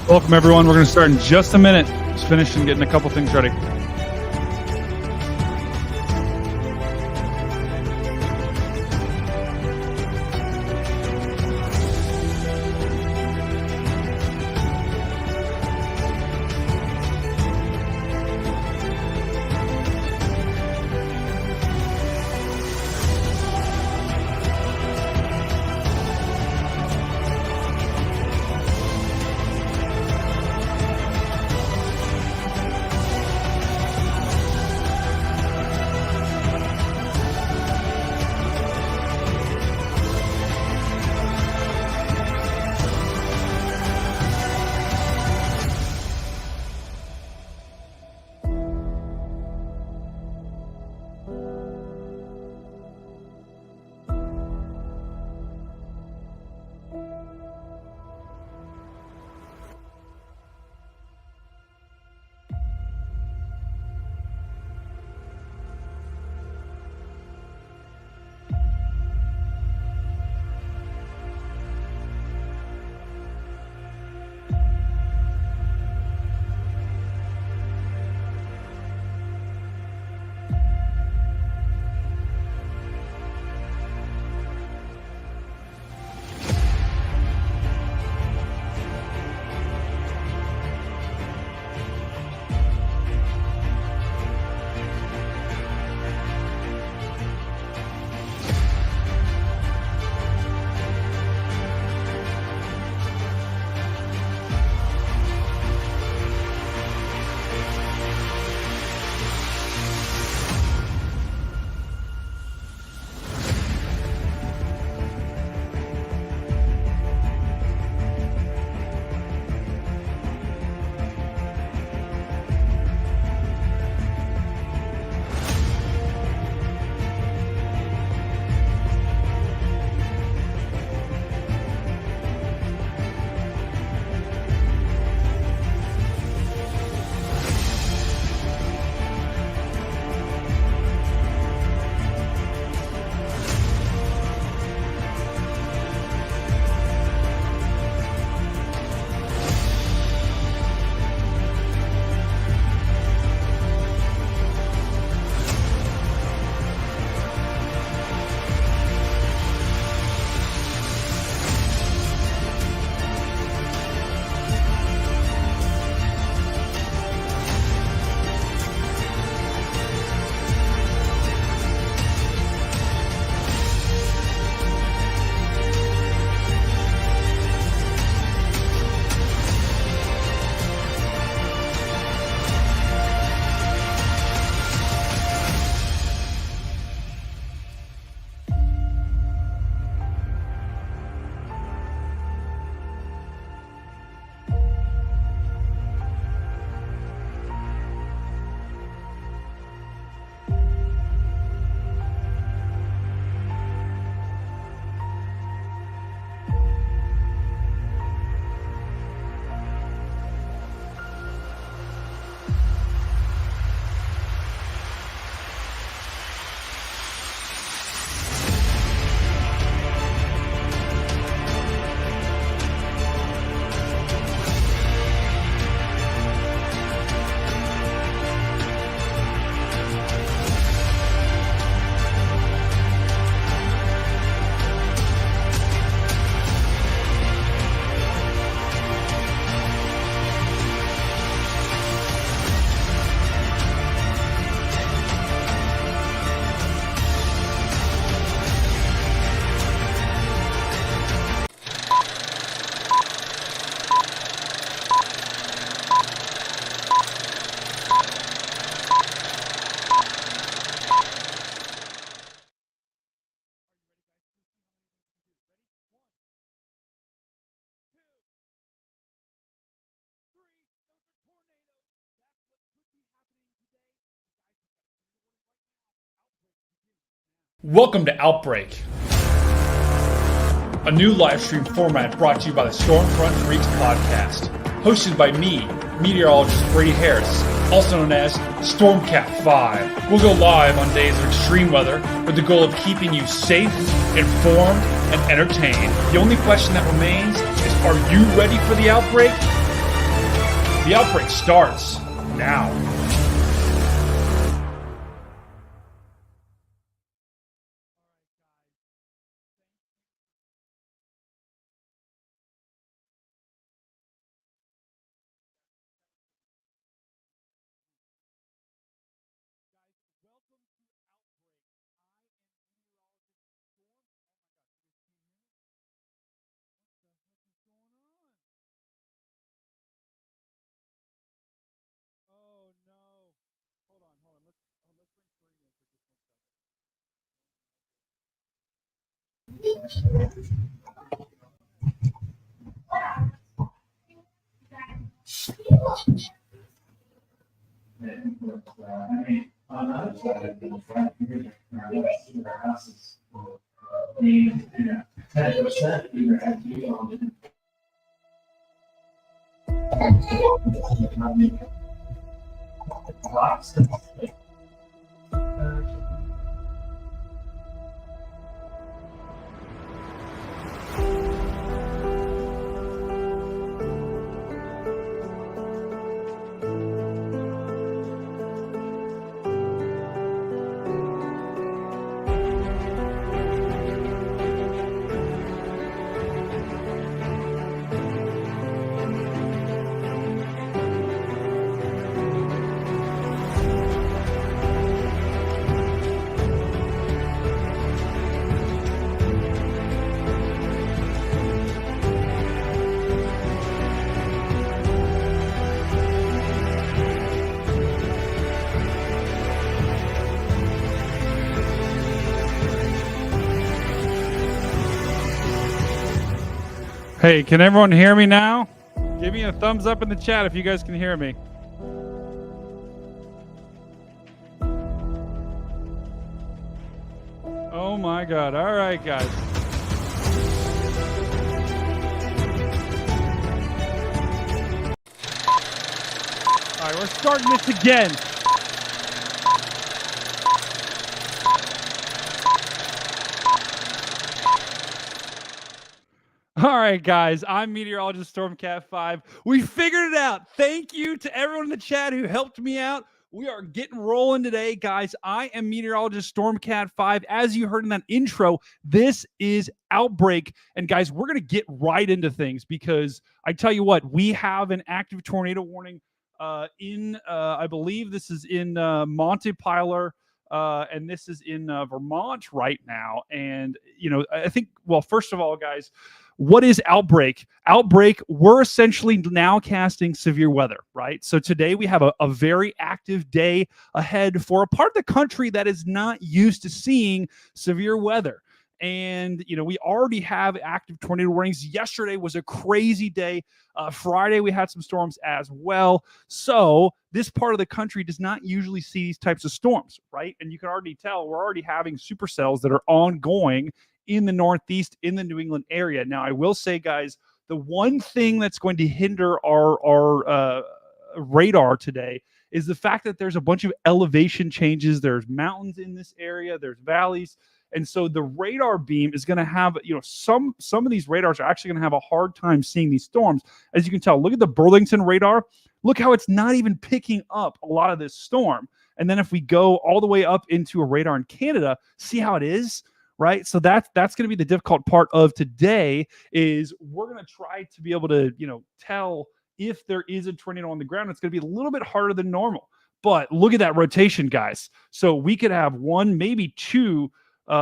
Welcome, everyone. We're going to start in just a minute. Just finishing getting a couple things ready. Welcome to Outbreak, a new live stream format brought to you by the Stormfront Freaks podcast, hosted by me, meteorologist Brady Harris, also known as StormCat5. We'll go live on days of extreme weather with the goal of keeping you safe, informed, and entertained. The only question that remains is, are you ready for the outbreak? The Outbreak starts now. On the other side of the front, you're their houses. 10% either have to be on lots. Hey, can everyone hear me now? Give me a thumbs up in the chat if you guys can hear me. Oh my God. All right, guys. All right, we're starting this again. All right, guys, I'm Meteorologist StormCat5. We figured it out. Thank you to everyone in the chat who helped me out. We are getting rolling today, guys. I am Meteorologist StormCat5. As you heard in that intro, this is Outbreak. And guys, we're going to get right into things because I tell you what, we have an active tornado warning I believe this is in Montpelier. And this is in Vermont right now. And, you know, I think, well, first of all, guys, what is Outbreak? Outbreak, we're essentially now casting severe weather, right? So today we have a very active day ahead for a part of the country that is not used to seeing severe weather. And, you know, we already have active tornado warnings. Yesterday was a crazy day. Friday, we had some storms as well. So this part of the country does not usually see these types of storms, right? And you can already tell we're already having supercells that are ongoing in the Northeast, in the New England area. Now, I will say, guys, the one thing that's going to hinder our radar today is the fact that there's a bunch of elevation changes. There's mountains in this area. There's valleys. And so the radar beam is going to have, you know, some of these radars are actually going to have a hard time seeing these storms. As you can tell, look at the Burlington radar. Look how it's not even picking up a lot of this storm. And then if we go all the way up into a radar in Canada, see how it is, right? So that's going to be the difficult part of today is we're going to try to be able to, you know, tell if there is a tornado on the ground. It's going to be a little bit harder than normal. But look at that rotation, guys. So we could have one, maybe two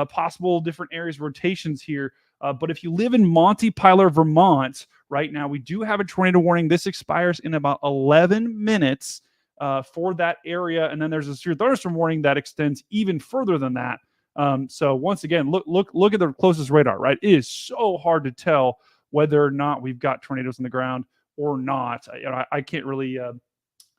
possible different areas rotations here. But if you live in Montpelier, Vermont, right now, we do have a tornado warning. This expires in about 11 minutes for that area. And then there's a severe thunderstorm warning that extends even further than that. So once again, look at the closest radar, right? It is so hard to tell whether or not we've got tornadoes on the ground or not. You know, I can't really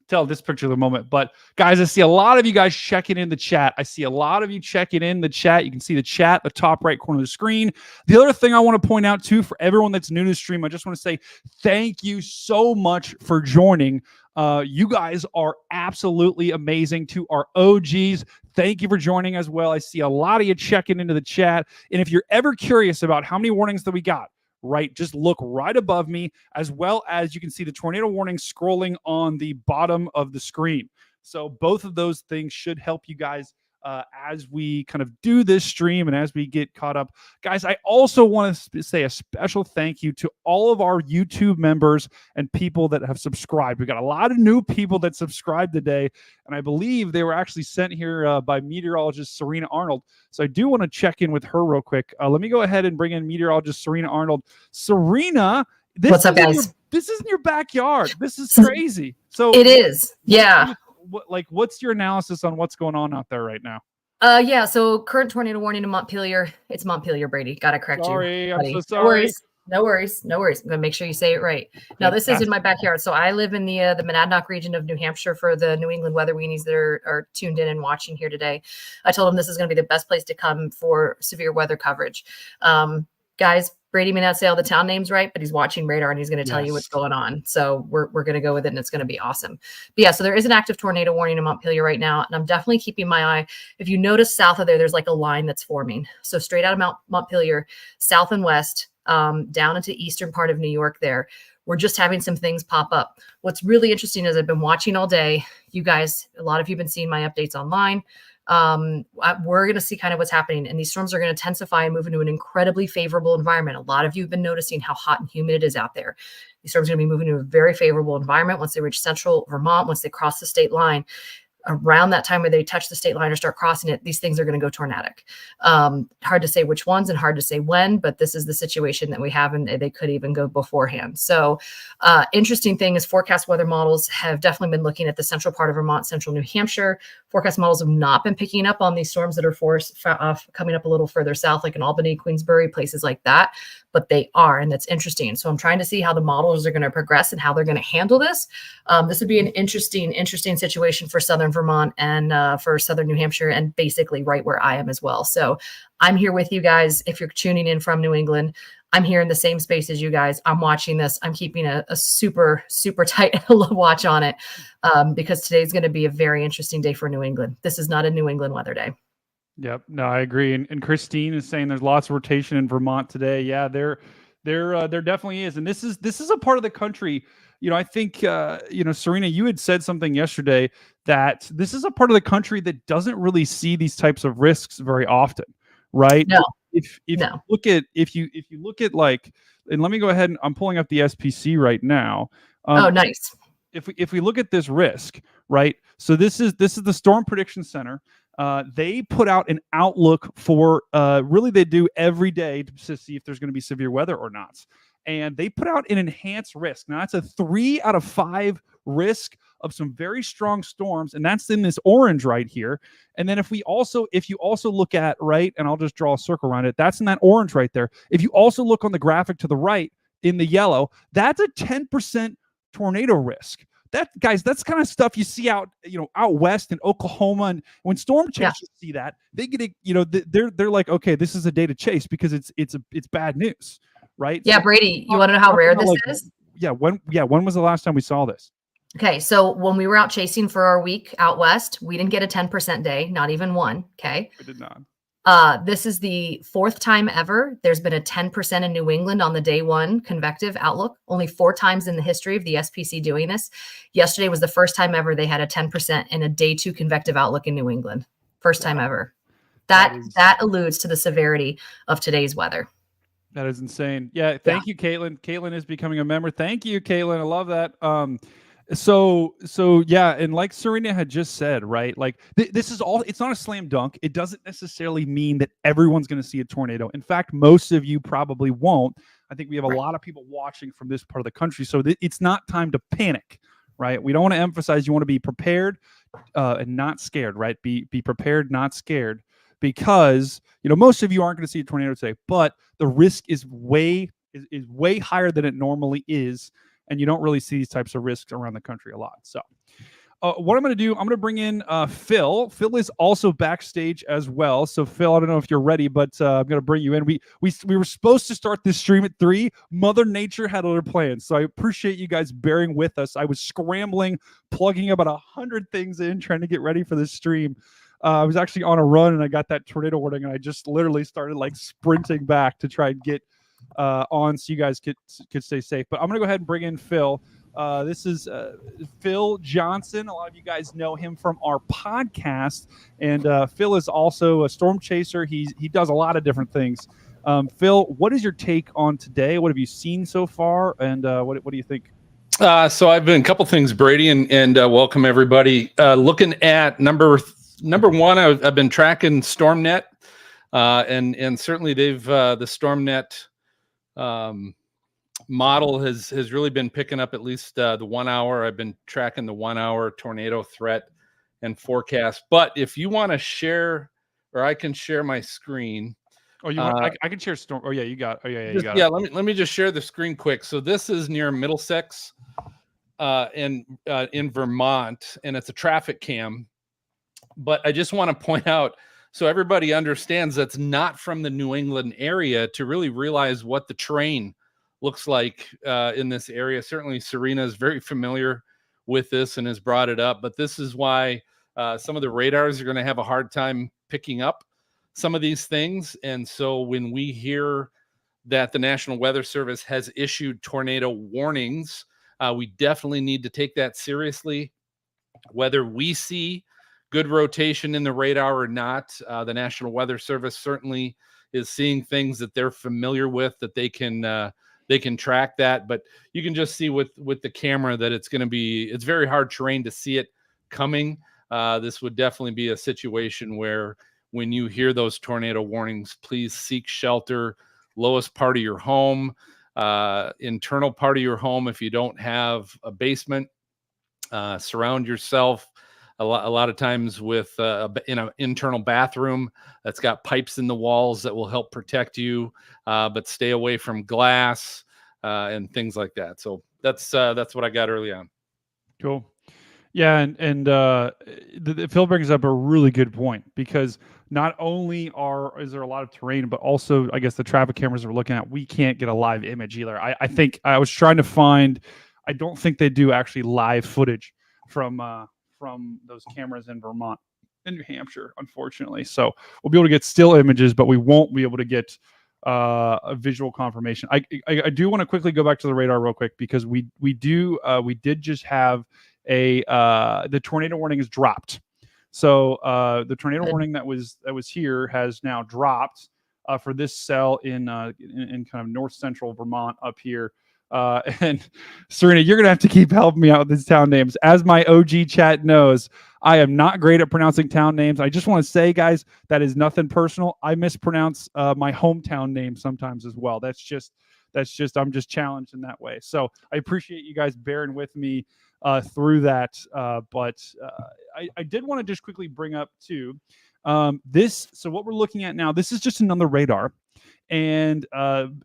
tell this picture at the moment. But guys, I see a lot of you guys checking in the chat. I see a lot of you checking in the chat. You can see the chat, the top right corner of the screen. The other thing I want to point out too, for everyone that's new to the stream, I just want to say thank you so much for joining. You guys are absolutely amazing. To our OGs, thank you for joining as well. I see a lot of you checking into the chat. And if you're ever curious about how many warnings that we got, right. Just look right above me, as well as you can see the tornado warning scrolling on the bottom of the screen. So both of those things should help you guys as we kind of do this stream and as we get caught up. Guys, I also want to say a special thank you to all of our YouTube members and people that have subscribed. We got a lot of new people that subscribed today, and I believe they were actually sent here by meteorologist Serena Arnold. So I do want to check in with her real quick. Let me go ahead and bring in meteorologist Serena Arnold. Serena, what's up, guys? This is in your backyard. This is crazy. So it is. Yeah. What's your analysis on what's going on out there right now? Yeah. So current tornado warning in Montpelier. It's Montpelier, Brady. Gotta correct you. Sorry, I'm so sorry. No worries. I'm gonna make sure you say it right. Now, this is in my backyard. So I live in the Monadnock region of New Hampshire. For the New England weather weenies that are tuned in and watching here today, I told them this is gonna be the best place to come for severe weather coverage. Guys, Brady may not say all the town names right, but he's watching radar and he's going to tell you what's going on. So we're going to go with it, and it's going to be awesome. But yeah, so there is an active tornado warning in Montpelier right now, and I'm definitely keeping my eye. If you notice south of there's like a line that's forming. So straight out of Montpelier, south and west, down into eastern part of New York there, we're just having some things pop up. What's really interesting is I've been watching all day. You guys, a lot of you have been seeing my updates online. We're going to see kind of what's happening, and these storms are going to intensify and move into an incredibly favorable environment. A lot of you have been noticing how hot and humid it is out there. These storms are going to be moving into a very favorable environment once they reach central Vermont, once they cross the state line. Around that time where they touch the state line or start crossing it, these things are going to go tornadic. Hard to say which ones and hard to say when, but this is the situation that we have, and they could even go beforehand. So interesting thing is forecast weather models have definitely been looking at the central part of Vermont, central New Hampshire. Forecast models have not been picking up on these storms that are coming up a little further south, like in Albany, Queensbury, places like that, but they are, and that's interesting. So I'm trying to see how the models are going to progress and how they're going to handle this. This would be an interesting situation for southern Vermont and for southern New Hampshire, and basically right where I am as well. So I'm here with you guys. If you're tuning in from New England, I'm here in the same space as you guys. I'm watching this. I'm keeping a super, super tight watch on it because today's going to be a very interesting day for New England. This is not a New England weather day. Yep. No, I agree. And Christine is saying there's lots of rotation in Vermont today. Yeah, there definitely is. And this is a part of the country. I think, Serena, you had said something yesterday that this is a part of the country that doesn't really see these types of risks very often, right? No. If you look at like, and let me go ahead and I'm pulling up the SPC right now. Oh, nice. If we look at this risk, right? So this is the Storm Prediction Center. They put out an outlook for really they do every day to see if there's going to be severe weather or not. And they put out an enhanced risk. Now, that's a 3 out of 5 risk of some very strong storms, and that's in this orange right here. And then if you also look at, right, and I'll just draw a circle around it, that's in that orange right there. If you also look on the graphic to the right in the yellow, that's a 10% tornado risk. That's kind of stuff you see out west in Oklahoma, and when storm chasers see that, they get they're like, okay, this is a day to chase because it's bad news, right? Yeah, so, Brady, you want to know how rare this is? Yeah, when was the last time we saw this? Okay, so when we were out chasing for our week out west, we didn't get a 10% day, not even one. Okay, we did not. This is the 4th time ever there's been a 10% in New England on the day 1 convective outlook. Only 4 times in the history of the SPC doing this. Yesterday was the first time ever they had a 10% in a day 2 convective outlook in New England. First time ever. That alludes to the severity of today's weather. That is insane. Yeah, thank you, Caitlin. Caitlin is becoming a member. Thank you, Caitlin. I love that. So yeah, and like Serena had just said, right? Like this is all, it's not a slam dunk. It doesn't necessarily mean that everyone's going to see a tornado. In fact, most of you probably won't. I think we have a lot of people watching from this part of the country. So it's not time to panic, right? We don't want to emphasize, you want to be prepared and not scared, right? Be prepared, not scared, because, most of you aren't going to see a tornado today, but the risk is way higher than it normally is. And you don't really see these types of risks around the country a lot. So what I'm going to do, I'm going to bring in Phil. Phil is also backstage as well. So Phil, I don't know if you're ready, but I'm going to bring you in. We were supposed to start this stream at 3. Mother Nature had other plans. So I appreciate you guys bearing with us. I was scrambling, plugging about 100 things in, trying to get ready for this stream. I was actually on a run and I got that tornado warning, and I just literally started like sprinting back to try and get on so you guys could stay safe. But I'm gonna go ahead and bring in Phil. This is Phil Johnson. A lot of you guys know him from our podcast, and Phil is also a storm chaser. He does a lot of different things. Phil, what is your take on today? What have you seen so far, and what do you think? So I've been a couple things, Brady, and welcome everybody. Looking at number one, I've been tracking StormNet, and certainly they've the StormNet model has really been picking up at least the 1 hour. I've been tracking the 1 hour tornado threat and forecast. But if you want to share, or I can share my screen. Oh, you want? I can share storm. Oh yeah, you got. Oh yeah, you got. Yeah, let me just share the screen quick. So this is near Middlesex, in Vermont, and it's a traffic cam. But I just want to point out, so everybody understands that's not from the New England area, to really realize what the terrain looks like in this area. Certainly, Serena is very familiar with this and has brought it up. But this is why some of the radars are going to have a hard time picking up some of these things. And so when we hear that the National Weather Service has issued tornado warnings, we definitely need to take that seriously. Whether we see good rotation in the radar or not, the National Weather Service certainly is seeing things that they're familiar with, that they can track that. But you can just see with the camera that it's very hard terrain to see it coming. This would definitely be a situation where, when you hear those tornado warnings, please seek shelter, lowest part of your home, internal part of your home. If you don't have a basement, surround yourself a lot of times with in an internal bathroom that's got pipes in the walls that will help protect you, but stay away from glass and things like that. So that's what I got early on. Cool. Yeah, and Phil brings up a really good point, because not only is there a lot of terrain, but also, I guess, the traffic cameras we're looking at, we can't get a live image either. I think I was trying to find, I don't think they do actually live footage from those cameras in Vermont and New Hampshire, unfortunately. So we'll be able to get still images, but we won't be able to get a visual confirmation. I do want to quickly go back to the radar real quick, because we did just have the tornado warning is dropped. So the tornado warning that was here has now dropped for this cell in kind of north central Vermont up here. And Serena, you're gonna have to keep helping me out with these town names. As my OG chat knows, I am not great at pronouncing town names. I just want to say, guys, that is nothing personal. I mispronounce my hometown name sometimes as well. That's just I'm just challenged in that way. So I appreciate you guys bearing with me through that. But I did want to just quickly bring up too this. So what we're looking at now, this is just another radar. And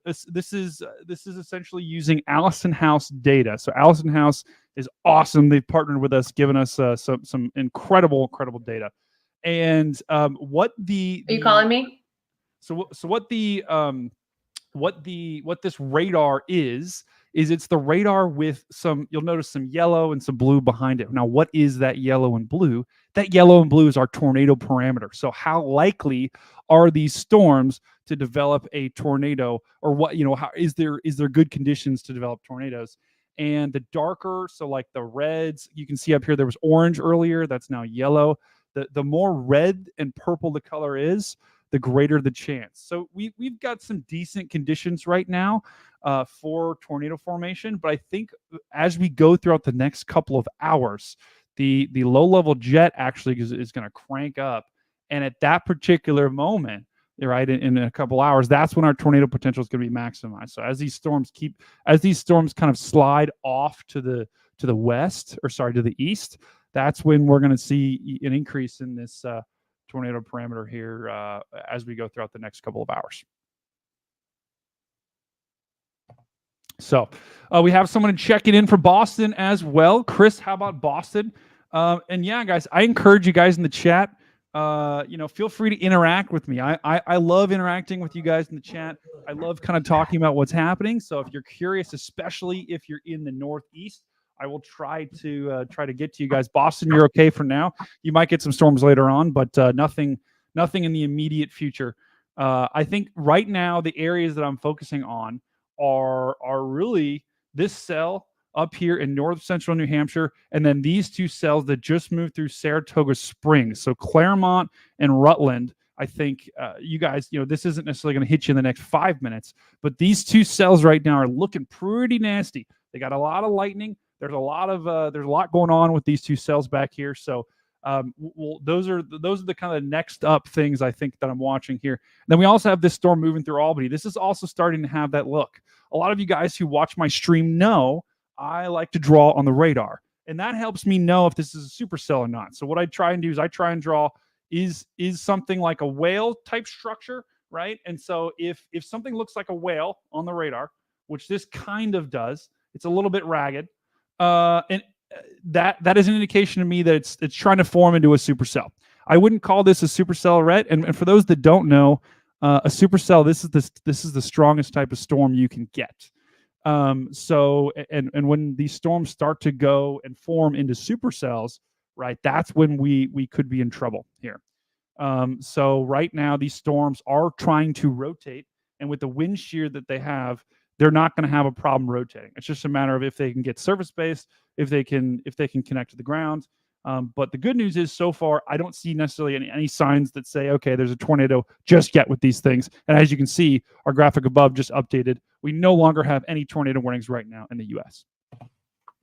this is essentially using Allison House data. So Allison House is awesome. They've partnered with us, given us some incredible data. And what the Are you calling me? So what this radar is it's the radar with you'll notice some yellow and some blue behind it. Now, what is that yellow and blue? That yellow and blue is our tornado parameter. So how likely are these storms to develop a tornado, or what, how is there good conditions to develop tornadoes? And the darker, so like the reds, you can see up here, there was orange earlier, that's now yellow. The more red and purple the color is, the greater the chance. So we've got some decent conditions right now for tornado formation, but I think as we go throughout the next couple of hours, the low level jet actually is going to crank up, and at that particular moment, right, in a couple hours, that's when our tornado potential is going to be maximized. So as these storms kind of slide off to the west, or sorry, to the east, that's when we're going to see an increase in this tornado parameter here as we go throughout the next couple of hours. So we have someone checking in from Boston as well. Chris, how about Boston? And yeah, guys, I encourage you guys in the chat, feel free to interact with me. I love interacting with you guys in the chat. I love kind of talking about what's happening. So if you're curious, especially if you're in the Northeast, I will try to get to you guys. Boston, you're okay for now. You might get some storms later on, but nothing in the immediate future. I think right now the areas that I'm focusing on are really this cell up here in north central New Hampshire, and then these two cells that just moved through Saratoga Springs. So Claremont and Rutland. I think you guys, this isn't necessarily going to hit you in the next 5 minutes, but these two cells right now are looking pretty nasty. They got a lot of lightning. There's a lot going on with these two cells back here. So those are the kind of next up things I think that I'm watching here. And then we also have this storm moving through Albany. This is also starting to have that look. A lot of you guys who watch my stream know I like to draw on the radar, and that helps me know if this is a supercell or not. So what I try and do is I try and draw is something like a whale type structure, right? And so if something looks like a whale on the radar, which this kind of does, it's a little bit ragged, and that is an indication to me that it's trying to form into a supercell. I wouldn't call this a supercell yet. And for those that don't know, a supercell, this is the strongest type of storm you can get. So when these storms start to go and form into supercells, right, that's when we could be in trouble here. So right now these storms are trying to rotate, and with the wind shear that they have, they're not going to have a problem rotating. It's just a matter of if they can get surface based, if they can connect to the ground. But the good news is, so far, I don't see necessarily any signs that say, okay, there's a tornado just yet with these things. And as you can see, our graphic above just updated. We no longer have any tornado warnings right now in the U.S.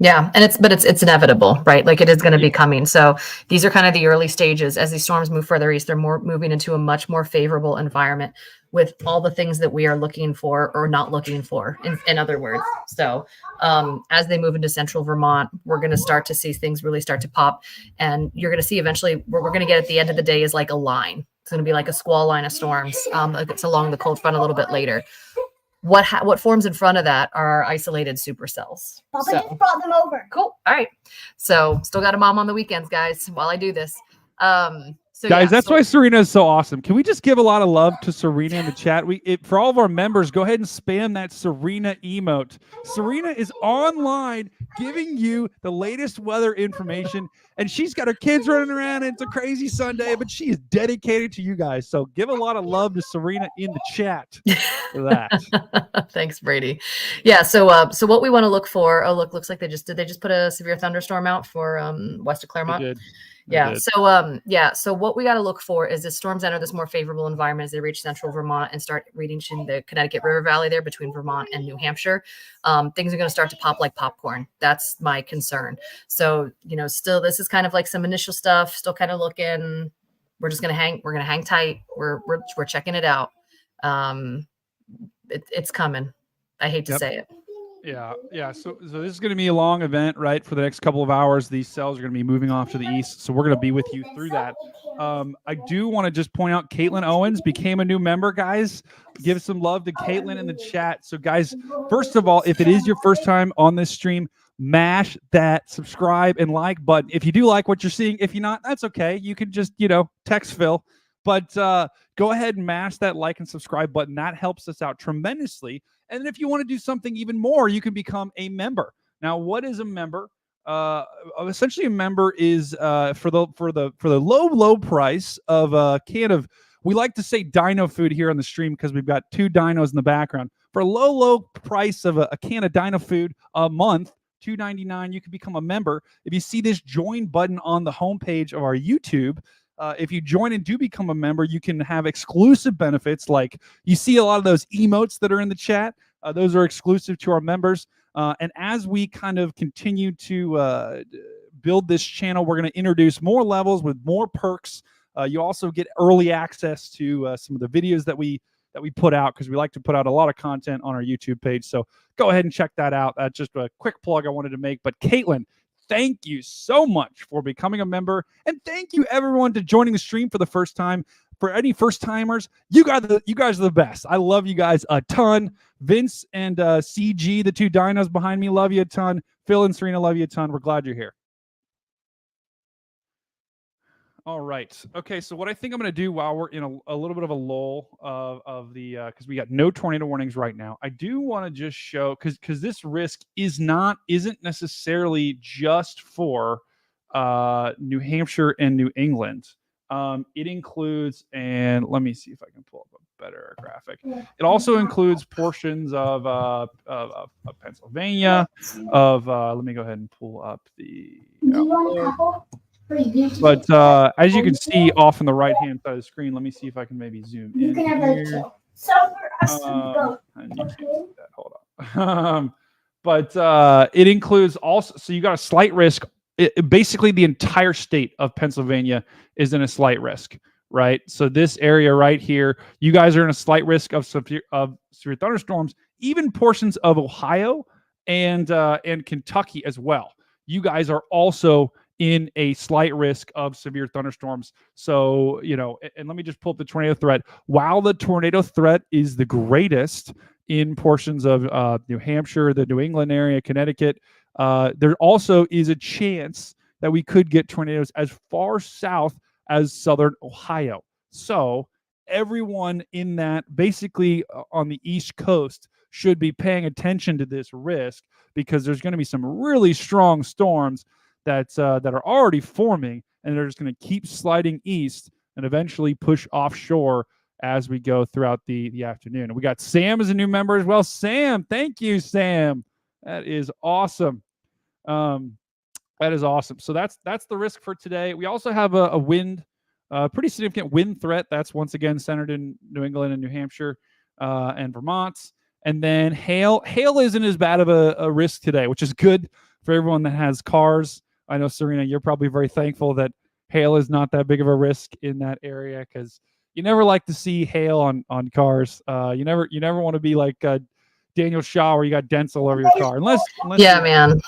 Yeah, and it's inevitable, right? Like it is going to be coming. So these are kind of the early stages. As these storms move further east, they're moving into a much more favorable environment with all the things that we are looking for or not looking for, in other words. So as they move into central Vermont, we're going to start to see things really start to pop, and you're going to see eventually what we're going to get at the end of the day is like a line. It's going to be like a squall line of storms. It's along the cold front a little bit later. What forms in front of that are isolated supercells. Papa just brought them over. Cool. All right. So still got a mom on the weekends, guys, while I do this. So guys, that's why Serena is so awesome. Can we just give a lot of love to Serena in the chat? For all of our members, go ahead and spam that Serena emote. Serena is online giving you the latest weather information, and she's got her kids running around, and it's a crazy Sunday, but she is dedicated to you guys. So give a lot of love to Serena in the chat for that. Thanks, Brady. Yeah. So what we want to look for? Oh, looks like they just put a severe thunderstorm out for west of Claremont. They did. Yeah. So what we got to look for is as storms enter this more favorable environment as they reach central Vermont and start reaching the Connecticut River Valley there between Vermont and New Hampshire. Things are going to start to pop like popcorn. That's my concern. So, still, this is kind of like some initial stuff, still kind of looking. We're just going to hang. We're going to hang tight. We're checking it out. It's coming. I hate to say it. Yeah. So this is going to be a long event, right? For the next couple of hours, these cells are going to be moving off to the east. So we're going to be with you through that. I do want to just point out Caitlin Owens became a new member, guys. Give some love to Caitlin in the chat. So guys, first of all, if it is your first time on this stream, mash that subscribe and like button. If you do like what you're seeing, if you're not, that's okay. You can just, text Phil. But go ahead and mash that like and subscribe button. That helps us out tremendously. And then if you want to do something even more, you can become a member. Now, what is a member? Essentially, a member is for the low price of a can of, we like to say dino food here on the stream because we've got two dinos in the background. For a low price of a can of dino food a month, $2.99, you can become a member. If you see this join button on the homepage of our YouTube, if you join and do become a member, you can have exclusive benefits. Like you see a lot of those emotes that are in the chat. Those are exclusive to our members. And as we kind of continue to build this channel, we're going to introduce more levels with more perks. You also get early access to some of the videos that we put out, because we like to put out a lot of content on our YouTube page. So go ahead and check that out. That's just a quick plug I wanted to make. But Caitlin, thank you so much for becoming a member. And thank you, everyone, to joining the stream for the first time. For any first timers, you guys are the best. I love you guys a ton. Vince and CG, the two dinos behind me, love you a ton. Phil and Serena, love you a ton. We're glad you're here. All right. Okay. So what I think I'm going to do while we're in a little bit of a lull of the because we got no tornado warnings right now, I do want to just show, because this risk isn't necessarily just for New Hampshire and New England. It includes, and let me see if I can pull up better graphic. It also includes portions of Pennsylvania. Let me go ahead and pull up the. But as you can see off on the right hand side of the screen, let me see if I can maybe zoom in here. And you can't see that. Hold on. But it includes also, so you got a slight risk. Basically, the entire state of Pennsylvania is in a slight risk, right? So this area right here, you guys are in a slight risk of severe thunderstorms. Even portions of Ohio and Kentucky as well. You guys are also in a slight risk of severe thunderstorms. So, and let me just pull up the tornado threat. While the tornado threat is the greatest in portions of New Hampshire, the New England area, Connecticut, there also is a chance that we could get tornadoes as far south as southern Ohio. So everyone in that, basically on the East Coast, should be paying attention to this risk, because there's going to be some really strong storms that are already forming, and they're just going to keep sliding east and eventually push offshore as we go throughout the afternoon. And we got Sam as a new member as well. Sam, thank you, Sam. That is awesome. That is awesome. So that's the risk for today. We also have a wind, pretty significant wind threat. That's once again centered in New England and New Hampshire and Vermont. And then hail. Hail isn't as bad of a risk today, which is good for everyone that has cars. I know, Serena, you're probably very thankful that hail is not that big of a risk in that area, because you never like to see hail on cars. You never want to be like Daniel Shaw, where you got dents all over your car. Unless yeah, man.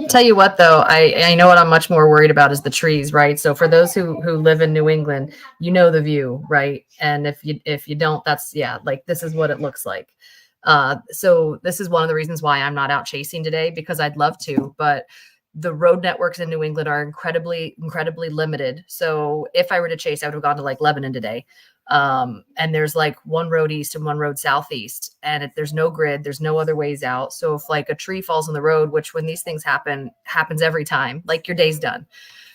Tell you what, though, I know what I'm much more worried about is the trees, right? So for those who live in New England, the view, right? And if you don't, that's like this is what it looks like. So this is one of the reasons why I'm not out chasing today, because I'd love to, but the road networks in New England are incredibly limited. So if I were to chase, I would have gone to like Lebanon today. And there's like one road east and one road southeast, and there's no grid, there's no other ways out. So if like a tree falls on the road, which when these things happens every time, like your day's done.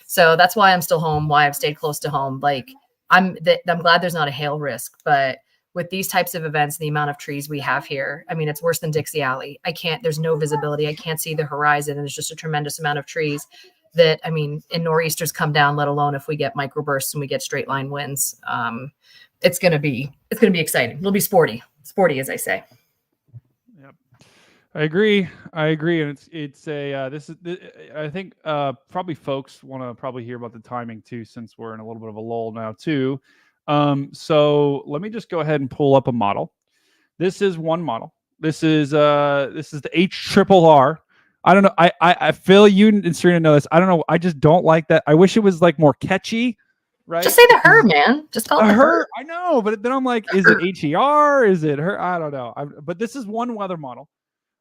So that's why I'm still home, why I've stayed close to home. Like I'm glad there's not a hail risk, but with these types of events, the amount of trees we have here, I mean, it's worse than Dixie Alley. There's no visibility. I can't see the horizon. And there's just a tremendous amount of trees that, I mean, in nor'easters come down, let alone if we get microbursts and we get straight line winds. It's going to be exciting. It'll be sporty, as I say. Yep. I agree. And it's I think probably folks want to probably hear about the timing too, since we're in a little bit of a lull now too. So let me just go ahead and pull up a model. This is one model. This is the HRRR. I don't know. I feel you and Serena know this. I don't know. I just don't like that. I wish it was like more catchy, right? Just say the her, man. Just call it the her. I know, but then I'm like, is it HER? Is it her? I don't know. But this is one weather model.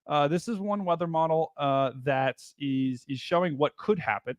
That is showing what could happen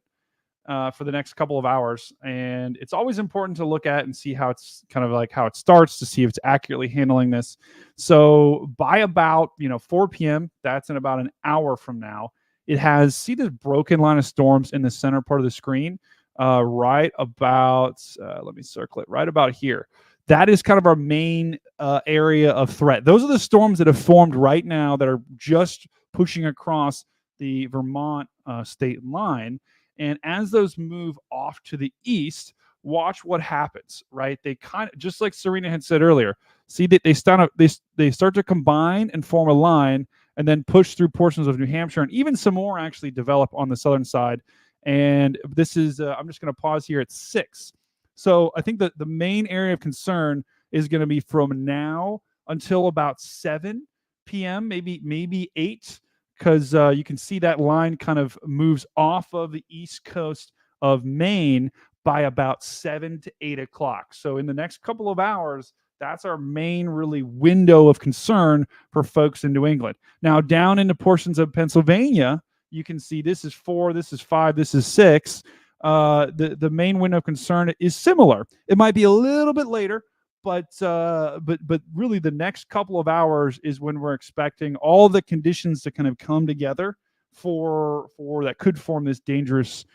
for the next couple of hours. And it's always important to look at and see how it's kind of like how it starts, to see if it's accurately handling this. So by about 4 p.m., that's in about an hour from now, it has, see this broken line of storms in the center part of the screen, right about, let me circle it, right about here. That is kind of our main area of threat. Those are the storms that have formed right now that are just pushing across the Vermont state line. And as those move off to the east, watch what happens, right? They kind of, just like Serena had said earlier, see that they start to combine and form a line, and then push through portions of New Hampshire, and even some more actually develop on the southern side. And this is, I'm just going to pause here at 6. So I think that the main area of concern is going to be from now until about 7 p.m., maybe 8, because you can see that line kind of moves off of the east coast of Maine by about 7 to 8 o'clock. So in the next couple of hours, that's our main really window of concern for folks in New England. Now down into portions of Pennsylvania, you can see this is 4, this is 5, this is 6. The main window of concern is similar. It might be a little bit later, but really the next couple of hours is when we're expecting all the conditions to kind of come together for that could form this dangerous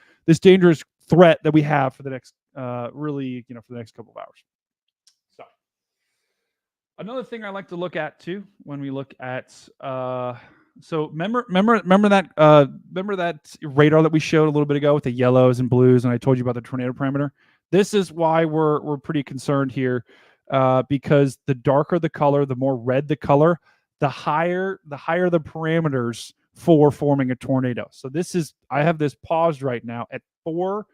threat that we have for the next for the next couple of hours. So Another thing I like to look at too when we look at so remember that radar that we showed a little bit ago with the yellows and blues, and I told you about the tornado parameter. This is why we're pretty concerned here, because the darker the color, the more red the color, the higher the parameters for forming a tornado. So I have this paused right now at 4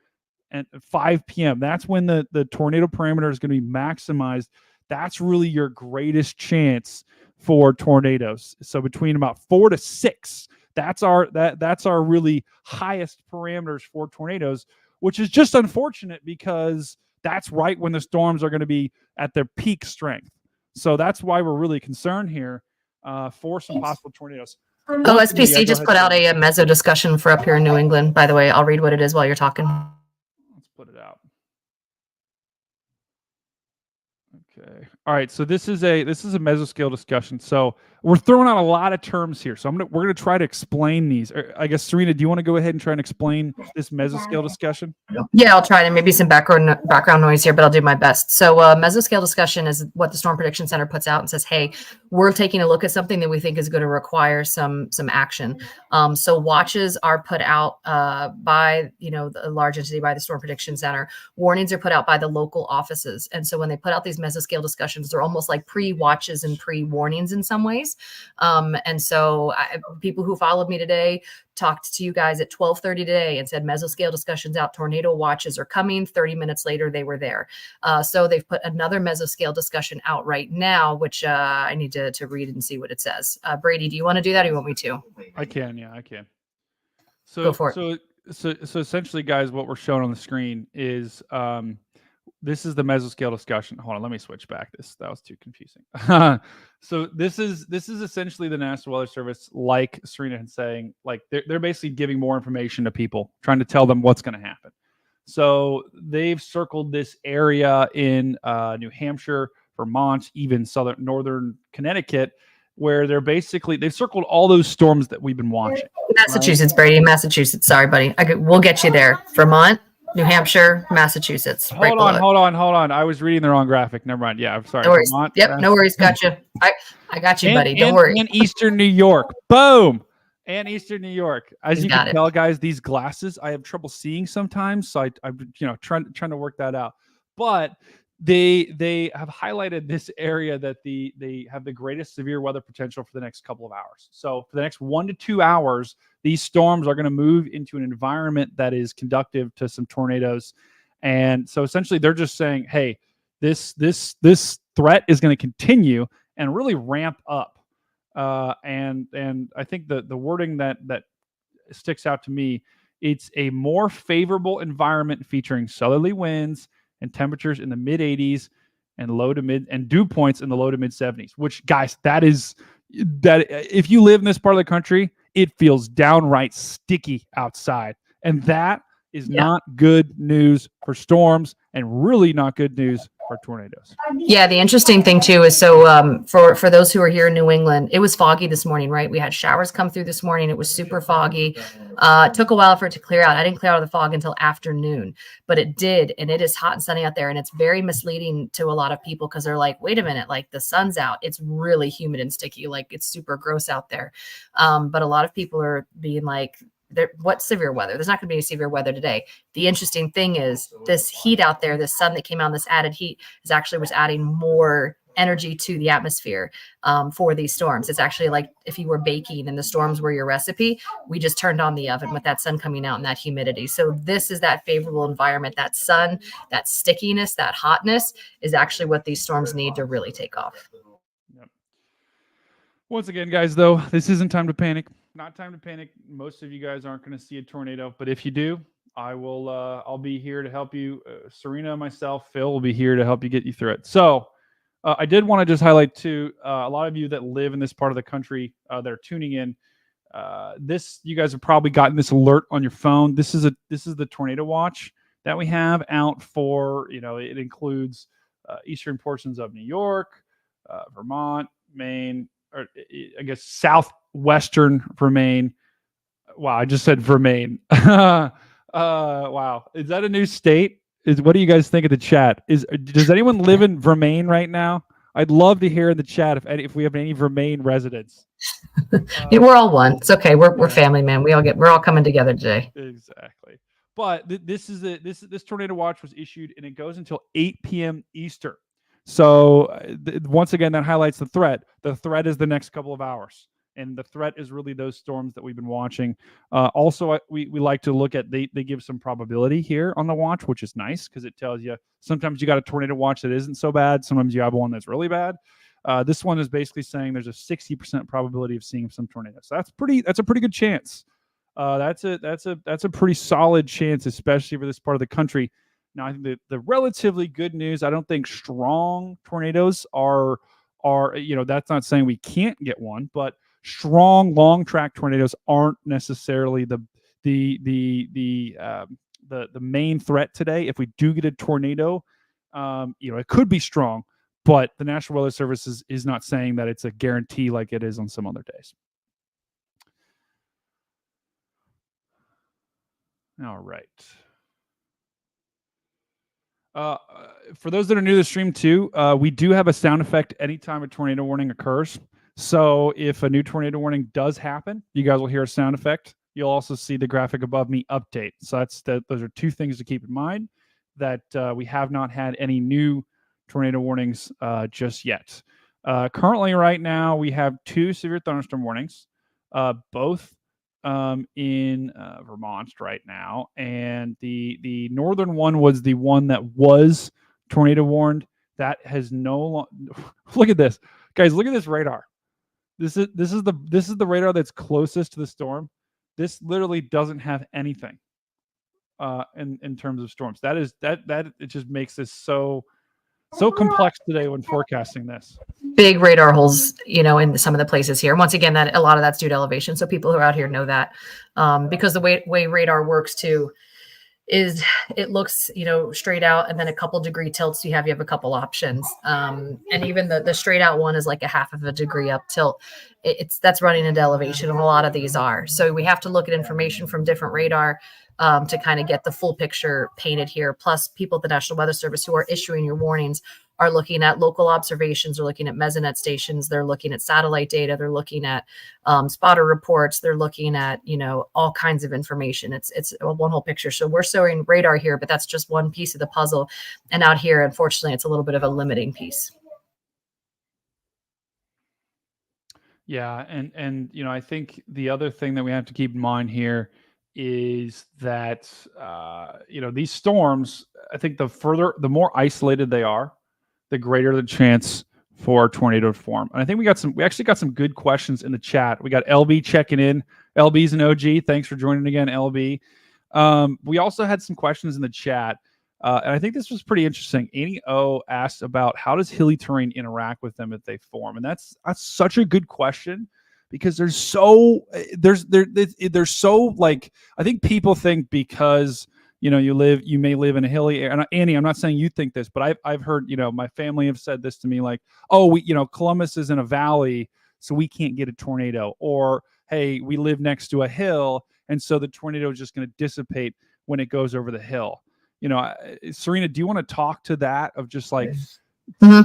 and 5 p.m. That's when the tornado parameter is going to be maximized. That's really your greatest chance for tornadoes. So between about 4 to 6, that's our really highest parameters for tornadoes, which is just unfortunate because that's right when the storms are going to be at their peak strength. So that's why we're really concerned here for some possible tornadoes. OSPC just put out a meso discussion for up here in New England. By the way, I'll read what it is while you're talking. Let's put it out. Okay. All right. So this is a mesoscale discussion. So we're throwing out a lot of terms here. So we're gonna try to explain these. I guess Serena, do you want to go ahead and try and explain this mesoscale discussion? Yeah, I'll try. And maybe some background noise here, but I'll do my best. So mesoscale discussion is what the Storm Prediction Center puts out and says, hey, we're taking a look at something that we think is going to require some action. So watches are put out by the large entity, by the Storm Prediction Center. Warnings are put out by the local offices. And so when they put out these mesoscale discussions, they're almost like pre-watches and pre-warnings in some ways. And so people who followed me today talked to you guys at 12:30 today and said mesoscale discussions out, tornado watches are coming. 30 minutes later, they were there. So they've put another mesoscale discussion out right now, which I need to read and see what it says. Brady, do you want to do that or you want me to? I can. Yeah, I can. So, Go for it. So essentially, guys, what we're showing on the screen is this is the mesoscale discussion. Hold on, let me switch back. That was too confusing. So this is essentially the National Weather Service, like Serena had saying, like they're basically giving more information to people, trying to tell them what's going to happen. So they've circled this area in New Hampshire, Vermont, even northern Connecticut, where they've circled all those storms that we've been watching. Massachusetts, right? Brady, Massachusetts. Sorry, buddy. We'll get you there. Vermont, New Hampshire, Massachusetts. Hold on. I was reading the wrong graphic. Never mind. Yeah, I'm sorry. No worries. Vermont, yep, no worries. Gotcha. I got you, buddy. Don't worry. And Eastern New York. Boom. And Eastern New York. As you can tell, guys, these glasses I have trouble seeing sometimes, so I'm trying to work that out. But they have highlighted this area that they have the greatest severe weather potential for the next couple of hours. So for the next 1 to 2 hours, these storms are going to move into an environment that is conducive to some tornadoes. And so essentially they're just saying, hey, this threat is going to continue and really ramp up. And I think the wording that sticks out to me, it's a more favorable environment featuring southerly winds and temperatures in the mid 80s and dew points in the low to mid 70s, which, guys, that if you live in this part of the country, it feels downright sticky outside. And that is not good news for storms and really not good news for tornadoes. Yeah, the interesting thing too is for those who are here in New England, it was foggy this morning, right? We had showers come through this morning. It was super foggy. It took a while for it to clear out. I didn't clear out of the fog until afternoon, but it did, and it is hot and sunny out there, and it's very misleading to a lot of people because they're like, wait a minute, like the sun's out. It's really humid and sticky, like it's super gross out there. But a lot of people are being like, what severe weather? There's not going to be any severe weather today. The interesting thing is this heat out there, this sun that came out, this added heat was adding more energy to the atmosphere for these storms. It's actually like if you were baking and the storms were your recipe, we just turned on the oven with that sun coming out and that humidity. So this is that favorable environment, that sun, that stickiness, that hotness is actually what these storms need to really take off. Yep. Once again, guys, though, this isn't time to panic. Not time to panic. Most of you guys aren't going to see a tornado, but if you do, I'll be here to help you. Serena, myself, Phil will be here to help you get you through it. So I did want to just highlight too, a lot of you that live in this part of the country that are tuning in. You guys have probably gotten this alert on your phone. This is the tornado watch that we have out for. It includes eastern portions of New York, Vermont, Maine, or I guess southwestern Vermont. Wow, I just said Vermont. Wow, is that a new state? What do you guys think of the chat? Does anyone live in Vermont right now? I'd love to hear in the chat if we have any Vermont residents. Yeah, we're all one. It's okay. We're family, man. We're all coming together today. Exactly. But this tornado watch was issued, and it goes until 8 p.m. Eastern. So once again, that highlights the threat. The threat is the next couple of hours, and the threat is really those storms that we've been watching. Also, we like to look at they give some probability here on the watch, which is nice because it tells you sometimes you got a tornado watch that isn't so bad. Sometimes you have one that's really bad. This one is basically saying there's a 60% probability of seeing some tornadoes. So that's a pretty good chance. That's a pretty solid chance, especially for this part of the country. Now, I think the relatively good news, I don't think strong tornadoes are that's not saying we can't get one, but strong long track tornadoes aren't necessarily the main threat today. If we do get a tornado, it could be strong, but the National Weather Service is not saying that it's a guarantee like it is on some other days. All right. For those that are new to the stream too, we do have a sound effect anytime a tornado warning occurs. So if a new tornado warning does happen, you guys will hear a sound effect. You'll also see the graphic above me update. So those are two things to keep in mind, that we have not had any new tornado warnings just yet. Currently, right now, we have 2 severe thunderstorm warnings, both in Vermont right now, and the northern one was the one that was tornado warned. That has no look at this, guys. Look at this radar. This is the radar that's closest to the storm. This literally doesn't have anything in terms of storms. That it just makes this so complex today when forecasting this. Big radar holes, in some of the places here. Once again, that a lot of that's due to elevation. So people who are out here know that, because the way radar works too is it looks, straight out, and then a couple degree tilts. You have a couple options, and even the straight out one is like a half of a degree up tilt. That's running into elevation, and a lot of these are. So we have to look at information from different radar to kind of get the full picture painted here. Plus, people at the National Weather Service who are issuing your warnings are looking at local observations, they're looking at mesonet stations, they're looking at satellite data, they're looking at spotter reports, they're looking at, all kinds of information. It's one whole picture. So we're showing radar here, but that's just one piece of the puzzle. And out here, unfortunately, it's a little bit of a limiting piece. Yeah, and I think the other thing that we have to keep in mind here is that these storms, I think the more isolated they are, the greater the chance for a tornado to form. And I think we actually got some good questions in the chat. We got LB checking in. LB's an OG. Thanks for joining again, LB. We also had some questions in the chat. And I think this was pretty interesting. Annie O asked about how does hilly terrain interact with them if they form? And that's such a good question, because they're so like, I think people think because you may live in a hilly area. And Annie, I'm not saying you think this, but I've heard, my family have said this to me, like, oh, Columbus is in a valley, so we can't get a tornado. Or, hey, we live next to a hill, and so the tornado is just going to dissipate when it goes over the hill. Serena, do you want to talk to that of just like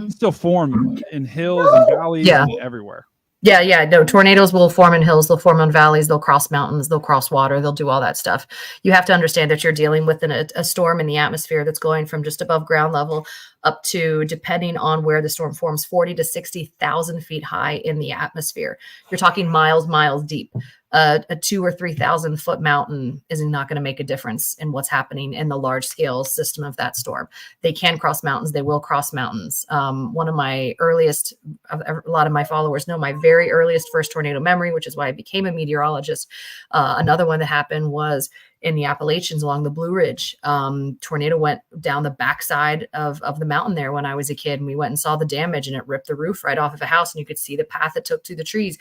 still form in hills and valleys and everywhere? Yeah. No, tornadoes will form in hills. They'll form in valleys. They'll cross mountains. They'll cross water. They'll do all that stuff. You have to understand that you're dealing with a storm in the atmosphere that's going from just above ground level up to, depending on where the storm forms, 40 to 60,000 feet high in the atmosphere. You're talking miles deep. A 2,000 or 3,000 foot mountain is not going to make a difference in what's happening in the large scale system of that storm. They can cross mountains. They will cross mountains. One of my earliest, a lot of my followers know my very earliest first tornado memory, which is why I became a meteorologist. Another one that happened was in the Appalachians along the Blue Ridge. Tornado went down the backside of the mountain there when I was a kid, and we went and saw the damage, and it ripped the roof right off of a house, and you could see the path it took through the trees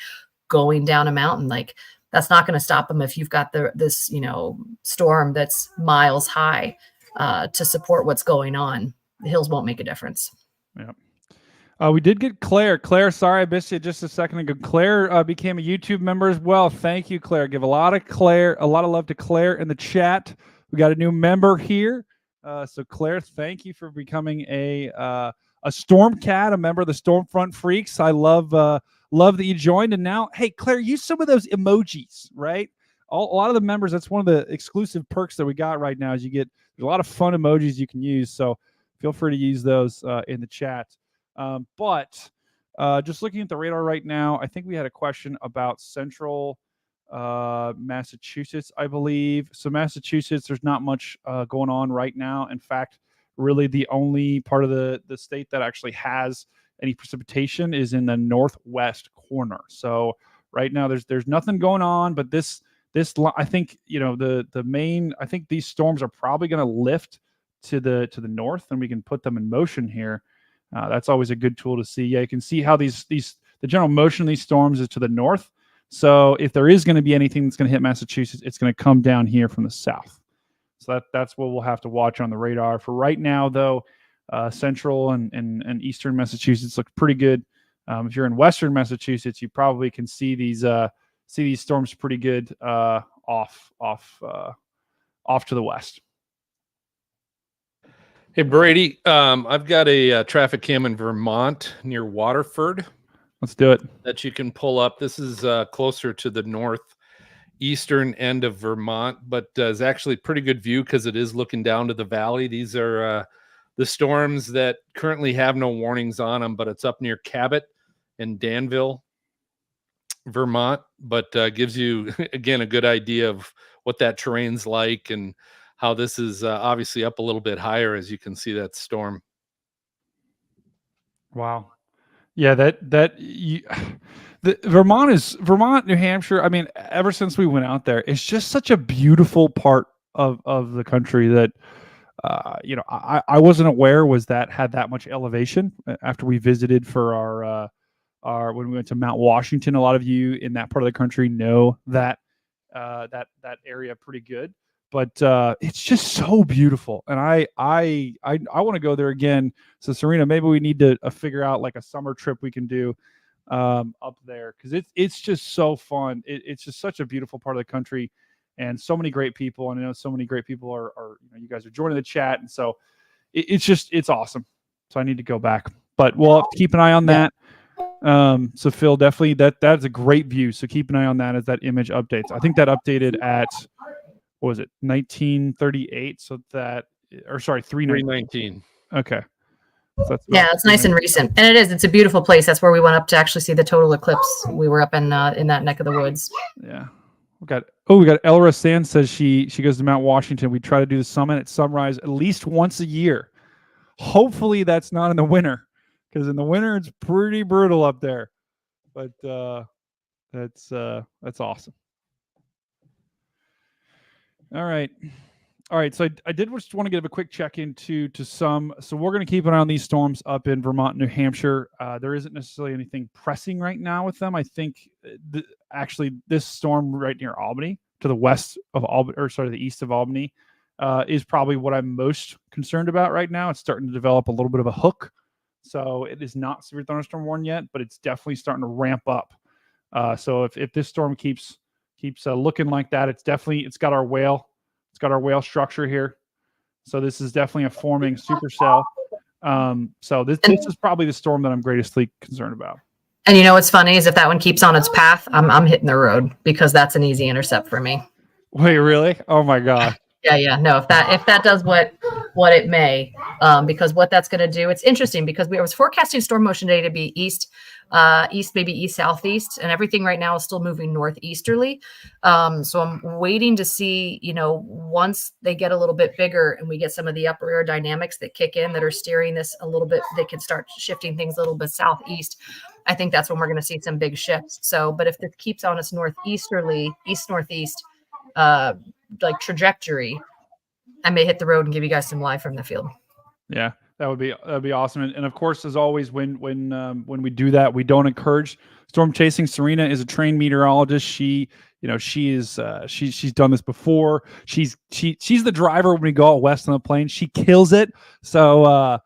going down a mountain. Like, that's not going to stop them if you've got this storm that's miles high to support what's going on. The hills won't make a difference. Yeah. We did get Claire. Claire, sorry I missed you just a second ago. Claire became a YouTube member as well. Thank you, Claire. Give a lot of love to Claire in the chat. We got a new member here. So Claire, thank you for becoming a a StormCat, a member of the Stormfront Freaks. I love that you joined. And now, hey, Claire, use some of those emojis, right? A lot of the members, that's one of the exclusive perks that we got right now is there's a lot of fun emojis you can use. So feel free to use those in the chat. But just looking at the radar right now, I think we had a question about central Massachusetts, I believe. So Massachusetts, there's not much going on right now. In fact, really the only part of the state that actually has any precipitation is in the northwest corner. So right now there's nothing going on, but this I think, the main, I think these storms are probably going to lift to the north, and we can put them in motion here. That's always a good tool to see. Yeah, you can see how the general motion of these storms is to the north. So if there is going to be anything that's going to hit Massachusetts, it's going to come down here from the south. So that's what we'll have to watch on the radar. For right now, though, central and eastern Massachusetts look pretty good. If you're in western Massachusetts, you probably can see these storms pretty good off to the west. Hey, Brady, I've got a traffic cam in Vermont near Waterford. Let's do it. That you can pull up. This is closer to the northeastern end of Vermont, but is actually pretty good view because it is looking down to the valley. These are the storms that currently have no warnings on them, but it's up near Cabot and Danville, Vermont, but gives you, again, a good idea of what that terrain's like and how this is obviously up a little bit higher, as you can see that storm. Wow. Yeah, Vermont, New Hampshire. I mean, ever since we went out there, it's just such a beautiful part of the country that, I wasn't aware had that much elevation after we visited for our when we went to Mount Washington. A lot of you in that part of the country know that area pretty good. But it's just so beautiful, and I want to go there again. So Serena, maybe we need to figure out like a summer trip we can do up there, because it's just so fun. It's just such a beautiful part of the country, and so many great people. And I know so many great people are you guys are joining the chat, and so it's awesome. So I need to go back, but we'll have to keep an eye on that. So Phil, definitely that's a great view. So keep an eye on that as that image updates. I think that updated at, what was it, 1938? So that, or sorry, 319. Okay. So it's nice and recent, and it's a beautiful place. That's where we went up to actually see the total eclipse. We were up in that neck of the woods. Yeah. We got Elra Sand says she goes to Mount Washington. We try to do the summit at sunrise at least once a year. Hopefully that's not in the winter, because in the winter it's pretty brutal up there. But that's awesome. All right. So I did just want to give a quick check into some. So we're going to keep an eye on these storms up in Vermont, New Hampshire. There isn't necessarily anything pressing right now with them. I think actually this storm right near Albany, to the west of Albany, or sorry, the east of Albany, is probably what I'm most concerned about right now. It's starting to develop a little bit of a hook. So it is not severe thunderstorm warning yet, but it's definitely starting to ramp up. So if this storm keeps looking like that, it's got our whale structure here. So this is definitely a forming supercell. So this is probably the storm that I'm greatestly concerned about. And you know what's funny is if that one keeps on its path, I'm hitting the road, because that's an easy intercept for me. Wait, really? Oh my God. Yeah. No, if that does what it may, because what that's going to do, it's interesting because I was forecasting storm motion today to be east, maybe east southeast, and everything right now is still moving northeasterly. So I'm waiting to see, once they get a little bit bigger and we get some of the upper air dynamics that kick in that are steering this a little bit, they can start shifting things a little bit southeast. I think that's when we're going to see some big shifts. So, but if it keeps on its northeasterly, east northeast, like trajectory, I may hit the road and give you guys some live from the field. Yeah, that'd be awesome. And of course, as always, when we do that, we don't encourage storm chasing. Serena is a trained meteorologist. She's done this before. She's the driver when we go out west on the plains. She kills it. So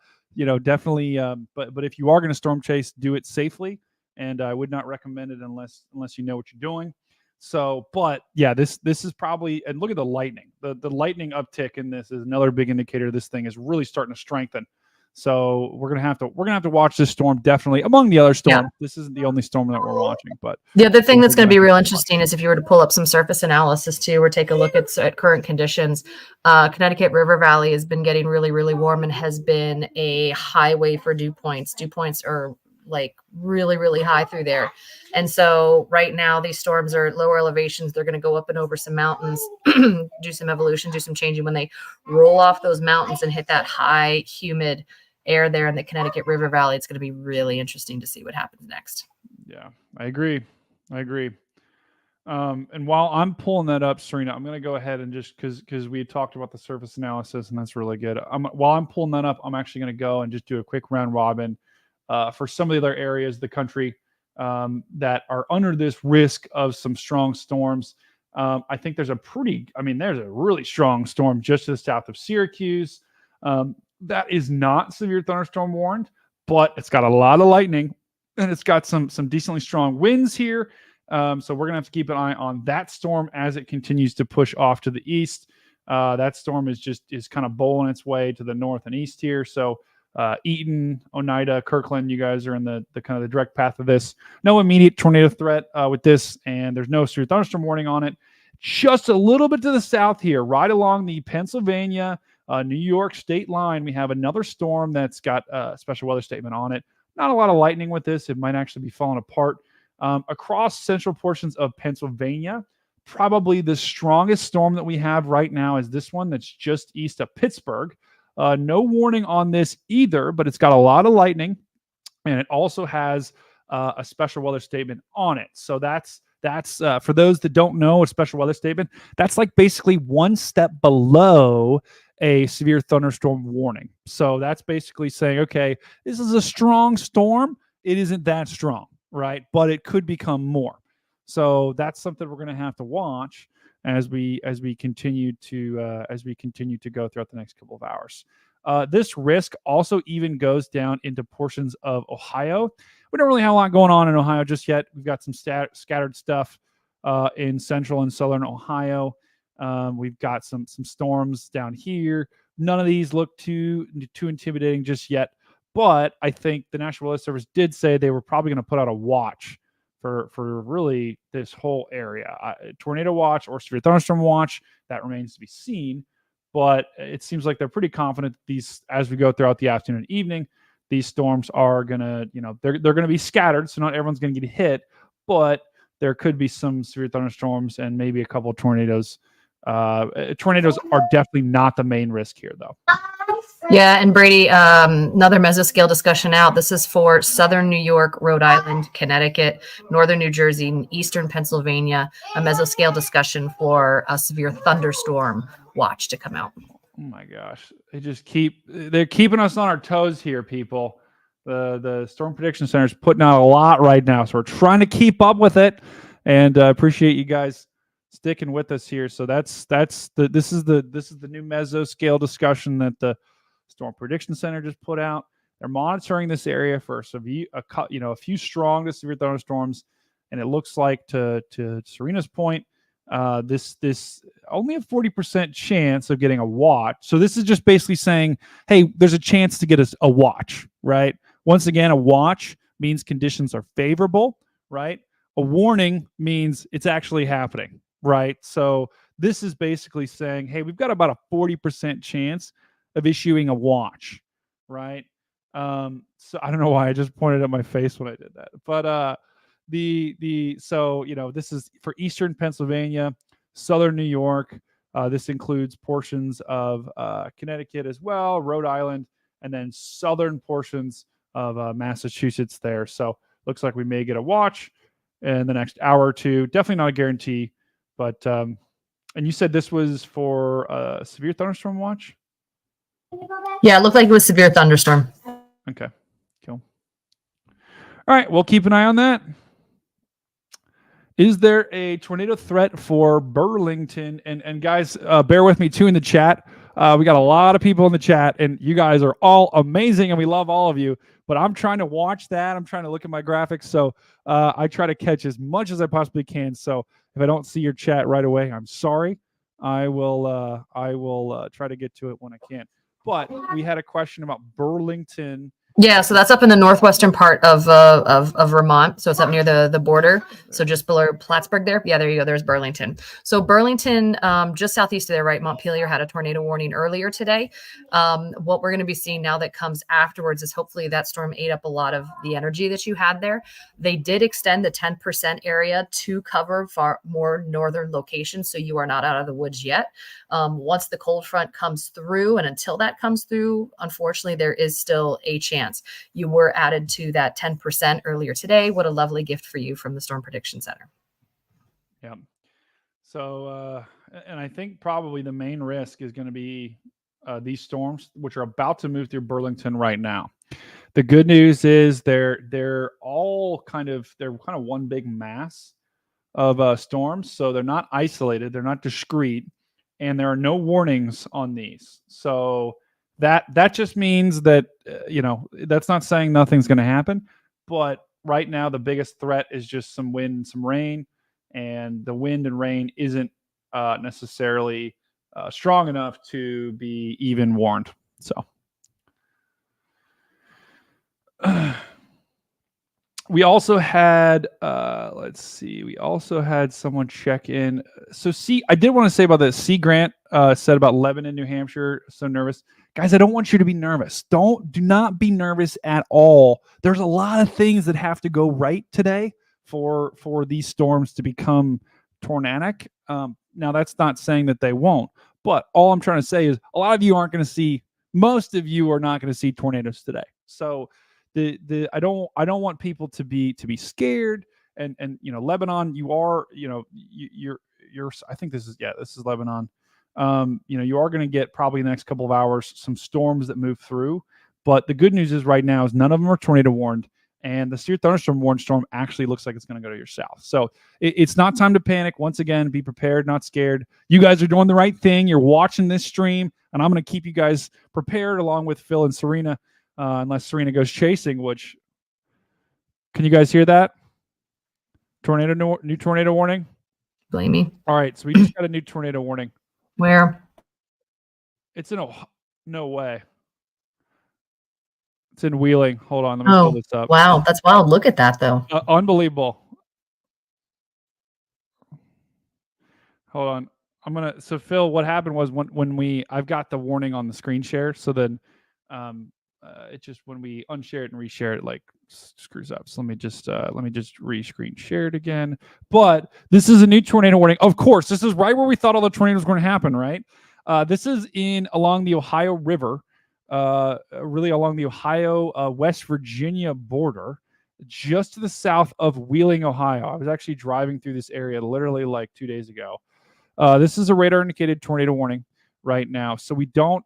definitely. But if you are going to storm chase, do it safely. And I would not recommend it unless you know what you're doing. So, but yeah, this is probably, and look at the lightning. The lightning uptick in this is another big indicator this thing is really starting to strengthen. So we're gonna have to watch this storm, definitely among the other storms. This isn't the only storm that we're watching, but the other thing that's going to be real interesting is if you were to pull up some surface analysis too, or take a look at current conditions. Connecticut River Valley has been getting really, really warm and has been a highway for dew points. Dew points are like really, really high through there. And so right now these storms are at lower elevations. They're going to go up and over some mountains, do some evolution, do some changing. When they roll off those mountains and hit that high, humid air there in the Connecticut River Valley, it's going to be really interesting to see what happens next. Yeah, I agree. And while I'm pulling that up, Serena, I'm going to go ahead and just because we talked about the surface analysis, and that's really good. While I'm pulling that up, I'm actually going to go and just do a quick round robin for some of the other areas of the country that are under this risk of some strong storms. I think there's a really strong storm just to the south of Syracuse. That is not severe thunderstorm warned, but it's got a lot of lightning and it's got some decently strong winds here. So we're going to have to keep an eye on that storm as it continues to push off to the east. That storm is kind of bowling its way to the north and east here. So Eaton, Oneida, Kirkland, you guys are in the kind of the direct path of this. No immediate tornado threat with this, and there's no severe thunderstorm warning on it. Just a little bit to the south here, right along the Pennsylvania, New York state line, we have another storm that's got a special weather statement on it. Not a lot of lightning with this. It might actually be falling apart. Across central portions of Pennsylvania, probably the strongest storm that we have right now is this one that's just east of Pittsburgh. No warning on this either, but it's got a lot of lightning, and it also has a special weather statement on it. So that's for those that don't know a special weather statement, that's like basically one step below a severe thunderstorm warning. So that's basically saying, okay, this is a strong storm. It isn't that strong, right? But it could become more. So that's something we're going to have to watch as we continue to go throughout the next couple of hours. This risk also even goes down into portions of Ohio. We don't really have a lot going on in Ohio just yet. We've got some scattered stuff in central and southern Ohio. We've got some storms down here. None of these look too intimidating just yet. But I think the National Weather Service did say they were probably going to put out a watch for really this whole area. Tornado watch or severe thunderstorm watch, that remains to be seen. But it seems like they're pretty confident that these, as we go throughout the afternoon and evening, these storms are going to, they're going to be scattered. So not everyone's going to get hit, but there could be some severe thunderstorms and maybe a couple of tornadoes. Tornadoes are definitely not the main risk here, though. Yeah, and Brady, another mesoscale discussion out. This is for southern New York, Rhode Island, Connecticut, northern New Jersey, and eastern Pennsylvania. A mesoscale discussion for a severe thunderstorm watch to come out. Oh my gosh, they're keeping us on our toes here, people. The Storm Prediction Center is putting out a lot right now, so we're trying to keep up with it, and appreciate you guys sticking with us here. So this is the new mesoscale discussion that the Storm Prediction Center just put out. They're monitoring this area for a few strong to severe thunderstorms, and it looks like to Serena's point, this only a 40% chance of getting a watch. So this is just basically saying, hey, there's a chance to get us a watch, right? Once again, a watch means conditions are favorable, right? A warning means it's actually happening, right? So this is basically saying, hey, we've got about a 40% chance of issuing a watch, right? So I don't know why I just pointed at my face when I did that, but this is for eastern Pennsylvania, southern New York. This includes portions of Connecticut as well, Rhode Island, and then southern portions of Massachusetts there. So looks like we may get a watch in the next hour or two. Definitely not a guarantee, but and you said this was for a severe thunderstorm watch? Yeah, it looked like it was severe thunderstorm. Okay, cool. All right, we'll keep an eye on that. Is there a tornado threat for Burlington? And guys, bear with me too in the chat. We got a lot of people in the chat, and you guys are all amazing, and we love all of you. But I'm trying to watch that. I'm trying to look at my graphics, so I try to catch as much as I possibly can. So if I don't see your chat right away, I'm sorry. I will try to get to it when I can. But we had a question about Burlington. Yeah, so that's up in the northwestern part of Vermont. So it's up near the border. So just below Plattsburgh there. Yeah, there you go. There's Burlington. So Burlington, just southeast of there, right? Montpelier had a tornado warning earlier today. What we're going to be seeing now that comes afterwards is hopefully that storm ate up a lot of the energy that you had there. They did extend the 10% area to cover far more northern locations. So you are not out of the woods yet. Once the cold front comes through, and until that comes through, unfortunately, there is still a chance. You were added to that 10% earlier today. What a lovely gift for you from the Storm Prediction Center. Yeah. So, and I think probably the main risk is going to be these storms, which are about to move through Burlington right now. The good news is they're kind of one big mass of storms. So they're not isolated. They're not discrete. And there are no warnings on these. So that just means that, that's not saying nothing's going to happen. But right now, the biggest threat is just some wind and some rain. And the wind and rain isn't necessarily strong enough to be even warned. So we also had, we also had someone check in. So I did want to say about this. C. Grant said about Lebanon, New Hampshire, so nervous. Guys, I don't want you to be nervous. Do not be nervous at all. There's a lot of things that have to go right today for these storms to become tornadic. Now, that's not saying that they won't, but all I'm trying to say is a lot of you aren't going to see, most of you are not going to see tornadoes today. So I don't want people to be scared. And Lebanon, you are, you're I think this is Lebanon. You are going to get probably in the next couple of hours some storms that move through. But the good news is right now is none of them are tornado warned. And the severe thunderstorm warned storm actually looks like it's going to go to your south. So it's not time to panic. Once again, be prepared, not scared. You guys are doing the right thing. You're watching this stream, and I'm going to keep you guys prepared along with Phil and Serena, unless Serena goes chasing, which, can you guys hear that? New tornado warning? Blame me. All right, so we just got a new tornado warning. Where? It's in no way. It's in Wheeling. Hold on, let me pull this up. Wow, that's wild. Look at that, though. Unbelievable. Hold on. So Phil, what happened was when I've got the warning on the screen share, so then it just, when we unshare it and reshare it, like screws up. So let me just re-screen share it again. But this is a new tornado warning. Of course, this is right where we thought all the tornadoes were going to happen, right? This is along the Ohio River. Really along the Ohio, West Virginia border, just to the south of Wheeling, Ohio. I was actually driving through this area literally like 2 days ago. This is a radar indicated tornado warning right now. So we don't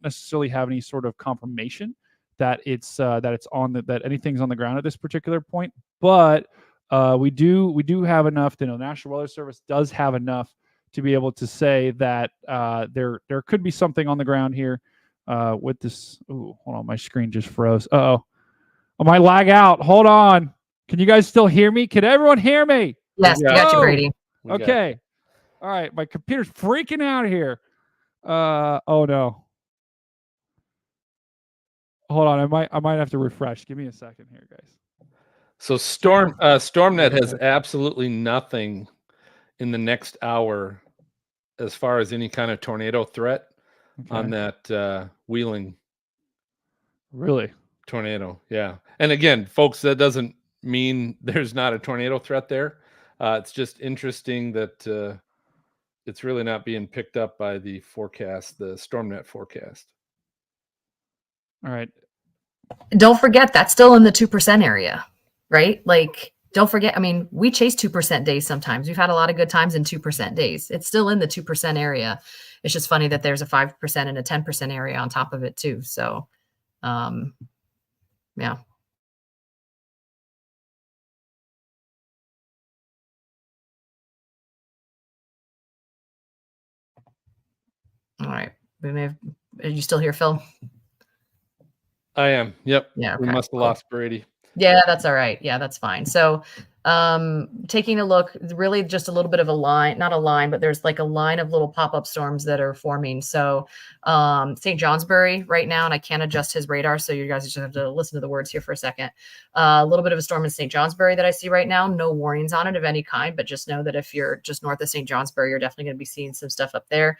necessarily have any sort of confirmation that that anything's on the ground at this particular point. But we do have enough. The National Weather Service does have enough to be able to say that there could be something on the ground here. With this, hold on, my screen just froze. I might lag out. Hold on. Can you guys still hear me? Can everyone hear me? Yes, we got you, Brady. Okay. All right, my computer's freaking out here. Oh no. Hold on, I might have to refresh. Give me a second here, guys. So StormNet has absolutely nothing in the next hour as far as any kind of tornado threat. Okay. On that Wheeling tornado. Yeah. And again, folks, that doesn't mean there's not a tornado threat there. It's just interesting that it's really not being picked up by the forecast, the StormNet forecast. All right. Don't forget, that's still in the 2% area, right? Like, don't forget, I mean, we chase 2% days sometimes. We've had a lot of good times in 2% days. It's still in the 2% area. It's just funny that there's a 5% and a 10% area on top of it too. So, yeah. All right. Are you still here, Phil? I am. Yep. Yeah. Okay. We must have lost Brady. Yeah, that's all right. Yeah, that's fine. So Taking a look, really just a little bit of a line, not a line, but there's like a line of little pop-up storms that are forming. So St. Johnsbury right now, and I can't adjust his radar, so you guys just have to listen to the words here for a second. A little bit of a storm in St. Johnsbury that I see right now. No warnings on it of any kind, but just know that if you're just north of St. Johnsbury, you're definitely going to be seeing some stuff up there.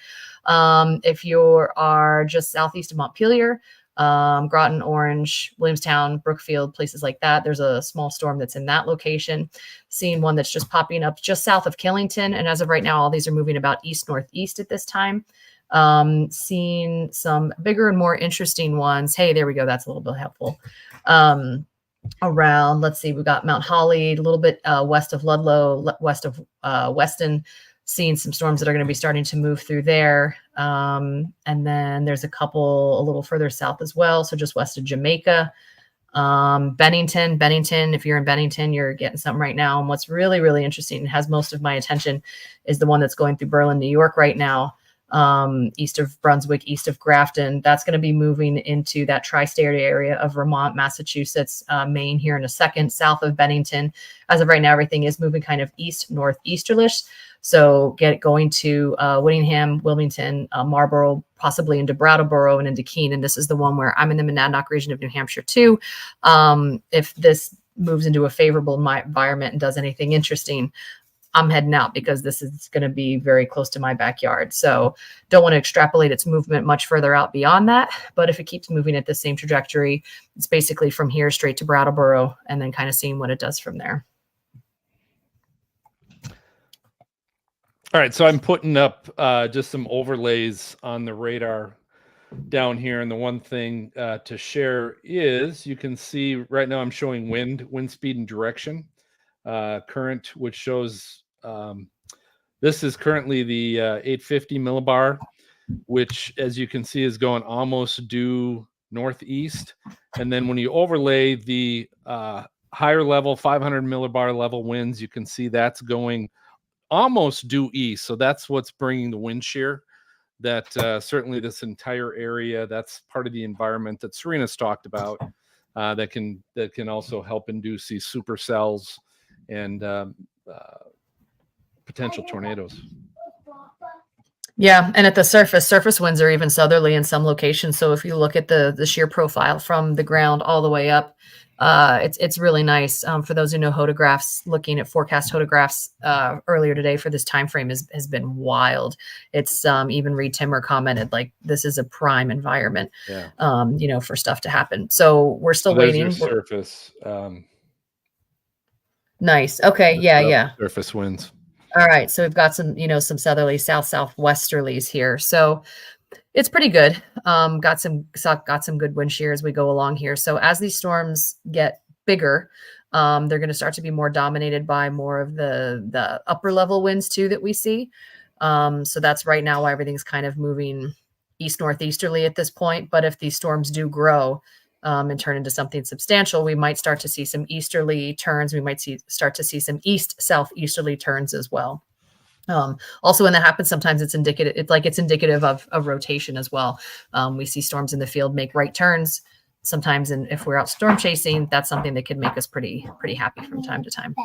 If you are just southeast of Montpelier, Groton, Orange, Williamstown, Brookfield, places like that. There's a small storm that's in that location. Seeing one that's just popping up just south of Killington. And as of right now, all these are moving about east-northeast at this time. Seeing some bigger and more interesting ones. Hey, there we go. That's a little bit helpful. Around, let's see, we've got Mount Holly, a little bit west of Ludlow, west of Weston. Seeing some storms that are going to be starting to move through there. And then there's a couple a little further south as well. So just west of Jamaica, Bennington, if you're in Bennington, you're getting something right now. And what's really, really interesting and has most of my attention is the one that's going through Berlin, New York right now, east of Brunswick, east of Grafton. That's going to be moving into that tri-state area of Vermont, Massachusetts, Maine here in a second, south of Bennington. As of right now, everything is moving kind of east-northeasterlish. So going to Whittingham, Wilmington, Marlborough, possibly into Brattleboro and into Keene. And this is the one where I'm in the Monadnock region of New Hampshire too. If this moves into a favorable environment and does anything interesting, I'm heading out because this is going to be very close to my backyard. So don't want to extrapolate its movement much further out beyond that. But if it keeps moving at the same trajectory, it's basically from here straight to Brattleboro and then kind of seeing what it does from there. All right, so I'm putting up just some overlays on the radar down here. And the one thing to share is you can see right now I'm showing wind speed and direction, current, which shows this is currently the 850 millibar, which as you can see is going almost due northeast. And then when you overlay the higher level 500 millibar level winds, you can see that's going almost due east. So that's what's bringing the wind shear that certainly this entire area, that's part of the environment that Serena's talked about, that can also help induce these supercells and potential tornadoes. Yeah, and at the surface winds are even southerly in some locations. So if you look at the shear profile from the ground all the way up, it's really nice. For those who know hodographs, looking at forecast hodographs earlier today for this time frame has been wild. It's even Reed Timmer commented like this is a prime environment, for stuff to happen. So we're still waiting. Surface. Nice. Okay. Yeah. Surface winds. All right. So we've got some southerly, southwesterlies here. So it's pretty good. Got some good wind shear as we go along here. So as these storms get bigger, they're going to start to be more dominated by more of the upper level winds too that we see. So that's right now why everything's kind of moving east-northeasterly at this point. But if these storms do grow and turn into something substantial, we might start to see some easterly turns. We might start to see some east-southeasterly turns as well. Also, when that happens, sometimes it's indicative of rotation as well. We see storms in the field make right turns. Sometimes, and if we're out storm chasing, that's something that could make us pretty happy from time to time.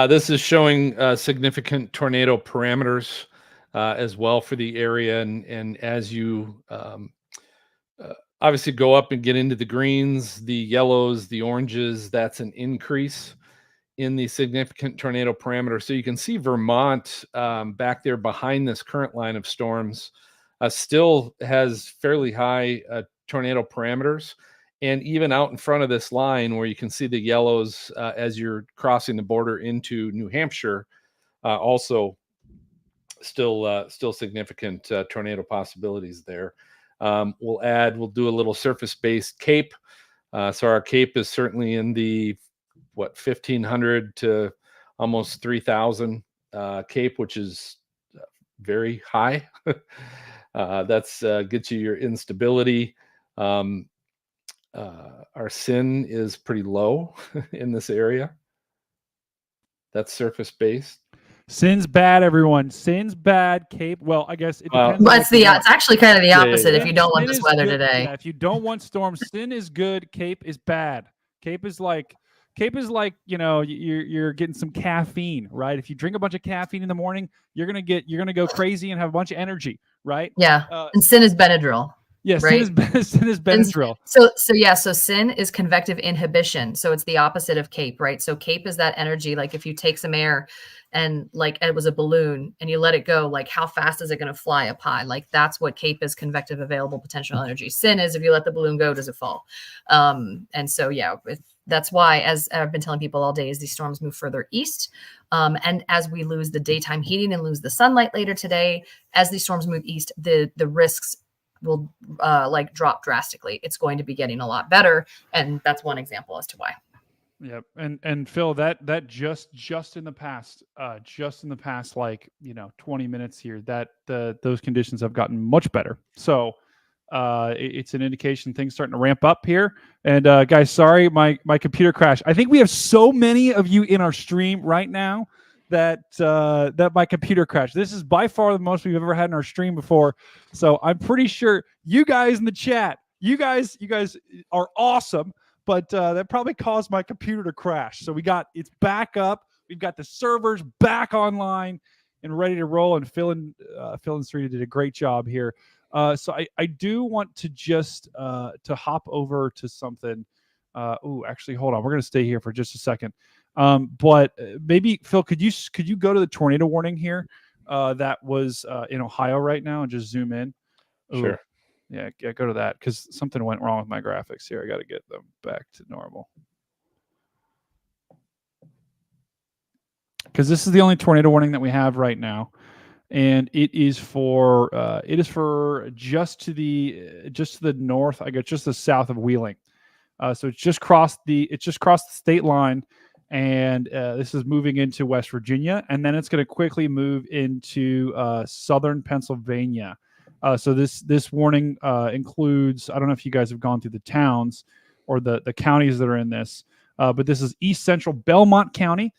This is showing significant tornado parameters as well for the area. And as you obviously go up and get into the greens, the yellows, the oranges, that's an increase in the significant tornado parameter. So you can see Vermont back there behind this current line of storms still has fairly high tornado parameters. And even out in front of this line where you can see the yellows as you're crossing the border into New Hampshire, also still significant tornado possibilities there. We'll do a little surface-based CAPE. So our CAPE is certainly in the 1,500 to almost 3,000 CAPE, which is very high. That's gets you your instability. Our SIN is pretty low in this area. That's surface-based. SIN's bad, everyone. SIN's bad. CAPE. Well, I guess it depends. It's actually kind of the opposite. Yeah. If you don't want SIN this weather good. today, if you don't want storms, SIN is good. CAPE is bad. CAPE is like Cape is like, you're getting some caffeine, right? If you drink a bunch of caffeine in the morning, you're gonna go crazy and have a bunch of energy, right? Yeah. And sin is Benadryl. Yeah, right? sin is Benadryl. So sin is convective inhibition. So it's the opposite of CAPE, right? So CAPE is that energy. Like if you take some air and like it was a balloon and you let it go, like how fast is it going to fly up high? Like that's what CAPE is, convective available potential energy. Sin is if you let the balloon go, does it fall? And so, yeah, that's why, as I've been telling people all day, as these storms move further east, and as we lose the daytime heating and lose the sunlight later today, as these storms move east, the risks will like drop drastically. It's going to be getting a lot better, and that's one example as to why. Yep. And Phil, that just in the past, like 20 minutes here, that those conditions have gotten much better. So it's an indication things starting to ramp up here. And guys, sorry, my computer crashed. I think we have so many of you in our stream right now that my computer crashed. This is by far the most we've ever had in our stream before. So I'm pretty sure you guys in the chat, you guys are awesome, but that probably caused my computer to crash. So it's back up. We've got the servers back online and ready to roll. And Phil and Sarita did a great job here. So I do want to just to hop over to something. Actually, hold on. We're going to stay here for just a second. But maybe Phil, could you go to the tornado warning here that was in Ohio right now and just zoom in? Ooh. Sure. Yeah, go to that because something went wrong with my graphics here. I got to get them back to normal. Because this is the only tornado warning that we have right now, and it is for just to the north. I guess just the south of Wheeling. So it's just crossed the state line, and this is moving into West Virginia, and then it's going to quickly move into southern Pennsylvania. So this warning includes, I don't know if you guys have gone through the towns or the counties that are in this, but this is East Central Belmont County.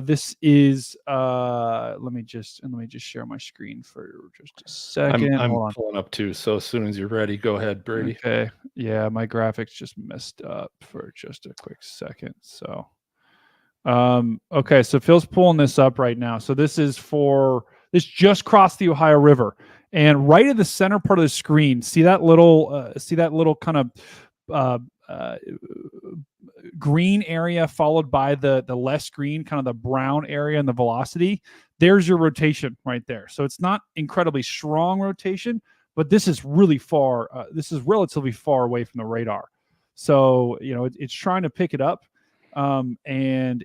This is let me just share my screen for just a second. I'm pulling up too. So as soon as you're ready, go ahead, Brady. Okay. Yeah, my graphics just messed up for just a quick second. So okay, so Phil's pulling this up right now. So this just crossed the Ohio River. And right at the center part of the screen, see that little kind of green area followed by the less green, kind of the brown area and the velocity. There's your rotation right there. So it's not incredibly strong rotation, but this is really far. This is relatively far away from the radar. So it's trying to pick it up, and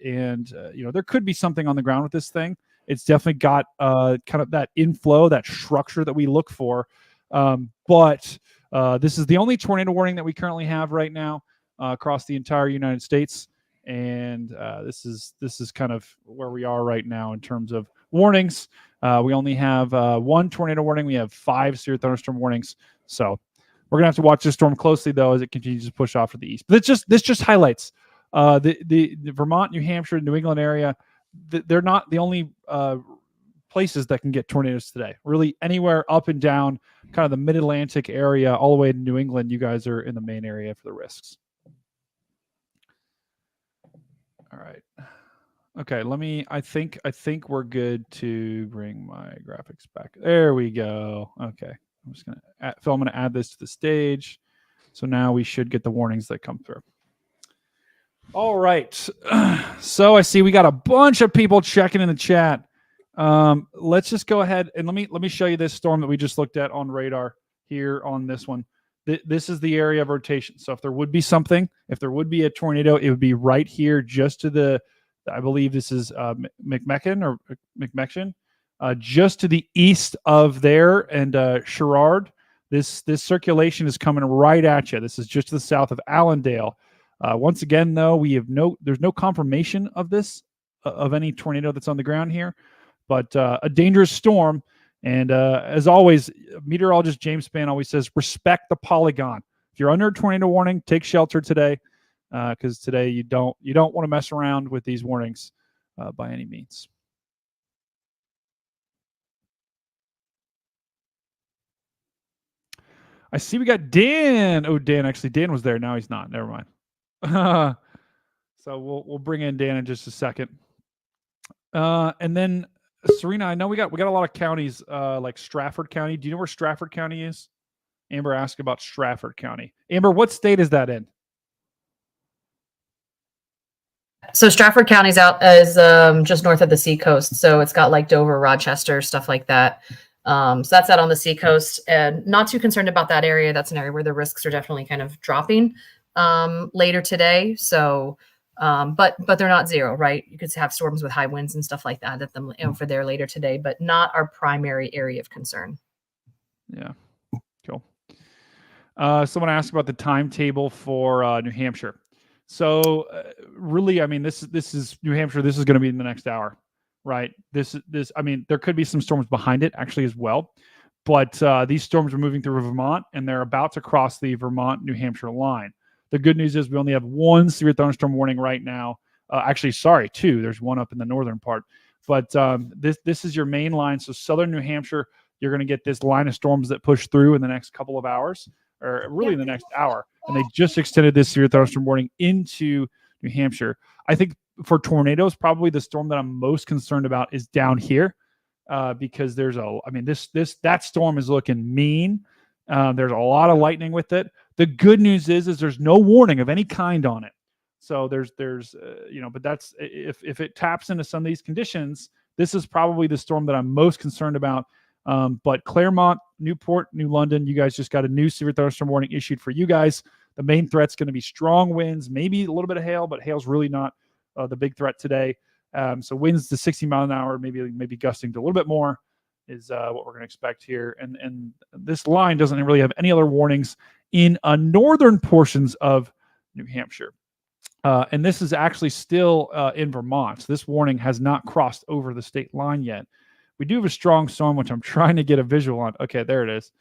there could be something on the ground with this thing. It's definitely got kind of that inflow, that structure that we look for. But this is the only tornado warning that we currently have right now across the entire United States. And this is kind of where we are right now in terms of warnings. We only have one tornado warning. We have 5 severe thunderstorm warnings. So we're going to have to watch this storm closely, though, as it continues to push off to the east. But this just highlights the Vermont, New Hampshire, New England area. They're not the only places that can get tornadoes today. Really, anywhere up and down kind of the mid-Atlantic area, all the way to New England, you guys are in the main area for the risks. All right. Okay, I think we're good to bring my graphics back. There we go. Okay. I'm just going to add this to the stage. So now we should get the warnings that come through. All right. So I see we got a bunch of people checking in the chat. Let's just go ahead and let me show you this storm that we just looked at on radar here on this one. This is the area of rotation. So if there would be a tornado, it would be right here just to I believe this is McMechen, just to the east of there, and Sherrard. This circulation is coming right at you. This is just to the south of Allendale. Once again, though, there's no confirmation of this, of any tornado that's on the ground here, but a dangerous storm. And as always, meteorologist James Spann always says, respect the polygon. If you're under a tornado warning, take shelter today, because today you don't want to mess around with these warnings by any means. I see we got Dan. Oh, Dan was there. Now he's not. Never mind. So we'll bring in Dan in just a second. And then Serena, I know we got a lot of counties like Stratford County. Do you know where Stratford County is? Amber asked about Stratford County. Amber, what state is that in? So Stratford County's out is just north of the seacoast. So it's got like Dover, Rochester, stuff like that. So that's out on the seacoast, and not too concerned about that area. That's an area where the risks are definitely kind of dropping later today. So, but they're not zero, right? You could have storms with high winds and stuff like that at them for there later today, but not our primary area of concern. Yeah, cool. Someone asked about the timetable for New Hampshire. So really, I mean, this is New Hampshire. This is going to be in the next hour, right? This. I mean, there could be some storms behind it actually as well, but these storms are moving through Vermont, and they're about to cross the Vermont-New Hampshire line. The good news is we only have one severe thunderstorm warning right now. Actually, sorry, two. There's one up in the northern part, but this is your main line. So southern New Hampshire, you're going to get this line of storms that push through in the next couple of hours, or really in the next hour. And they just extended this severe thunderstorm warning into New Hampshire. I think for tornadoes, probably the storm that I'm most concerned about is down here, because that storm is looking mean. There's a lot of lightning with it. The good news is there's no warning of any kind on it. So there's but that's if it taps into some of these conditions, this is probably the storm that I'm most concerned about. But Claremont, Newport, New London, you guys just got a new severe thunderstorm warning issued for you guys. The main threat's going to be strong winds, maybe a little bit of hail, but hail's really not the big threat today. So winds to 60 miles an hour, maybe gusting to a little bit more is what we're going to expect here. And this line doesn't really have any other warnings in northern portions of New Hampshire. And this is actually still in Vermont. So this warning has not crossed over the state line yet. We do have a strong storm, which I'm trying to get a visual on. Okay, there it is.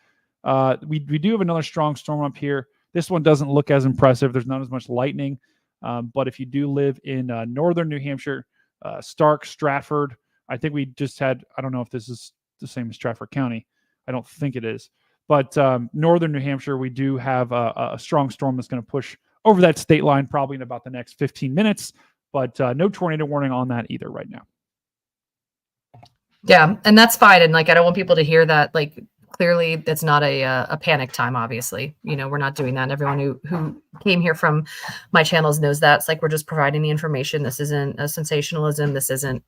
We do have another strong storm up here. This one doesn't look as impressive. There's not as much lightning. But if you do live in northern New Hampshire, Stark, Stratford, I think we just had, I don't know if this is the same as Stratford County. I don't think it is. But northern New Hampshire, we do have a strong storm that's going to push over that state line probably in about the next 15 minutes. But no tornado warning on that either right now. Yeah, and that's fine. And like, I don't want people to hear that. Like, clearly, that's not a panic time. Obviously, we're not doing that. And everyone who came here from my channels knows that. It's like we're just providing the information. This isn't a sensationalism. This isn't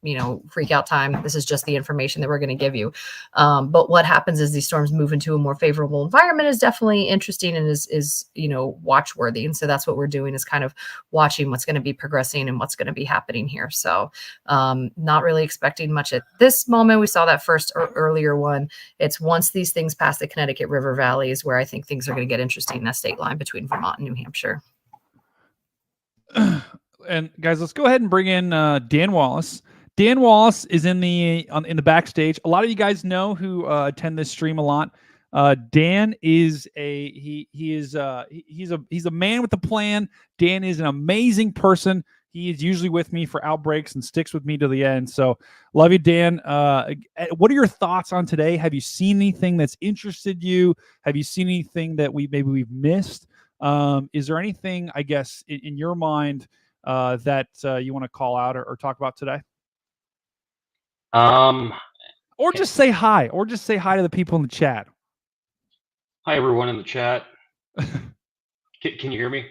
freak out time. This is just the information that we're going to give you. But what happens is these storms move into a more favorable environment is definitely interesting and is watch worthy. And so that's what we're doing, is kind of watching what's going to be progressing and what's going to be happening here. So not really expecting much at this moment. We saw that first earlier one. It's once these things pass the Connecticut River Valley is where I think things are going to get interesting in that state line between Vermont and New Hampshire. And guys, let's go ahead and bring in Dan Wallace. Dan Wallace is in the backstage. A lot of you guys know who attend this stream a lot. Dan is he's a man with a plan. Dan is an amazing person. He is usually with me for outbreaks and sticks with me to the end. So love you, Dan. What are your thoughts on today? Have you seen anything that's interested you? Have you seen anything that we've missed? Is there anything, I guess, in your mind that you want to call out or talk about today? Or just say hi. Or just say hi to the people in the chat. Hi, everyone in the chat. Can you hear me?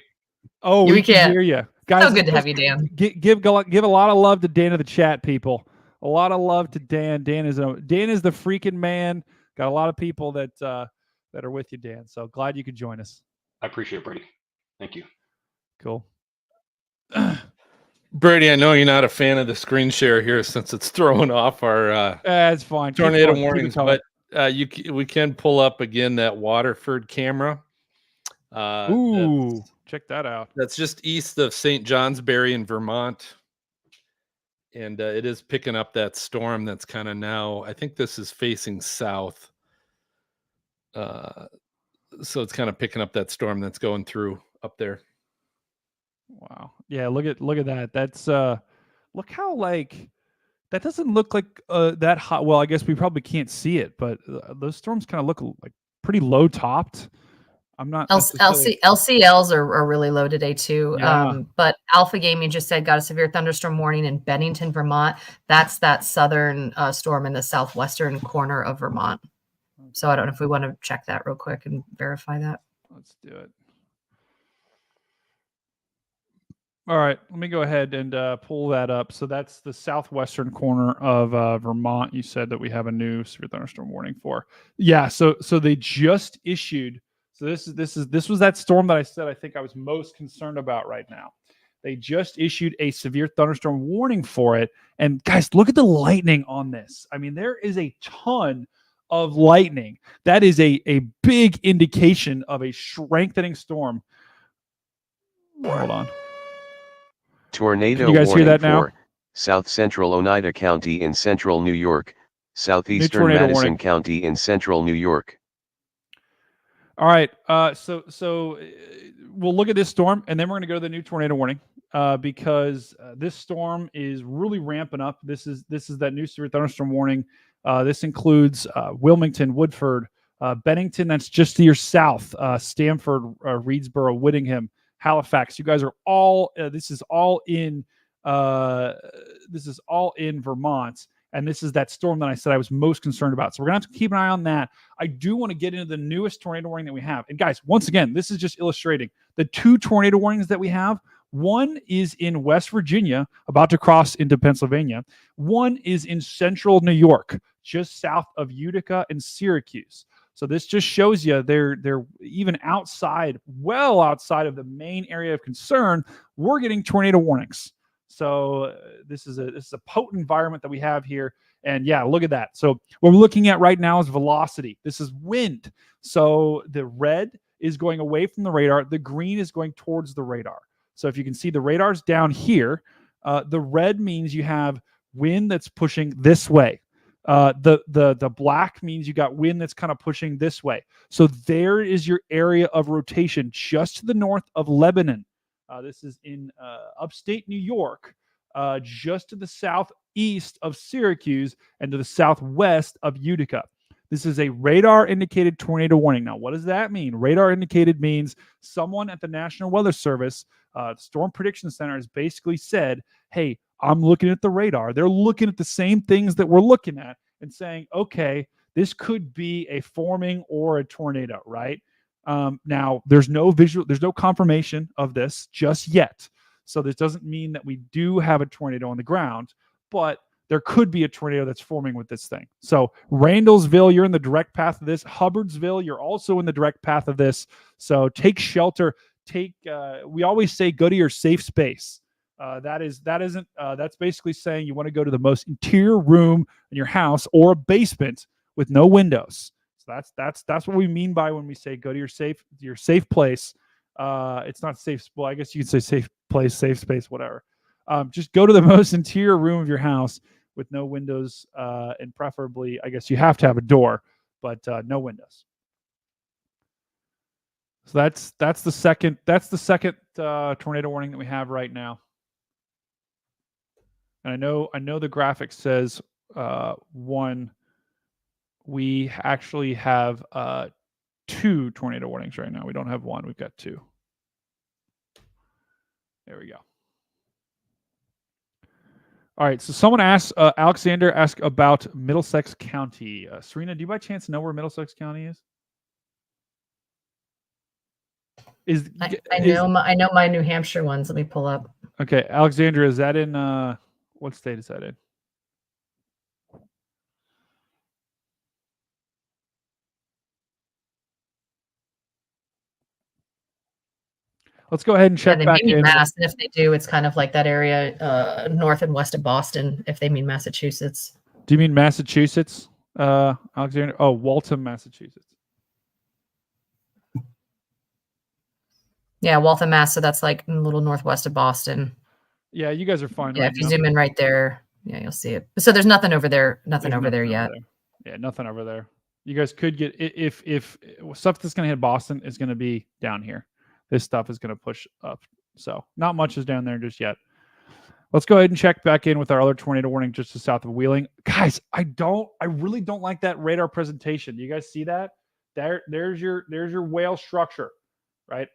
Oh, we can hear you. Guys, so good to have you, Dan. Give a lot of love to Dan in the chat, people. A lot of love to Dan. Dan is the freaking man. Got a lot of people that are with you, Dan. So glad you could join us. I appreciate it, Brady. Thank you. Cool. Brady, I know you're not a fan of the screen share here since it's throwing off our it's fine. tornado warnings, but we can pull up again that Waterford camera. Ooh, check that out. That's just east of St. Johnsbury in Vermont. And it is picking up that storm that's kind of now, I think this is facing south. So it's kind of picking up that storm that's going through up there. Wow. Yeah, look at that. That's look how that doesn't look like that hot. Well, I guess we probably can't see it, but those storms kind of look like pretty low topped. I'm not LCLs are really low today too. Yeah. But Alpha Gaming just said got a severe thunderstorm warning in Bennington, Vermont. That's that southern storm in the southwestern corner of Vermont. So I don't know if we want to check that real quick and verify that. Let's do it. All right, let me go ahead and pull that up. So that's the southwestern corner of Vermont. You said that we have a new severe thunderstorm warning for. Yeah, so they just issued. So this was that storm that I said I think I was most concerned about right now. They just issued a severe thunderstorm warning for it. And guys, look at the lightning on this. I mean, there is a ton of lightning. That is a big indication of a strengthening storm. Hold on. Tornado Can you guys hear warning that now? for South Central Oneida County in central New York, southeastern tornado Madison warning. County in central New York. All right. So we'll look at this storm, and then we're going to go to the new tornado warning because this storm is really ramping up. This is that new severe thunderstorm warning. This includes Wilmington, Woodford, Bennington. That's just to your south. Stamford, Reedsboro, Whittingham, Halifax. You guys are all. This is all in Vermont. And this is that storm that I said I was most concerned about. So we're going to have to keep an eye on that. I do want to get into the newest tornado warning that we have. And guys, once again, this is just illustrating the two tornado warnings that we have. One is in West Virginia, about to cross into Pennsylvania. One is in central New York, just south of Utica and Syracuse. So this just shows you they're even outside, well outside of the main area of concern, we're getting tornado warnings. So this is a potent environment that we have here. And yeah, look at that. So what we're looking at right now is velocity. This is wind. So the red is going away from the radar. The green is going towards the radar. So if you can see the radar's down here, the red means you have wind that's pushing this way. The black means you got wind that's kind of pushing this way. So there is your area of rotation just to the north of Lebanon. This is in upstate New York, just to the southeast of Syracuse and to the southwest of Utica. This is a radar-indicated tornado warning. Now, what does that mean? Radar-indicated means someone at the National Weather Service, Storm Prediction Center, has basically said, hey, I'm looking at the radar. They're looking at the same things that we're looking at and saying, okay, this could be a forming or a tornado, right? Now, there's no confirmation of this just yet. So this doesn't mean that we do have a tornado on the ground, but there could be a tornado that's forming with this thing. So Randallsville, you're in the direct path of this. Hubbardsville, you're also in the direct path of this. So take shelter. We always say go to your safe space. That's basically saying you want to go to the most interior room in your house or a basement with no windows. So that's what we mean by when we say go to your safe place. It's not safe. Well, I guess you could say safe place, safe space, whatever. Just go to the most interior room of your house with no windows, and preferably, I guess you have to have a door, but no windows. So that's the second tornado warning that we have right now. And I know the graphic says one. We actually have two tornado warnings right now. We don't have one. We've got two. There we go. All right. So someone asked, Alexander asked about Middlesex County. Serena, do you by chance know where Middlesex County is? I know my New Hampshire ones. Let me pull up. Okay. Alexandra, is that in, what state is that in? Let's go ahead and check back in. Mass, and if they do, it's kind of like that area north and west of Boston, if they mean Massachusetts. Do you mean Massachusetts, Alexander? Oh, Waltham, Massachusetts. Yeah, Waltham, Mass. So that's like a little northwest of Boston. Yeah, you guys are fine. Yeah, right if you now. Zoom in right there, yeah, you'll see it. So there's nothing over there. Nothing over there yet. Yeah, nothing over there. You guys could get if stuff that's going to hit Boston is going to be down here. This stuff is going to push up. So not much is down there just yet. Let's go ahead and check back in with our other tornado warning just to south of Wheeling. Guys, I really don't like that radar presentation. Do you guys see that? There's your whale structure, right?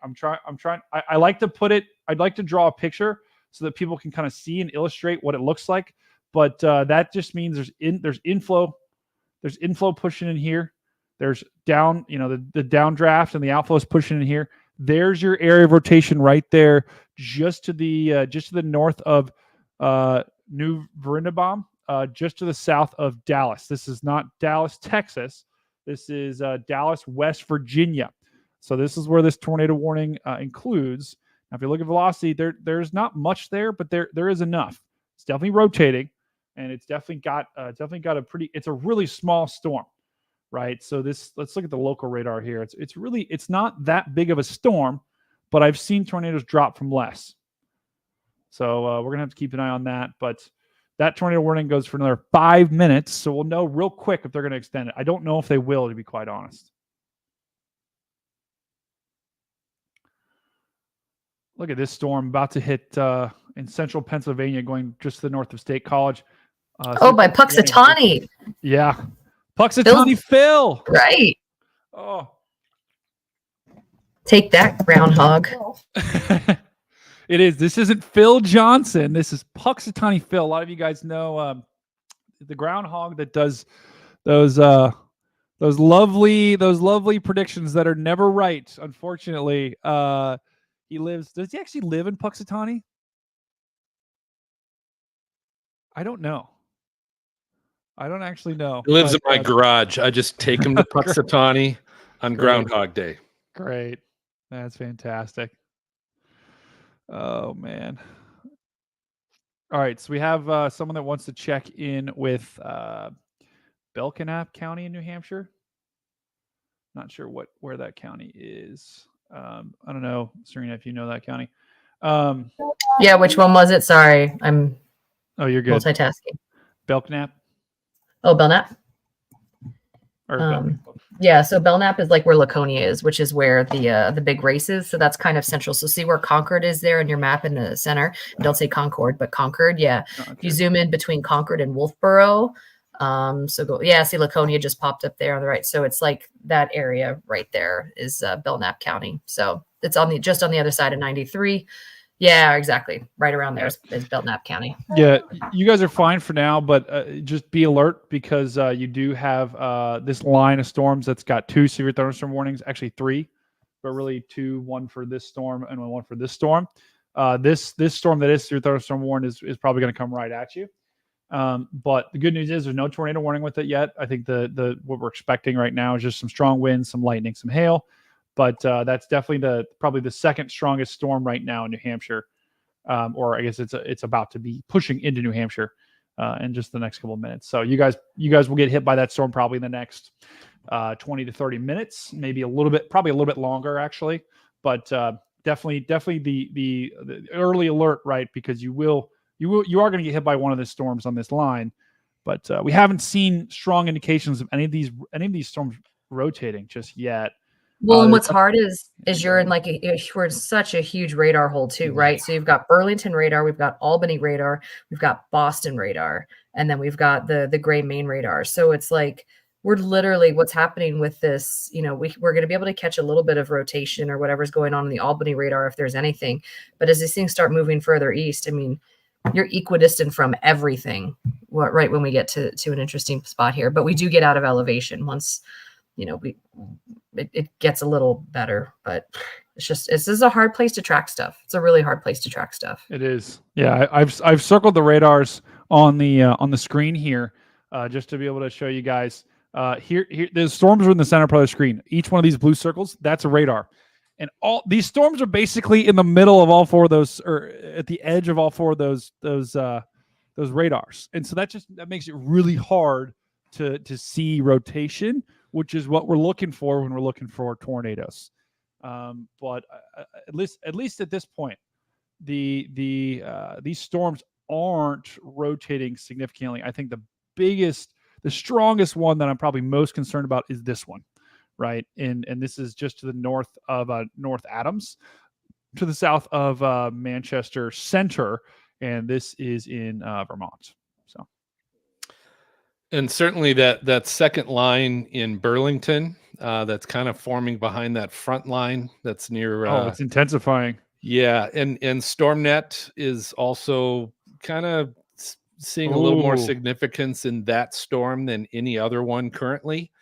I like to put it. I'd like to draw a picture so that people can kind of see and illustrate what it looks like. But that just means there's inflow. There's inflow pushing in here. There's down, the downdraft and the outflow is pushing in here. There's your area of rotation right there, just to the north of New Verindabaum, just to the south of Dallas. This is not Dallas, Texas. This is Dallas, West Virginia. So this is where this tornado warning includes. Now, if you look at velocity, there's not much there, but there is enough. It's definitely rotating, and it's definitely got a pretty. It's a really small storm, right? So let's look at the local radar here. It's not that big of a storm, but I've seen tornadoes drop from less. So we're gonna have to keep an eye on that. But that tornado warning goes for another 5 minutes, so we'll know real quick if they're gonna extend it. I don't know if they will, to be quite honest. Look at this storm about to hit in central Pennsylvania, going just to the north of State College. By Puxatawny. Yeah. Puxatawny Phil. Right. Oh. Take that, groundhog. It is. This isn't Phil Johnson. This is Puxatawny Phil. A lot of you guys know the groundhog that does those lovely predictions that are never right, unfortunately. Does he actually live in Puxatawny? I don't know. I don't actually know. He lives in my garage. I just take him to Puxatawny on Groundhog Day. Great. That's fantastic. Oh, man. All right. So we have someone that wants to check in with Belknap County in New Hampshire. Not sure where that county is. I don't know, Serena, if you know that county. Yeah, which one was it? Sorry, I'm you're good. Multitasking. Belknap? Oh, Belknap? Belknap. Yeah, so Belknap is like where Laconia is, which is where the big race is. So that's kind of central. So see where Concord is there in your map in the center. Don't say Concord, but Concord. Yeah. Okay. If you zoom in between Concord and Wolfboro, see Laconia just popped up there on the right. So it's like that area right there is Belknap County. So it's just on the other side of 93. Yeah, exactly. Right around there is Belknap County. Yeah, you guys are fine for now, but just be alert because you do have this line of storms that's got 2 severe thunderstorm warnings, actually 3, but really 2, 1 for this storm and 1 for this storm. This storm that is severe thunderstorm warning is probably going to come right at you. But the good news is there's no tornado warning with it yet. I think the what we're expecting right now is just some strong winds, some lightning, some hail. But that's definitely probably the second strongest storm right now in New Hampshire, or I guess it's about to be pushing into New Hampshire in just the next couple of minutes. So you guys will get hit by that storm probably in the next 20 to 30 minutes, maybe probably a little bit longer actually. But definitely the early alert, right? Because you are going to get hit by one of the storms on this line. But we haven't seen strong indications of any of these storms rotating just yet. Well, and what's hard is you're in we're in such a huge radar hole too, right? So you've got Burlington radar, we've got Albany radar, we've got Boston radar, and then we've got the gray Maine radar. So it's like we're literally what's happening with this. We're going to be able to catch a little bit of rotation or whatever's going on in the Albany radar if there's anything. But as these things start moving further east, I mean, you're equidistant from everything. Right when we get to an interesting spot here, but we do get out of elevation once. It gets a little better, but this is a hard place to track stuff. It's a really hard place to track stuff. It is. Yeah. I've circled the radars on the screen here, just to be able to show you guys here, the storms are in the center part of the screen. Each one of these blue circles, that's a radar. And all these storms are basically in the middle of all 4 of those, or at the edge of all 4 of those radars. And so that makes it really hard to see rotation, which is what we're looking for when we're looking for tornadoes. But at least at this point, these storms aren't rotating significantly. I think the strongest one that I'm probably most concerned about is this one, right? And this is just to the north of North Adams, to the south of Manchester Center, and this is in Vermont. So. And certainly that second line in Burlington, that's kind of forming behind that front line that's near. It's intensifying. Yeah, and StormNet is also kind of seeing a little more significance in that storm than any other one currently.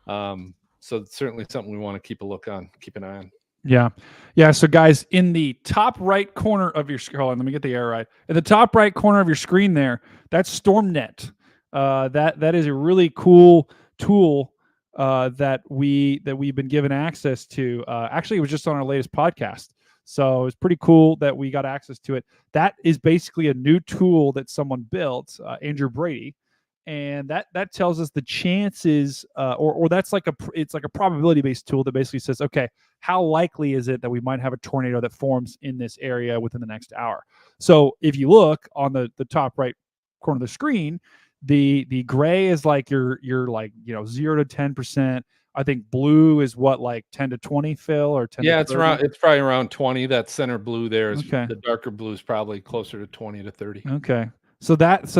So it's certainly something we want to keep an eye on. Yeah. So guys, in the top right corner of your screen, hold on, let me get the arrow right. In the top right corner of your screen there, that's StormNet. That is a really cool tool that we've been given access to. Actually, it was just on our latest podcast. So it's pretty cool that we got access to it. That is basically a new tool that someone built, Andrew Brady, and that tells us the chances, or that's it's like a probability based tool that basically says, okay, how likely is it that we might have a tornado that forms in this area within the next hour? So if you look on the top right corner of the screen, the gray is like your 0 to 10%. I think blue is what, like 10 to 20, Phil, or 10 to 30? It's probably around 20. That center blue there is okay. The darker blue is probably closer to 20 to 30. Okay. So that's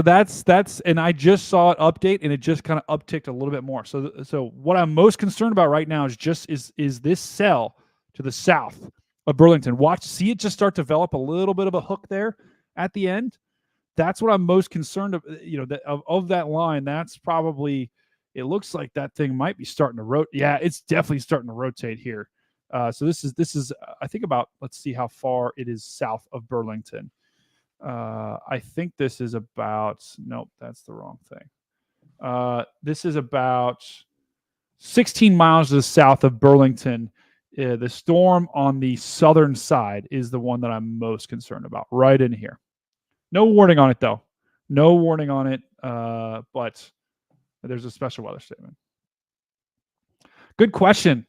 and I just saw it update, and it just kind of upticked a little bit more. So what I'm most concerned about right now is this cell to the south of Burlington. See it just start to develop a little bit of a hook there at the end. That's what I'm most concerned of. Of that line, that's probably. It looks like that thing might be starting to rotate. Yeah, it's definitely starting to rotate here. So this is I think about. Let's see how far it is south of Burlington. I think this is about. Nope, that's the wrong thing. This is about 16 miles to the south of Burlington. The storm on the southern side is the one that I'm most concerned about. Right in here. No warning on it though. No warning on it. But. There's a special weather statement. Good question.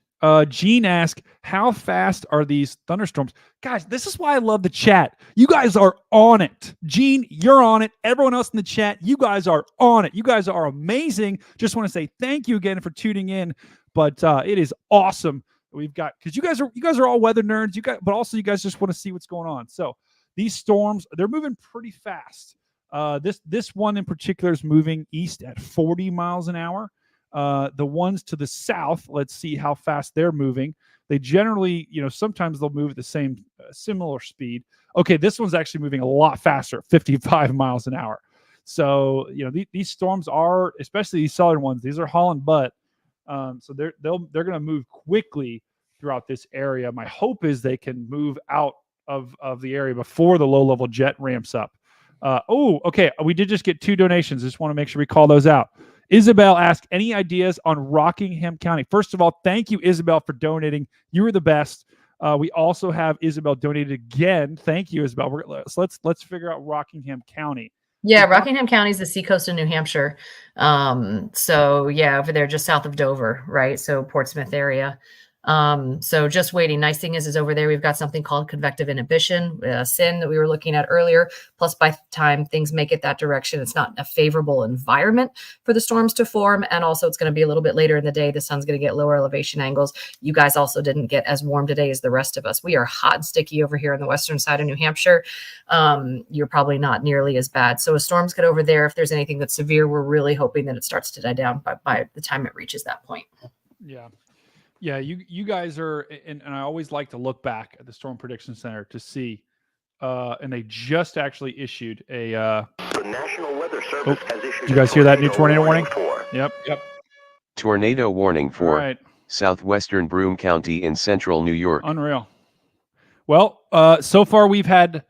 Gene asked, how fast are these thunderstorms? Guys, this is why I love the chat. You guys are on it. Gene, you're on it. Everyone else in the chat, you guys are on it. You guys are amazing. Just want to say thank you again for tuning in. But it is awesome. We've got, because you guys are all weather nerds. But also you guys just want to see what's going on. So these storms, they're moving pretty fast. This one in particular is moving east at 40 miles an hour. The ones to the south, let's see how fast they're moving. They generally, sometimes they'll move at the same similar speed. Okay, this one's actually moving a lot faster, 55 miles an hour. So, these storms are, especially these southern ones, these are hauling butt. So they're going to move quickly throughout this area. My hope is they can move out of the area before the low-level jet ramps up. Okay. We did just get 2 donations. Just want to make sure we call those out. Isabel asked, any ideas on Rockingham County? First of all, thank you, Isabel, for donating. You were the best. We also have Isabel donated again. Thank you, Isabel. Let's figure out Rockingham County. Yeah, Rockingham County is the seacoast of New Hampshire. So yeah, over there just south of Dover, right? So Portsmouth area. So just waiting. Nice thing is over there we've got something called convective inhibition, SIN that we were looking at earlier. Plus, by the time things make it that direction, it's not a favorable environment for the storms to form. And also it's going to be a little bit later in the day. The sun's going to get lower elevation angles. You guys also didn't get as warm today as the rest of us. We are hot and sticky over here on the western side of New Hampshire. You're probably not nearly as bad. So as storms get over there, if there's anything that's severe, we're really hoping that it starts to die down by the time it reaches that point. Yeah. Yeah, you guys are, and I always like to look back at the Storm Prediction Center to see, and they just actually issued a. The National Weather Service has issued. Did you guys hear that new tornado warning? Yep. Tornado warning for right. southwestern Broome County in central New York. Unreal. Well, so far we've had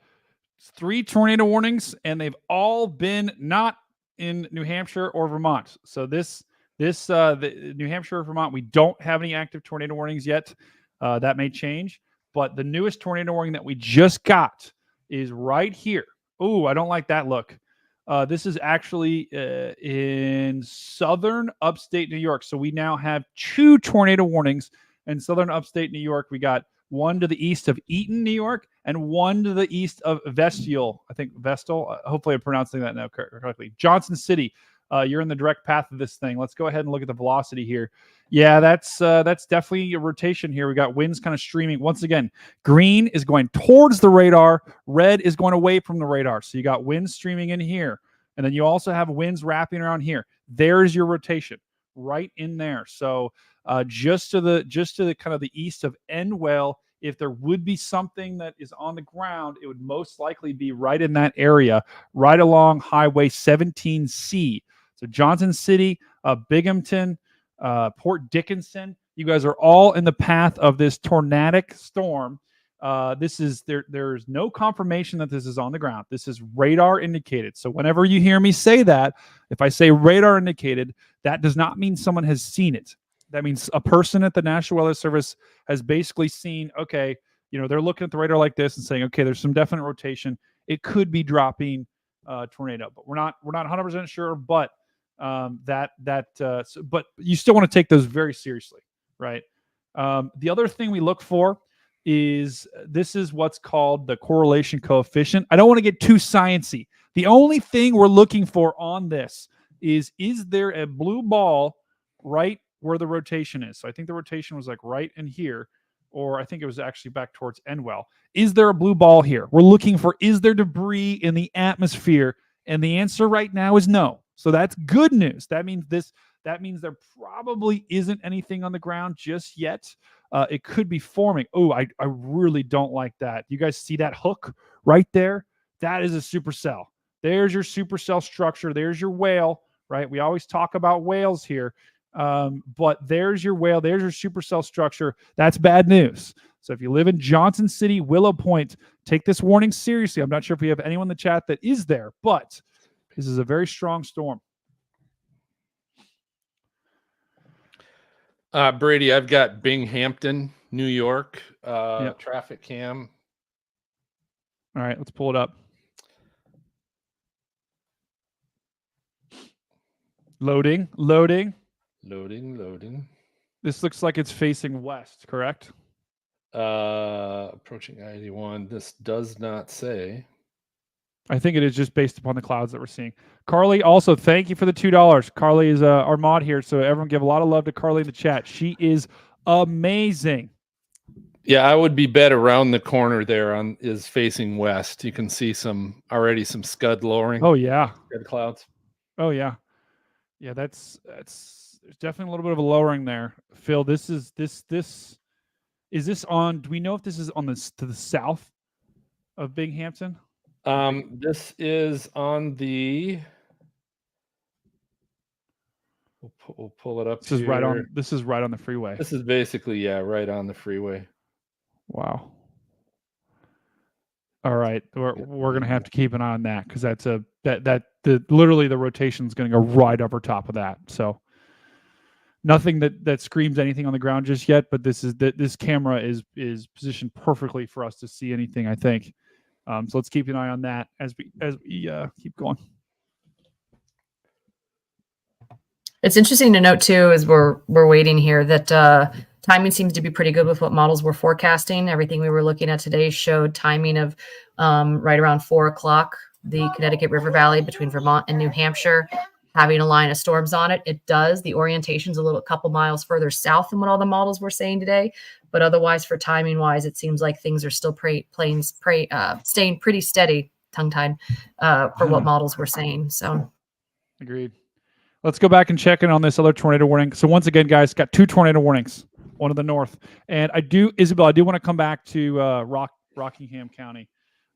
3 tornado warnings, and they've all been not in New Hampshire or Vermont. So the New Hampshire, Vermont, we don't have any active tornado warnings yet. That may change, but the newest tornado warning that we just got is right here. Oh, I don't like that look. This is actually in southern upstate New York. So we now have 2 tornado warnings in southern upstate New York. We got one to the east of Eaton, New York, and one to the east of Vestal. I think Vestal. Hopefully I'm pronouncing that now correctly. Johnson City. You're in the direct path of this thing. Let's go ahead and look at the velocity here. Yeah, that's definitely a rotation here. We got winds kind of streaming. Once again, green is going towards the radar. Red is going away from the radar. So you got winds streaming in here. And then you also have winds wrapping around here. There's your rotation. right in there. So just to the kind of the east of Endwell, if there would be something that is on the ground, it would most likely be right in that area, right along Highway 17C. So Johnson City, Binghamton, Port Dickinson, you guys are all in the path of this tornadic storm. There's no confirmation that this is on the ground. This is radar indicated. So whenever you hear me say that, if I say radar indicated, that does not mean someone has seen it. That means a person at the National Weather Service has basically seen, okay, they're looking at the radar like this and saying, okay, there's some definite rotation. It could be dropping tornado, but we're not 100% sure. But but you still want to take those very seriously, right? The other thing we look for is what's called the correlation coefficient. I don't want to get too sciencey. The only thing we're looking for on this is there a blue ball right where the rotation is? So I think the rotation was like right in here, or I think it was actually back towards Endwell. Is there a blue ball here? We're looking for, is there debris in the atmosphere? And the answer right now is no. So that's good news. That means there probably isn't anything on the ground just yet. It could be forming. Oh, I really don't like that. You guys see that hook right there? That is a supercell. There's your supercell structure. There's your whale, right? We always talk about whales here. But there's your whale. There's your supercell structure. That's bad news. So if you live in Johnson City, Willow Point, take this warning seriously. I'm not sure if we have anyone in the chat that is there, but this is a very strong storm. Brady, I've got Binghamton, New York, traffic cam. All right, let's pull it up. Loading. This looks like it's facing west, correct? Approaching I-81. This does not say. I think it is just based upon the clouds that we're seeing. Carly, also, thank you for the $2. Carly is our mod here, so everyone give a lot of love to Carly in the chat. She is amazing. Yeah, I would be bet around the corner there is facing west. You can see already some scud lowering. Oh yeah, scud clouds. Oh yeah, yeah. There's definitely a little bit of a lowering there. Phil, is this on? Do we know if this is on to the south of Binghamton? This is on the. We'll pull it up. This is right on. This is right on the freeway. This is basically right on the freeway. Wow. All right, we're gonna have to keep an eye on that because literally the rotation is gonna go right over top of that. So nothing that screams anything on the ground just yet, but this camera is positioned perfectly for us to see anything, I think. So let's keep an eye on that as we keep going. It's interesting to note too, as we're waiting here, that timing seems to be pretty good with what models we're forecasting. Everything we were looking at today showed timing of right around 4 o'clock, the Connecticut River Valley between Vermont and New Hampshire, having a line of storms on it. It does. The orientation's a couple miles further south than what all the models were saying today. But otherwise, for timing wise, it seems like things are still staying pretty steady, tongue-tied, for what models were saying. So, agreed. Let's go back and check in on this other tornado warning. So once again, guys, got 2 tornado warnings, one in the north. And Isabel, I do want to come back to Rockingham County,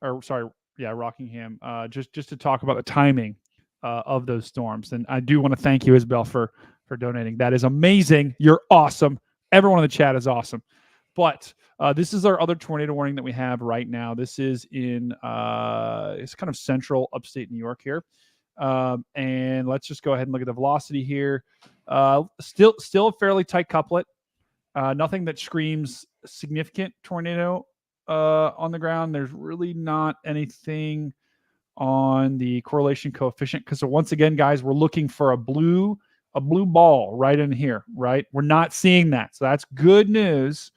Rockingham, just to talk about the timing of those storms. And I do want to thank you, Isabel, for donating. That is amazing. You're awesome. Everyone in the chat is awesome. But this is our other tornado warning that we have right now. This is in it's kind of central upstate New York here. And let's just go ahead and look at the velocity here. Still a fairly tight couplet. Nothing that screams significant tornado on the ground. There's really not anything on the correlation coefficient because once again, guys, we're looking for a blue ball right in here, right? We're not seeing that. So that's good news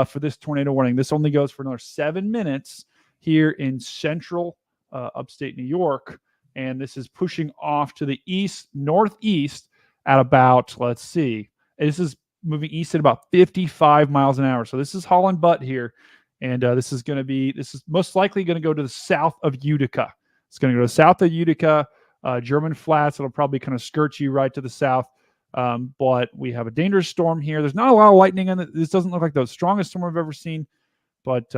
for this tornado warning. This only goes for another 7 minutes here in central upstate New York. And this is pushing off to the northeast at about, let's see, this is moving east at about 55 miles an hour. So this is hauling butt here. And this is most likely going to go to the south of Utica. It's going to go to south of Utica, German Flats. It'll probably kind of skirt you right to the south. But we have a dangerous storm here. There's not a lot of lightning in it. This doesn't look like the strongest storm I've ever seen, but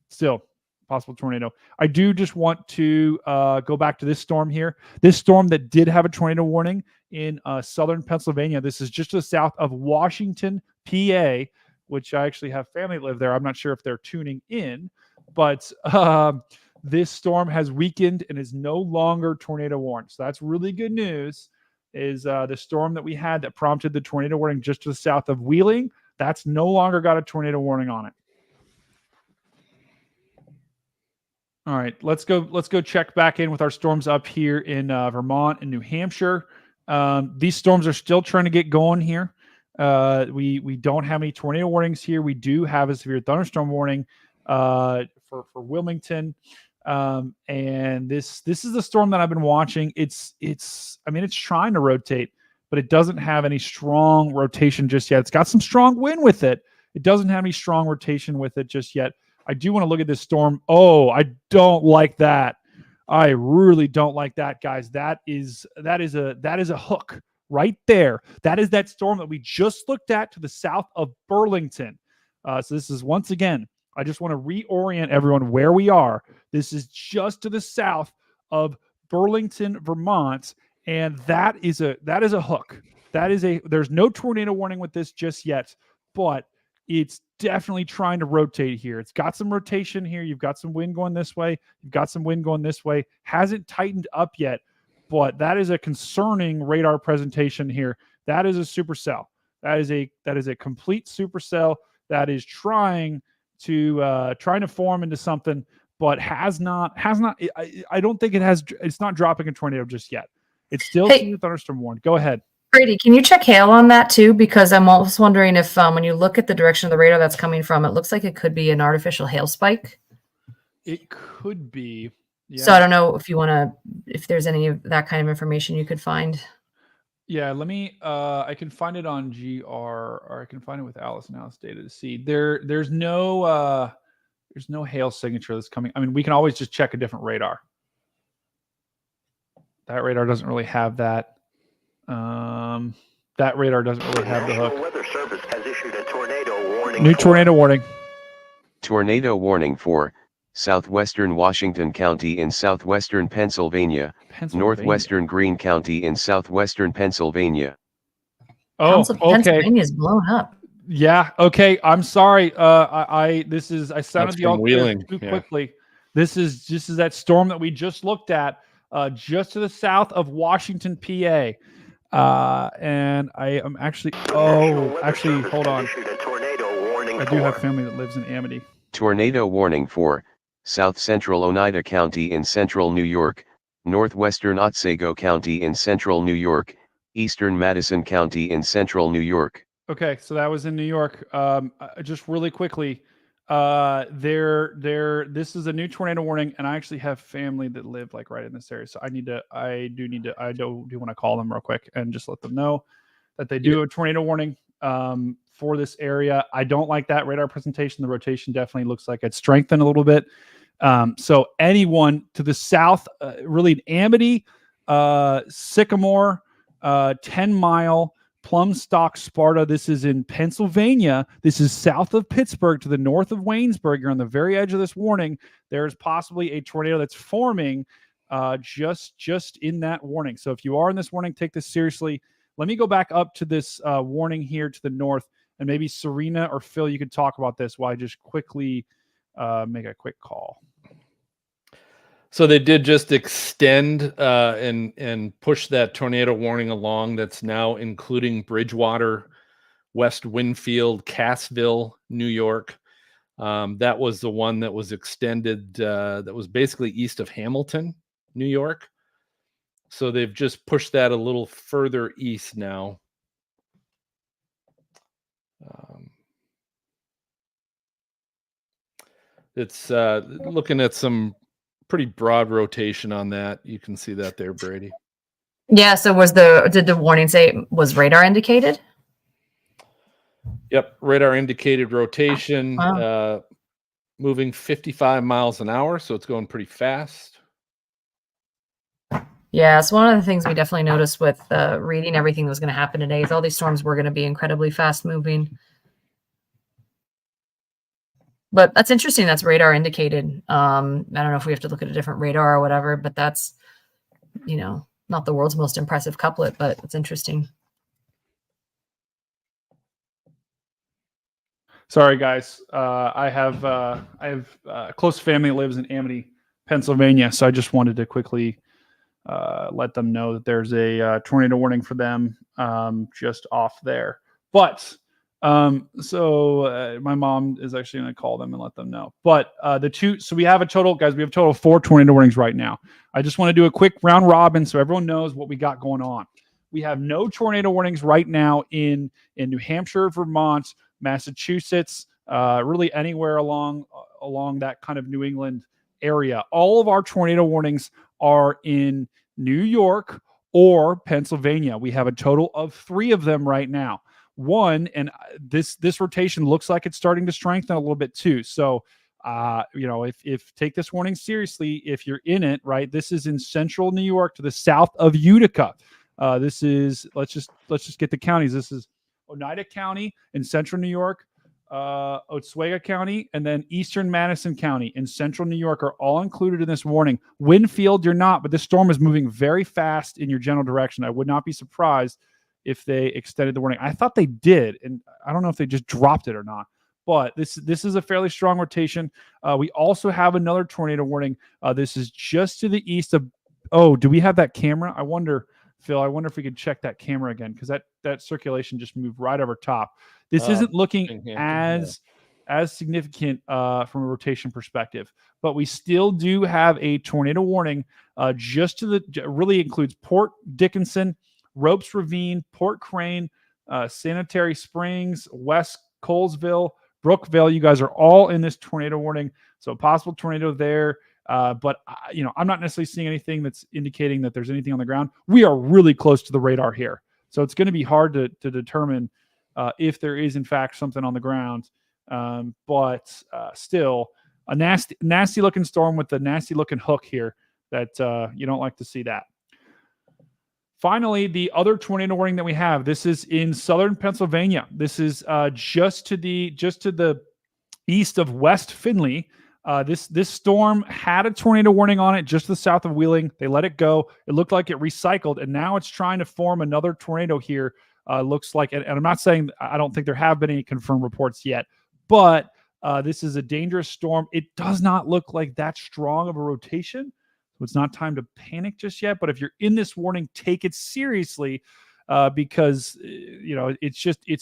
still possible tornado. I do just want to go back to this storm here. This storm that did have a tornado warning in southern Pennsylvania. This is just to the south of Washington, PA, which I actually have family live there. I'm not sure if they're tuning in, but this storm has weakened and is no longer tornado warned. So that's really good news. Is the storm that we had that prompted the tornado warning just to the south of Wheeling, that's no longer got a tornado warning on it. All right, let's go check back in with our storms up here in Vermont and New Hampshire. These storms are still trying to get going here. We don't have any tornado warnings here. We do have a severe thunderstorm warning for Wilmington. And this is the storm that I've been watching. It's trying to rotate, but it doesn't have any strong rotation just yet. It's got some strong wind with it. It doesn't have any strong rotation with it just yet. I do want to look at this storm. Oh, I don't like that. I really don't like that, guys. That is a hook right there. That is that storm that we just looked at to the south of Burlington. So this is, once again, I just want to reorient everyone where we are. This is just to the south of Burlington, Vermont, and that is a hook. There's no tornado warning with this just yet, but it's definitely trying to rotate here. It's got some rotation here. You've got some wind going this way. You've got some wind going this way. Hasn't tightened up yet, but that is a concerning radar presentation here. That is a supercell. That is a complete supercell that is trying to form into something, but has not. I don't think it has. It's not dropping a tornado just yet. It's still seeing a thunderstorm warning. Go ahead. Brady, can you check hail on that too? Because I'm also wondering if when you look at the direction of the radar that's coming from, it looks like it could be an artificial hail spike. It could be. Yeah. So I don't know if there's any of that kind of information you could find. Yeah, let me. I can find it on GR, or I can find it with Alice and Alice data to see. There's no hail signature that's coming. I mean, we can always just check a different radar. That radar doesn't really have that. That radar doesn't really have the hook. National Weather Service has issued a tornado warning. New tornado warning. Tornado warning for southwestern Washington County in southwestern Pennsylvania, northwestern Greene County in southwestern Pennsylvania. Oh, okay. Pennsylvania is blown up. Yeah. Okay. I'm sorry. I sounded the all clear too quickly. This is that storm that we just looked at, just to the south of Washington, PA. And I am actually. Hold on. I do have family that lives in Amity. Tornado warning for south central Oneida County in central New York, northwestern Otsego County in central New York, eastern Madison County in central New York. Okay, so that was in New York. Just really quickly, this is a new tornado warning, and I actually have family that live like right in this area. So I do want to call them real quick and just let them know that they do have a tornado warning for this area. I don't like that radar presentation. The rotation definitely looks like it's strengthened a little bit. So anyone to the south, really in Amity, Sycamore, 10 Mile, Plumstock, Sparta. This is in Pennsylvania. This is south of Pittsburgh to the north of Waynesburg. You're on the very edge of this warning. There is possibly a tornado that's forming just in that warning. So if you are in this warning, take this seriously. Let me go back up to this warning here to the north, and maybe Serena or Phil, you could talk about this while I just quickly make a quick call. So they did just extend and push that tornado warning along. That's now including Bridgewater, West Winfield, Cassville, New York. That was the one that was extended. That was basically east of Hamilton, New York. So they've just pushed that a little further east now. It's looking at some pretty broad rotation on that. You can see that there, Brady. Yeah. So did the warning say was radar indicated? Yep. Radar indicated rotation, Wow. moving 55 miles an hour. So it's going pretty fast. Yeah, it's one of the things we definitely noticed with reading everything that was going to happen today is all these storms were going to be incredibly fast moving. But that's interesting. That's radar indicated. I don't know if we have to look at a different radar or whatever, but that's, not the world's most impressive couplet, but it's interesting. Sorry, guys. I have a close family that lives in Amity, Pennsylvania, so I just wanted to quickly let them know that there's a tornado warning for them just off there. But so my mom is actually going to call them and let them know. But so we have a total, guys, we have a total of 4 tornado warnings right now. I just want to do a quick round robin so everyone knows what we got going on. We have no tornado warnings right now in New Hampshire, Vermont, Massachusetts, really anywhere along that kind of New England area. All of our tornado warnings are in New York or Pennsylvania. We have a total of 3 of them right now. One, and this rotation looks like it's starting to strengthen a little bit too. So, if take this warning seriously, if you're in it, right, this is in central New York to the south of Utica. This is, let's just get the counties. This is Oneida County in central New York, Oswego County, and then eastern Madison County in central New York are all included in this warning. Winfield, you're not, but this storm is moving very fast in your general direction. I would not be surprised if they extended the warning. I thought they did, and I don't know if they just dropped it or not. But this is a fairly strong rotation. We also have another tornado warning. This is just to the east of. Oh, do we have that camera? I wonder, Phil. I wonder if we could check that camera again because that circulation just moved right over top. This isn't looking as significant from a rotation perspective, but we still do have a tornado warning. Just to the really includes Port Dickinson, Ropes Ravine, Port Crane, Sanitary Springs, West Colesville, Brookville. You guys are all in this tornado warning. So possible tornado there. But I'm not necessarily seeing anything that's indicating that there's anything on the ground. We are really close to the radar here. So it's going to be hard to determine if there is in fact something on the ground. But still a nasty looking storm with a nasty looking hook here that you don't like to see that. Finally, the other tornado warning that we have, this is in southern Pennsylvania. This is just to the east of West Findlay. This storm had a tornado warning on it just to the south of Wheeling. They let it go. It looked like it recycled, and now it's trying to form another tornado here. Looks like, and I'm not saying I don't think there have been any confirmed reports yet, but this is a dangerous storm. It does not look like that strong of a rotation. It's not time to panic just yet, but if you're in this warning, take it seriously because this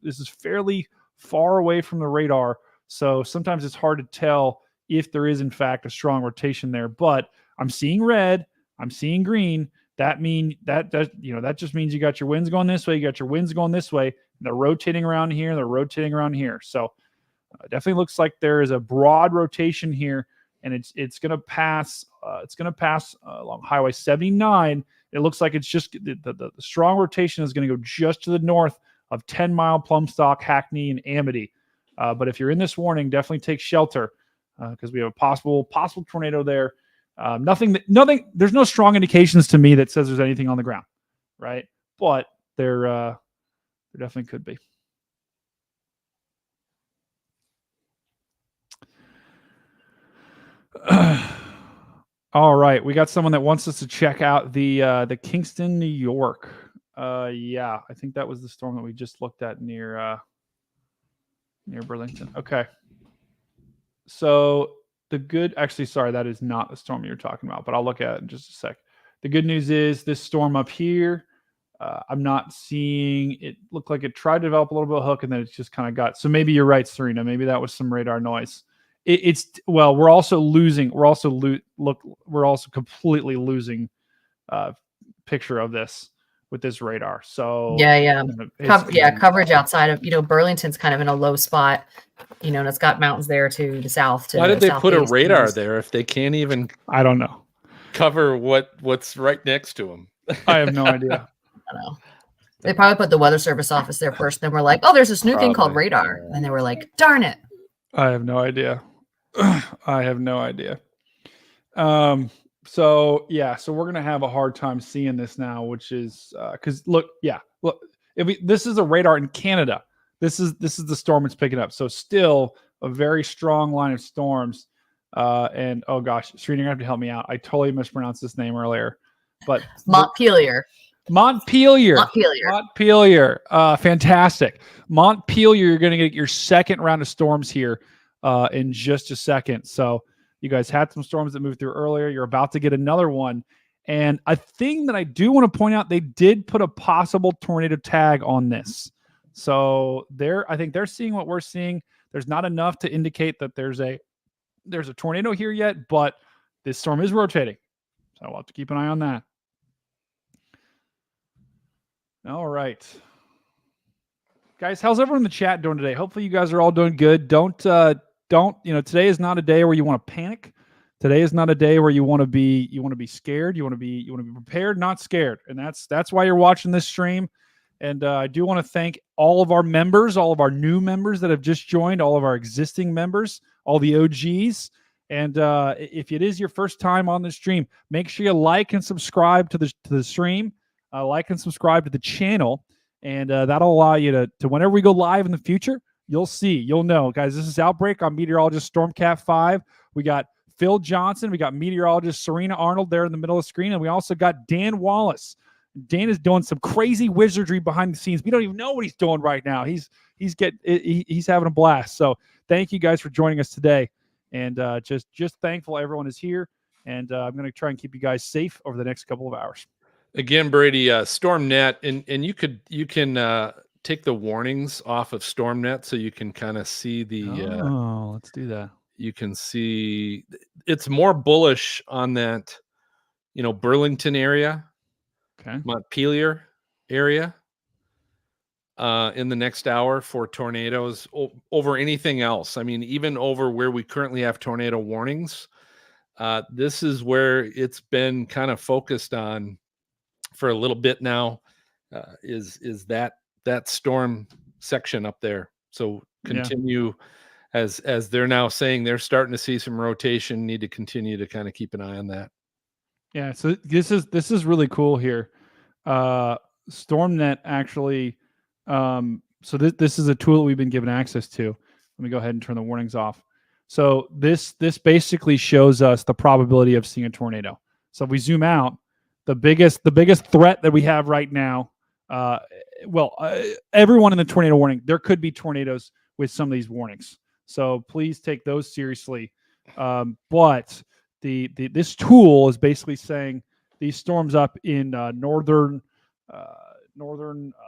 is fairly far away from the radar. So sometimes it's hard to tell if there is in fact a strong rotation there. But I'm seeing red, I'm seeing green. That just means you got your winds going this way, you got your winds going this way. And they're rotating around here, they're rotating around here. So definitely looks like there is a broad rotation here. And it's going to pass. It's going to pass along Highway 79. It looks like it's just the strong rotation is going to go just to the north of 10 Mile, Plumstock, Hackney, and Amity. But if you're in this warning, definitely take shelter because we have a possible tornado there. Nothing. There's no strong indications to me that says there's anything on the ground, right? But there definitely could be. All right, we got someone that wants us to check out the Kingston, New York. Yeah, I think that was the storm that we just looked at near Burlington. Okay. So sorry, that is not the storm you're talking about, but I'll look at it in just a sec. The good news is this storm up here, I'm not seeing it. Look like it tried to develop a little bit of hook and then it's just kind of got. So maybe you're right, Serena. Maybe that was some radar noise. We're also losing. We're also completely losing picture of this with this radar. So coverage outside of Burlington's kind of in a low spot, and it's got mountains there to the south. Why did they put a radar there if they can't even? I don't know. Cover what's right next to them. I have no idea. I don't know. They probably put the Weather Service office there first. Then we're like, oh, there's this new thing called radar, and they were like, darn it. I have no idea. I have no idea. So yeah, so we're gonna have a hard time seeing this now, which is because look, this is a radar in Canada. This is the storm it's picking up. So still a very strong line of storms. And oh gosh, Serena, you're gonna have to help me out. I totally mispronounced this name earlier, but Montpelier. Montpelier. Montpelier. Montpelier. Fantastic. Montpelier, you're going to get your second round of storms here in just a second. So you guys had some storms that moved through earlier. You're about to get another one. And a thing that I do want to point out, they did put a possible tornado tag on this. So I think they're seeing what we're seeing. There's not enough to indicate that there's a tornado here yet, but this storm is rotating. So we'll have to keep an eye on that. All right. Guys, how's everyone in the chat doing today? Hopefully you guys are all doing good. Don't, today is not a day where you want to panic. Today is not a day where you want to be scared. You want to be prepared, not scared. And that's why you're watching this stream. And I do want to thank all of our members, all of our new members that have just joined, all of our existing members, all the OGs. And if it is your first time on the stream, make sure you like and subscribe to the stream. Like and subscribe to the channel, and that'll allow you to whenever we go live in the future, you'll know. Guys, this is Outbreak. I'm meteorologist StormCat5. We got Phil Johnson. We got meteorologist Serena Arnold there in the middle of the screen, and we also got Dan Wallace. Dan is doing some crazy wizardry behind the scenes. We don't even know what he's doing right now. He's having a blast. So thank you guys for joining us today, and just thankful everyone is here. And I'm going to try and keep you guys safe over the next couple of hours. Again, Brady, StormNet, and you can take the warnings off of StormNet so you can kind of see the. Let's do that. You can see it's more bullish on that, Burlington area, okay, Montpelier area, in the next hour for tornadoes over anything else. I mean, even over where we currently have tornado warnings, this is where it's been kind of focused on for a little bit now, is that storm section up there. So continue as they're now saying they're starting to see some rotation, need to continue to kind of keep an eye on that. Yeah. So this is really cool here. StormNet actually, so this is a tool that we've been given access to. Let me go ahead and turn the warnings off. So this basically shows us the probability of seeing a tornado. So if we zoom out, the biggest threat that we have right now, everyone in the tornado warning, there could be tornadoes with some of these warnings. So please take those seriously. But this tool is basically saying these storms up in northern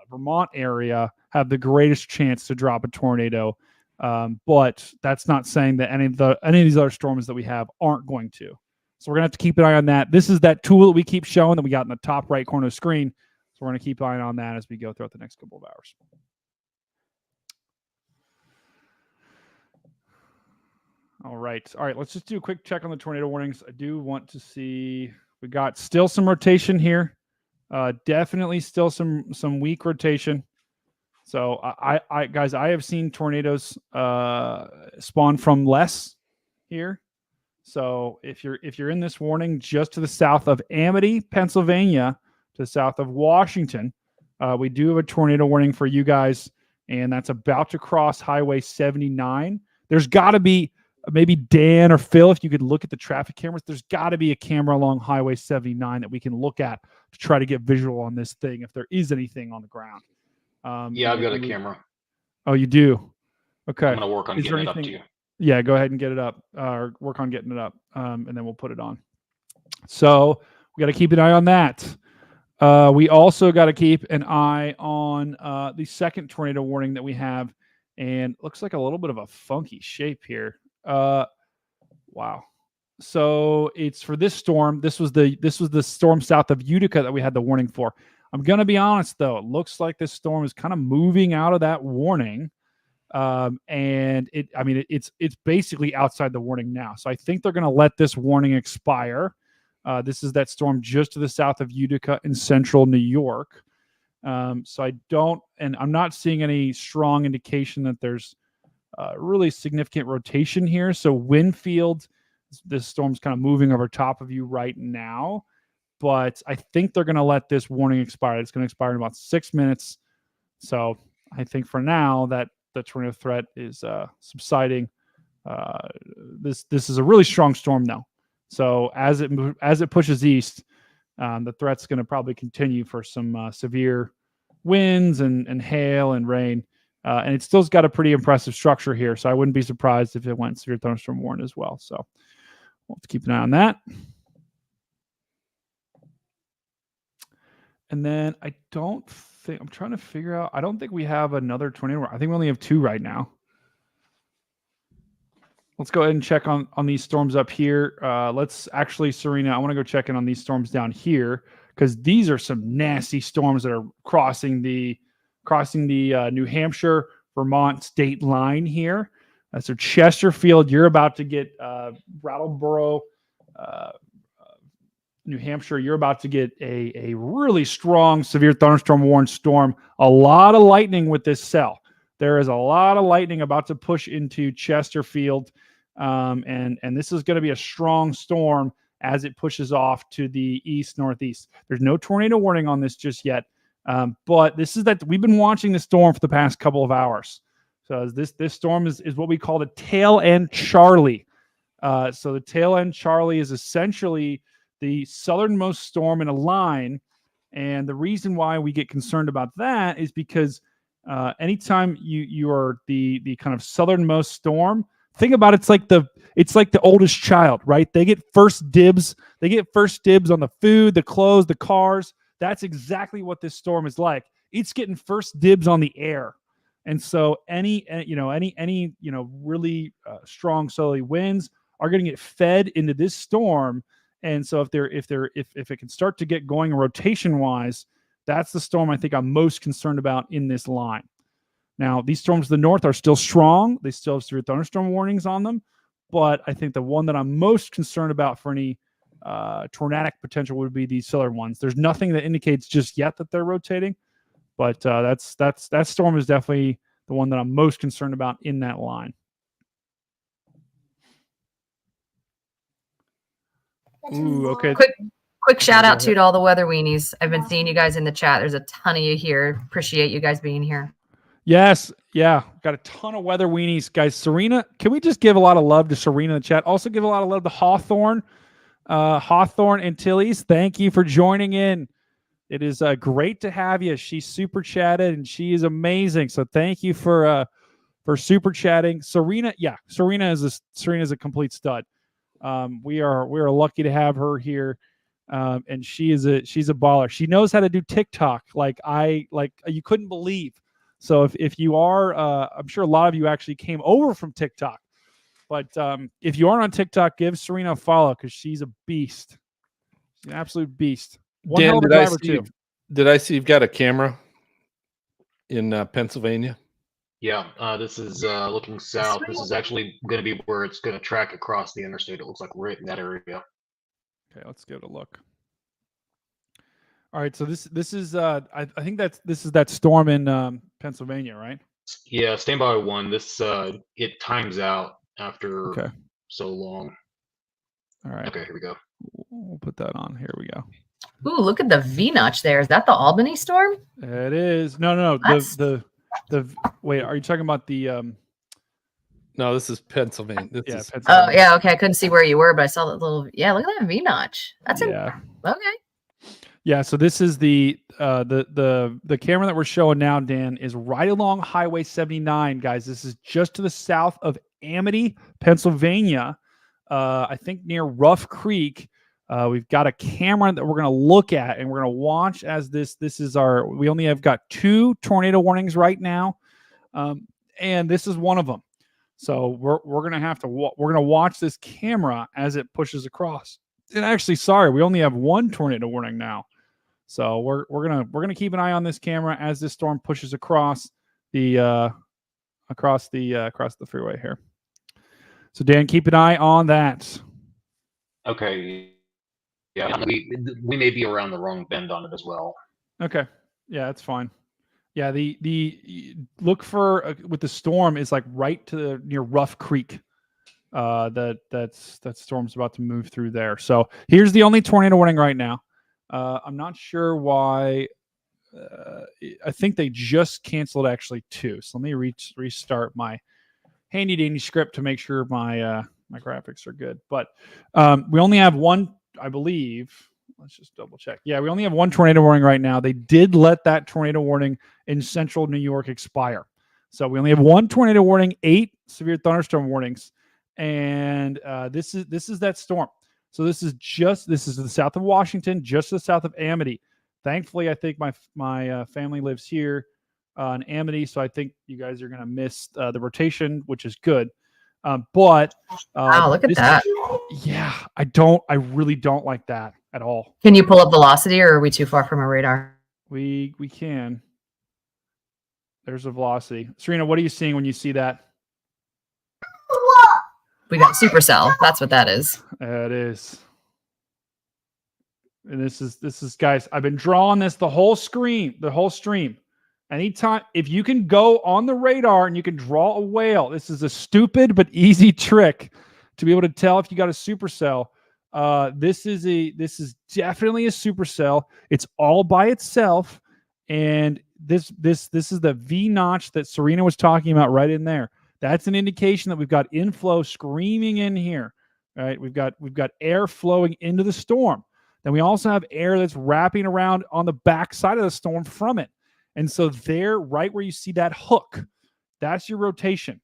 Vermont area have the greatest chance to drop a tornado. But that's not saying that any of these other storms that we have aren't going to. So we're going to have to keep an eye on that. This is that tool that we keep showing that we got in the top right corner of the screen. So we're going to keep an eye on that as we go throughout the next couple of hours. All right. Let's just do a quick check on the tornado warnings. I do want to see, we got still some rotation here. Definitely still some weak rotation. So guys, I have seen tornadoes spawn from less here. So if you're in this warning just to the south of Amity, Pennsylvania, to the south of Washington, we do have a tornado warning for you guys, and that's about to cross Highway 79. There's got to be, maybe Dan or Phil, if you could look at the traffic cameras, there's got to be a camera along Highway 79 that we can look at to try to get visual on this thing if there is anything on the ground. Yeah, I've got a camera. Oh, you do? Okay. I'm going to work on getting it up to you. Yeah, go ahead and get it up, or work on getting it up, and then we'll put it on. So we got to keep an eye on that. We also got to keep an eye on the second tornado warning that we have, and it looks like a little bit of a funky shape here. Wow. So it's for this storm. This was the storm south of Utica that we had the warning for. I'm going to be honest, though. It looks like this storm is kind of moving out of that warning. And it's basically outside the warning now. So I think they're going to let this warning expire. This is that storm just to the south of Utica in central New York. So I'm not seeing any strong indication that there's really significant rotation here. So wind field This storm's kind of moving over top of you right now, but I think they're going to let this warning expire. It's going to expire in about 6 minutes. So I think for now that the tornado threat is subsiding. This is a really strong storm though. So as it pushes east, the threat's going to probably continue for some severe winds and hail and rain. And it still's got a pretty impressive structure here. So I wouldn't be surprised if it went severe thunderstorm warning as well. So we'll have to keep an eye on that. And then I don't think, I'm trying to figure out, I don't think we have another tornado. I think we only have 2 right now. Let's go ahead and check on these storms up here. Let's actually, Serena, I want to go check in on these storms down here because these are some nasty storms that are crossing the New Hampshire, Vermont state line here. So Chesterfield, you're about to get Brattleboro, New Hampshire, you're about to get a really strong severe thunderstorm warned storm. A lot of lightning with this cell. There is a lot of lightning about to push into Chesterfield. And this is going to be a strong storm as it pushes off to the east-northeast. There's no tornado warning on this just yet. But this is that we've been watching the storm for the past couple of hours. So this storm is what we call the tail end Charlie. So the tail end Charlie is essentially the southernmost storm in a line. And the reason why we get concerned about that is because anytime you are the kind of southernmost storm, think about it's like the oldest child, right? They get first dibs. They get first dibs on the food, the clothes, the cars. That's exactly what this storm is like. It's getting first dibs on the air. And so any really strong southerly winds are going to get fed into this storm. And so if it can start to get going rotation wise, that's the storm I think I'm most concerned about in this line. Now, these storms to the north are still strong. They still have severe thunderstorm warnings on them. But I think the one that I'm most concerned about for any tornadic potential would be these southern ones. There's nothing that indicates just yet that they're rotating. But that storm is definitely the one that I'm most concerned about in that line. Ooh, okay. Quick shout out to all the weather weenies. I've been seeing you guys in the chat. There's a ton of you here. Appreciate you guys being here. Yes. Yeah. Got a ton of weather weenies, guys. Serena, can we just give a lot of love to Serena in the chat? Also give a lot of love to Hawthorne and Tilly's. Thank you for joining in. It is great to have you. She super chatted and she is amazing. So thank you for super chatting. Serena. Yeah. Serena is a complete stud. We are lucky to have her here. And she's a baller. She knows how to do TikTok. Like you couldn't believe. So if you are, I'm sure a lot of you actually came over from TikTok, but if you aren't on TikTok, give Serena a follow because she's a beast. She's an absolute beast. One hell of a driver too. Did I see you've got a camera in Pennsylvania? Yeah, this is looking south. This is actually going to be where it's going to track across the interstate. It looks like right in that area. Okay, let's give it a look. All right, so this is I think this is that storm in Pennsylvania, right? Yeah, standby 1. This it times out after so long. All right. Okay, here we go. We'll put that on. Here we go. Ooh, look at the V notch there. Is that the Albany storm? It is. No. The wait, are you talking about the No, this is Pennsylvania. Pennsylvania. Oh, yeah, okay. I couldn't see where you were, but I saw that little look at that V notch. That's okay. Yeah, so this is the camera that we're showing now, Dan, is right along Highway 79, guys. This is just to the south of Amity, Pennsylvania. I think near Rough Creek. We've got a camera that we're going to look at, and we're going to watch as this is we only have got 2 tornado warnings right now, and this is one of them. So we're going to watch this camera as it pushes across. And actually, sorry, we only have 1 tornado warning now. So we're gonna keep an eye on this camera as this storm pushes across the freeway here. So Dan, keep an eye on that. Okay. Yeah, we may be around the wrong bend on it as well. Okay. Yeah, that's fine. Yeah, the look for with the storm is like right to near Rough Creek. that storm's about to move through there. So here's the only tornado warning right now. I'm not sure why. I think they just canceled actually 2. So let me restart my handy dandy script to make sure my my graphics are good. But we only have one, I believe. Let's just double check. Yeah, we only have 1 tornado warning right now. They did let that tornado warning in central New York expire. So we only have 1 tornado warning, 8 severe thunderstorm warnings, and this is that storm. So this is to the south of Washington, just to the south of Amity. Thankfully, I think my family lives here in Amity, so I think you guys are going to miss the rotation, which is good. But Wow, look at that. Yeah, I really don't like that at all. Can you pull up velocity, or are we too far from a radar? We can. There's a velocity. Serena, what are you seeing when you see that? We got supercell. That's what that is. It is. And this is guys, I've been drawing this the whole stream. Anytime, if you can go on the radar and you can draw a whale, this is a stupid but easy trick to be able to tell if you got a supercell. This is definitely a supercell. It's all by itself, and this is the V notch that Serena was talking about right in there. That's an indication that we've got inflow screaming in here. Right? We've got air flowing into the storm. Then we also have air that's wrapping around on the back side of the storm from it. And so there, right where you see that hook, that's your rotation.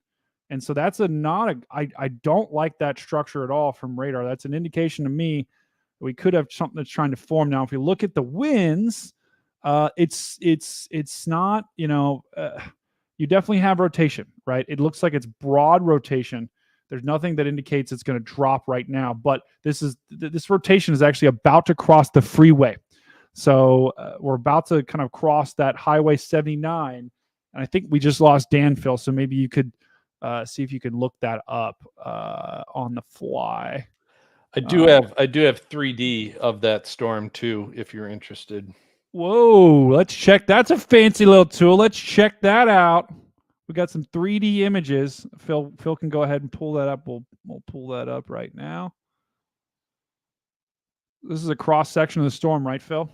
And so that's I don't like that structure at all from radar. That's an indication to me that we could have something that's trying to form. Now, if you look at the winds, it's not, you definitely have rotation, right? It looks like it's broad rotation. There's nothing that indicates it's going to drop right now, but this rotation is actually about to cross the freeway. So we're about to kind of cross that Highway 79, and I think we just lost Danville. So maybe you could see if you can look that up on the fly. I do have 3D of that storm too, if you're interested. Whoa, let's check. That's a fancy little tool. Let's check that out. We got some 3D images. Phil can go ahead and pull that up. We'll pull that up right now. This is a cross section of the storm, right, Phil?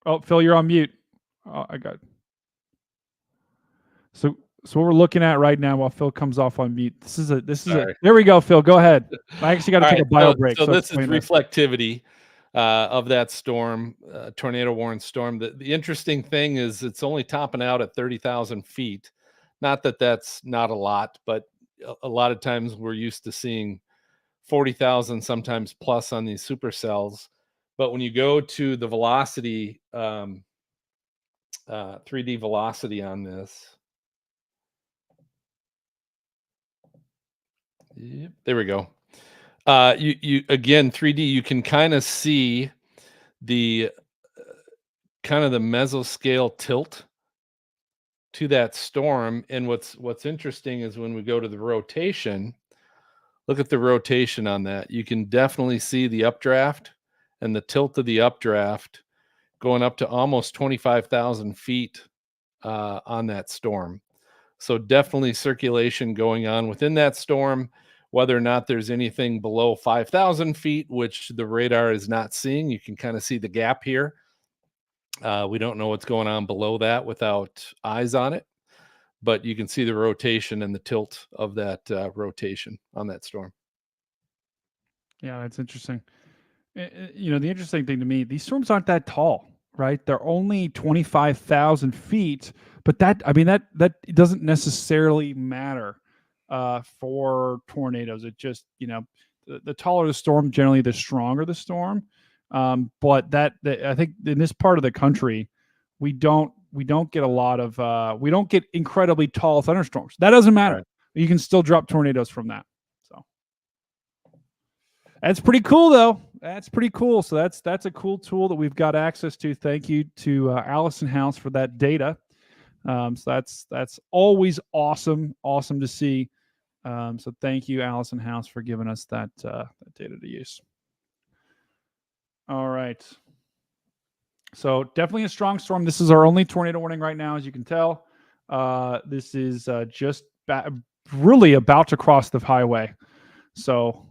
Oh, Phil, you're on mute. Oh, I got it. So what we're looking at right now while Phil comes off on mute. There we go, Phil. Go ahead. I actually got to take a bio break. So this is reflectivity of that storm, tornado warned storm. The interesting thing is it's only topping out at 30,000 feet. Not that that's not a lot, but a lot of times we're used to seeing 40,000 sometimes plus on these supercells. But when you go to the velocity, 3D velocity on this, yep, there we go. You again, 3D, you can kind of see the kind of the mesoscale tilt to that storm. And what's interesting is when we go to the rotation, look at the rotation on that. You can definitely see the updraft and the tilt of the updraft going up to almost 25,000 feet on that storm. So definitely circulation going on within that storm. Whether or not there's anything below 5,000 feet, which the radar is not seeing, you can kind of see the gap here. We don't know what's going on below that without eyes on it, but you can see the rotation and the tilt of that rotation on that storm. Yeah, that's interesting. The interesting thing to me, these storms aren't that tall, right? They're only 25,000 feet, but that doesn't necessarily matter for tornadoes. It just, the taller the storm, generally the stronger the storm. But I think in this part of the country, we don't get a lot of, we don't get incredibly tall thunderstorms. That doesn't matter. Right. You can still drop tornadoes from that. So that's pretty cool though. That's pretty cool. So that's a cool tool that we've got access to. Thank you to Allison House for that data. So that's always awesome to see. So thank you, Allison House, for giving us that data to use. All right. So definitely a strong storm. This is our only tornado warning right now, as you can tell. This is just really about to cross the highway. So,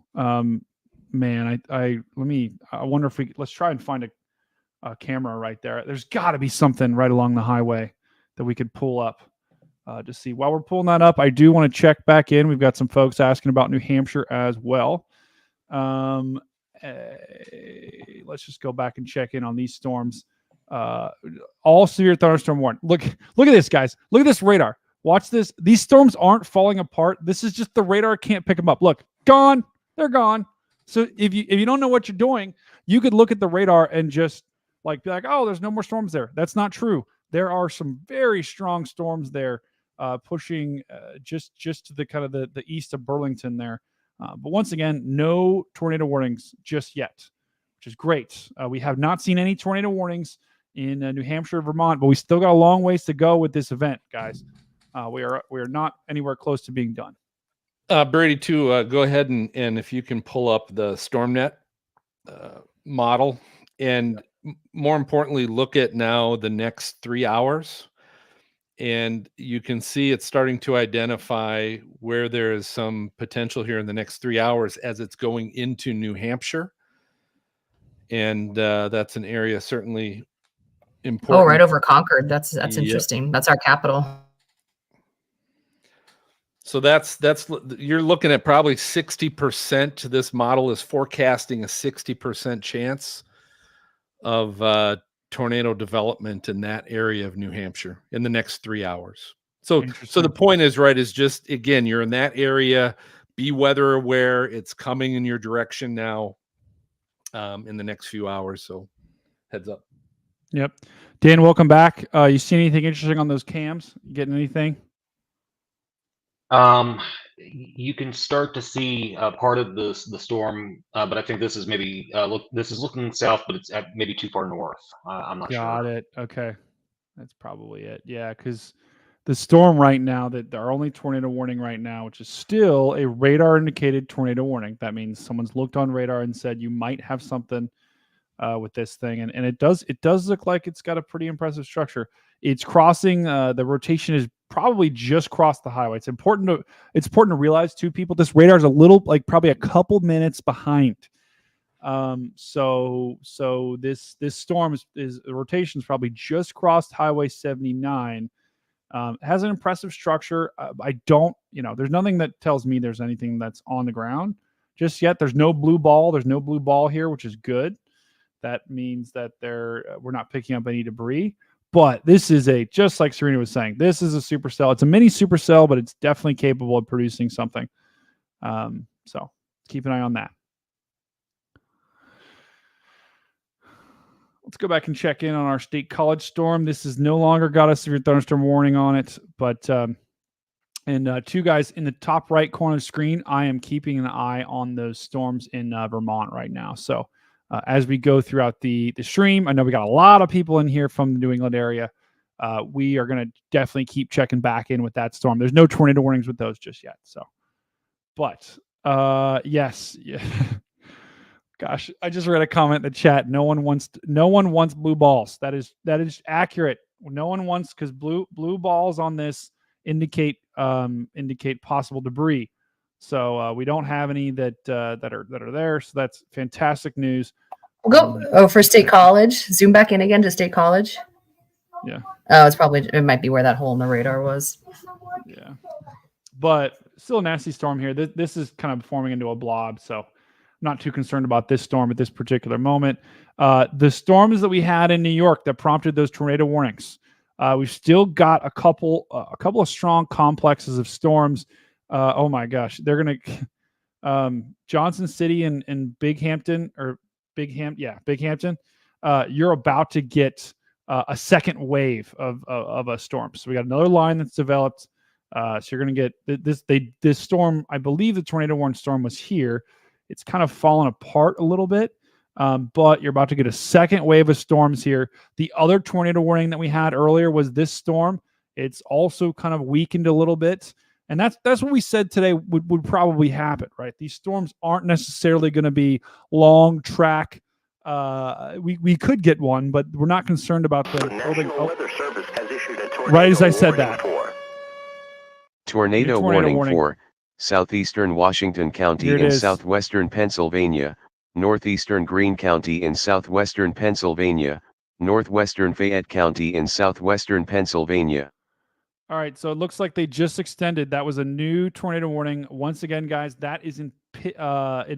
man, I wonder if let's try and find a camera right there. There's got to be something right along the highway that we could pull up to see. While we're pulling that up, I do want to check back in. We've got some folks asking about New Hampshire as well. Let's just go back and check in on these storms. All severe thunderstorm warning. Look at this, guys. Look at this radar. Watch this. These storms aren't falling apart. This is just the radar can't pick them up. Look, gone. They're gone. So if you don't know what you're doing, you could look at the radar and just be like, oh, there's no more storms there. That's not true. There are some very strong storms there, pushing just to the kind of the east of Burlington there. But once again, no tornado warnings just yet, which is great. We have not seen any tornado warnings in New Hampshire, Vermont, but we still got a long ways to go with this event, guys. We are not anywhere close to being done. Brady, too, go ahead and if you can pull up the StormNet model, and more importantly, look at now the next 3 hours. And you can see it's starting to identify where there is some potential here in the next 3 hours as it's going into New Hampshire. And that's an area certainly important. Oh, right over Concord. That's interesting. That's our capital. So that's you're looking at probably 60%. This model is forecasting a 60% chance of tornado development in that area of New Hampshire in the next 3 hours. So the point is, right, is just, again, you're in that area, be weather aware. It's coming in your direction now in the next few hours. So heads up. Yep. Dan, welcome back. You see anything interesting on those cams? Getting anything? You can start to see part of the storm, but I think this is maybe this is looking south, but it's maybe too far north. I'm not sure. Got it. Okay, that's probably it. Yeah, because the storm right now, that our only tornado warning right now, which is still a radar indicated tornado warning. That means someone's looked on radar and said you might have something with this thing, and it does look like it's got a pretty impressive structure. It's crossing. The rotation is probably just crossed the highway. It's important to realize, too, people, this radar is a little, probably a couple minutes behind. So this storm is the rotation is probably just crossed Highway 79. Has an impressive structure. I don't, there's nothing that tells me there's anything that's on the ground just yet. There's no blue ball. There's no blue ball here, which is good. That means that we're not picking up any debris. But this is just like Serena was saying, this is a supercell. It's a mini supercell, but it's definitely capable of producing something. So keep an eye on that. Let's go back and check in on our State College storm. This has no longer got a severe thunderstorm warning on it, but and two guys in the top right corner of the screen, I am keeping an eye on those storms in Vermont right now. So as we go throughout the stream, I know we got a lot of people in here from the New England area. We are going to definitely keep checking back in with that storm. There's no tornado warnings with those just yet. So, but yes, yeah. Gosh, I just read a comment in the chat. No one wants blue balls. That is accurate. No one wants, because blue balls on this indicate possible debris. So we don't have any that are there. So that's fantastic news. We'll go for State College. Zoom back in again to State College. Yeah. Oh, it might be where that hole in the radar was. Yeah. But still a nasty storm here. This is kind of forming into a blob. So I'm not too concerned about this storm at this particular moment. The storms that we had in New York that prompted those tornado warnings. We've still got a couple of strong complexes of storms. Oh my gosh, they're gonna Johnson City and Binghamton. You're about to get a second wave of a storm. So we got another line that's developed. So you're gonna get this storm. I believe the tornado warning storm was here. It's kind of fallen apart a little bit, but you're about to get a second wave of storms here. The other tornado warning that we had earlier was this storm. It's also kind of weakened a little bit. And that's what we said today would probably happen, right? These storms aren't necessarily going to be long track. We could get one, but we're not concerned about them. The National Weather Service has issued a tornado right as I said warning that. for Tornado warning for southeastern Washington County in southwestern Pennsylvania, northeastern Greene County in southwestern Pennsylvania, northwestern Fayette County in southwestern Pennsylvania. All right, so it looks like they just extended. That was a new tornado warning. Once again, guys, that is in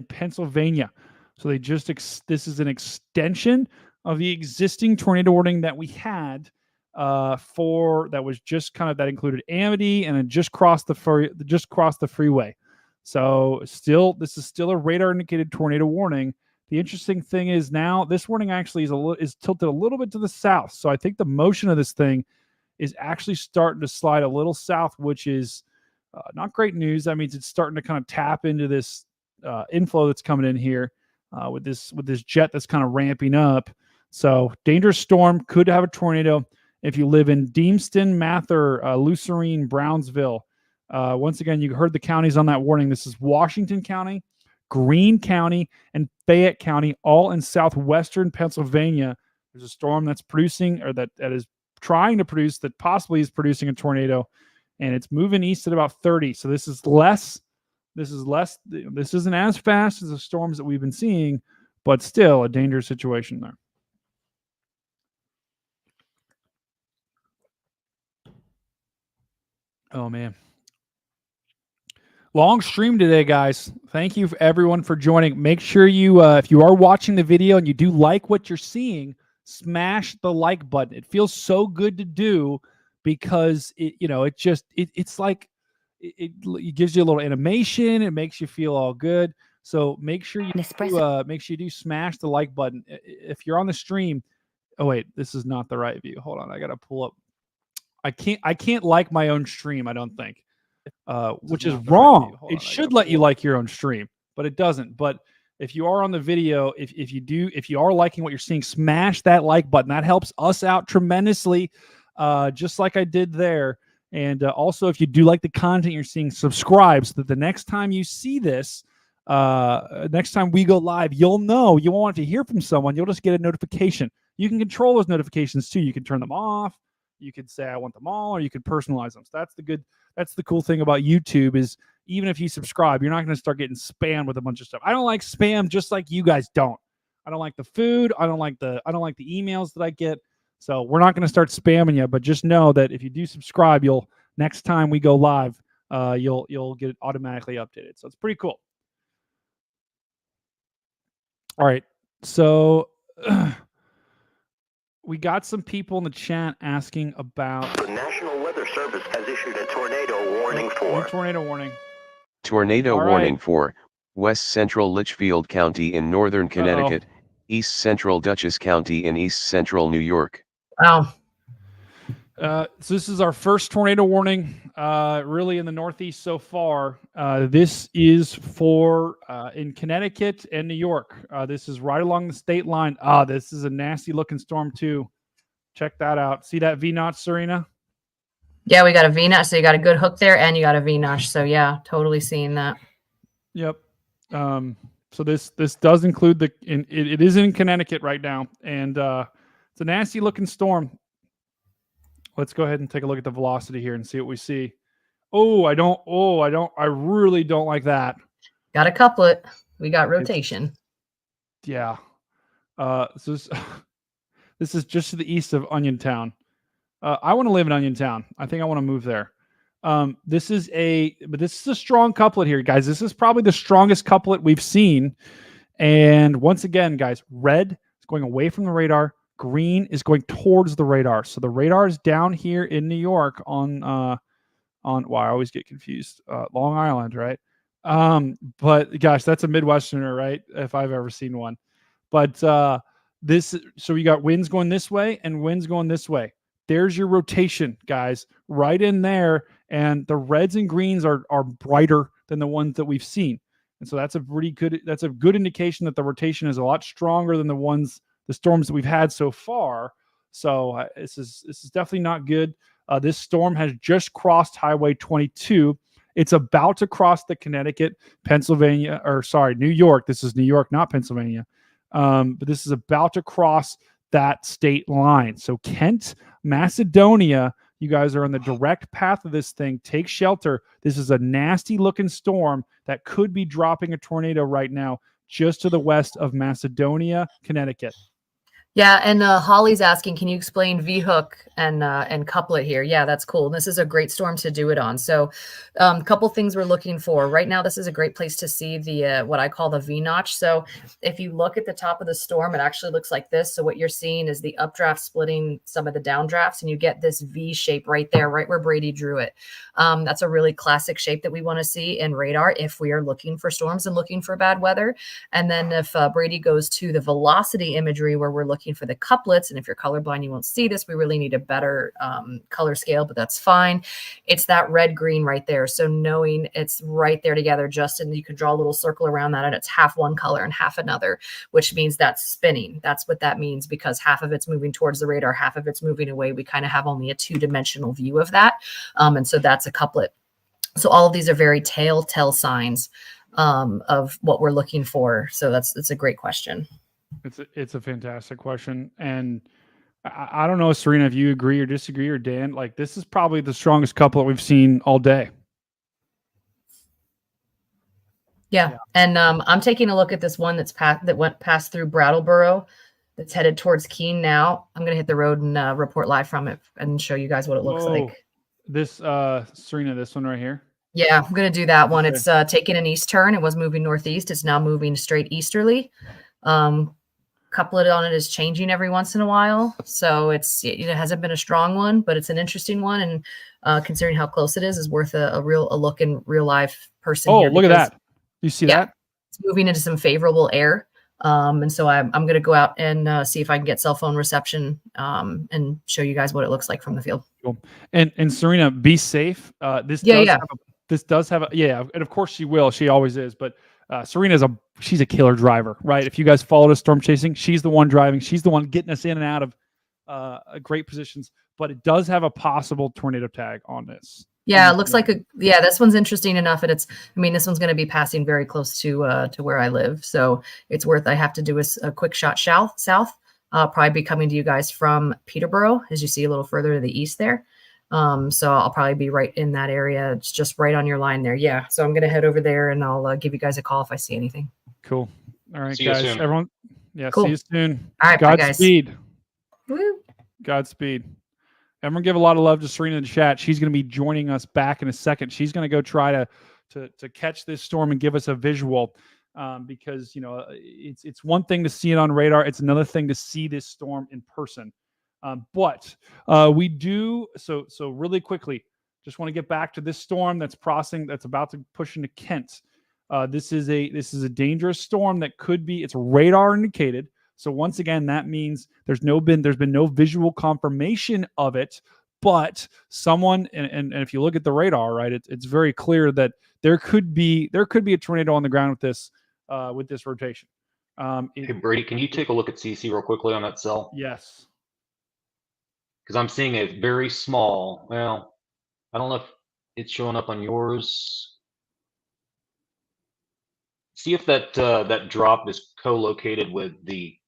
Pennsylvania. So they just this is an extension of the existing tornado warning that we had that was just kind of, that included Amity and it just crossed the freeway. So this is still a radar indicated tornado warning. The interesting thing is now this warning actually is tilted a little bit to the south. So I think the motion of this thing is actually starting to slide a little south, which is not great news. That means it's starting to kind of tap into this inflow that's coming in here with this jet that's kind of ramping up. So dangerous storm, could have a tornado if you live in Deemston, Mather, Lucerne, Brownsville. Once again, you heard the counties on that warning. This is Washington County, Greene County, and Fayette County, all in southwestern Pennsylvania. There's a storm that's producing, or that is trying to produce, that possibly is producing a tornado, and it's moving east at about 30. So this is less. This isn't as fast as the storms that we've been seeing, but still a dangerous situation there. Oh man. Long stream today, guys. Thank you everyone for joining. Make sure you, if you are watching the video and you do like what you're seeing, smash the like button. It feels so good to do because it's like it gives you a little animation. It makes you feel all good. So make sure you do smash the like button. If you're on the stream, oh wait, this is not the right view. Hold on, I gotta pull up. I can't like my own stream, I don't think. Which is wrong. It should let you like your own stream, but it doesn't. But if you are on the video, if you are liking what you're seeing, smash that like button. That helps us out tremendously, just like I did there. And also, if you do like the content you're seeing, subscribe so that the next time you see this, next time we go live, you'll know. You won't have to hear from someone. You'll just get a notification. You can control those notifications too. You can turn them off. You could say I want them all, or you could personalize them. So that's the cool thing about YouTube is even if you subscribe, you're not going to start getting spammed with a bunch of stuff. I don't like spam, just like you guys don't. I don't like the food. I don't like the emails that I get. So we're not going to start spamming you, but just know that if you do subscribe, next time we go live, you'll get it automatically updated. So it's pretty cool. All right. So we got some people in the chat asking about. The National Weather Service has issued a tornado warning for. Tornado warning. Tornado warning for West Central Litchfield County in northern Connecticut, East Central Dutchess County in East Central New York. Wow. So this is our first tornado warning, really in the Northeast so far. This is for in Connecticut and New York. This is right along the state line. This is a nasty looking storm too. Check that out. See that V-notch, Serena? Yeah, we got a V-notch, so you got a good hook there, and you got a V-notch. So yeah, totally seeing that. Yep. So this does include it is in Connecticut right now, and it's a nasty looking storm. Let's go ahead and take a look at the velocity here and see what we see. I really don't like that. Got a couplet. We got rotation. Yeah. This is just to the east of Oniontown. I want to live in Oniontown. I think I want to move there. This is a strong couplet here, guys. This is probably the strongest couplet we've seen. And once again, guys, red is going away from the radar. Green is going towards the radar. So the radar is down here in New York on I always get confused. Long Island, right? But gosh, that's a Midwesterner, right? If I've ever seen one. But so we got winds going this way and winds going this way. There's your rotation, guys, right in there. And the reds and greens are brighter than the ones that we've seen. And so that's a good indication that the rotation is a lot stronger than the storms that we've had so far. So this is definitely not good. This storm has just crossed Highway 22. It's about to cross the New York. This is New York, not Pennsylvania. But this is about to cross that state line. So Kent, Macedonia, You guys are on the direct path of this thing. Take shelter. This is a nasty looking storm that could be dropping a tornado right now just to the west of Macedonia, Connecticut. Yeah, and Holly's asking, can you explain V-hook and couplet here? Yeah, that's cool. This is a great storm to do it on. So a couple things we're looking for. Right now, this is a great place to see the what I call the V-notch. So if you look at the top of the storm, it actually looks like this. So what you're seeing is the updraft splitting some of the downdrafts, and you get this V shape right there, right where Brady drew it. That's a really classic shape that we want to see in radar if we are looking for storms and looking for bad weather. And then if Brady goes to the velocity imagery where we're looking for the couplets, and if you're colorblind, you won't see this. We really need a better color scale, but that's fine. It's that red green right there. So knowing it's right there together, Justin, you can draw a little circle around that, and it's half one color and half another, which means that's spinning. That's what that means, because half of it's moving towards the radar, half of it's moving away. We kind of have only a two-dimensional view of that. And so that's a couplet. So all of these are very telltale signs of what we're looking for. So that's a great question. It's a fantastic question. And I don't know, Serena, if you agree or disagree, or Dan, like this is probably the strongest couplet we've seen all day. Yeah. And I'm taking a look at this one that went past through Brattleboro, that's headed towards Keene now. I'm going to hit the road and report live from it and show you guys what it looks like. This, Serena, this one right here. Yeah, I'm going to do that one. Okay. It's taking an east turn. It was moving northeast. It's now moving straight easterly. Couplet on it is changing every once in a while. So it hasn't been a strong one, but it's an interesting one. And considering how close it is worth a look in real life person. Oh, look at that. You see that? It's moving into some favorable air. And so I'm going to go out and see if I can get cell phone reception and show you guys what it looks like from the field. Cool. And Serena, be safe. This does have and of course she will. She always is. But Serena's she's a killer driver, right? If you guys followed us storm chasing, she's the one driving. She's the one getting us in and out of great positions. But it does have a possible tornado tag on this. Yeah, it looks like this one's interesting enough. And this one's going to be passing very close to where I live. So it's worth, I have to do a quick shot south. Probably be coming to you guys from Peterborough, as you see a little further to the east there. So I'll probably be right in that area. It's just right on your line there. Yeah. So I'm going to head over there and I'll give you guys a call if I see anything. Cool. All right, see guys. Everyone. Yeah. Cool. See you soon. All right. Godspeed. Woo. Godspeed. Everyone give a lot of love to Serena in the chat. She's going to be joining us back in a second. She's going to go try to catch this storm and give us a visual because, it's one thing to see it on radar. It's another thing to see this storm in person. But we do so really quickly. Just want to get back to this storm that's about to push into Kent. This is a dangerous storm that could be. It's radar indicated. So once again, that means there's been no visual confirmation of it. But someone and if you look at the radar, right, it's very clear that there could be a tornado on the ground with this rotation. Hey Brady, can you take a look at CC real quickly on that cell? Yes. Because I'm seeing a very small, well, I don't know if it's showing up on yours. See if that drop is co-located with the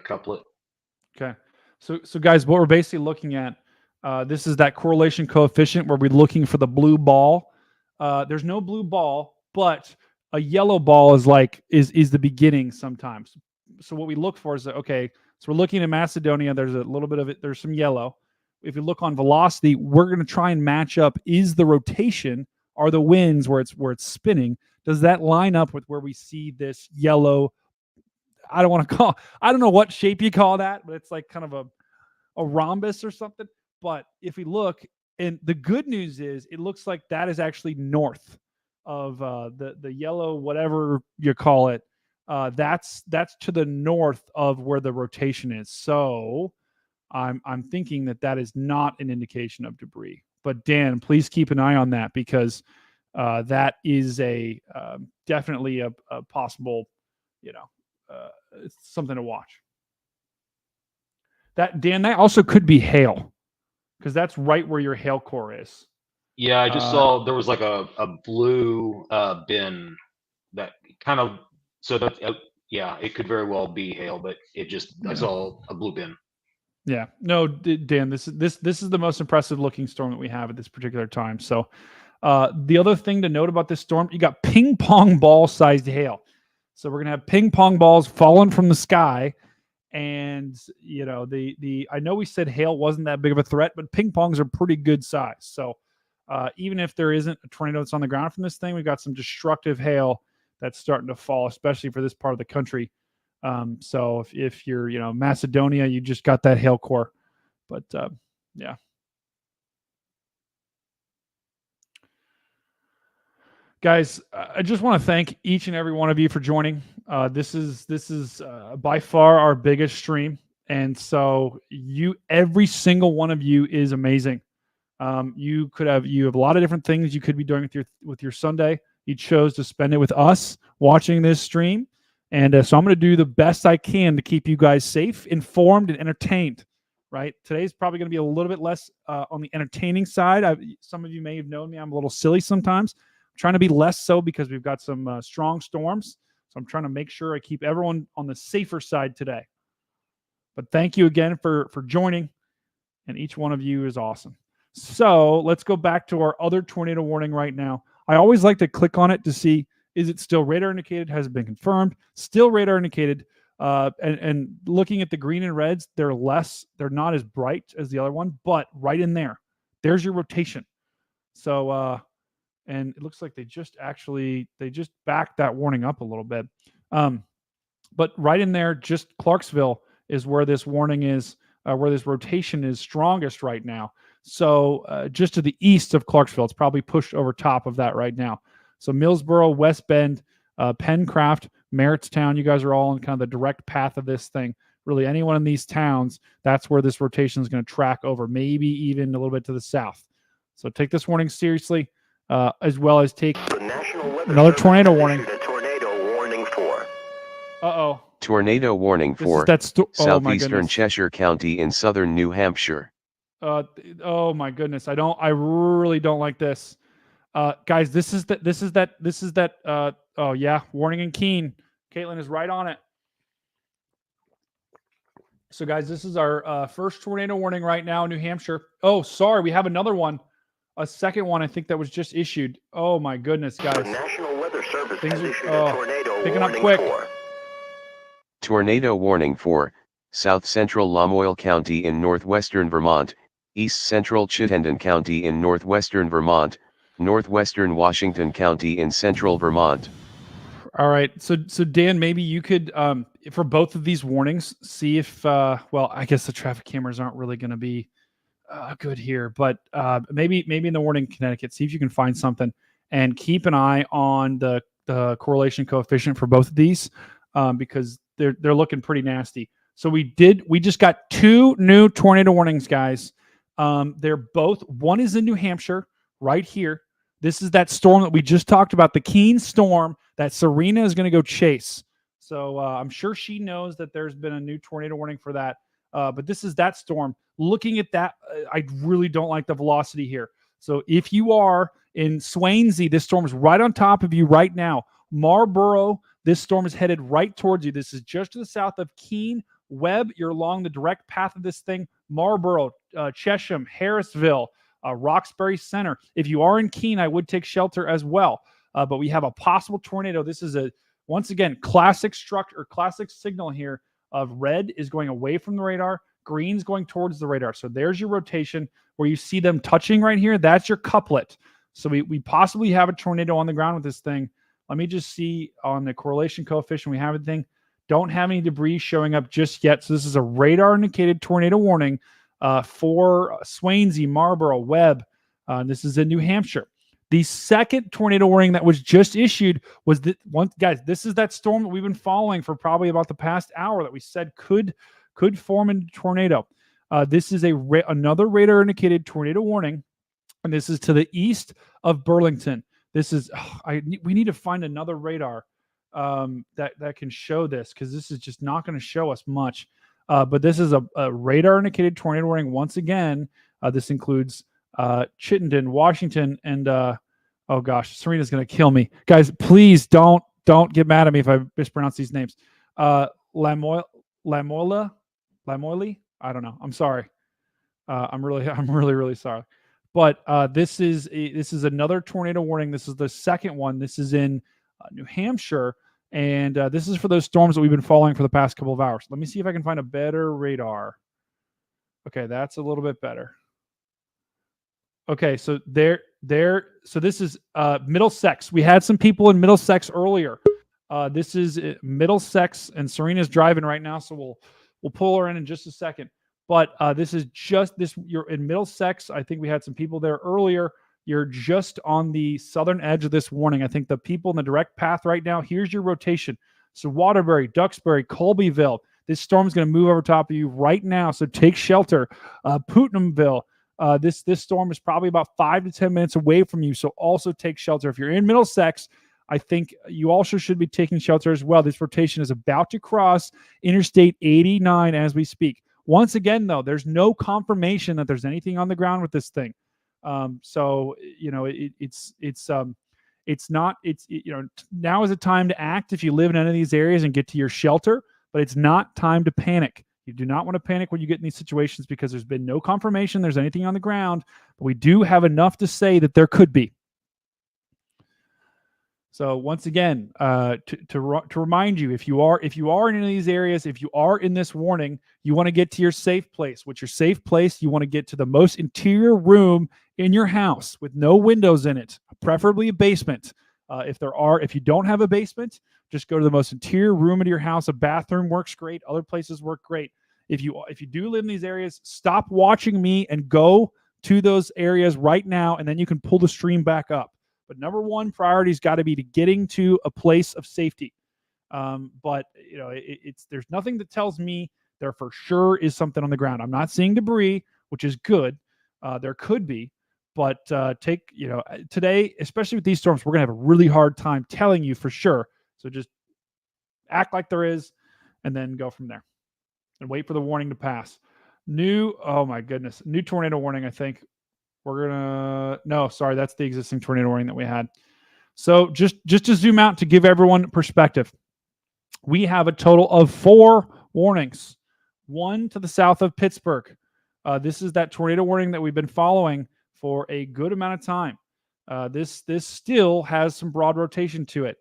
couplet. Okay. So guys, what we're basically looking at, this is that correlation coefficient where we're looking for the blue ball. There's no blue ball, but a yellow ball is the beginning sometimes. So what we look for is okay. So we're looking at Macedonia. There's a little bit of it. There's some yellow. If you look on velocity, we're going to try and match up. Is the rotation, are the winds where it's spinning? Does that line up with where we see this yellow? I don't know what shape you call that, but it's like kind of a rhombus or something. But if we look, and the good news is it looks like that is actually north of the yellow, whatever you call it. That's to the north of where the rotation is. So I'm thinking that is not an indication of debris. But Dan, please keep an eye on that because that is definitely a possible, something to watch. Dan, that also could be hail because that's right where your hail core is. Yeah, I just saw there was like a blue bin that kind of. So that's yeah, it could very well be hail, but I saw a blue bin. Yeah, no, Dan, this is the most impressive looking storm that we have at this particular time. So, the other thing to note about this storm, you got ping pong ball sized hail. So we're gonna have ping pong balls falling from the sky, and you know I know we said hail wasn't that big of a threat, but ping pongs are pretty good size. So, even if there isn't a tornado that's on the ground from this thing, we've got some destructive hail that's starting to fall, especially for this part of the country. So if you're, Macedonia, you just got that hail core, but yeah. Guys, I just want to thank each and every one of you for joining. This is by far our biggest stream. And so every single one of you is amazing. You have a lot of different things you could be doing with your Sunday. You chose to spend it with us watching this stream. And so I'm going to do the best I can to keep you guys safe, informed, and entertained, right? Today's probably going to be a little bit less on the entertaining side. Some of you may have known me. I'm a little silly sometimes. I'm trying to be less so because we've got some strong storms. So I'm trying to make sure I keep everyone on the safer side today. But thank you again for joining. And each one of you is awesome. So let's go back to our other tornado warning right now. I always like to click on it to see, is it still radar indicated? Has it been confirmed? Still radar indicated. And looking at the green and reds, they're not as bright as the other one, but right in there's your rotation. So, and it looks like they just backed that warning up a little bit. But right in there, just Clarksville is where this warning is, where this rotation is strongest right now. So just to the east of Clarksville, it's probably pushed over top of that right now. So Millsboro, West Bend, Pencraft, Merrittstown, you guys are all in kind of the direct path of this thing. Really, anyone in these towns, that's where this rotation is going to track over, maybe even a little bit to the south. So take this warning seriously, as well as take another tornado warning. A tornado warning for. Uh-oh. Tornado warning for southeastern Cheshire County in southern New Hampshire. Oh my goodness. I really don't like this. Guys, this is that oh yeah, warning in Keene. Caitlin is right on it. So guys, this is our first tornado warning right now in New Hampshire. Oh, sorry, we have another one. A second one, I think, that was just issued. Oh my goodness, guys. The National Weather Service Things has are issued a tornado picking up warning quick. for. Tornado warning for south central Lamoille County in northwestern Vermont, east central Chittenden County in northwestern Vermont, northwestern Washington County in central Vermont. All right. So Dan, maybe you could, for both of these warnings, see if, well, I guess the traffic cameras aren't really going to be good here, but maybe in the warning in Connecticut, see if you can find something and keep an eye on the correlation coefficient for both of these, because they're looking pretty nasty. So we just got 2 new tornado warnings, guys. They're both, one is in New Hampshire right here. This is that storm that we just talked about, the Keene storm that Serena is going to go chase. So I'm sure she knows that there's been a new tornado warning for that. But this is that storm. Looking at that, I really don't like the velocity here. So if you are in Swansea, this storm is right on top of you right now. Marlborough, this storm is headed right towards you. This is just to the south of Keene. Webb, you're along the direct path of this thing. Marlborough, Chesham, Harrisville, Roxbury Center. If you are in Keene, I would take shelter as well. But we have a possible tornado. This is once again, classic signal here of red is going away from the radar. Green's going towards the radar. So there's your rotation where you see them touching right here. That's your couplet. So we possibly have a tornado on the ground with this thing. Let me just see on the correlation coefficient. We have everything. Don't have any debris showing up just yet. So this is a radar indicated tornado warning for Swansea, Marlborough, Webb. This is in New Hampshire. The second tornado warning that was just issued was guys, this is that storm that we've been following for probably about the past hour that we said could form into tornado. This is another radar indicated tornado warning, and this is to the east of Burlington. This is we need to find another radar that can show this, because this is just not going to show us much. But this is a radar indicated tornado warning once again. This includes Chittenden, Washington, and oh gosh, Serena's going to kill me, guys. Please don't get mad at me if I mispronounce these names. Lamoille. I I don't know. I'm sorry. I'm really sorry. But this is another tornado warning. This is the second one. This is in New Hampshire, and this is for those storms that we've been following for the past couple of hours. Let me see if I can find a better radar. Okay, that's a little bit better. Okay, so so this is Middlesex. We had some people in Middlesex earlier. This is Middlesex, and Serena's driving right now, so we'll pull her in just a second. But this is just this. You're in Middlesex. I think we had some people there earlier. You're just on the southern edge of this warning. I think the people in the direct path right now. Here's your rotation. So Waterbury, Duxbury, Colbyville. This storm is going to move over top of you right now. So take shelter. Putnamville. This storm is probably about 5 to 10 minutes away from you. So also take shelter. If you're in Middlesex, I think you also should be taking shelter as well. This rotation is about to cross Interstate 89 as we speak. Once again, though, there's no confirmation that there's anything on the ground with this thing. So you know, now is a time to act if you live in any of these areas and get to your shelter, but it's not time to panic. You do not want to panic when you get in these situations because there's been no confirmation there's anything on the ground, but we do have enough to say that there could be. So once again, to remind you, if you are in any of these areas, if you are in this warning, you want to get to your safe place. What's your safe place? You want to get to the most interior room in your house with no windows in it, preferably a basement. If you don't have a basement, just go to the most interior room of your house. A bathroom works great. Other places work great. If you do live in these areas, stop watching me and go to those areas right now, and then you can pull the stream back up. But number one priority has got to be to getting to a place of safety. But you know, there's nothing that tells me there for sure is something on the ground. I'm not seeing debris, which is good. There could be, but today, especially with these storms, we're gonna have a really hard time telling you for sure. So just act like there is, and then go from there, and wait for the warning to pass. New tornado warning, I think. That's the existing tornado warning that we had. So just to zoom out to give everyone perspective, we have a total of 4 warnings. One to the south of Pittsburgh. This is that tornado warning that we've been following for a good amount of time. This still has some broad rotation to it.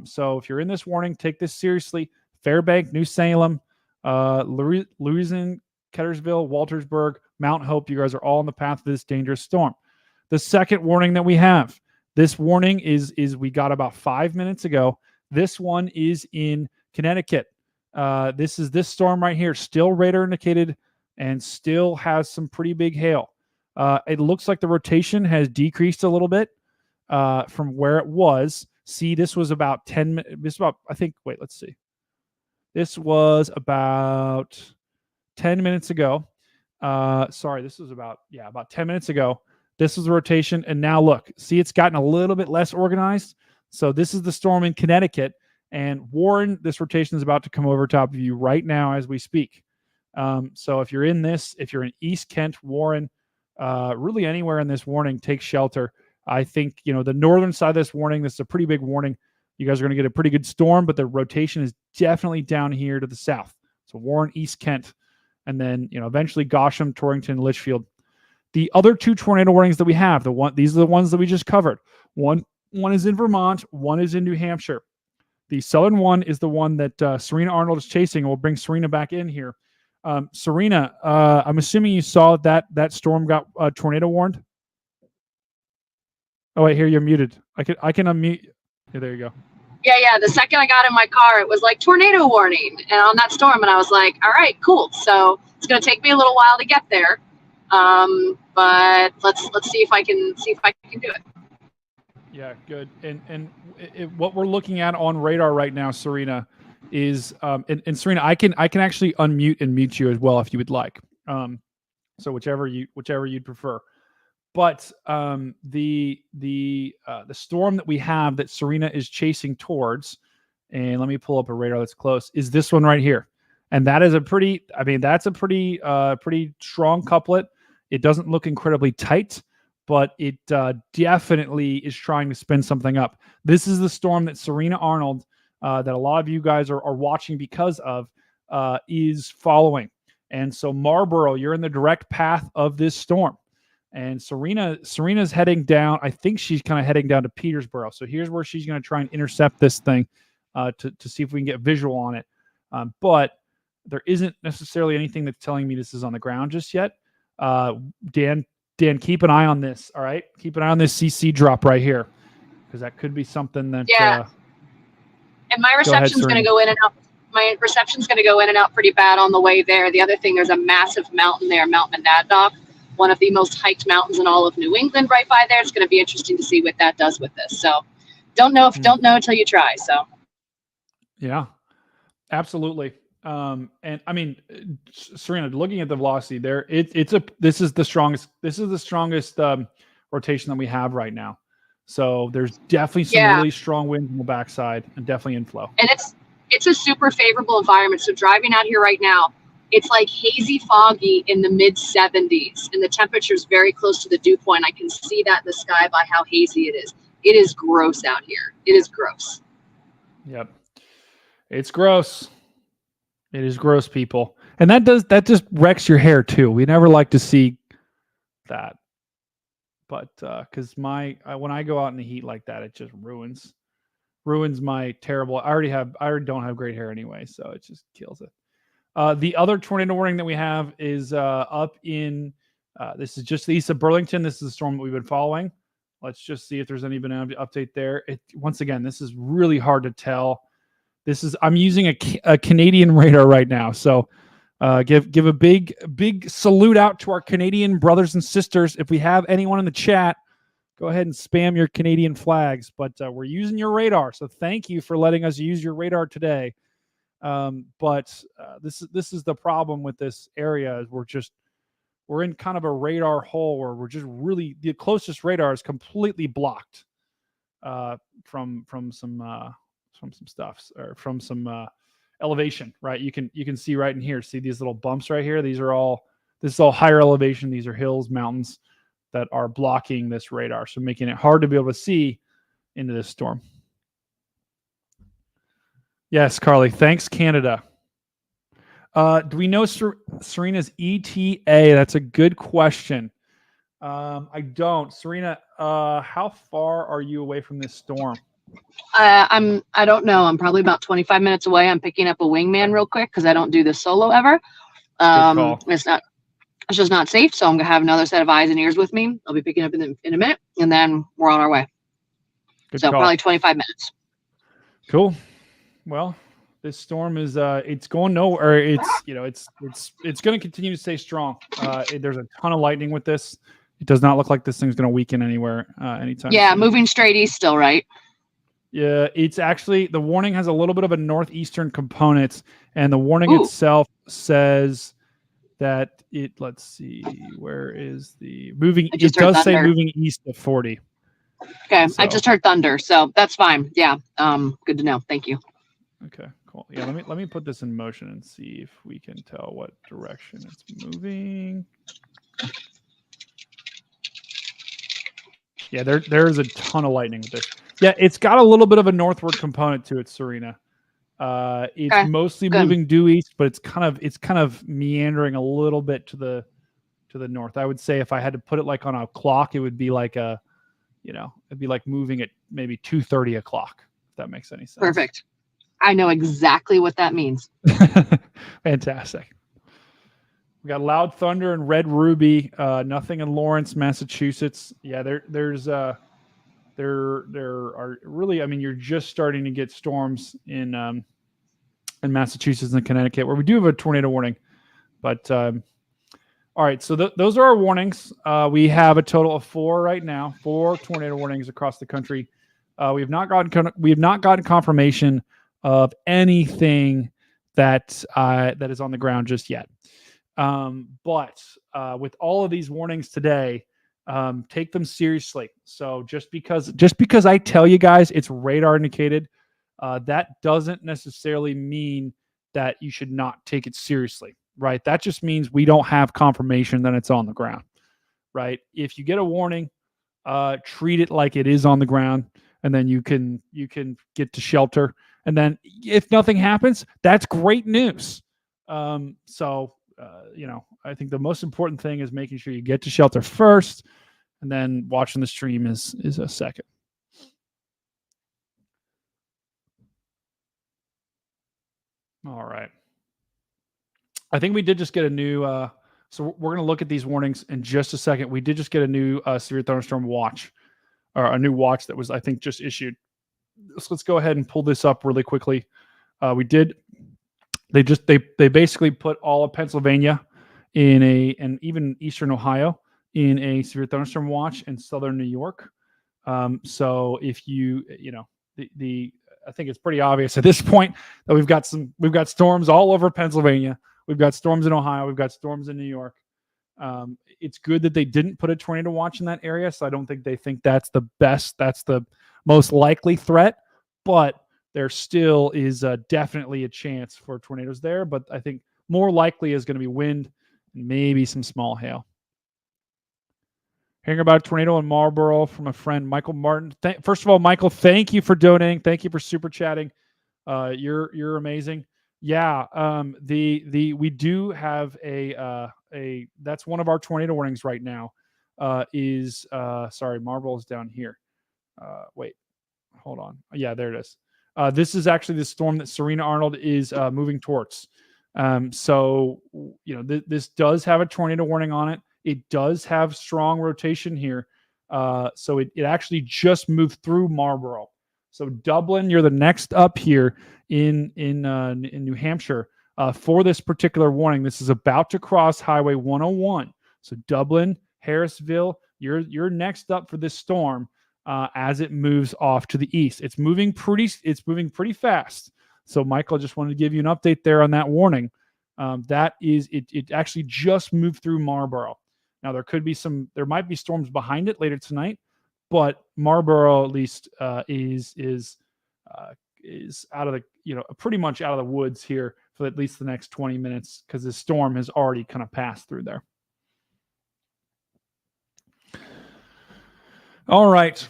So if you're in this warning, take this seriously. Fairbank, New Salem, Louisiana, Kettersville, Waltersburg, Mount Hope, you guys are all on the path of this dangerous storm. The second warning that we have, this warning is we got about 5 minutes ago. This one is in Connecticut. This is this storm right here, still radar indicated and still has some pretty big hail. It looks like the rotation has decreased a little bit from where it was. See, this was about 10 minutes. This was about 10 minutes ago. This was about 10 minutes ago. This was the rotation. And now look, see, it's gotten a little bit less organized. So this is the storm in Connecticut, and Warren, this rotation is about to come over top of you right now as we speak. So if you're in East Kent, Warren, really anywhere in this warning, take shelter. I think, the northern side of this warning, this is a pretty big warning. You guys are going to get a pretty good storm, but the rotation is definitely down here to the south. So Warren, East Kent, and then, eventually Gosham, Torrington, Litchfield. The other 2 tornado warnings that we have, these are the ones that we just covered. One is in Vermont, one is in New Hampshire. The southern one is the one that Serena Arnold is chasing. We'll bring Serena back in here. Serena, I'm assuming you saw that storm got tornado warned. Oh wait, here you're muted. I can unmute. Yeah, there you go. Yeah. The second I got in my car, it was like tornado warning, and on that storm, and I was like, all right, cool. So it's gonna take me a little while to get there, but let's see if I can do it. Yeah, good. And what we're looking at on radar right now, Serena, is and Serena, I can actually unmute and mute you as well if you would like. So whichever you'd prefer. But the storm that we have that Serena is chasing towards, and let me pull up a radar that's close, is this one right here. And that is pretty strong couplet. It doesn't look incredibly tight, but it definitely is trying to spin something up. This is the storm that Serena Arnold, that a lot of you guys are watching because of, is following. And so Marlboro, you're in the direct path of this storm. And Serena's heading down. I think she's kind of heading down to Petersboro. So here's where she's going to try and intercept this thing to see if we can get visual on it. But there isn't necessarily anything that's telling me this is on the ground just yet. Dan, keep an eye on this. All right, keep an eye on this CC drop right here, because that could be something that. Yeah. And my reception's going to go in and out. My reception's going to go in and out pretty bad on the way there. The other thing, there's a massive mountain there, Mount Monadnock, one of the most hiked mountains in all of New England, right by there. It's going to be interesting to see what that does with this. So, don't know until you try. So. Yeah, absolutely. And I mean, Serena, looking at the velocity there, this is the strongest rotation that we have right now. So there's definitely some really strong winds on the backside and definitely inflow. And it's a super favorable environment. So driving out here right now, it's like hazy, foggy in the mid 70s, and the temperature is very close to the dew point. I can see that in the sky by how hazy it is. It is gross out here. It is gross. Yep. It's gross. It is gross, people. And that just wrecks your hair too. We never like to see that. But because when I go out in the heat like that, it just ruins my terrible. I already don't have great hair anyway, so it just kills it. The other tornado warning that we have is up in this is just east of Burlington. This is the storm that we've been following. Let's just see if there's any been an update there. Once again, this is really hard to tell. I'm using a Canadian radar right now, so give a big salute out to our Canadian brothers and sisters. If we have anyone in the chat, go ahead and spam your Canadian flags. But we're using your radar, so thank you for letting us use your radar today. But this is the problem with this area is we're in kind of a radar hole where we're just really the closest radar is completely blocked from some stuff or from some elevation, right? You can see right in here, see these little bumps right here. This is all higher elevation. These are hills, mountains that are blocking this radar. So making it hard to be able to see into this storm. Yes, Carly. Thanks, Canada. Do we know Serena's ETA? That's a good question. I don't. Serena, how far are you away from this storm? I don't know. I'm probably about 25 minutes away. I'm picking up a wingman real quick because I don't do this solo ever. It's just not safe. So I'm gonna have another set of eyes and ears with me. I'll be picking up in a minute, and then we're on our way. Good call. Probably 25 minutes. Cool. Well, this storm is it's going nowhere. It's going to continue to stay strong. There's a ton of lightning with this. It does not look like this thing's going to weaken anywhere anytime. Yeah, soon. Moving straight east still, right? Yeah, it's actually the warning has a little bit of a northeastern component, and the warning itself says that it. Let's see, where is the moving? It does say moving east of 40. Okay, so. I just heard thunder, so that's fine. Yeah, good to know. Thank you. Okay, cool. Yeah, let me put this in motion and see if we can tell what direction it's moving. Yeah, there's a ton of lightning with this. Yeah, it's got a little bit of a northward component to it, Serena. It's mostly moving due east, but it's kind of meandering a little bit to the north. I would say if I had to put it like on a clock, it would be like it'd be like moving at maybe 2:30 o'clock. If that makes any sense. Perfect. I know exactly what that means. Fantastic. We got loud thunder and red ruby. Nothing in Lawrence, Massachusetts. Yeah, there are really. I mean, you're just starting to get storms in Massachusetts and Connecticut, where we do have a tornado warning. But all right, so those are our warnings. We have a total of 4 right now. 4 tornado warnings across the country. We have not gotten confirmation of anything that is on the ground just yet. But with all of these warnings today, take them seriously. So just because I tell you guys it's radar indicated, that doesn't necessarily mean that you should not take it seriously, right? That just means we don't have confirmation that it's on the ground, right? If you get a warning, treat it like it is on the ground, and then you can get to shelter. And then if nothing happens, that's great news. So I think the most important thing is making sure you get to shelter first, and then watching the stream is a second. All right. I think we did just get a new, so we're going to look at these warnings in just a second. We did just get a new severe thunderstorm watch, or a new watch that was, I think, just issued. So let's go ahead and pull this up really quickly. They basically put all of Pennsylvania and even Eastern Ohio in a severe thunderstorm watch, in Southern New York. So if I think it's pretty obvious at this point that we've got storms all over Pennsylvania. We've got storms in Ohio. We've got storms in New York. It's good that they didn't put a tornado watch in that area. So I don't think they think that's the most likely threat, but there still is definitely a chance for tornadoes there. But I think more likely is going to be wind and maybe some small hail. Hearing about a tornado in Marlboro from a friend, Michael Martin. First of all, Michael, thank you for donating. Thank you for super chatting. You're amazing. Yeah. We do have a that's one of our tornado warnings right now. Sorry, Marlboro's down here. Wait, hold on. Yeah, there it is. This is actually the storm that Serena Arnold is moving towards. So this does have a tornado warning on it. It does have strong rotation here. So it actually just moved through Marlboro. So Dublin, you're the next up here in New Hampshire for this particular warning. This is about to cross Highway 101. So Dublin, Harrisville, you're next up for this storm as it moves off to the east. It's moving pretty fast. So Michael, just wanted to give you an update there on that warning. That is it actually just moved through Marlboro. Now there might be storms behind it later tonight, but Marlboro at least is out of the pretty much out of the woods here for at least the next 20 minutes because the storm has already kind of passed through there. All right.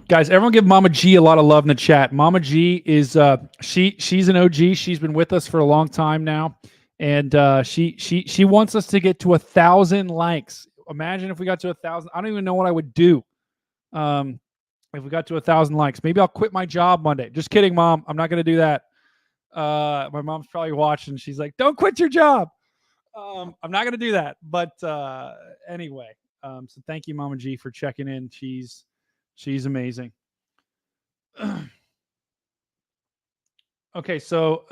Guys, everyone give Mama G a lot of love in the chat. Mama G is she's an OG. She's been with us for a long time now. And she wants us to get to 1,000 likes. Imagine if we got to 1,000. I don't even know what I would do if we got to 1,000 likes. Maybe I'll quit my job Monday. Just kidding, Mom. I'm not going to do that. My mom's probably watching. She's like, "Don't quit your job." I'm not going to do that. But anyway, so thank you, Mama G, for checking in. She's amazing. Okay, so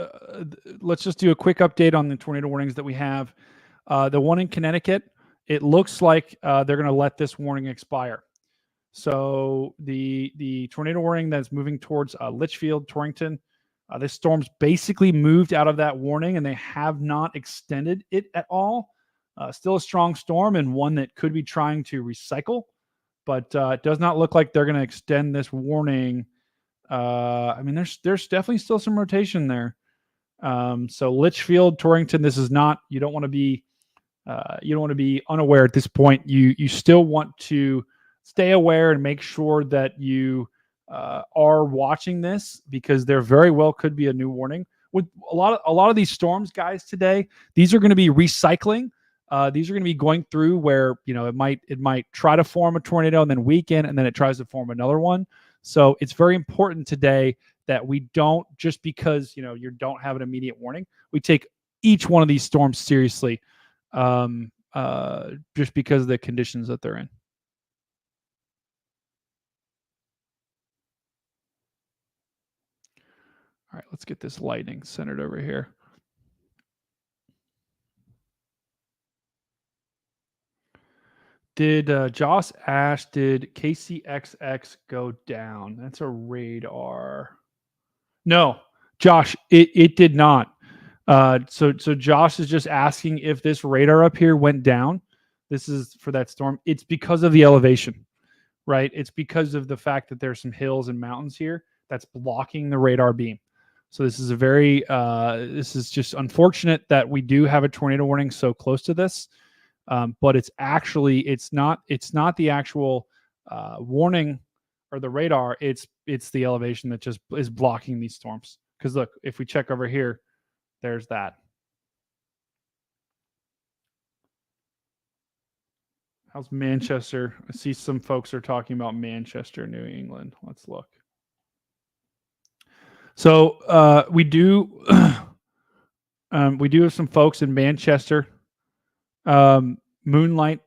let's just do a quick update on the tornado warnings that we have. The one in Connecticut, it looks like they're going to let this warning expire. So the tornado warning that's moving towards Litchfield, Torrington, this storm's basically moved out of that warning, and they have not extended it at all. Still a strong storm and one that could be trying to recycle, but it does not look like they're going to extend this warning. I mean, there's definitely still some rotation there. So Litchfield, Torrington, this is not, you don't want to be unaware at this point. You still want to stay aware and make sure that you are watching this, because there very well could be a new warning with a lot of these storms, guys. Today, these are going to be recycling. These are going to be going through where, it might try to form a tornado and then weaken, and then it tries to form another one. So it's very important today that we don't, just because, you don't have an immediate warning, we take each one of these storms seriously, just because of the conditions that they're in. All right, let's get this lightning centered over here. Did Joss Ash, did KCXX go down? That's a radar. No, Josh, it did not. So Josh is just asking if this radar up here went down. This is for that storm. It's because of the elevation, right? It's because of the fact that there's some hills and mountains here that's blocking the radar beam. So this is this is just unfortunate that we do have a tornado warning so close to this. But it's not the actual warning or the radar. It's the elevation that just is blocking these storms. Because look, if we check over here, there's that. How's Manchester? I see some folks are talking about Manchester, New England. Let's look. So we do have some folks in Manchester. Moonlight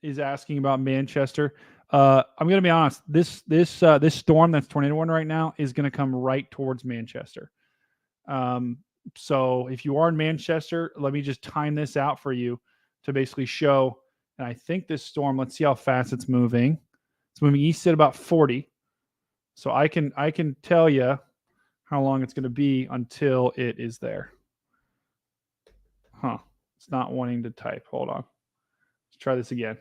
is asking about Manchester. I'm going to be honest. This storm that's tornado warning right now is going to come right towards Manchester. So if you are in Manchester, let me just time this out for you to basically show. And I think this storm, let's see how fast it's moving. It's moving east at about 40. So I can tell you how long it's going to be until it is there. It's not wanting to type. Hold on. Let's try this again.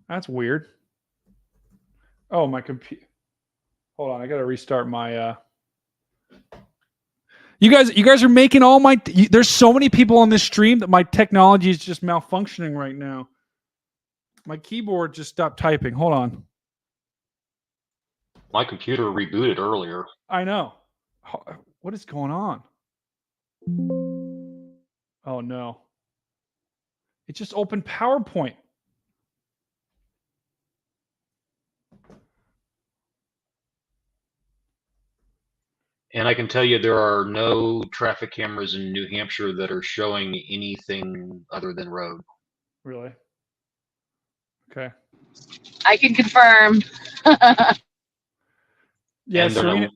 That's weird. Oh, my computer. Hold on, I got to restart my You guys are making all my there's so many people on this stream that my technology is just malfunctioning right now. My keyboard just stopped typing. Hold on. My computer rebooted earlier. I know. What is going on? Oh no. It just opened PowerPoint. And I can tell you there are no traffic cameras in New Hampshire that are showing anything other than road. Really? Okay. I can confirm. Yeah, and Serena,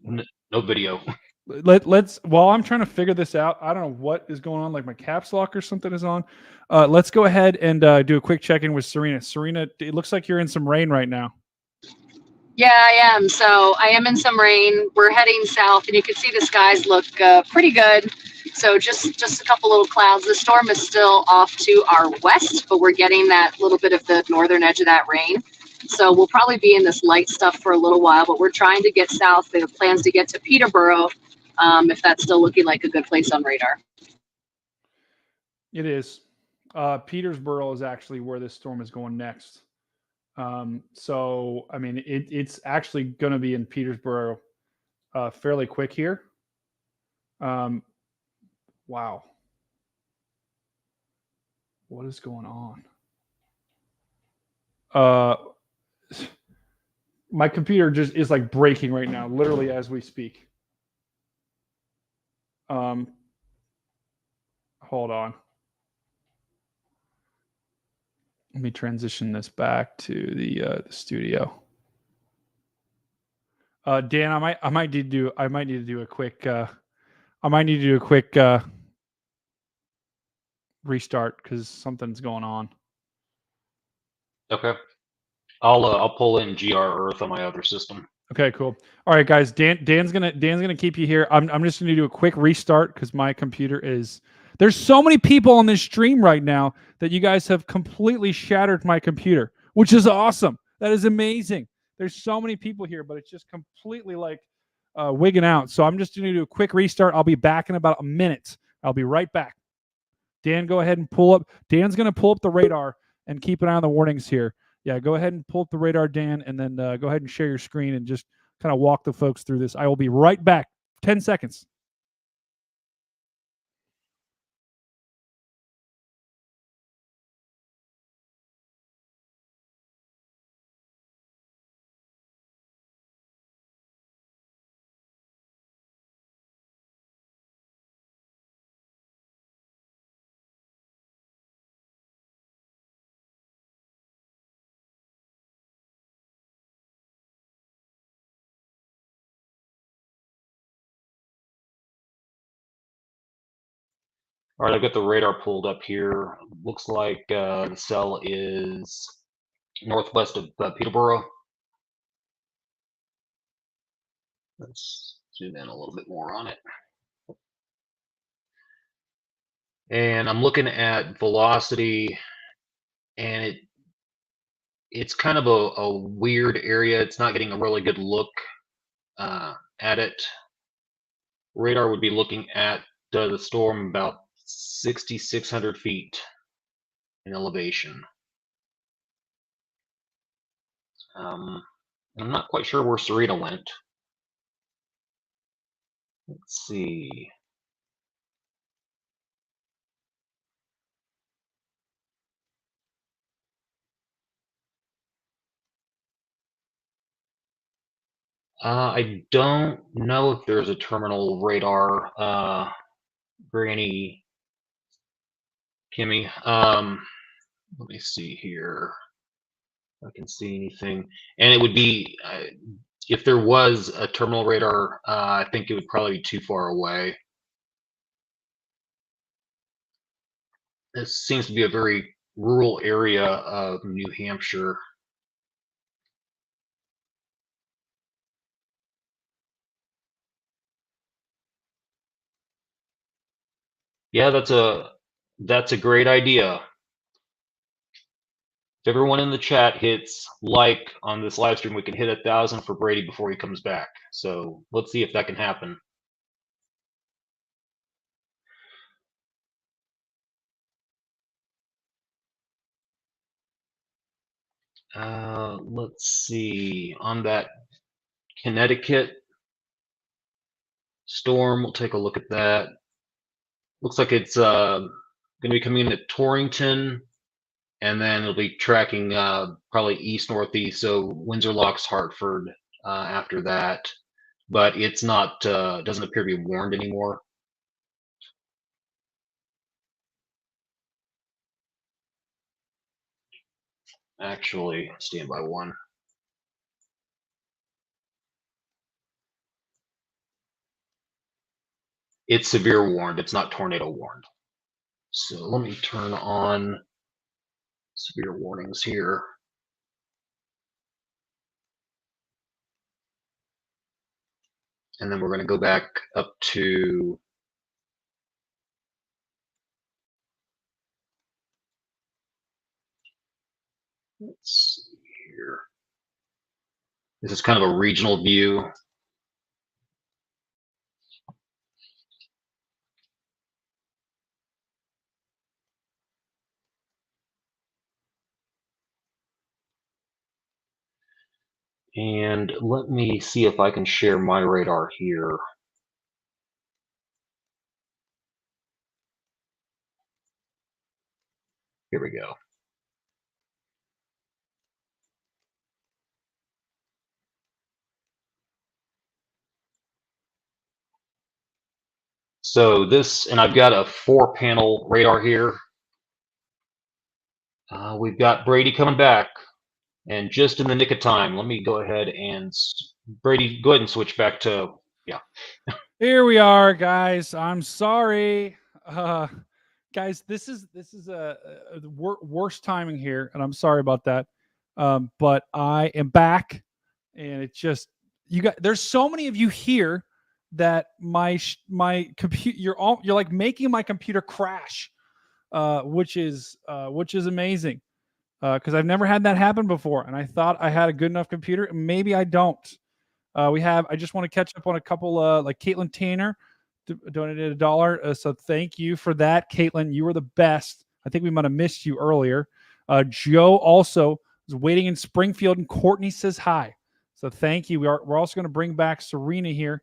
no video. let's while I'm trying to figure this out, I don't know what is going on, like my caps lock or something is on. Let's go ahead and do a quick check-in with Serena. Serena, it looks like you're in some rain right now. Yeah, I am. So I am in some rain. We're heading south, and you can see the skies look pretty good. So just a couple little clouds. The storm is still off to our west, but we're getting that little bit of the northern edge of that rain. So we'll probably be in this light stuff for a little while, but we're trying to get south. They have plans to get to Peterborough, if that's still looking like a good place on radar. It is. Petersboro is actually where this storm is going next. So, I mean, it's actually going to be in Petersboro fairly quick here. Wow. What is going on? My computer just is like breaking right now, literally as we speak. Hold on. Let me transition this back to the studio. Dan, I might need to do a quick restart because something's going on. Okay. I'll pull in GR Earth on my other system. Okay, cool. All right, guys. Dan's gonna keep you here. I'm just gonna do a quick restart because my computer is. There's so many people on this stream right now that you guys have completely shattered my computer, which is awesome. That is amazing. There's so many people here, but it's just completely like wigging out. So I'm just going to do a quick restart. I'll be back in about a minute. I'll be right back. Dan, go ahead and pull up. Dan's going to pull up the radar and keep an eye on the warnings here. Yeah, go ahead and pull up the radar, Dan, and then go ahead and share your screen and just kind of walk the folks through this. I will be right back. 10 seconds. All right, I've got the radar pulled up here. Looks like the cell is northwest of Peterborough. Let's zoom in a little bit more on it. And I'm looking at velocity, and it's kind of a weird area. It's not getting a really good look at it. Radar would be looking at the storm about 6,600 feet in elevation. I'm not quite sure where Serena went. Let's see. I don't know if there's a terminal radar, Granny Kimmy. Let me see here if I can see anything. And it would be, if there was a terminal radar, I think it would probably be too far away. This seems to be a very rural area of New Hampshire. Yeah, that's a great idea. If everyone in the chat hits like on this live stream, we can hit 1,000 for Brady before he comes back. So let's see if that can happen. Let's see, on that Connecticut storm, we'll take a look at that. Looks like it's going to be coming into Torrington, and then it'll be tracking probably east-northeast, so Windsor Locks, Hartford after that. But it's not, doesn't appear to be warned anymore. Actually, standby one. It's severe warned, it's not tornado warned. So let me turn on severe warnings here. And then we're going to go back up to let's see here. This is kind of a regional view. And let me see if I can share my radar here. Here we go. So this, and I've got a 4-panel radar here. We've got Brady coming back, and just in the nick of time, let me go ahead and Brady, go ahead and switch back to, yeah. Here we are, guys. I'm sorry. Guys, this is a worst timing here, and I'm sorry about that. But I am back, and it's just you got. There's so many of you here that my computer, you're like making my computer crash, which is amazing, because I've never had that happen before, and I thought I had a good enough computer, and maybe I don't. I just want to catch up on a couple, like Caitlin Tanner donated $1. So thank you for that, Caitlin. You were the best. I think we might have missed you earlier. Joe also is waiting in Springfield, and Courtney says hi. So thank you. We're also going to bring back Serena here,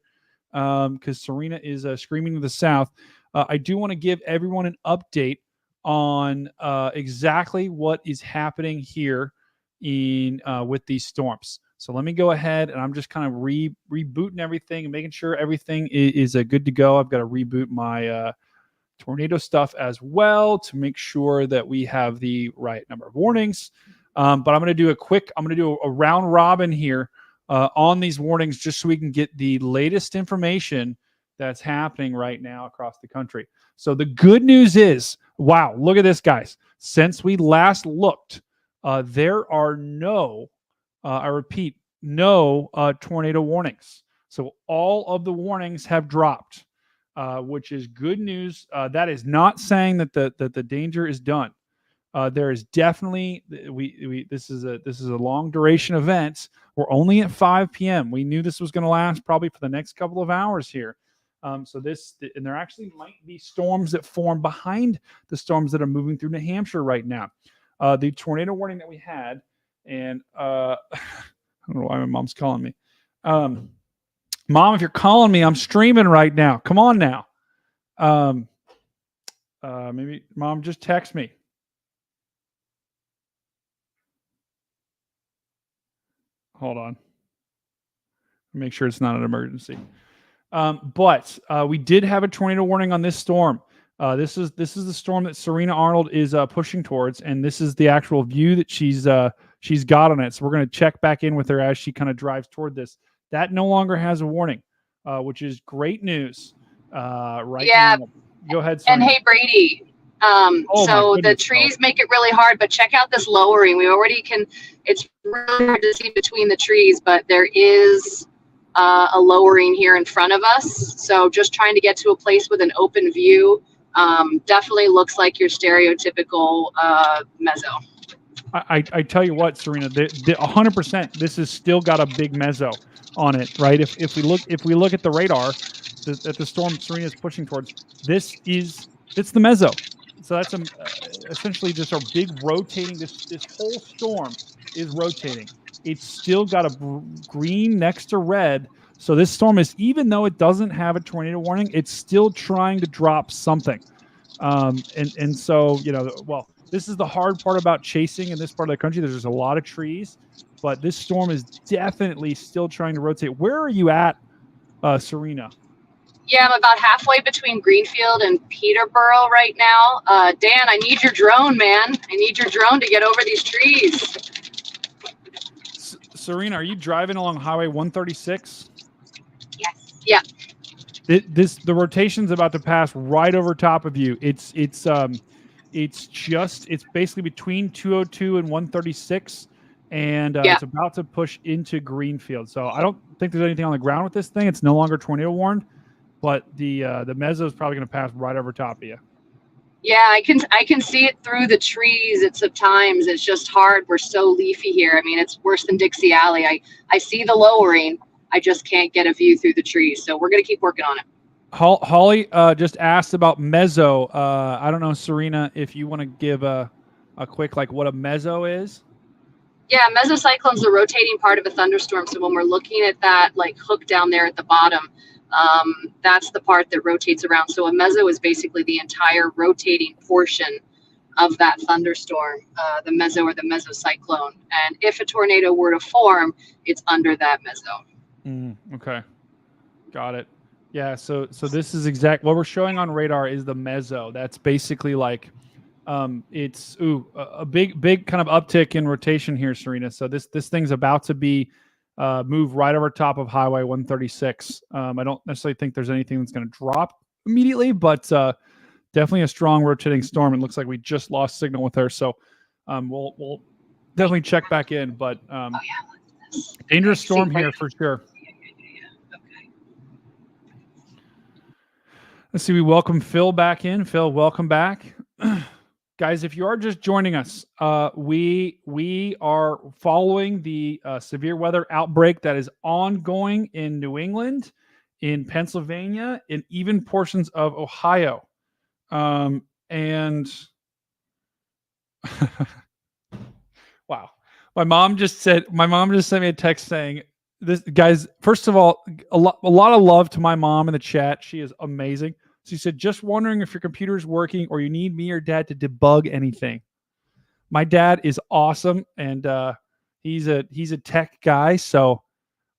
because Serena is screaming to the south. I do want to give everyone an update on exactly what is happening here in with these storms. So let me go ahead, and I'm just kind of rebooting everything and making sure everything is good to go. I've got to reboot my tornado stuff as well to make sure that we have the right number of warnings. But I'm going to do a round robin here on these warnings, just so we can get the latest information that's happening right now across the country. So the good news is, wow, look at this, guys. Since we last looked, there are no, I repeat, no tornado warnings. So all of the warnings have dropped, which is good news. That is not saying that the danger is done. There is definitely this is a long duration event. We're only at 5 p.m. We knew this was going to last probably for the next couple of hours here. So and there actually might be storms that form behind the storms that are moving through New Hampshire right now. The tornado warning that we had, and I don't know why my mom's calling me. Mom, if you're calling me, I'm streaming right now. Come on now. Maybe Mom, just text me. Hold on. make sure it's not an emergency. But we did have a tornado warning on this storm. This is the storm that Serena Arnold is pushing towards, and this is the actual view that she's got on it. So we're going to check back in with her as she kind of drives toward this. That no longer has a warning, which is great news. Yeah. Now. Go ahead, Serena. And hey, Brady. So the trees make it really hard, but check out this lowering. We already can. It's really hard to see between the trees, but there is a lowering here in front of us. So just trying to get to a place with an open view. Definitely looks like your stereotypical mezzo. I tell you what, Serena, 100%. This has still got a big mezzo on it, right? If we look at the radar, at the storm Serena is pushing towards, it's the mezzo. So that's essentially just a big rotating. This whole storm is rotating. It's still got a green next to red. So this storm is, even though it doesn't have a tornado warning, it's still trying to drop something. And so, well, this is the hard part about chasing in this part of the country. There's just a lot of trees, but this storm is definitely still trying to rotate. Where are you at, Serena? Yeah, I'm about halfway between Greenfield and Peterborough right now. Dan, I need your drone, man. I need your drone to get over these trees. Serena, are you driving along Highway 136? Yes. Yeah. The rotation's about to pass right over top of you. It's basically between 202 and 136, and it's about to push into Greenfield. So I don't think there's anything on the ground with this thing. It's no longer tornado warned, but the mezzo is probably going to pass right over top of you. Yeah, I can see it through the trees at some times. It's just hard. We're so leafy here. I mean, it's worse than Dixie Alley. I see the lowering. I just can't get a view through the trees. So we're going to keep working on it. Holly just asked about mezzo. I don't know, Serena, if you want to give a quick, what a mezzo is. Yeah, mesocyclone is the rotating part of a thunderstorm. So when we're looking at that hook down there at the bottom, that's the part that rotates around. So a mezzo is basically the entire rotating portion of that thunderstorm, the mezzo or the mesocyclone. And if a tornado were to form, it's under that mezzo. Okay, got it. Yeah, so this is what we're showing on radar is the mezzo. That's basically it's a big kind of uptick in rotation here, Serena. So this thing's about to be move right over top of Highway 136. I don't necessarily think there's anything that's going to drop immediately, but definitely a strong rotating storm. It looks like we just lost signal with her, so we'll definitely check back in. But dangerous storm here for sure. Okay. Let's see. We welcome Phil back in. Phil, welcome back. Guys, if you are just joining us, we are following the severe weather outbreak that is ongoing in New England, in Pennsylvania, and even portions of Ohio. And wow, my mom just sent me a text saying, "This guys, first of all, a lot of love to my mom in the chat. She is amazing." She said, "Just wondering if your computer is working or you need me or dad to debug anything." My dad is awesome, and he's a tech guy. So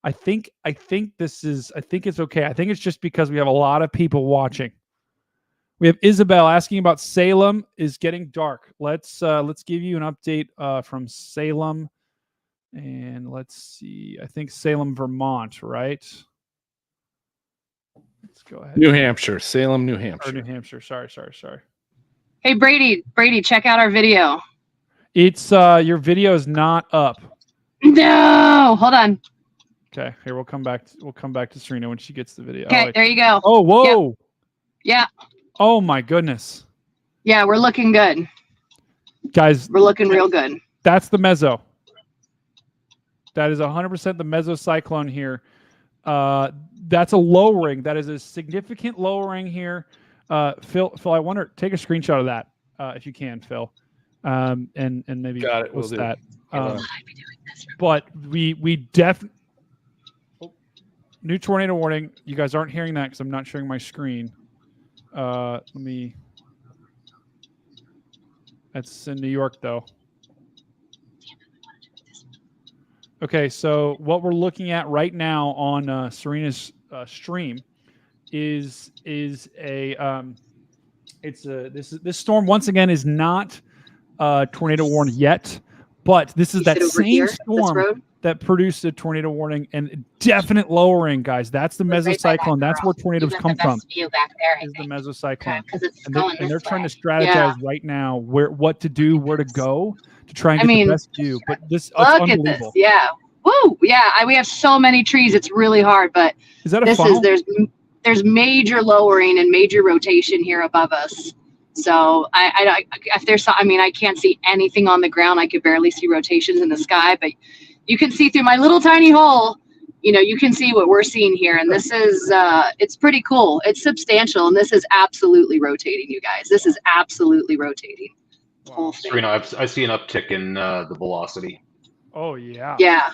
I think it's okay. I think it's just because we have a lot of people watching. We have Isabel asking about Salem is getting dark. Let's give you an update from Salem, and let's see. I think Salem, Vermont, right? Let's go ahead. New Hampshire, Salem, New Hampshire. Or New Hampshire. Sorry. Hey, Brady, check out our video. It's your video is not up. No, hold on. Okay, here we'll come back to Serena when she gets the video. Okay, there you go. Oh, whoa. Yeah. Oh my goodness. Yeah, we're looking good. Guys, we're looking real good. That's the mezzo. That is 100% the mesocyclone here. That's a lowering. That is a significant lowering here. Phil, I wonder, take a screenshot of that if you can, Phil, and maybe post that. But we definitely new tornado warning. You guys aren't hearing that because I'm not sharing my screen. Let me. That's in New York, though. Okay, so what we're looking at right now on Serena's stream is this storm once again is not tornado warned yet, but this is You that sit over same here, this storm road? that produced a tornado warning and definite lowering, guys. That's the Right by that mesocyclone. That's girl. where tornadoes You got come the from. best view back there, I Is the think. mesocyclone, Because it's and going they're this trying way. to strategize Yeah. right now what to do, where to go to try and I get mean, the best view. But this it's Look at this. unbelievable. Yeah. Woo. Yeah. We have so many trees. It's really hard, but Is that a this funnel? is there's major lowering and major rotation here above us. So if there's I mean, I can't see anything on the ground. I could barely see rotations in the sky, but you can see through my little tiny hole. You know, you can see what we're seeing here, and this is it's pretty cool. It's substantial, and this is absolutely rotating, you guys. This is absolutely rotating. The whole thing. Serena, I see an uptick in the velocity. Oh yeah. Yeah,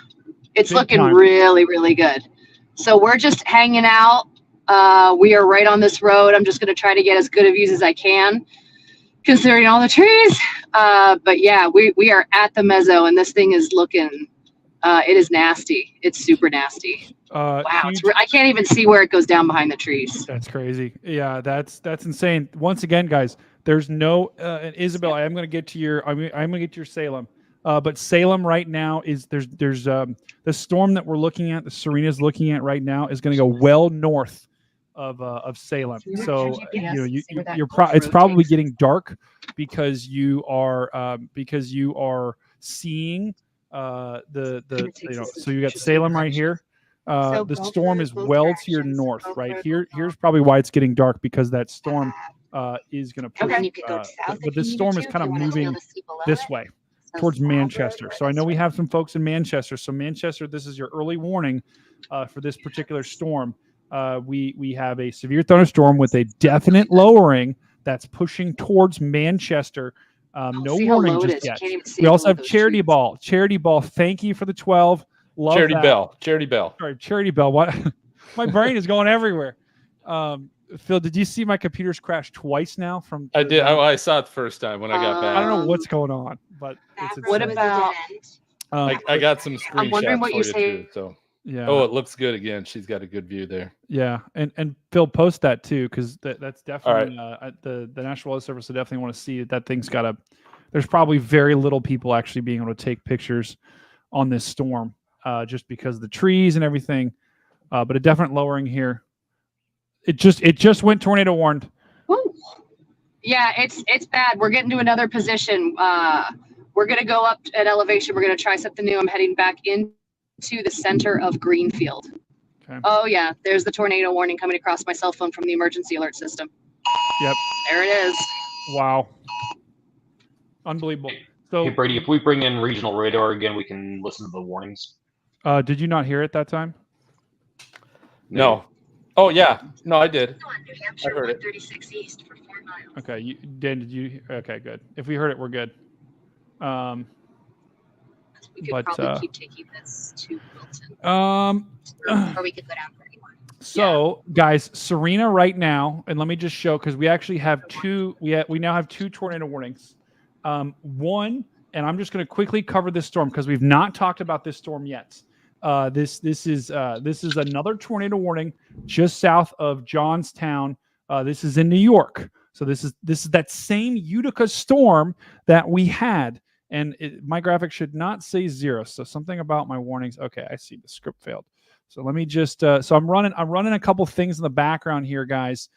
it's Big looking time. really, really good. So we're just hanging out. We are right on this road. I'm just going to try to get as good of views as I can, considering all the trees. But yeah, we are at the mezzo, and this thing is looking. It is nasty. It's super nasty. Wow, Huge- I can't even see where it goes down behind the trees. That's crazy. Yeah, that's insane. Once again, guys, there's no and Isabel. I'm going to get to your. I'm going to get to your Salem. But Salem right now is there's the storm that we're looking at. The Serena's looking at right now is going to go well north of Salem. So it's probably getting dark because you are seeing so you got Salem right here. The storm is well to your north, right here. Here's probably why it's getting dark, because that storm is going to push. And you could go south But if this you storm needed is to, kind if of you wanted to be moving able to see below this it. way So towards south Manchester. or So I know this we way. have some folks in Manchester. So Manchester, this is your early warning for this particular storm. We have a severe thunderstorm with a definite lowering that's pushing towards Manchester. No See how warning low it just is? You yet. can't even see We also below have those Charity trees. Ball. Charity Ball. Thank you for the 12. Love Charity that. Bell. Charity Bell. Sorry, Charity Bell. What? My brain is going everywhere. Phil, did you see my computer's crashed twice now? From I did. I saw it the first time when I got back. I don't know what's going on, but it's What insane. about? I got some screenshots I'm wondering what for you you say. too. So Yeah. oh, it looks good again. She's got a good view there. Yeah, and Phil, post that too, because that's definitely the National Weather Service will definitely want to see that thing's got a. There's probably very little people actually being able to take pictures on this storm, just because of the trees and everything. But a definite lowering here. It just went tornado warned. Woo. Yeah, it's bad. We're getting to another position. We're gonna go up at elevation. We're gonna try something new. I'm heading back into the center of Greenfield. Okay. Oh yeah, there's the tornado warning coming across my cell phone from the emergency alert system. Yep. There it is. Wow. Unbelievable. So Hey Brady, if we bring in regional radar again, we can listen to the warnings. did you not hear it that time? No. Oh yeah. No, I did. New Hampshire, I heard it. 136 east for 4 miles. Okay. Dan, did you? Okay, good. If we heard it, we're good. We could But, probably keep taking this to Wilton. Or we could go down 31. So, guys, Serena right now, and let me just show, because we actually have two. We now have 2 tornado warnings. One, and I'm just going to quickly cover this storm because we've not talked about this storm yet. This is another tornado warning just south of Johnstown. This is in New York. So this is that same Utica storm that we had. And my graphic should not say 0. So something about my warnings. Okay, I see the script failed. So let me just. So I'm running a couple things in the background here, guys,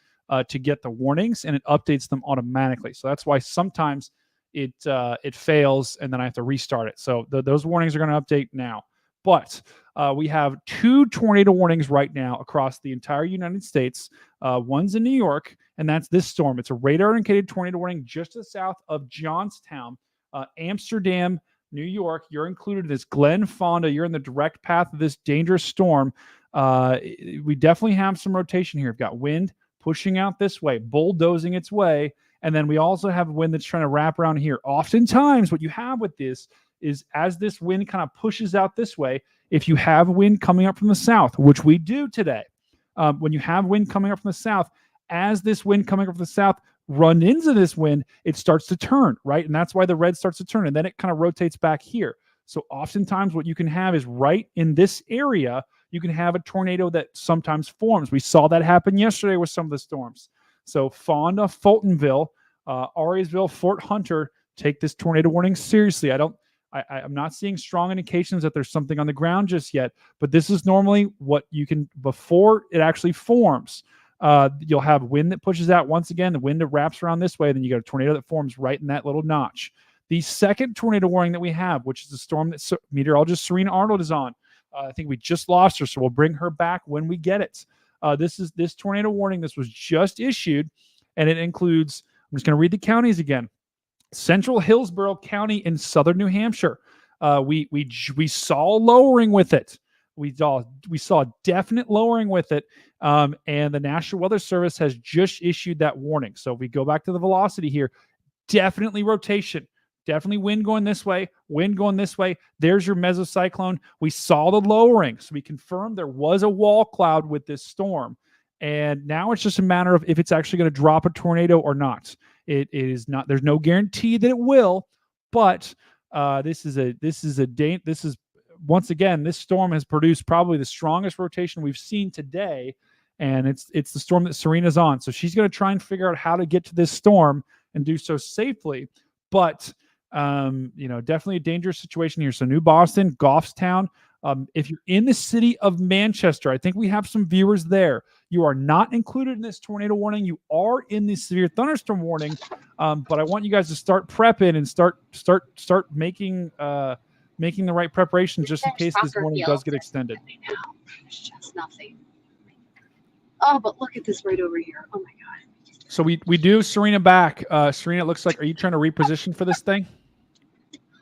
to get the warnings, and it updates them automatically. So that's why sometimes it fails, and then I have to restart it. So those warnings are going to update now. But we have 2 tornado warnings right now across the entire United States. One's in New York, and that's this storm. It's a radar-indicated tornado warning just to the south of Johnstown. Amsterdam, New York, you're included in this. Glen Fonda, you're in the direct path of this dangerous storm. We definitely have some rotation here. We've got wind pushing out this way, bulldozing its way, and then we also have wind that's trying to wrap around here. Oftentimes, what you have with this is as this wind kind of pushes out this way, if you have wind coming up from the south, which we do today, when you have wind coming up from the south, as this wind coming up from the south run into this wind, it starts to turn, right? And that's why the red starts to turn, and then it kind of rotates back here. So oftentimes what you can have is right in this area, you can have a tornado that sometimes forms. We saw that happen yesterday with some of the storms. So Fonda, Fultonville, Ariesville, Fort Hunter, take this tornado warning seriously. I'm not seeing strong indications that there's something on the ground just yet, but this is normally what you can, before it actually forms. You'll have wind that pushes out. Once again, the wind that wraps around this way, then you got a tornado that forms right in that little notch. The second tornado warning that we have, which is the storm that meteorologist Serena Arnold is on. I think we just lost her, so we'll bring her back when we get it. This tornado warning. This was just issued, and it includes, I'm just going to read the counties again. Central Hillsborough County in southern New Hampshire. We saw lowering with it. We saw definite lowering with it, and the National Weather Service has just issued that warning. So if we go back to the velocity here, definitely rotation. Definitely wind going this way, wind going this way. There's your mesocyclone. We saw the lowering. So we confirmed there was a wall cloud with this storm. And now it's just a matter of if it's actually going to drop a tornado or not. It is not, there's no guarantee that it will, but this is once again, this storm has produced probably the strongest rotation we've seen today. And it's the storm that Serena's on. So she's going to try and figure out how to get to this storm and do so safely. But definitely a dangerous situation here. So New Boston, Goffstown. If you're in the city of Manchester, I think we have some viewers there. You are not included in this tornado warning. You are in the severe thunderstorm warning. But I want you guys to start prepping and start making the right preparations just in case this warning does get extended. It's just nothing. Oh, but look at this right over here. Oh my God. So we do Serena back. Serena, it looks like, are you trying to reposition for this thing?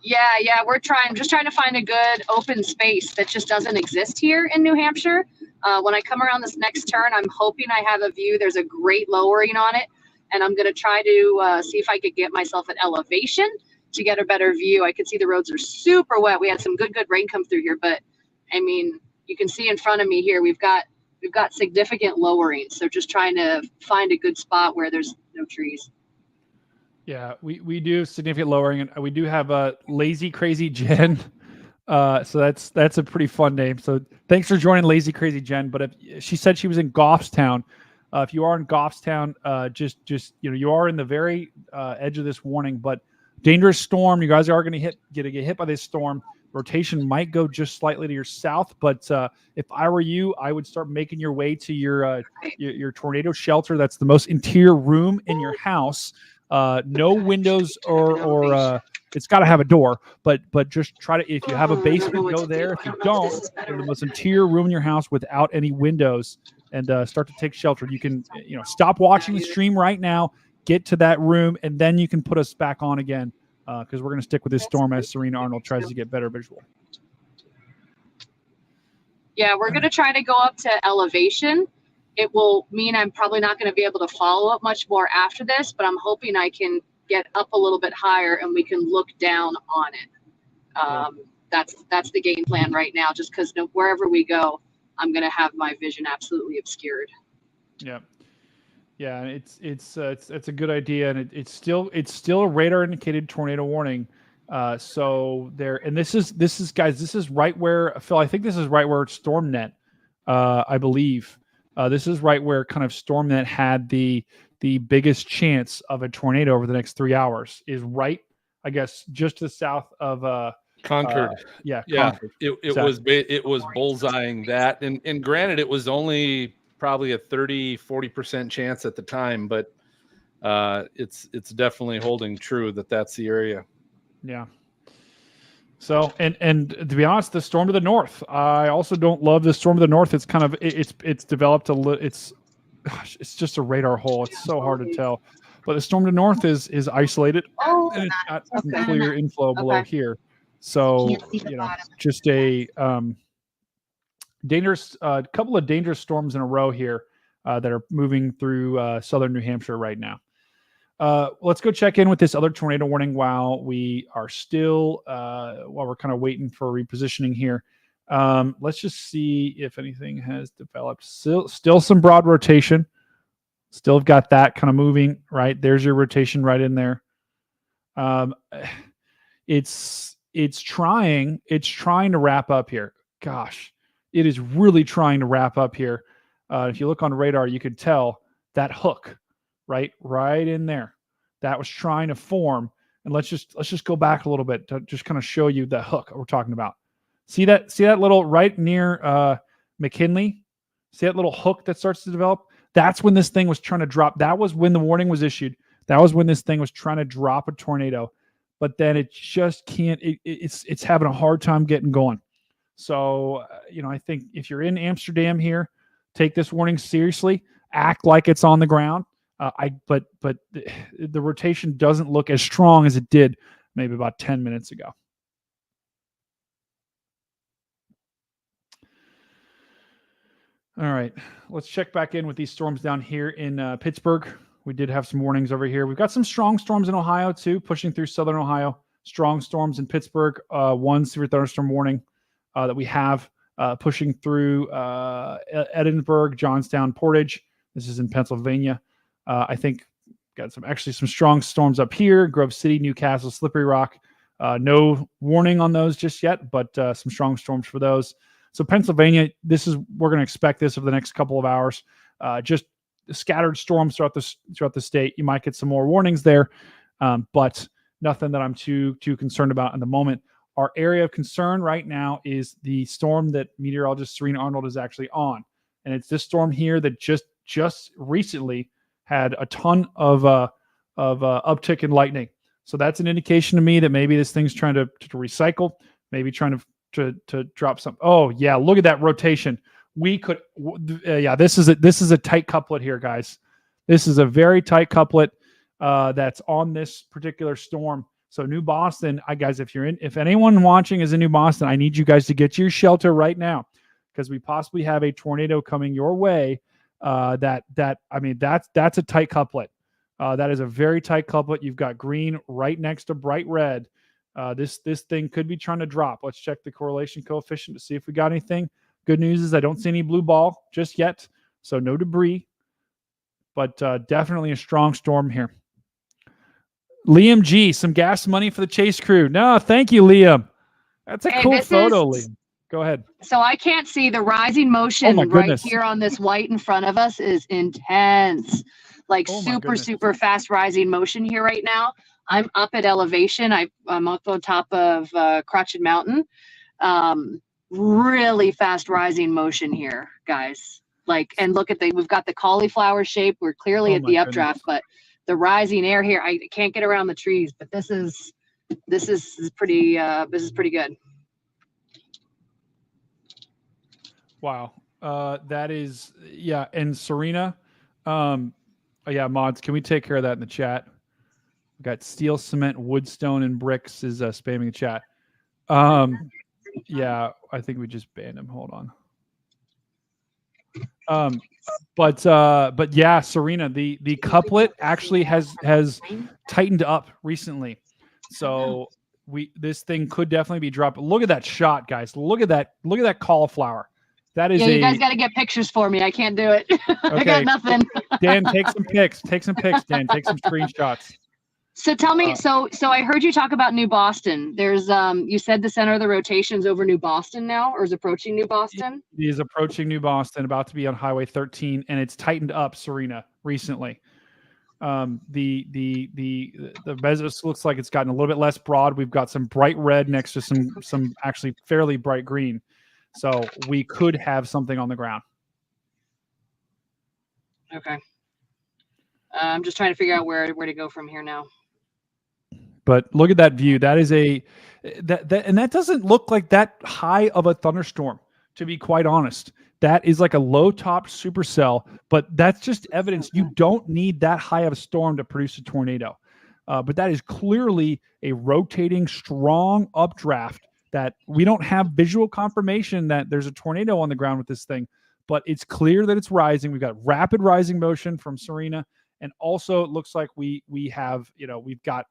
Yeah, we're trying. I'm just trying to find a good open space that just doesn't exist here in New Hampshire. When I come around this next turn, I'm hoping I have a view. There's a great lowering on it, and I'm going to try to see if I could get myself an elevation to get a better view. I could see the roads are super wet. We had some good rain come through here, but I mean, you can see in front of me here, we've got significant lowering. So just trying to find a good spot where there's no trees. Yeah, we do significant lowering, and we do have a Lazy Crazy Jen. So that's a pretty fun name. So thanks for joining Lazy Crazy Jen. But if she said she was in Goffstown, if you are in Goffstown, just you are in the very edge of this warning. But dangerous storm. You guys are going to get hit by this storm. Rotation might go just slightly to your south, but if I were you, I would start making your way to your tornado shelter. That's the most interior room in your house. No windows or it's got to have a door, but just try to, if you have a basement, go there. If you don't, go to the most interior room in your house without any windows and start to take shelter. You can, stop watching the stream right now, get to that room, and then you can put us back on again because we're going to stick with this storm as Serena Arnold tries to get better visual. Yeah, we're going to try to go up to elevation. It will mean I'm probably not going to be able to follow up much more after this, but I'm hoping I can get up a little bit higher and we can look down on it. That's the game plan right now, just because wherever we go, I'm going to have my vision absolutely obscured. Yeah. Yeah, it's a good idea, and it's still a radar indicated tornado warning. So there, and this is guys, this is right where Phil. I think this is right where StormNet, I believe, this is right where kind of StormNet had the biggest chance of a tornado over the next 3 hours. Is right, I guess, just to the south of Concord. Concord. It was bullseyeing that, and granted, it was only probably a 30-40% chance at the time, but it's definitely holding true that's the area. Yeah. So and to be honest, the storm to the north, I also don't love the storm to the north. It's kind of it's developed it's just a radar hole. It's so hard to tell. But the storm to the north is isolated, and it's got some clear inflow below here. So just a dangerous couple of dangerous storms in a row here that are moving through southern New Hampshire right now. Let's go check in with this other tornado warning while we are still while we're kind of waiting for repositioning here. Let's just see if anything has developed. Still some broad rotation. Still got that kind of moving right. There's your rotation right in there. It's it's trying to wrap up here. Gosh, it is really trying to wrap up here. If you look on radar, you could tell that hook right in there that was trying to form. And let's just go back a little bit to just kind of show you the hook we're talking about. See that little right near McKinley? See that little hook that starts to develop? That's when this thing was trying to drop. That was when the warning was issued. That was when this thing was trying to drop a tornado. But then it just can't. It's having a hard time getting going. So I think if you're in Amsterdam here, take this warning seriously. Act like it's on the ground. But the rotation doesn't look as strong as it did maybe about 10 minutes ago. All right, let's check back in with these storms down here in Pittsburgh. We did have some warnings over here. We've got some strong storms in Ohio too, pushing through southern Ohio. Strong storms in Pittsburgh. One severe thunderstorm warning that we have pushing through Edinburgh, Johnstown, Portage. This is in Pennsylvania. I think got some strong storms up here. Grove City, Newcastle, Slippery Rock. No warning on those just yet, but some strong storms for those. So Pennsylvania, we're going to expect this over the next couple of hours. Just scattered storms throughout the state. You might get some more warnings there, but nothing that I'm too concerned about in the moment. Our area of concern right now is the storm that meteorologist Serena Arnold is actually on, and it's this storm here that just recently had a ton of uptick in lightning. So that's an indication to me that maybe this thing's trying to recycle, maybe trying to drop some. Oh yeah, look at that rotation. We could, this is a tight couplet here, guys. This is a very tight couplet that's on this particular storm. So New Boston, guys, if anyone watching is in New Boston, I need you guys to get to your shelter right now because we possibly have a tornado coming your way. That's a tight couplet. That is a very tight couplet. You've got green right next to bright red. This thing could be trying to drop. Let's check the correlation coefficient to see if we got anything. Good news is I don't see any blue ball just yet, so no debris, but definitely a strong storm here. Liam G, some gas money for the chase crew. No, thank you, Liam. That's a cool photo, Liam. Go ahead. So I can't see the rising motion right here on this white in front of us is intense, like super fast rising motion here right now. I'm up at elevation. I'm up on top of Crotched Mountain. Really fast rising motion here, guys. And look at we've got the cauliflower shape. We're clearly at the updraft, but the rising air here, I can't get around the trees, but this is pretty good. Wow. That is, yeah. And Serena, mods, can we take care of that in the chat? We got steel, cement, wood, stone, and bricks is spamming the chat. Yeah, I think we just banned him. Hold on. But yeah, Serena, the couplet actually has tightened up recently. So this thing could definitely be dropped. Look at that shot, guys. Look at that cauliflower. That is you guys got to get pictures for me. I can't do it. I got nothing. Dan, take some pics. Dan, take some screenshots. So tell me, so I heard you talk about New Boston. There's you said the center of the rotation's over New Boston now, or is approaching New Boston? It is approaching New Boston, about to be on Highway 13, and it's tightened up, Serena, recently. The Bezos looks like it's gotten a little bit less broad. We've got some bright red next to some actually fairly bright green. So we could have something on the ground. Okay. I'm just trying to figure out where to go from here now. But look at that view. That is and that doesn't look like that high of a thunderstorm, to be quite honest. That is like a low top supercell, but that's just evidence you don't need that high of a storm to produce a tornado. But that is clearly a rotating, strong updraft that we don't have visual confirmation that there's a tornado on the ground with this thing, but it's clear that it's rising. We've got rapid rising motion from Serena. And also it looks like we have, we've got,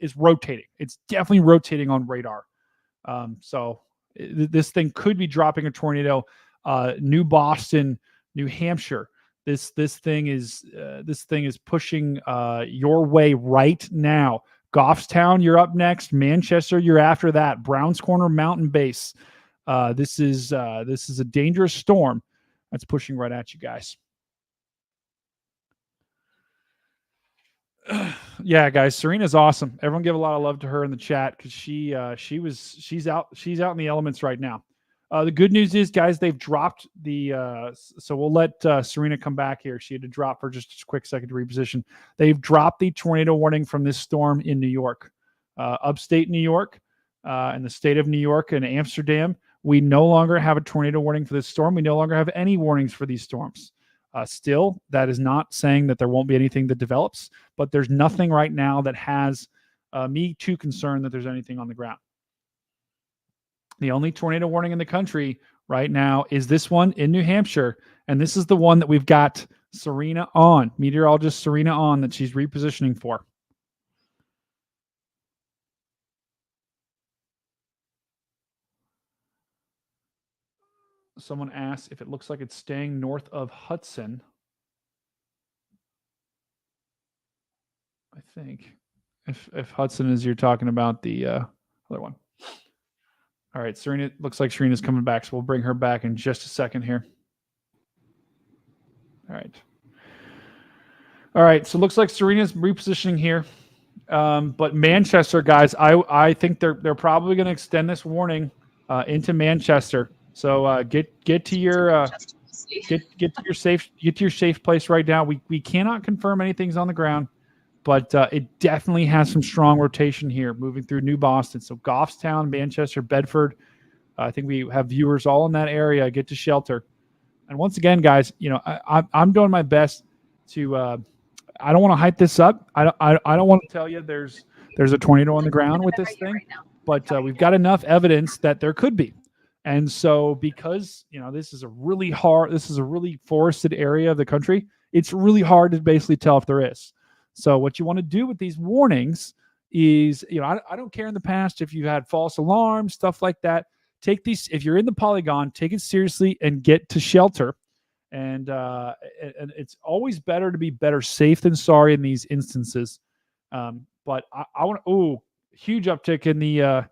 it's rotating. It's definitely rotating on radar. So this thing could be dropping a tornado. New Boston, New Hampshire. This thing is pushing your way right now. Goffstown, you're up next. Manchester, you're after that. Browns Corner Mountain Base. This is a dangerous storm that's pushing right at you guys. Yeah, guys, Serena's awesome. Everyone give a lot of love to her in the chat because she's out in the elements right now. The good news is, guys, they've dropped the so we'll let Serena come back here. She had to drop for just a quick second to reposition. They've dropped the tornado warning from this storm in New York, upstate New York, in the state of New York and Amsterdam. We no longer have a tornado warning for this storm. We no longer have any warnings for these storms. Still, that is not saying that there won't be anything that develops, but there's nothing right now that has me too concerned that there's anything on the ground. The only tornado warning in the country right now is this one in New Hampshire, and this is the one that we've got Serena on, meteorologist Serena on, that she's repositioning for. Someone asked if it looks like it's staying north of Hudson. I think if Hudson is, you're talking about the other one. All right, Serena, looks like Serena's coming back, so we'll bring her back in just a second here. All right, so it looks like Serena's repositioning here. But Manchester, guys, I think they're probably going to extend this warning into Manchester. So get to your get to your safe place right now. We cannot confirm anything's on the ground, but it definitely has some strong rotation here moving through New Boston. So Goffstown, Manchester, Bedford. I think we have viewers all in that area. Get to shelter. And once again, guys, I'm doing my best to. I don't want to hype this up. I don't want to tell you there's a tornado on the ground with this thing, but we've got enough evidence that there could be. And so, because this is a really forested area of the country, it's really hard to basically tell if there is. So what you want to do with these warnings is, I don't care in the past if you had false alarms, stuff like that. Take these, if you're in the polygon, take it seriously and get to shelter. And it's always better to be better safe than sorry in these instances. But I want huge uptick in the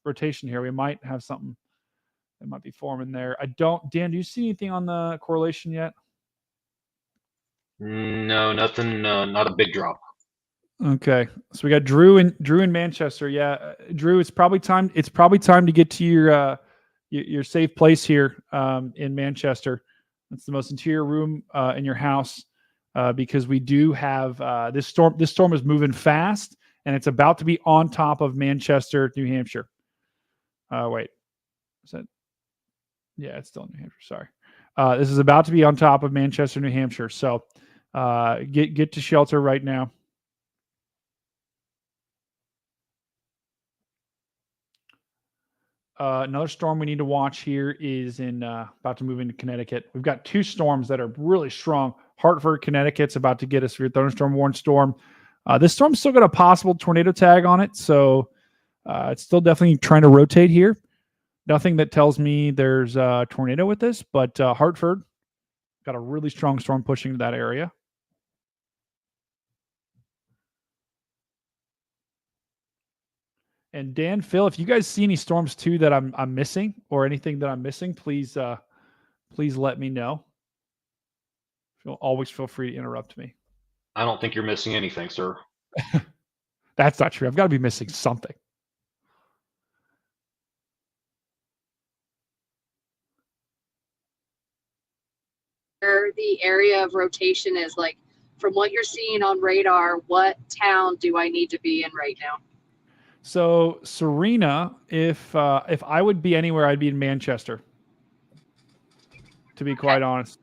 rotation here. We might have something that might be forming there. Dan, do you see anything on the correlation yet? No, nothing. Not a big drop. Okay, so we got Drew in Manchester. Yeah, Drew, it's probably time to get to your safe place here in Manchester. It's the most interior room in your house because we do have this storm. This storm is moving fast, and it's about to be on top of Manchester, New Hampshire. Wait, is that? Yeah, it's still in New Hampshire. Sorry, this is about to be on top of Manchester, New Hampshire. So get to shelter right now. Another storm we need to watch here is about to move into Connecticut. We've got two storms that are really strong. Hartford, Connecticut's about to get a severe thunderstorm warning storm. This storm's still got a possible tornado tag on it, so it's still definitely trying to rotate here. Nothing that tells me there's a tornado with this, but Hartford got a really strong storm pushing to that area. And Dan, Phil, if you guys see any storms too that I'm missing or anything that I'm missing, please let me know. Always feel free to interrupt me. I don't think you're missing anything, sir. That's not true. I've got to be missing something. Where the area of rotation is, like, from what you're seeing on radar, what town do I need to be in right now? So Serena, if I would be anywhere, I'd be in Manchester. To be quite honest,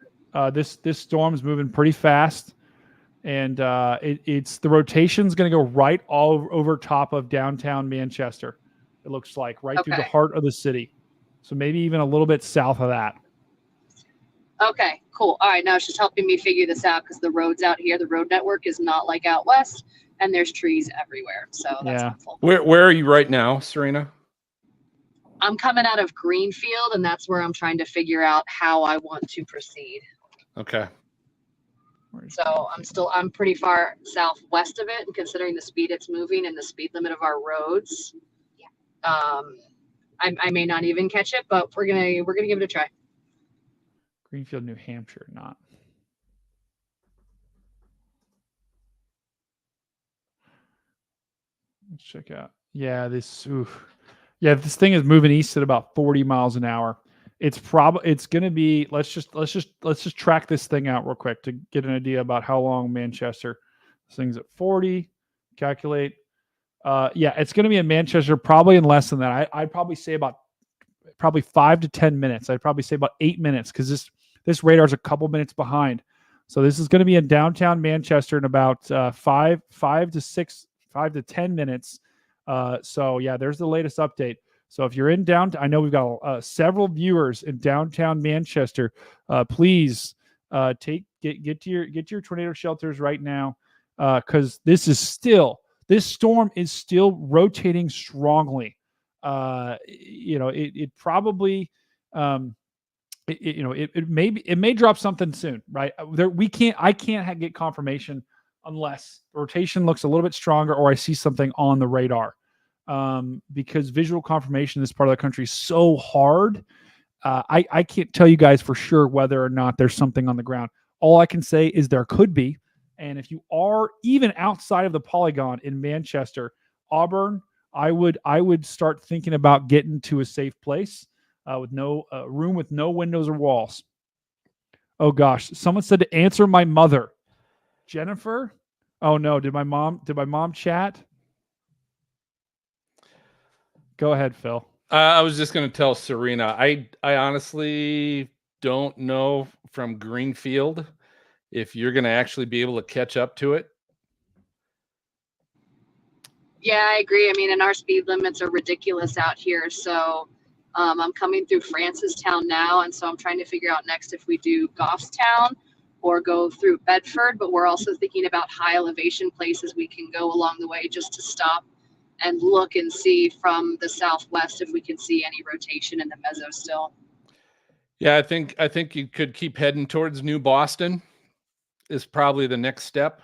this storm's moving pretty fast, and it's the rotation's going to go right all over top of downtown Manchester. It looks like right through the heart of the city, so maybe even a little bit south of that. Okay, cool. All right, now it's just helping me figure this out because the roads out here, the road network is not like out west, and there's trees everywhere. So that's helpful. Where are you right now, Serena? I'm coming out of Greenfield, and that's where I'm trying to figure out how I want to proceed. Okay. So I'm pretty far southwest of it, and considering the speed it's moving and the speed limit of our roads, I may not even catch it, but we're gonna give it a try. Greenfield, New Hampshire, not. Let's check out. Yeah, this thing is moving east at about 40 miles an hour. It's going to be, let's just track this thing out real quick to get an idea about how long Manchester. This thing's at 40. Calculate. Yeah, it's going to be in Manchester probably in less than that. I'd probably say about 5 to 10 minutes. I'd probably say about 8 minutes because this radar's a couple minutes behind. So this is going to be in downtown Manchester in about 5 to 10 minutes. So yeah, there's the latest update. So if you're in downtown, I know we've got several viewers in downtown Manchester. Please get to your tornado shelters right now, because this storm is still rotating strongly. It probably it may drop something soon, right? I can't get confirmation unless the rotation looks a little bit stronger or I see something on the radar. Because visual confirmation in this part of the country is so hard. I can't tell you guys for sure whether or not there's something on the ground. All I can say is there could be. And if you are even outside of the polygon in Manchester, Auburn, I would start thinking about getting to a safe place with no room with no windows or walls. Oh gosh, someone said to answer my mother. Jennifer? Oh no, did my mom chat? Go ahead, Phil. I was just going to tell Serena, I honestly don't know from Greenfield if you're going to actually be able to catch up to it. Yeah, I agree. I mean, and our speed limits are ridiculous out here. So I'm coming through Francistown now, and so I'm trying to figure out next if we do Goffstown or go through Bedford. But we're also thinking about high elevation places we can go along the way just to stop and look and see from the southwest if we can see any rotation in the meso still. Yeah, I think you could keep heading towards New Boston is probably the next step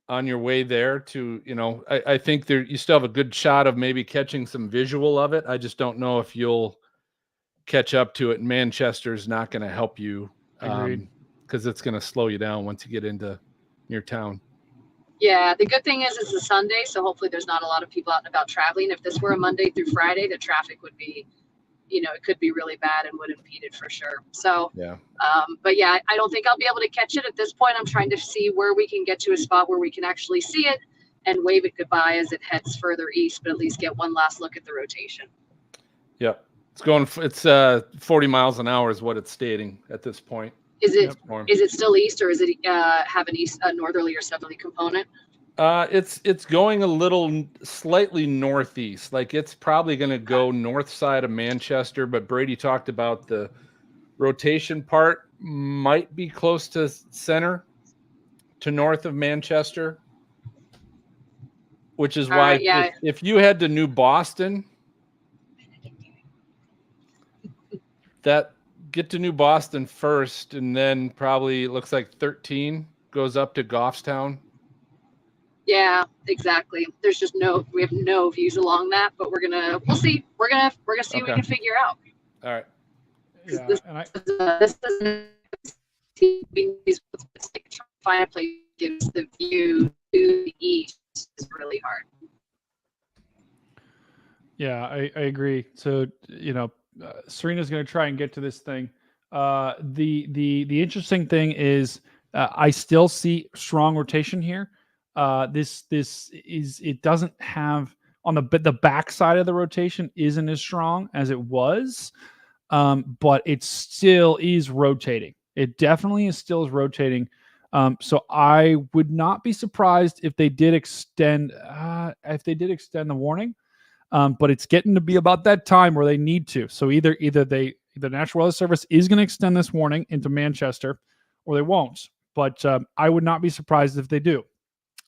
on your way there to, I think you still have a good shot of maybe catching some visual of it. I just don't know if you'll catch up to it. Manchester's not going to help you because it's going to slow you down once you get into your town. Yeah, the good thing is it's a Sunday, so hopefully there's not a lot of people out and about traveling. If this were a Monday through Friday, the traffic would be, it could be really bad and would impede it for sure. So, yeah. But yeah, I don't think I'll be able to catch it at this point. I'm trying to see where we can get to a spot where we can actually see it and wave it goodbye as it heads further east, but at least get one last look at the rotation. Yep. It's 40 miles an hour is what it's stating at this point. Is it still east, or is it have a northerly or southerly component? It's going a little slightly northeast. Like it's probably going to go north side of Manchester, but Brady talked about the rotation part might be close to center to north of Manchester, which is why if you head to New Boston, get to New Boston first, and then probably it looks like 13 goes up to Goffstown. Yeah, exactly. There's just we have no views along that, but we'll see. We're gonna see what we can figure out. All right. Yeah, this doesn't find a place that gives the view to the east is really hard. Yeah, I agree. So, Serena's going to try and get to this thing. The interesting thing is I still see strong rotation here. It doesn't have on the back side of the rotation isn't as strong as it was, but it still is rotating. It definitely is rotating. So I would not be surprised if they did extend the warning. But it's getting to be about that time where they need to. So either the National Weather Service is going to extend this warning into Manchester, or they won't. But I would not be surprised if they do.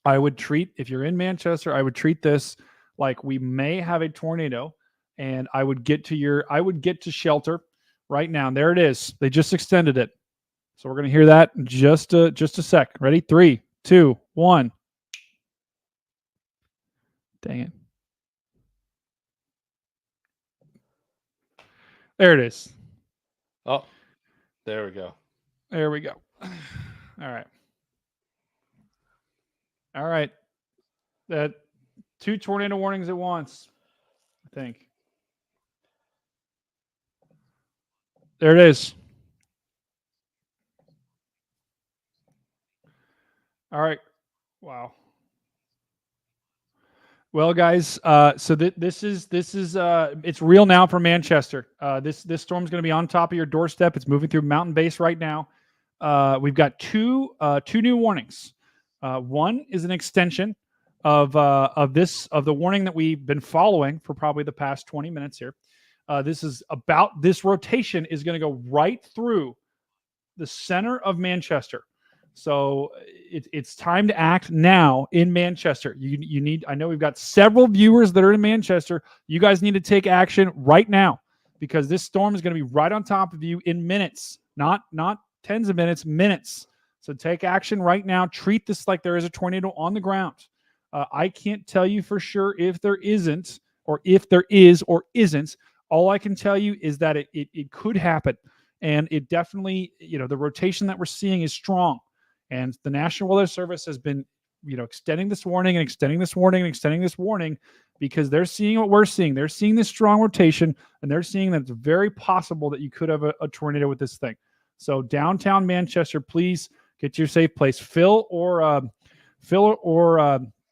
If you're in Manchester, I would treat this like we may have a tornado, and I would get to shelter right now. And there it is. They just extended it. So we're going to hear that in just a sec. Ready? 3, 2, 1. Dang it. There it is. Oh, there we go. There we go. All right. That 2 tornado warnings at once, I think. There it is. All right. Wow. Well, guys, so this is it's real now for Manchester. This storm's going to be on top of your doorstep. It's moving through Mountain Base right now. We've got two new warnings. One is an extension of the warning that we've been following for probably the past 20 minutes here. This rotation is going to go right through the center of Manchester. So it's time to act now in Manchester. You need. I know we've got several viewers that are in Manchester. You guys need to take action right now because this storm is going to be right on top of you in minutes, not tens of minutes, minutes. So take action right now. Treat this like there is a tornado on the ground. I can't tell you for sure if there isn't, or if there is or isn't. All I can tell you is that it could happen, and it definitely, the rotation that we're seeing is strong. And the National Weather Service has been, extending this warning and extending this warning and extending this warning because they're seeing what we're seeing. They're seeing this strong rotation, and they're seeing that it's very possible that you could have a tornado with this thing. So downtown Manchester, please get to your safe place. Phil or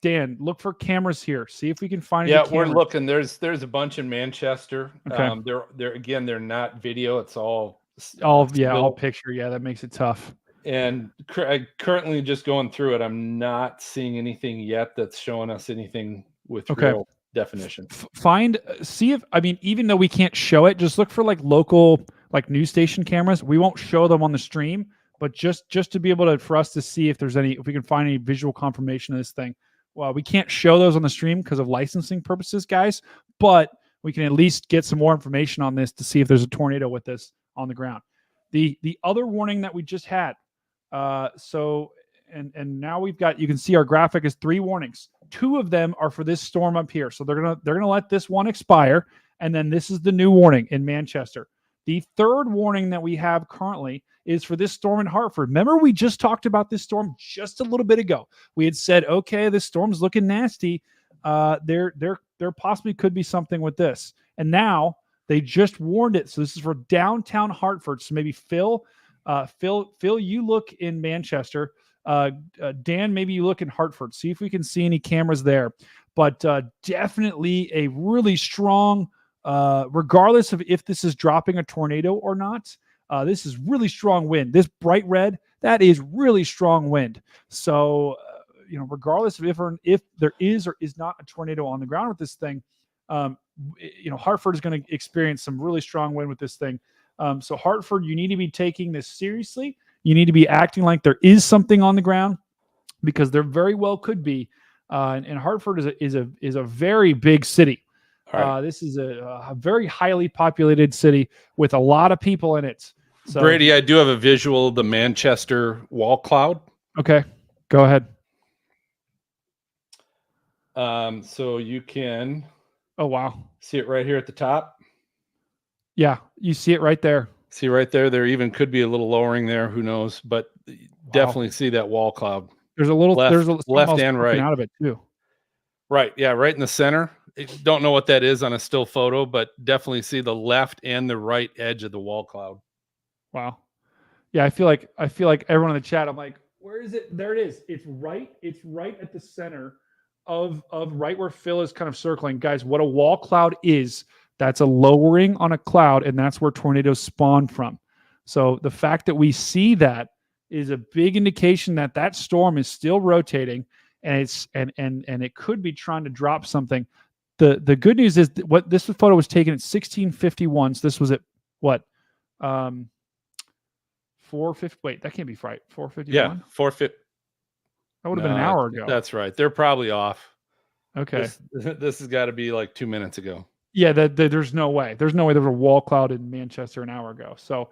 Dan, look for cameras here. See if we can find. Yeah, we're looking. There's a bunch in Manchester. Okay. They're not video. It's all picture. Yeah, that makes it tough. And currently just going through it, I'm not seeing anything yet that's showing us anything with real definition. Even though we can't show it, just look for local news station cameras. We won't show them on the stream, but just to be able for us to see if we can find any visual confirmation of this thing. Well, we can't show those on the stream because of licensing purposes, guys, but we can at least get some more information on this to see if there's a tornado with this on the ground. The other warning that we just had, and now we've got, you can see our graphic is 3 warnings. 2 of them are for this storm up here. So they're gonna let this one expire, and then this is the new warning in Manchester. The third warning that we have currently is for this storm in Hartford. Remember, we just talked about this storm just a little bit ago. We had said, okay, this storm's looking nasty. There possibly could be something with this. And now they just warned it. So this is for downtown Hartford. So maybe Phil, you look in Manchester. Dan, maybe you look in Hartford. See if we can see any cameras there. But definitely a really strong, regardless of if this is dropping a tornado or not, this is really strong wind. This bright red, that is really strong wind. So, regardless of if there is or is not a tornado on the ground with this thing, Hartford is going to experience some really strong wind with this thing. So Hartford, you need to be taking this seriously. You need to be acting like there is something on the ground, because there very well could be. And Hartford is a very big city. Right. This is a very highly populated city with a lot of people in it. So, Brady, I do have a visual of the Manchester wall cloud. Okay, go ahead. So you can. Oh, wow. See it right here at the top? Yeah, you see it right there. See right there? There even could be a little lowering there. Who knows? But definitely see that wall cloud. There's a little left and right out of it too. Right. Yeah. Right in the center. Don't know what that is on a still photo, but definitely see the left and the right edge of the wall cloud. Wow. Yeah. I feel like everyone in the chat, I'm like, where is it? There it is. It's right at the center of right where Phil is kind of circling. Guys, what a wall cloud is, that's a lowering on a cloud, and that's where tornadoes spawn from. So the fact that we see that is a big indication that that storm is still rotating, and it could be trying to drop something. The good news is that what this photo was taken at 1651. So this was at what? 450. Wait, that can't be right. 451. Yeah, 450. That would have been an hour ago. That's right. They're probably off. Okay. This has got to be like 2 minutes ago. Yeah, there's no way. There's no way there was a wall cloud in Manchester an hour ago. So,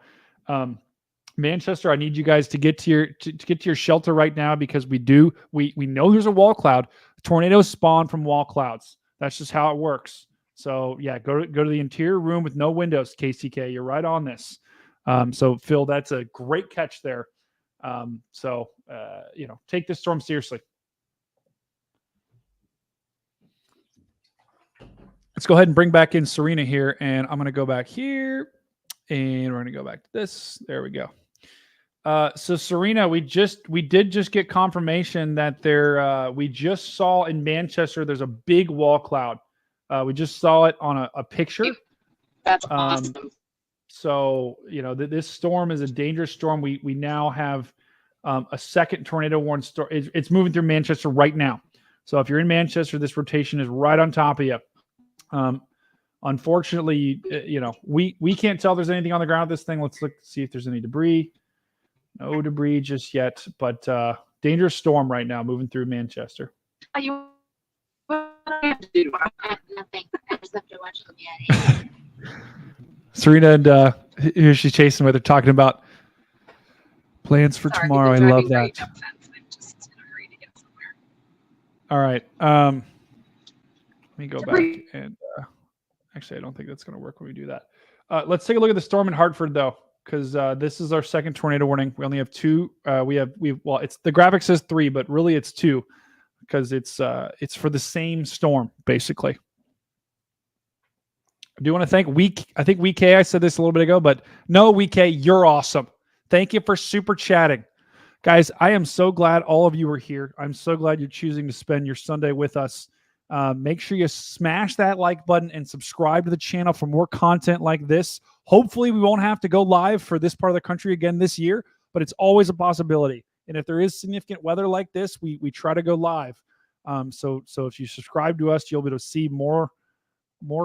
Manchester, I need you guys to get to your shelter right now, because we know there's a wall cloud. Tornadoes spawn from wall clouds. That's just how it works. So yeah, go to the interior room with no windows. KCK, you're right on this. So Phil, that's a great catch there. Take this storm seriously. Let's go ahead and bring back in Serena here, and I'm going to go back here, and we're going to go back to this. There we go. So Serena, we did just get confirmation that we just saw in Manchester, there's a big wall cloud. We just saw it on a picture. That's awesome. So, this storm is a dangerous storm. We now have a second tornado warning storm. It's moving through Manchester right now. So if you're in Manchester, this rotation is right on top of you. Unfortunately, we can't tell if there's anything on the ground with this thing. Let's see if there's any debris. No debris just yet, but dangerous storm right now moving through Manchester. What do you have to do tomorrow? Nothing. I just have to watch the Serena and here she's chasing with her, talking about plans for tomorrow. I love that. I'm just in a hurry to get somewhere. All right. Let me go back and actually, I don't think that's going to work when we do that. Let's take a look at the storm in Hartford, though, because this is our second tornado warning. We only have two. It's the graphic says 3, but really it's 2, because it's for the same storm basically. I do want to thank Week I said this a little bit ago, but no, Week, you're awesome. Thank you for super chatting. Guys, I am so glad all of you are here. I'm so glad you're choosing to spend your Sunday with us. Make sure you smash that like button and subscribe to the channel for more content like this. Hopefully we won't have to go live for this part of the country again this year, but it's always a possibility. And if there is significant weather like this, we try to go live. So if you subscribe to us, you'll be able to see more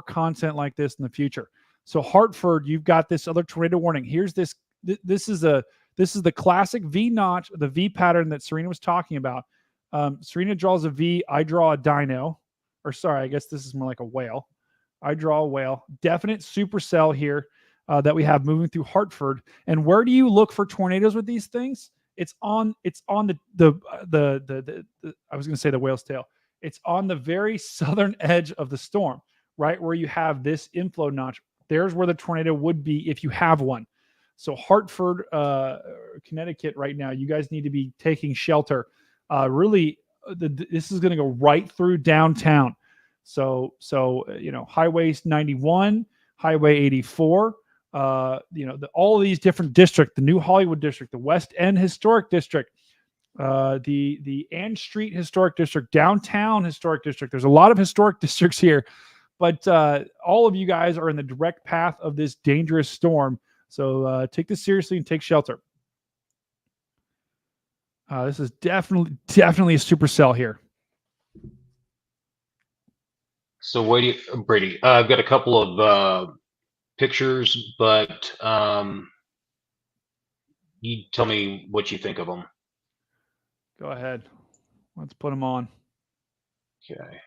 content like this in the future. So Hartford, you've got this other tornado warning. Here's this. This is the classic V notch, the V pattern that Serena was talking about. Serena draws a V. I draw a dino. Or sorry, I guess this is more like a whale. I draw a whale. Definite supercell here that we have moving through Hartford. And where do you look for tornadoes with these things? It's on the I was going to say the whale's tail. It's on the very southern edge of the storm, right where you have this inflow notch. There's where the tornado would be if you have one. So Hartford, Connecticut right now, you guys need to be taking shelter. This is going to go right through downtown. So Highway 91, Highway 84, all of these different districts, the New Hollywood district, the West End Historic District, the Ann Street Historic District, Downtown Historic District. There's a lot of historic districts here, but all of you guys are in the direct path of this dangerous storm. So take this seriously and take shelter. This is definitely a supercell here. So Brady, I've got a couple of pictures, but you tell me what you think of them. Go ahead. Let's put them on. Okay.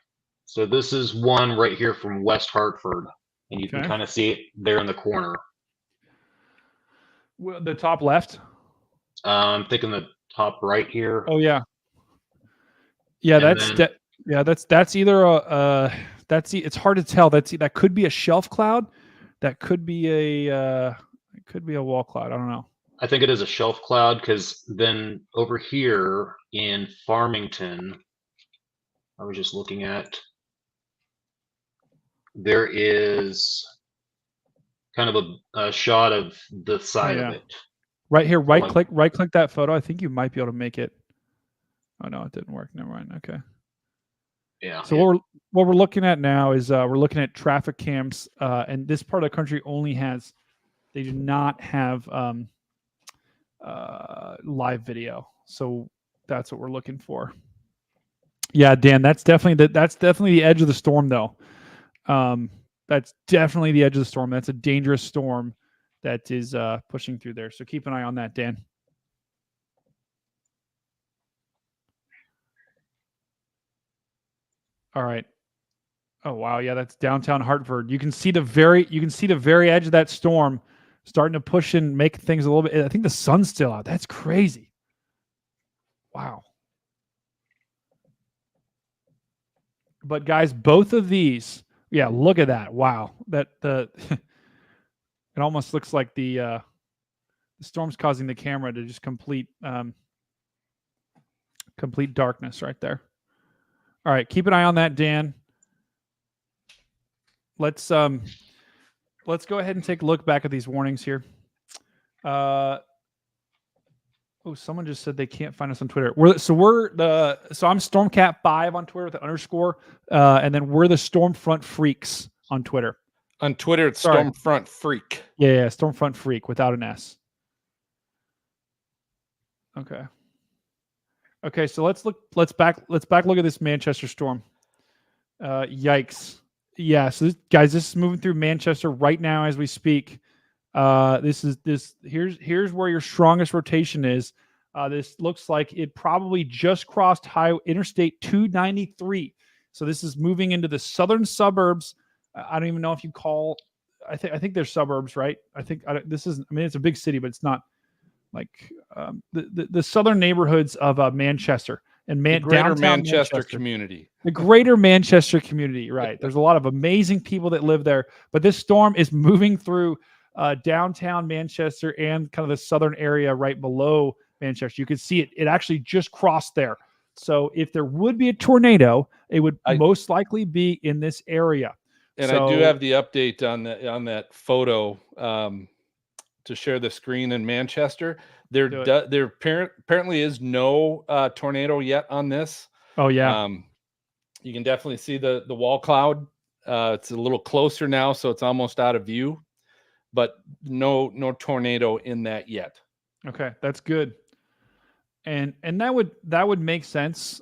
So this is one right here from West Hartford, and you can kind of see it there in the corner. Well, the top left? I'm thinking the top right here. Oh yeah. Yeah, that's either it's hard to tell. That could be a shelf cloud. That could be a wall cloud. I don't know. I think it is a shelf cloud, because then over here in Farmington, I was just looking at, there is kind of a shot of the side of it. Right here, right click that photo. I think you might be able to make it. Oh no, it didn't work. Never mind. Okay. Yeah. So what we're looking at now is we're looking at traffic cams, and this part of the country they do not have live video. So that's what we're looking for. Yeah, Dan, that's definitely the edge of the storm, though. That's definitely the edge of the storm. That's a dangerous storm that is pushing through there. So keep an eye on that, Dan. All right. Oh wow, yeah, that's downtown Hartford. You can see the very edge of that storm starting to push and make things a little bit. I think the sun's still out. That's crazy. Wow. But guys, both of these, yeah, look at that. Wow. That it almost looks like the storm's causing the camera to just complete darkness right there. All right, keep an eye on that, Dan. Let's go ahead and take a look back at these warnings here. Someone just said they can't find us on Twitter. I'm StormCat5 on Twitter with an underscore, and then we're the Stormfront Freaks on Twitter. On Twitter, it's Stormfront Freak. Yeah, Stormfront Freak without an S. Okay, so let's back look at this Manchester storm. Yikes. Yeah, so this is moving through Manchester right now as we speak. Here's where your strongest rotation is. This looks like it probably just crossed Interstate 293. So this is moving into the southern suburbs. I don't even know if you call. I think they're suburbs, right? It's a big city, but it's not like the southern neighborhoods of Manchester and the greater Manchester community. The greater Manchester community, right? There's a lot of amazing people that live there, but this storm is moving through downtown Manchester and kind of the southern area right below Manchester. You can see it actually just crossed there. So if there would be a tornado, it would most likely be in this area. And I do have the update on that photo to share the screen in Manchester. There apparently is no tornado yet on this. Oh yeah. You can definitely see the wall cloud. It's a little closer now, so it's almost out of view, but no tornado in that yet. Okay, that's good. And that would make sense.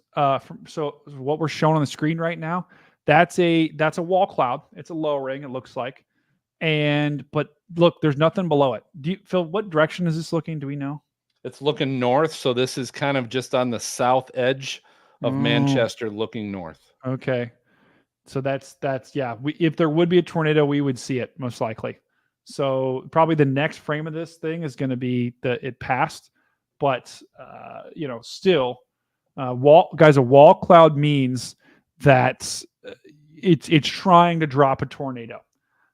So what we're showing on the screen right now, that's a wall cloud. It's a lowering, it looks like. But look, there's nothing below it. Phil, what direction is this looking? Do we know? It's looking north, so this is kind of just on the south edge of Manchester, looking north. Okay, so that's yeah. If there would be a tornado, we would see it most likely. So probably the next frame of this thing is going to be it passed, but still, a wall cloud means that it's trying to drop a tornado.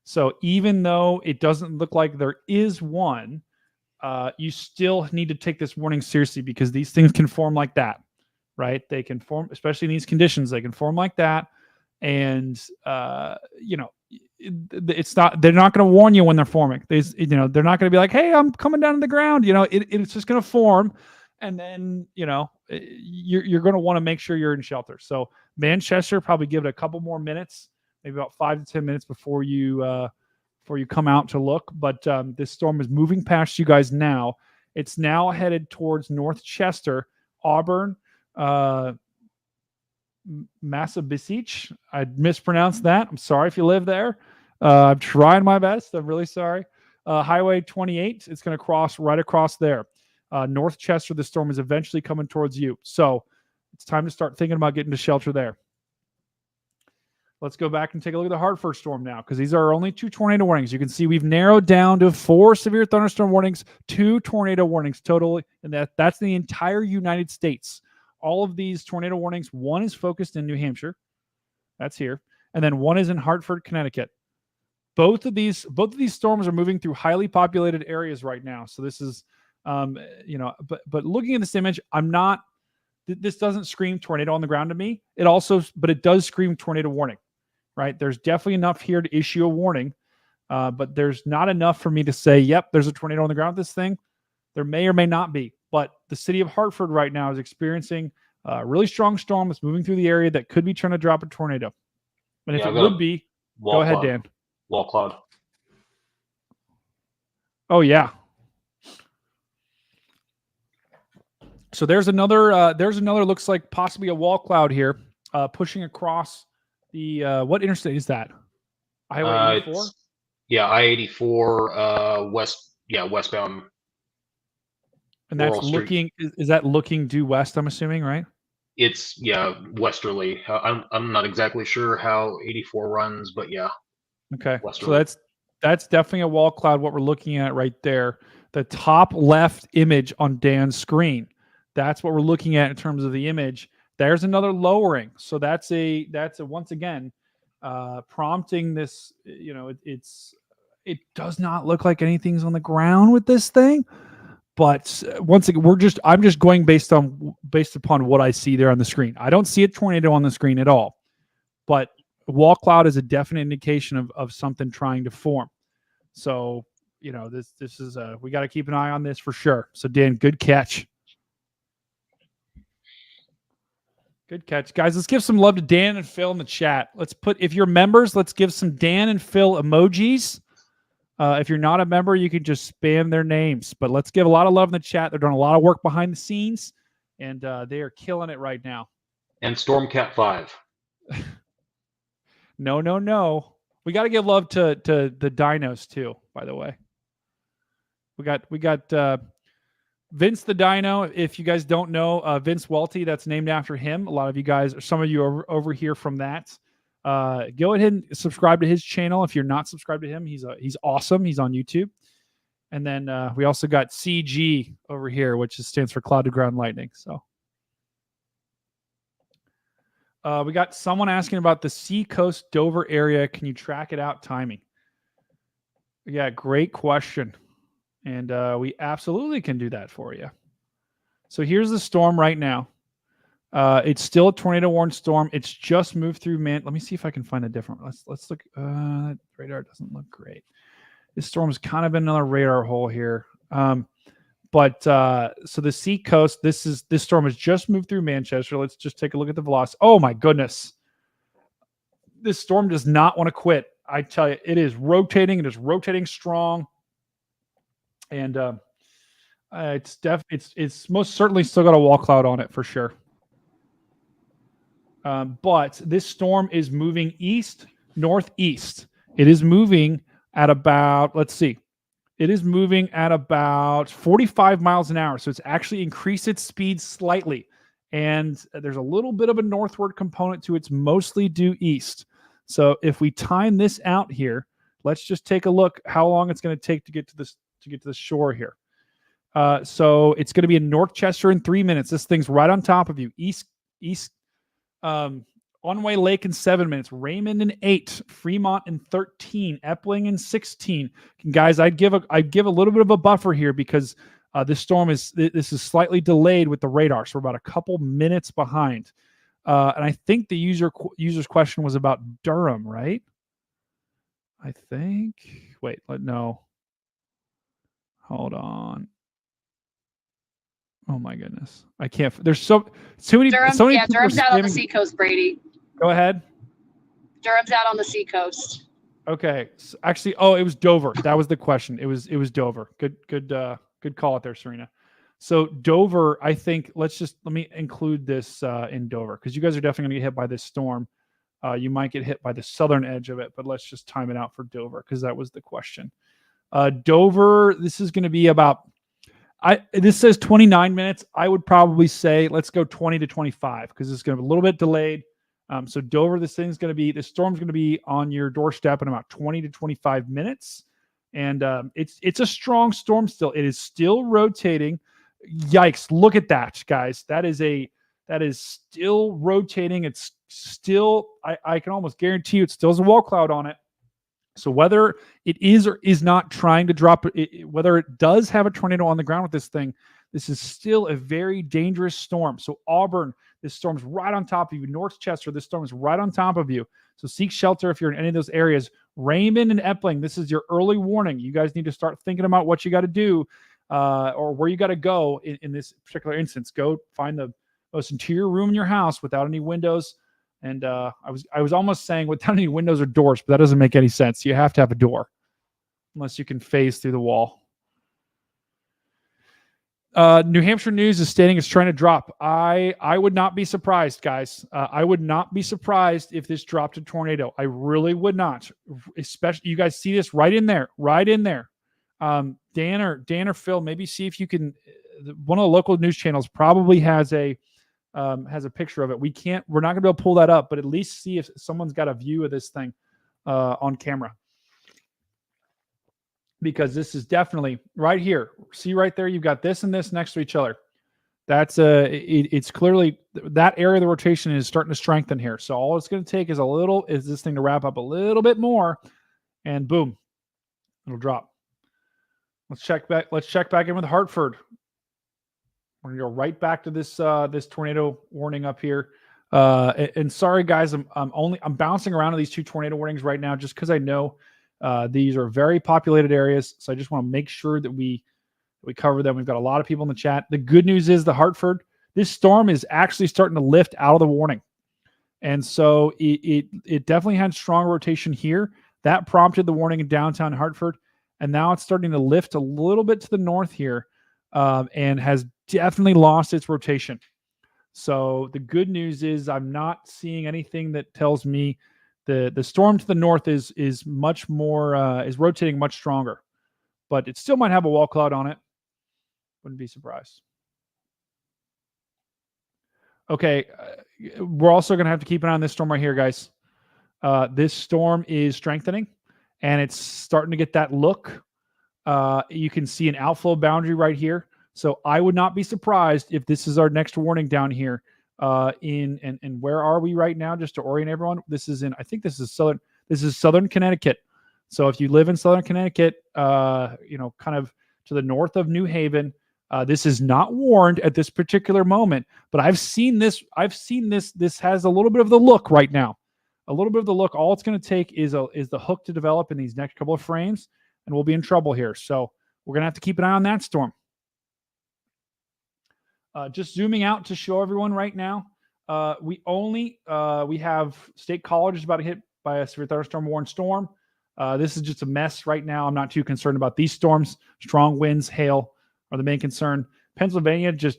So even though it doesn't look like there is one, you still need to take this warning seriously because these things can form like that, right? They can form, especially in these conditions, they can form like that. And, it's not, they're not going to warn you when they're forming. They're not going to be like, hey, I'm coming down to the ground. It's just going to form. And then, you're going to want to make sure you're in shelter. So Manchester, probably give it a couple more minutes, maybe about 5 to 10 minutes before you come out to look. But this storm is moving past you guys now. It's now headed towards North Chester, Auburn, Massabesic. I mispronounced that. I'm sorry if you live there. I'm trying my best. I'm really sorry. Highway 28. It's going to cross right across there. North Chester, the storm is eventually coming towards you. So it's time to start thinking about getting to shelter there. Let's go back and take a look at the Hartford storm now, because these are our only 2 tornado warnings. You can see we've narrowed down to 4 severe thunderstorm warnings, 2 tornado warnings total, and that's the entire United States. All of these tornado warnings, one is focused in New Hampshire, that's here, and then one is in Hartford, Connecticut. Both of these storms are moving through highly populated areas right now. So this is, but looking at this image, this doesn't scream tornado on the ground to me. But it does scream tornado warning, right? There's definitely enough here to issue a warning, but there's not enough for me to say, yep, there's a tornado on the ground with this thing. There may or may not be, but the city of Hartford right now is experiencing a really strong storm that's moving through the area that could be trying to drop a tornado. And if it would be, go ahead, Dan. Wall cloud. Oh, yeah. So there's another looks like possibly a wall cloud here pushing across the what interstate is that? Highway 84? Yeah, I-84 westbound. And that's looking is that looking due west, I'm assuming, right? It's westerly. I'm not exactly sure how 84 runs, but yeah. Okay. Westerly. So That's definitely a wall cloud. What we're looking at right there, the top left image on Dan's screen. That's what we're looking at in terms of the image. There's another lowering. So that's a once again prompting this. It does not look like anything's on the ground with this thing. But once again, I'm just going based upon what I see there on the screen. I don't see a tornado on the screen at all, but wall cloud is a definite indication of something trying to form. So, this is we got to keep an eye on this for sure. So Dan, good catch. Good catch. Guys, let's give some love to Dan and Phil in the chat. If you're members, let's give some Dan and Phil emojis. If you're not a member, you can just spam their names. But let's give a lot of love in the chat. They're doing a lot of work behind the scenes, and they are killing it right now. And StormCat5. No. We got to give love to the dinos too, by the way. We got Vince the Dino. If you guys don't know, Vince Welty, that's named after him. A lot of you guys, or some of you are over here from that. Go ahead and subscribe to his channel. If you're not subscribed to him, he's awesome. He's on YouTube. And then we also got CG over here, which stands for Cloud to Ground Lightning. So we got someone asking about the Seacoast Dover area. Can you track it out timing? Yeah, great question. And we absolutely can do that for you. So here's the storm right now. It's still a tornado warned storm. It's just moved through Let me see if I can find a different. Let's look. That radar doesn't look great. This storm's kind of another radar hole here. So the Seacoast. This storm has just moved through Manchester. Let's just take a look at the velocity. Oh my goodness! This storm does not want to quit. I tell you, it is rotating. It is rotating strong, and it's most certainly still got a wall cloud on it for sure. But this storm is moving northeast. It is moving at about, it is moving at about 45 miles an hour. So it's actually increased its speed slightly. And there's a little bit of a northward component to it's mostly due east. So if we time this out here, let's just take a look how long it's going to take to get to the shore here. So it's going to be in North Chester in 3 minutes. This thing's right on top of you. East Onway Lake in 7 minutes, Raymond in 8, Fremont in 13, Epling in 16. Guys, I'd give a little bit of a buffer here because this is slightly delayed with the radar, so we're about a couple minutes behind. And I think the user's question was about Durham, right? I think. Wait, no. Hold on. Oh my goodness! I can't. There's too many. Durham, so many Durham's out on the seacoast, Brady. Go ahead. Durham's out on the seacoast. Okay. So actually, it was Dover. That was the question. It was Dover. Good call out there, Serena. So Dover, I think let me include this in Dover because you guys are definitely going to get hit by this storm. You might get hit by the southern edge of it, but let's just time it out for Dover because that was the question. Dover, this is going to be about. This says 29 minutes. I would probably say let's go 20 to 25 because it's going to be a little bit delayed. So Dover, this storm's going to be on your doorstep in about 20 to 25 minutes. And it's a strong storm still. It is still rotating. Yikes. Look at that, guys. That is still rotating. It's still, I can almost guarantee you it still has a wall cloud on it. So whether it is or is not trying to drop, whether it does have a tornado on the ground with this thing, this is still a very dangerous storm. So Auburn, this storm's right on top of you. North Chester, this storm is right on top of you. So seek shelter if you're in any of those areas. Raymond and Epling, this is your early warning. You guys need to start thinking about what you got to do or where you got to go in this particular instance. Go find the most interior room in your house without any windows. And I was almost saying without any windows or doors, but that doesn't make any sense. You have to have a door unless you can phase through the wall. New Hampshire News is stating it's trying to drop. I would not be surprised, guys. I would not be surprised if this dropped a tornado. I really would not. Especially, you guys see this right in there. Dan or Phil, maybe see if you can. One of the local news channels probably has a picture of it. We're not going to be able to pull that up, but at least see if someone's got a view of this thing on camera. because this is definitely right here. See right there, you've got this and this next to each other. That's it's clearly that area of the rotation is starting to strengthen here. So all it's going to take is this thing to wrap up a little bit more, and boom, it'll drop. Let's check back in with Hartford. We're gonna go right back to this this tornado warning up here. And sorry guys, I'm bouncing around to these 2 tornado warnings right now just because I know these are very populated areas. So I just want to make sure that we cover them. We've got a lot of people in the chat. The good news is the Hartford, this storm is actually starting to lift out of the warning. And so it definitely had strong rotation here. That prompted the warning in downtown Hartford. And now it's starting to lift a little bit to the north here and has definitely lost its rotation. So the good news is I'm not seeing anything that tells me the storm to the north is much more, is rotating much stronger. But it still might have a wall cloud on it. Wouldn't be surprised. Okay, we're also going to have to keep an eye on this storm right here, guys. This storm is strengthening, and it's starting to get that look. You can see an outflow boundary right here. So I would not be surprised if this is our next warning down here. And where are we right now? Just to orient everyone, this is in, I think this is southern Connecticut. So if you live in southern Connecticut, kind of to the north of New Haven, this is not warned at this particular moment, but I've seen this. This has a little bit of the look right now. A little bit of the look. All it's going to take is the hook to develop in these next couple of frames, and we'll be in trouble here. So we're going to have to keep an eye on that storm. Just zooming out to show everyone right now. We have State College is about to hit by a severe thunderstorm warned storm. This is just a mess right now. I'm not too concerned about these storms. Strong winds, hail are the main concern. Pennsylvania just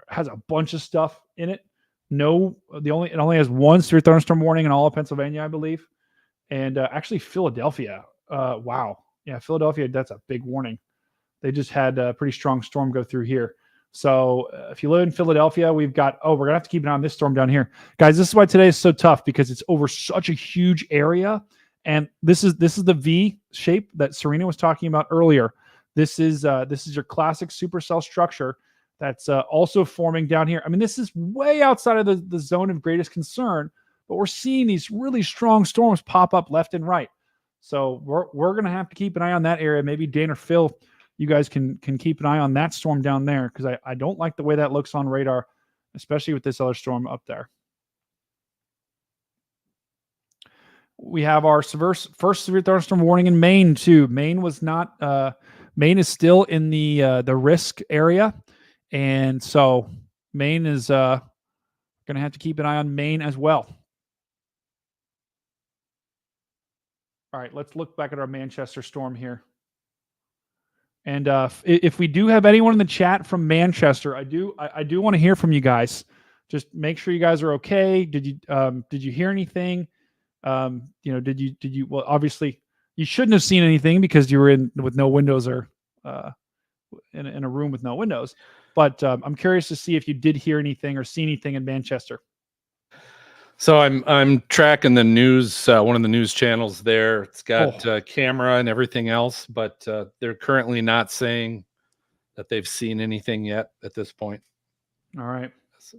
has a bunch of stuff in it. It only has 1 severe thunderstorm warning in all of Pennsylvania, I believe. And actually Philadelphia. Wow. Yeah, Philadelphia, that's a big warning. They just had a pretty strong storm go through here. So if you live in Philadelphia, we're going to have to keep an eye on this storm down here. Guys, this is why today is so tough, because it's over such a huge area. And this is the V shape that Serena was talking about earlier. This is your classic supercell structure that's also forming down here. I mean, this is way outside of the zone of greatest concern, but we're seeing these really strong storms pop up left and right. So we're going to have to keep an eye on that area. Maybe Dan or Phil, you guys can keep an eye on that storm down there, because I don't like the way that looks on radar, especially with this other storm up there. We have our first severe thunderstorm warning in Maine too. Maine is still in the risk area, and so Maine is going to have to keep an eye on Maine as well. All right, let's look back at our Manchester storm here. And if we do have anyone in the chat from Manchester, I do want to hear from you guys. Just make sure you guys are okay. Did you hear anything? Did you? Well, obviously you shouldn't have seen anything because you were with no windows or in a room with no windows. But I'm curious to see if you did hear anything or see anything in Manchester. So I'm tracking the news, one of the news channels there. It's got camera and everything else, but they're currently not saying that they've seen anything yet at this point. All right.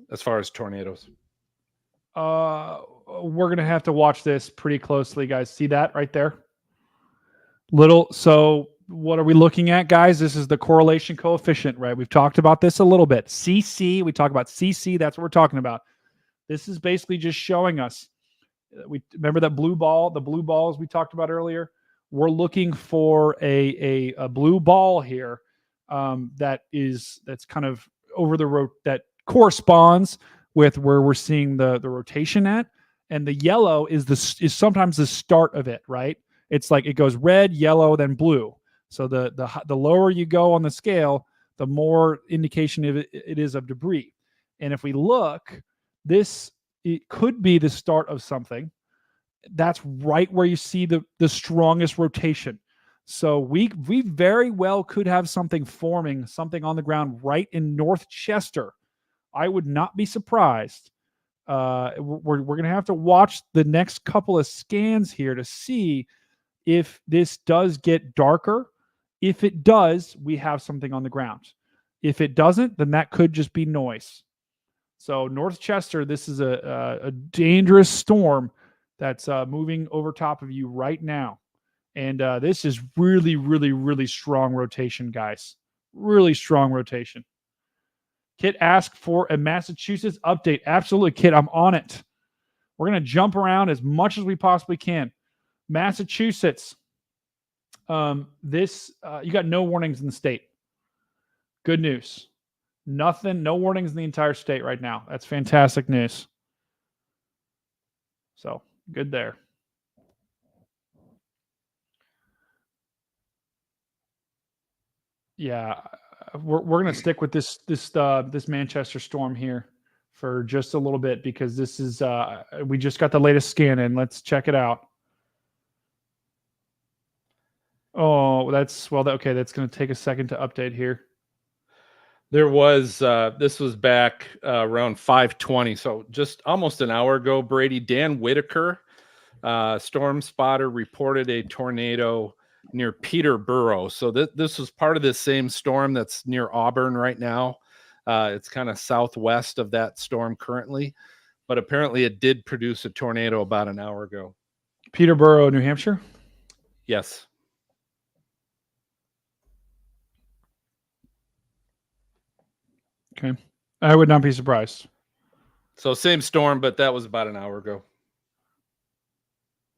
As far as tornadoes. We're going to have to watch this pretty closely, guys. See that right there? So what are we looking at, guys? This is the correlation coefficient, right? We've talked about this a little bit. CC, we talk about CC. That's what we're talking about. This is basically just showing us. We remember that blue ball, the blue balls we talked about earlier. We're looking for a blue ball here that's kind of over the road that corresponds with where we're seeing the rotation at, and the yellow is sometimes the start of it, right? It's like it goes red, yellow, then blue. So the lower you go on the scale, the more indication it is of debris. And if we look, it could be the start of something. That's right where you see the strongest rotation. So we very well could have something forming, something on the ground right in North Chester. I would not be surprised. We're going to have to watch the next couple of scans here to see if this does get darker If it does, we have something on the ground. If it doesn't, then that could just be noise. So North Chester, this is a dangerous storm that's moving over top of you right now. And this is really, really, really strong rotation, guys. Really strong rotation. Kit asked for a Massachusetts update. Absolutely, Kit, I'm on it. We're going to jump around as much as we possibly can. Massachusetts. You got no warnings in the state. Good news. Nothing, no warnings in the entire state right now. That's fantastic news. So, good there. Yeah, we're going to stick with this Manchester storm here for just a little bit because this is we just got the latest scan in. Let's check it out. Oh, okay. That's going to take a second to update here. There was this was back around 5:20, so just almost an hour ago. Brady, Dan Whitaker, storm spotter, reported a tornado near Peterborough. So this was part of this same storm that's near Auburn right now. It's kind of southwest of that storm currently, but apparently it did produce a tornado about an hour ago. Peterborough, New Hampshire? Yes. Okay. I would not be surprised. So same storm, but that was about an hour ago.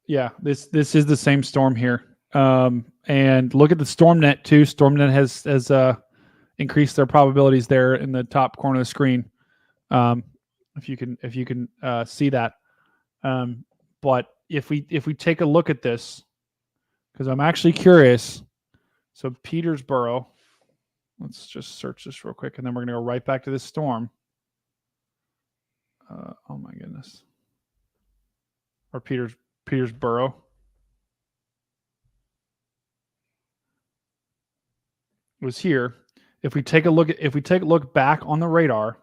Yeah, this is the same storm here. And look at the StormNet too. StormNet has increased their probabilities there in the top corner of the screen. If you can see that. But if we take a look at this, because I'm actually curious. So Petersboro, let's just search this real quick, and then we're gonna go right back to this storm. Oh my goodness. Or Petersboro. Was here. If we take a look back on the radar,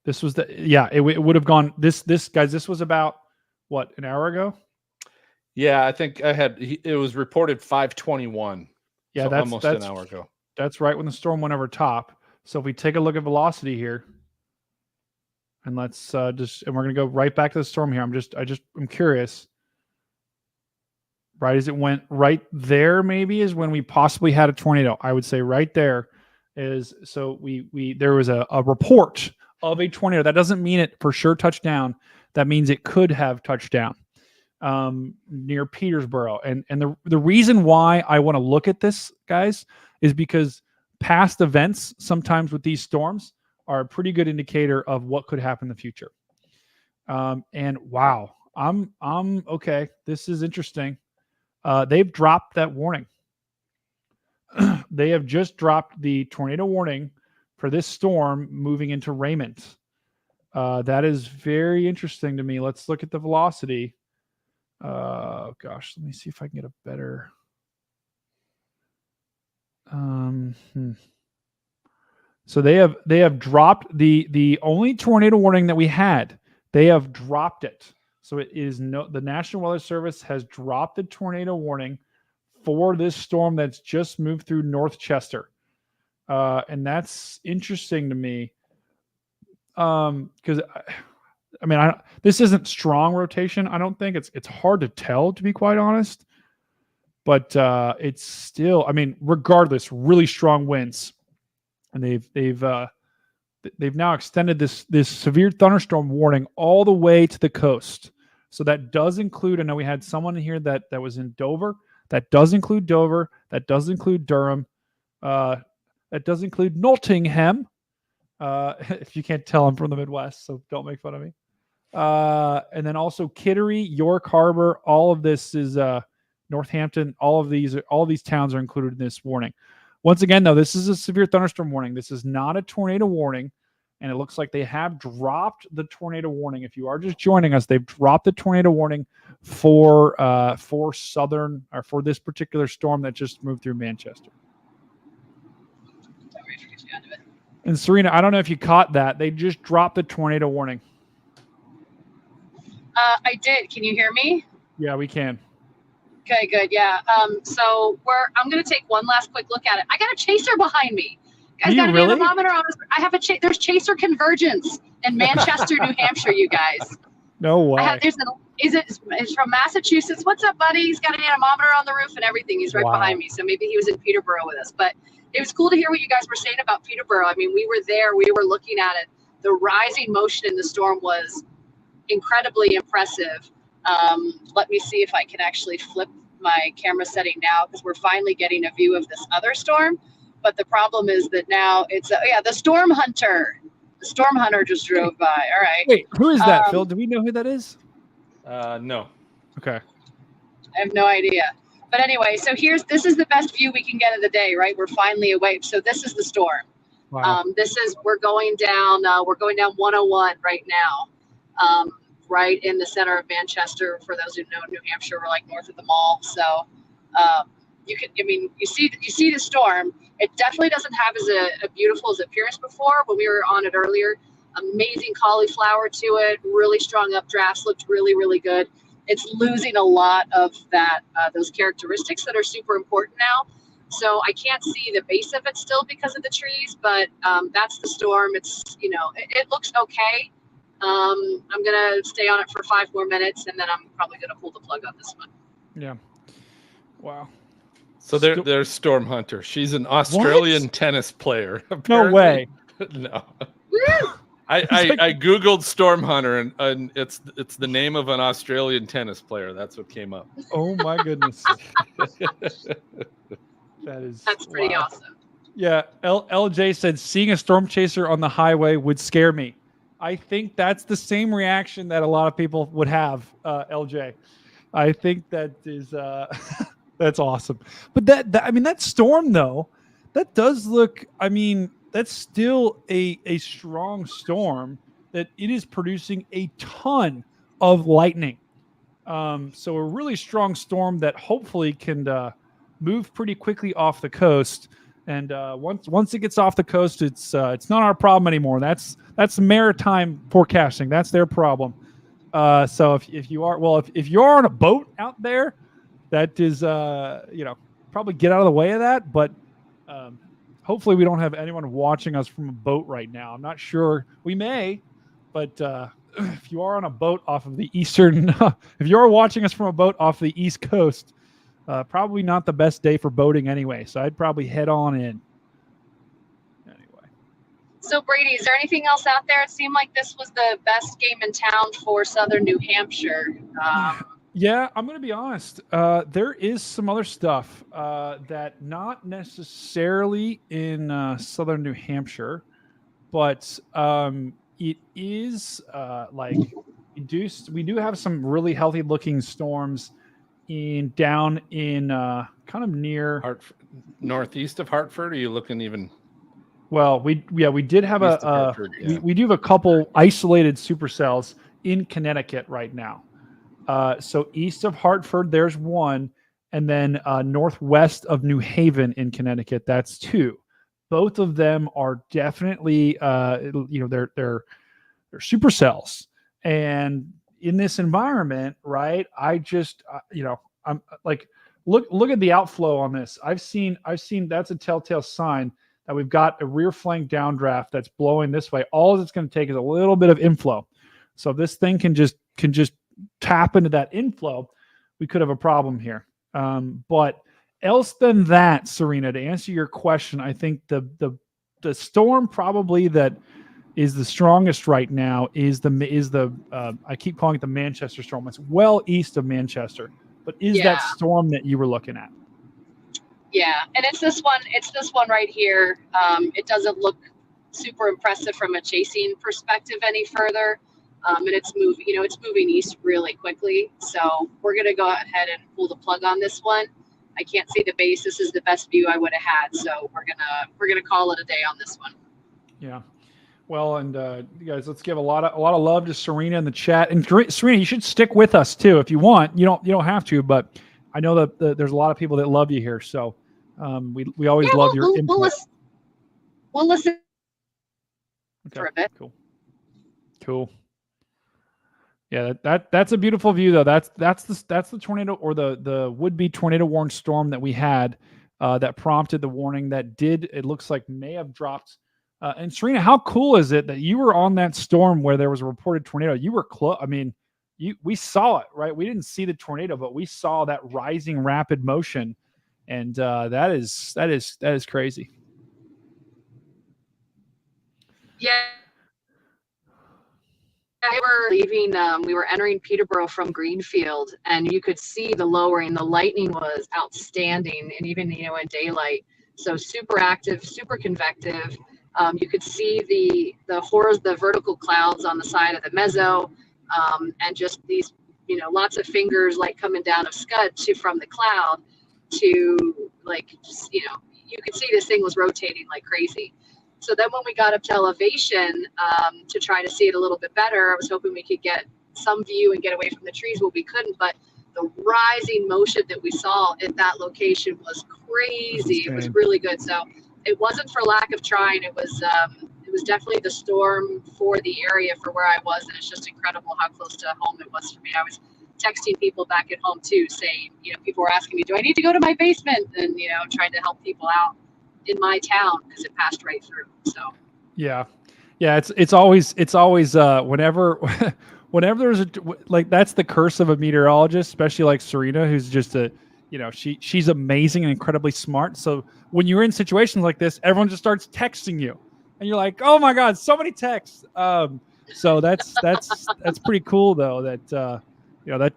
this was it would have gone this guys, this was about what, an hour ago? Yeah, I think it was reported 5:21. Yeah, so that's almost an hour ago. That's right when the storm went over top. So if we take a look at velocity here, and let's we're gonna go right back to the storm here. I'm curious. Right as it went right there, maybe is when we possibly had a tornado. I would say right there is, so there was a report of a tornado. That doesn't mean it for sure touched down. That means it could have touched down near Petersboro. And the reason why I want to look at this, guys, is because past events sometimes with these storms are a pretty good indicator of what could happen in the future. And wow, I'm okay. This is interesting. They've dropped that warning. They have just dropped the tornado warning for this storm moving into Raymond. That is very interesting to me. Let's look at the velocity. Gosh, let me see if I can get a better. So they have dropped the only tornado warning that we had. They have dropped it. So it is the National Weather Service has dropped the tornado warning for this storm that's just moved through North Chester. And that's interesting to me. Because this isn't strong rotation. I don't think it's hard to tell, to be quite honest, but it's still, regardless, really strong winds, and they've now extended this severe thunderstorm warning all the way to the coast. So that does include, I know we had someone in here that was in Dover. That does include Dover. That does include Durham. That does include Nottingham. If you can't tell, I'm from the Midwest, so don't make fun of me. And then also Kittery, York Harbor, all of this is Northampton. All these towns are included in this warning. Once again, though, this is a severe thunderstorm warning. This is not a tornado warning, and it looks like they have dropped the tornado warning. If you are just joining us, they've dropped the tornado warning for southern, or for this particular storm that just moved through Manchester. And Serena, I don't know if you caught that. They just dropped the tornado warning. I did. Can you hear me? Yeah, we can. Okay, good. Yeah. So I'm going to take one last quick look at it. I got a chaser behind me. Do you Got an really? anemometer on. I have there's chaser convergence in Manchester, New Hampshire. You guys. No way. He's from Massachusetts. What's up, buddy? He's got an anemometer on the roof and everything. He's right behind me. So maybe he was in Peterborough with us. But it was cool to hear what you guys were saying about Peterborough. I mean, we were there. We were looking at it. The rising motion in the storm was incredibly impressive. Let me see if I can actually flip my camera setting now, because we're finally getting a view of this other storm. But the problem is that now it's the Storm Hunter. The Storm Hunter just drove by. All right. Wait, who is that, Phil? Do we know who that is? No. Okay. I have no idea. But anyway, so this is the best view we can get of the day, right? We're finally awake. So this is the storm. Wow. We're going down 101 right now. Right in the center of Manchester. For those who know New Hampshire, we're like north of the mall. So you see the storm. It definitely doesn't have as a beautiful as appearance before. When we were on it earlier, amazing cauliflower to it, really strong updrafts, looked really, really good. It's losing a lot of those characteristics that are super important now. So I can't see the base of it still because of the trees, but that's the storm. It's, it looks okay. I'm going to stay on it for 5 more minutes, and then I'm probably going to pull the plug on this one. Yeah. Wow. So there's Storm Hunter. She's an Australian tennis player. No way. No. I Googled Storm Hunter, and it's the name of an Australian tennis player. That's what came up. Oh my goodness. That's pretty awesome. Yeah. LJ said seeing a storm chaser on the highway would scare me. I think that's the same reaction that a lot of people would have, LJ. I think that is that's awesome. But that storm though, that does look, that's still a strong storm, that it is producing a ton of lightning. So a really strong storm that hopefully can move pretty quickly off the coast. And once it gets off the coast, it's not our problem anymore. That's maritime forecasting. That's their problem. So if you're on a boat out there, that is probably get out of the way of that. But hopefully we don't have anyone watching us from a boat right now. I'm not sure. We may, but if you are on a boat off of the eastern, if you are watching us from a boat off the East Coast, probably not the best day for boating anyway. So I'd probably head on in. Anyway. So Brady, is there anything else out there? It seemed like this was the best game in town for Southern New Hampshire. Yeah, I'm going to be honest. There is some other stuff that not necessarily in Southern New Hampshire, but it is we do have some really healthy looking storms down in kind of near Hartford, northeast of Hartford. Are you looking even? Well, we did have we do have a couple isolated supercells in Connecticut right now. So east of Hartford, there's one, and then northwest of New Haven in Connecticut, that's 2. Both of them are definitely they're supercells, and in this environment, right? I just I'm like look at the outflow on this. I've seen that's a telltale sign that we've got a rear flank downdraft that's blowing this way. All it's going to take is a little bit of inflow. So if this thing can just tap into that inflow, we could have a problem here. But else than that, Serena, to answer your question, I think the storm probably that is the strongest right now is the I keep calling it the Manchester storm. It's well east of Manchester, but that storm that you were looking at? Yeah, and it's this one right here. It doesn't look super impressive from a chasing perspective any further. And it's moving east really quickly. So we're going to go ahead and pull the plug on this one. I can't see the base. This is the best view I would have had. So we're going to call it a day on this one. Yeah. Well, and you guys, let's give a lot of love to Serena in the chat. And Serena, you should stick with us too if you want. You don't have to, but I know that there's a lot of people that love you here. So we always love your input. We'll listen okay. for a bit. Cool. Yeah, that's a beautiful view though. That's the tornado, or the would-be tornado warned storm that we had that prompted the warning that it looks like may have dropped. And Serena, how cool is it that you were on that storm where there was a reported tornado? You were close. I mean, we saw it, right? We didn't see the tornado, but we saw that rising rapid motion, and that is crazy. Yeah. We were leaving, we were entering Peterborough from Greenfield, and you could see the lowering. The lightning was outstanding, and even, you know, in daylight. So super active, super convective. You could see the vertical clouds on the side of the mezzo, and just these, you know, lots of fingers like coming down of scud from the cloud to, like, you know, you could see this thing was rotating like crazy. So then when we got up to elevation to try to see it a little bit better, I was hoping we could get some view and get away from the trees, but we couldn't. But the rising motion that we saw at that location was crazy. It was really good. So it wasn't for lack of trying. It was definitely the storm for the area for where I was, and it's just incredible how close to home it was for me. I was texting people back at home too, saying, you know, people were asking me, do I need to go to my basement? And, you know, trying to help people out in my town because it passed right through. So yeah, it's always whenever whenever there's like, that's the curse of a meteorologist, especially like Serena, who's just she's amazing and incredibly smart. So when you're in situations like this, everyone just starts texting you, and you're like, oh my god, so many texts. So that's pretty cool though. That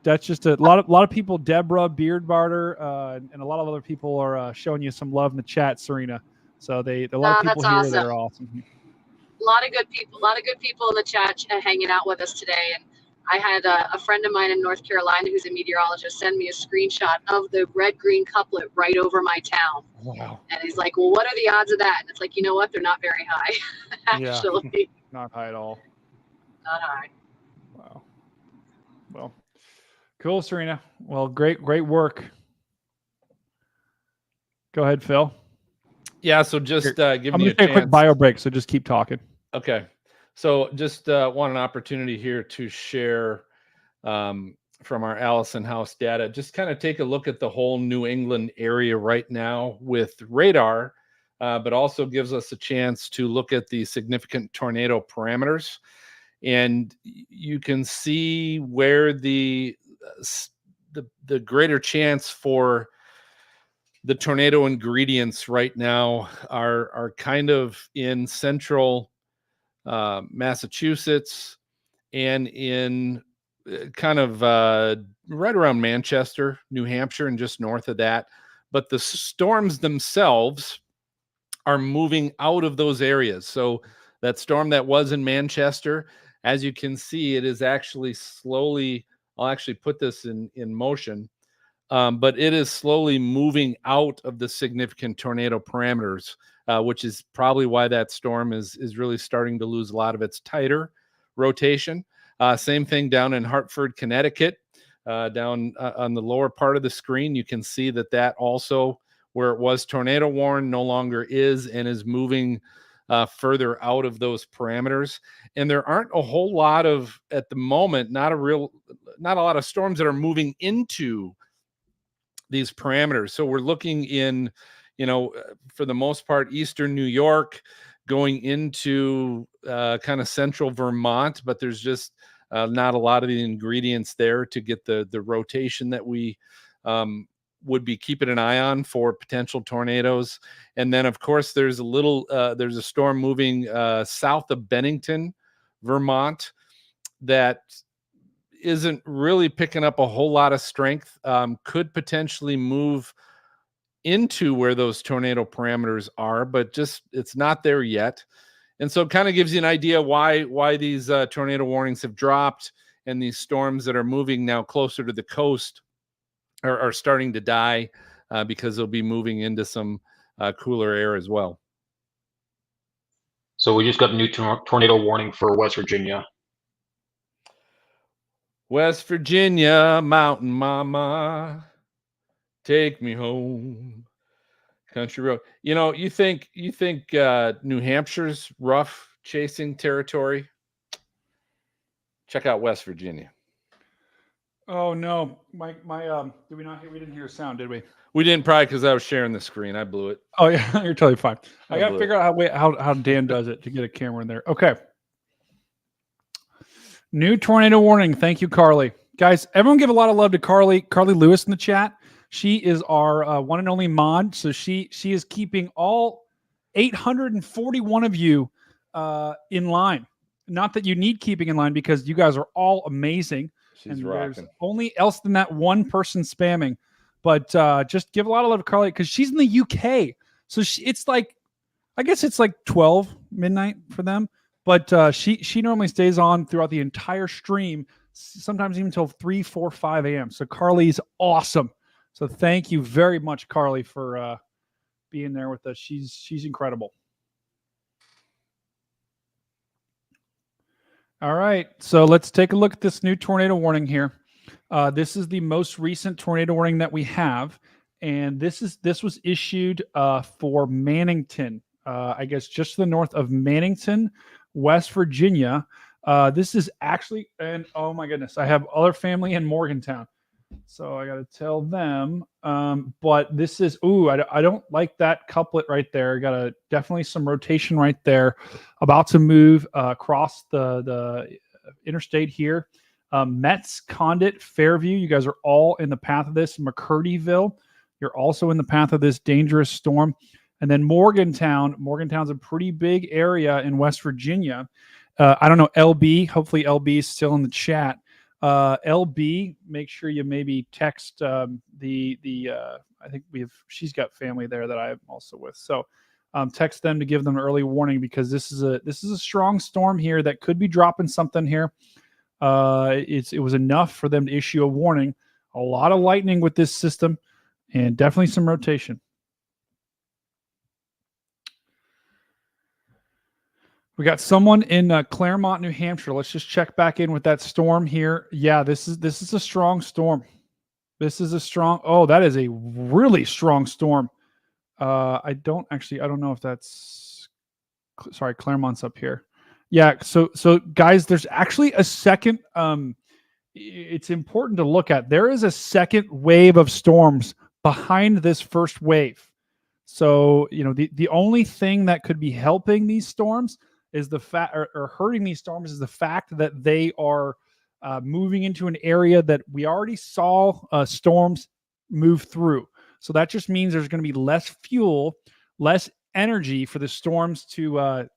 that's just a lot of people. Deborah, Beard Barter, and a lot of other people are showing you some love in the chat, Serena. So a lot of people here awesome. that are awesome. A lot of good people in the chat hanging out with us today. And I had a friend of mine in North Carolina who's a meteorologist send me a screenshot of the red-green couplet right over my town. Wow. And he's like, well, what are the odds of that? And it's like, you know what? They're not very high, actually. Yeah, not high at all. Not high. Wow. Well, cool, Serena. Well, great work. Go ahead, Phil. Yeah, so just give I'm me going to a take a quick chance. bio break, so just keep talking. Okay. So just want an opportunity here to share from our Allison House data. Just kind of take a look at the whole New England area right now with radar, but also gives us a chance to look at the significant tornado parameters. And you can see where the greater chance for the tornado ingredients right now are kind of in central Massachusetts, and in kind of right around Manchester, New Hampshire, and just north of that. But the storms themselves are moving out of those areas. So that storm that was in Manchester, as you can see, it is actually slowly, I'll actually put this in motion, but it is slowly moving out of the significant tornado parameters, which is probably why that storm is really starting to lose a lot of its tighter rotation. Same thing down in Hartford, Connecticut, down on the lower part of the screen. You can see that also, where it was tornado warned, no longer is, and is moving further out of those parameters. And there aren't a whole lot of, at the moment, not a lot of storms that are moving into these parameters. So we're looking in, for the most part, eastern New York, going into kind of central Vermont, but there's just not a lot of the ingredients there to get the rotation that we would be keeping an eye on for potential tornadoes. And then, of course, there's a storm moving south of Bennington, Vermont, that isn't really picking up a whole lot of strength, could potentially move into where those tornado parameters are, but just it's not there yet. And so it kind of gives you an idea why these tornado warnings have dropped, and these storms that are moving now closer to the coast are starting to die because they'll be moving into some cooler air as well. So we just got a new tornado warning for West Virginia. West Virginia, mountain mama, take me home. Country road. You think New Hampshire's rough chasing territory? Check out West Virginia. Oh no, my did we not hear? We didn't hear a sound, did we? We didn't, probably because I was sharing the screen. I blew it. Oh yeah, you're totally fine. I got to blew figure out how Dan does it to get a camera in there. Okay. New tornado warning. Thank you, Carly. Guys, everyone give a lot of love to Carly Lewis in the chat. She is our one and only mod. So she is keeping all 841 of you in line. Not that you need keeping in line, because you guys are all amazing. She's and rocking. There's only else than that one person spamming. But just give a lot of love to Carly, because she's in the UK. So it's like, I guess it's like 12 midnight for them. But she normally stays on throughout the entire stream, sometimes even until 3, 4, 5 a.m. So Carly's awesome. So thank you very much, Carly, for being there with us. She's incredible. All right, so let's take a look at this new tornado warning here. This is the most recent tornado warning that we have, and this was issued for Mannington, I guess just to the north of Mannington, West Virginia. This is actually, and oh my goodness, I have other family in Morgantown, so I got to tell them. But this is, I don't like that couplet right there. Got definitely some rotation right there. About to move across the interstate here. Metz, Condit, Fairview, you guys are all in the path of this. McCurdyville, you're also in the path of this dangerous storm. And then Morgantown's a pretty big area in West Virginia. I don't know, LB, hopefully LB is still in the chat. LB, make sure you maybe text I think she's got family there that I'm also with. So text them to give them an early warning, because this is a strong storm here that could be dropping something here. It was enough for them to issue a warning. A lot of lightning with this system, and definitely some rotation. We got someone in Claremont, New Hampshire. Let's just check back in with that storm here. Yeah, this is a strong storm. This is a strong. Oh, that is a really strong storm. I don't know if that's. Sorry, Claremont's up here. Yeah. So guys, there's actually a second. It's important to look at. There is a second wave of storms behind this first wave. So the only thing that could be helping these storms is the fact, or hurting these storms, is the fact that they are moving into an area that we already saw storms move through. So that just means there's going to be less fuel, less energy for the storms to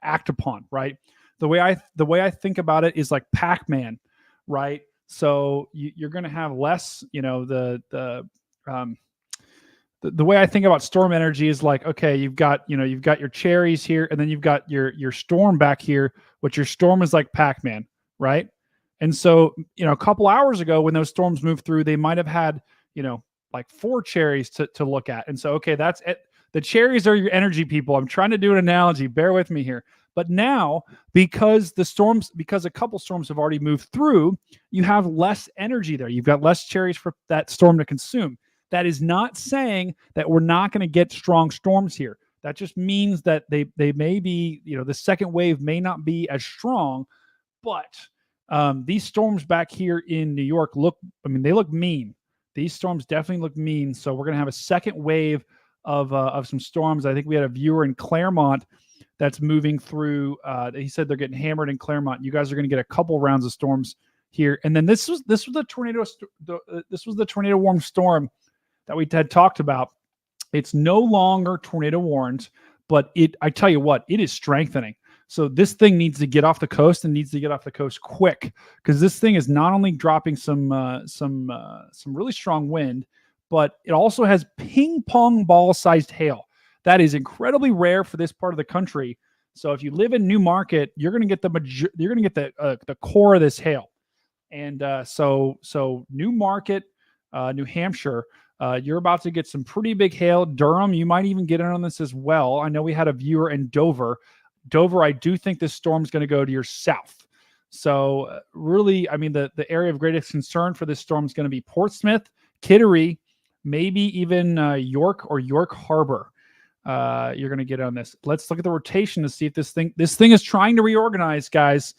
act upon. Right. The way I think about it is like Pac-Man, right? So you're going to have less. The way I think about storm energy is like, okay, you've got your cherries here, and then you've got your storm back here, but your storm is like Pac-Man, right? And so, a couple hours ago when those storms moved through, they might have had, like 4 cherries to look at. And so, okay, that's it. The cherries are your energy people. I'm trying to do an analogy. Bear with me here. But now, because a couple storms have already moved through, you have less energy there. You've got less cherries for that storm to consume. That is not saying that we're not going to get strong storms here. That just means that they may be, the second wave may not be as strong, but these storms back here in New York they look mean. These storms definitely look mean. So we're going to have a second wave of some storms. I think we had a viewer in Claremont that's moving through. He said they're getting hammered in Claremont. You guys are going to get a couple rounds of storms here. And then this was the tornado warm storm that we had talked about. It's no longer tornado warned, but I tell you what, it is strengthening. So this thing needs to get off the coast, and needs to get off the coast quick, because this thing is not only dropping some really strong wind, but it also has ping pong ball sized hail. That is incredibly rare for this part of the country. So if you live in Newmarket, you're going to get the core of this hail. And so Newmarket, New Hampshire, you're about to get some pretty big hail. Durham, you might even get in on this as well. I know we had a viewer in Dover. I do think this storm's going to go to your south. So really, the area of greatest concern for this storm is going to be Portsmouth, Kittery, maybe even York or York Harbor. You're going to get on this. Let's look at the rotation to see if this thing is trying to reorganize, guys.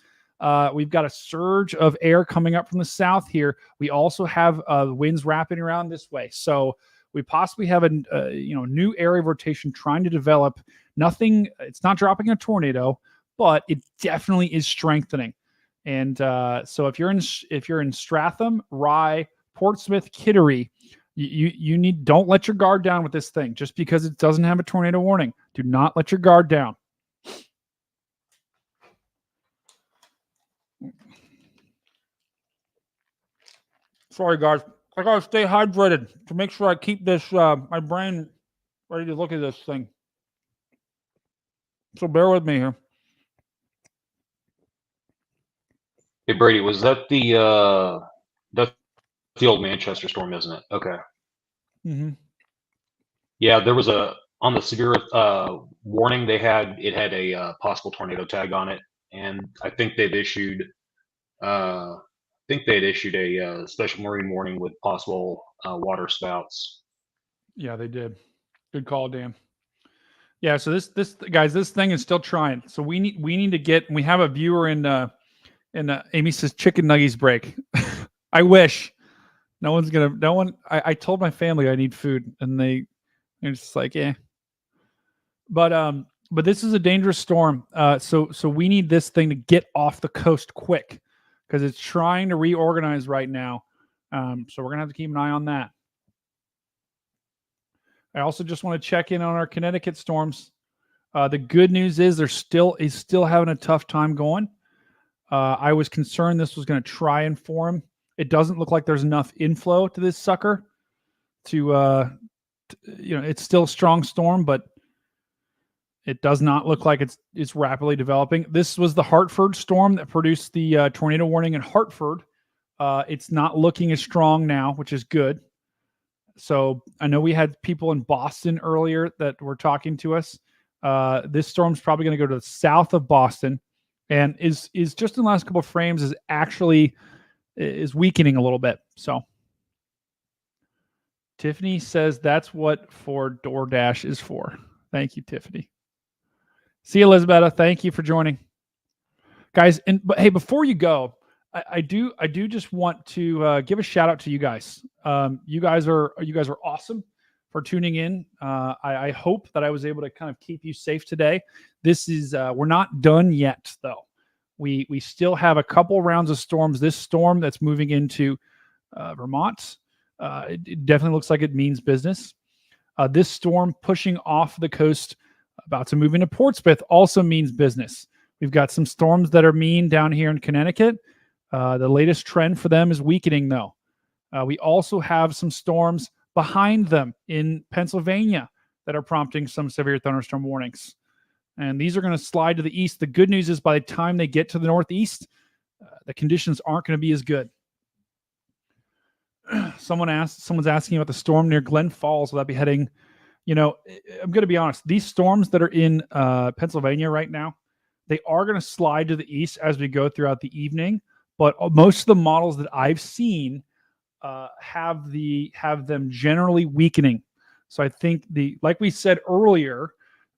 We've got a surge of air coming up from the south here. We also have winds wrapping around this way. So we possibly have a new area of rotation trying to develop. Nothing, it's not dropping a tornado, but it definitely is strengthening. And so if you're in Stratham, Rye, Portsmouth, Kittery, don't let your guard down with this thing. Just because it doesn't have a tornado warning, do not let your guard down. Sorry, guys. I gotta stay hydrated to make sure I keep this my brain ready to look at this thing. So bear with me here. Hey Brady, was that that's the old Manchester storm, isn't it? Okay. Mm-hmm. Yeah, there was on the severe warning they had. It had a possible tornado tag on it, and I think they've issued. I think they had issued a special marine warning with possible water spouts. Yeah, they did. Good call, Dan. Yeah, so this guys, this thing is still trying. So we need to get. We have a viewer in Amy says chicken nuggies break. I wish. No one. I told my family I need food, and they're just like, yeah. But this is a dangerous storm. So we need this thing to get off the coast quick because it's trying to reorganize right now. So we're gonna have to keep an eye on that. I also just want to check in on our Connecticut storms. The good news is is still having a tough time going. I was concerned this was going to try and form. It doesn't look like there's enough inflow to this sucker to it's still a strong storm, but it does not look like it's rapidly developing. This was the Hartford storm that produced the tornado warning in Hartford. It's not looking as strong now, which is good. So I know we had people in Boston earlier that were talking to us. This storm's probably going to go to the south of Boston, and is just in the last couple of frames is weakening a little bit. So Tiffany says that's what for DoorDash is for. Thank you, Tiffany. See you, Elizabeth. Thank you for joining, guys. But hey, before you go, I do just want to give a shout out to you guys. You guys are awesome for tuning in. I hope that I was able to kind of keep you safe today. This is we're not done yet though. We still have a couple rounds of storms. This storm that's moving into Vermont, it definitely looks like it means business. This storm pushing off the coast, about to move into Portsmouth, also means business. We've got some storms that are mean down here in Connecticut. The latest trend for them is weakening, though. We also have some storms behind them in Pennsylvania that are prompting some severe thunderstorm warnings. And these are going to slide to the east. The good news is by the time they get to the northeast, the conditions aren't going to be as good. Someone's asking about the storm near Glen Falls. Will that be heading? I'm going to be honest. These storms that are in Pennsylvania right now, they are going to slide to the east as we go throughout the evening. But most of the models that I've seen have them generally weakening. So I think like we said earlier,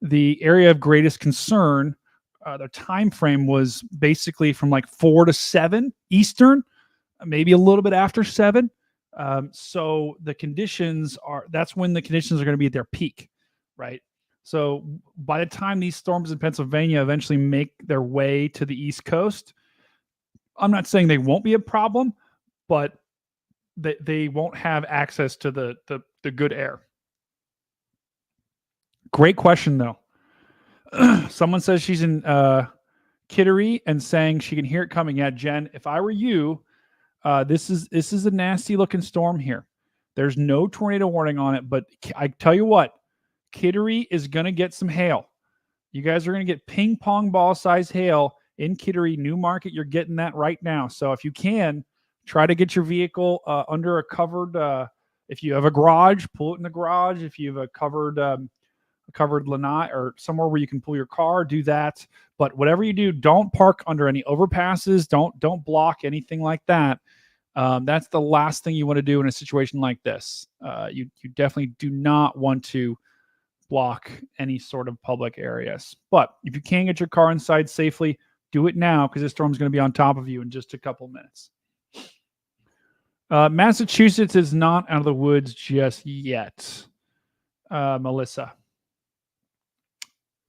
the area of greatest concern, the time frame was basically from like 4 to 7 Eastern, maybe a little bit after 7. So that's when the conditions are going to be at their peak, right? So by the time these storms in Pennsylvania eventually make their way to the East Coast, I'm not saying they won't be a problem, but they won't have access to the good air. Great question, though. Someone says she's in Kittery and saying she can hear it coming. Yeah, Jen, if I were you, this is a nasty looking storm here. There's no tornado warning on it, but I tell you what, Kittery is going to get some hail. You guys are going to get ping pong ball size hail in Kittery, Newmarket. You're getting that right now. So if you can, try to get your vehicle under a covered, if you have a garage, pull it in the garage. If you have a covered lanai or somewhere where you can pull your car, do that. But whatever you do, don't park under any overpasses. Don't block anything like that. That's the last thing you want to do in a situation like this. You definitely do not want to block any sort of public areas. But if you can get your car inside safely, do it now because this storm's going to be on top of you in just a couple minutes. Massachusetts is not out of the woods just yet. Melissa,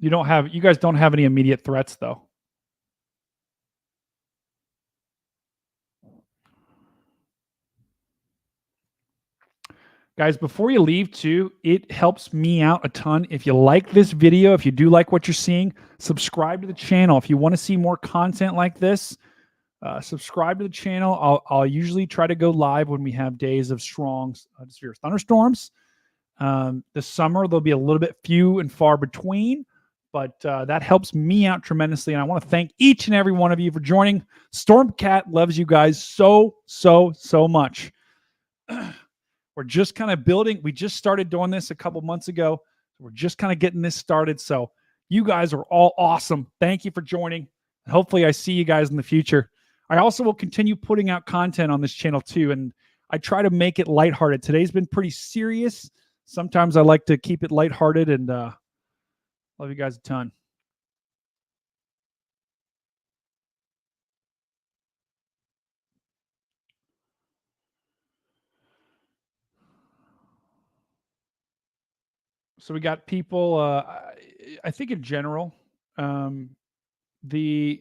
you guys don't have any immediate threats though. Guys, before you leave too, it helps me out a ton. If you like this video, if you do like what you're seeing, subscribe to the channel. If you want to see more content like this, subscribe to the channel. I'll usually try to go live when we have days of strong severe thunderstorms. This summer, there'll be a little bit few and far between, but that helps me out tremendously. And I want to thank each and every one of you for joining. StormCat loves you guys so, so, so much. We're just kind of building. We just started doing this a couple months ago. We're just kind of getting this started. So you guys are all awesome. Thank you for joining. Hopefully I see you guys in the future. I also will continue putting out content on this channel too. And I try to make it lighthearted. Today's been pretty serious. Sometimes I like to keep it lighthearted, and love you guys a ton. So we got people, I think in general, wait,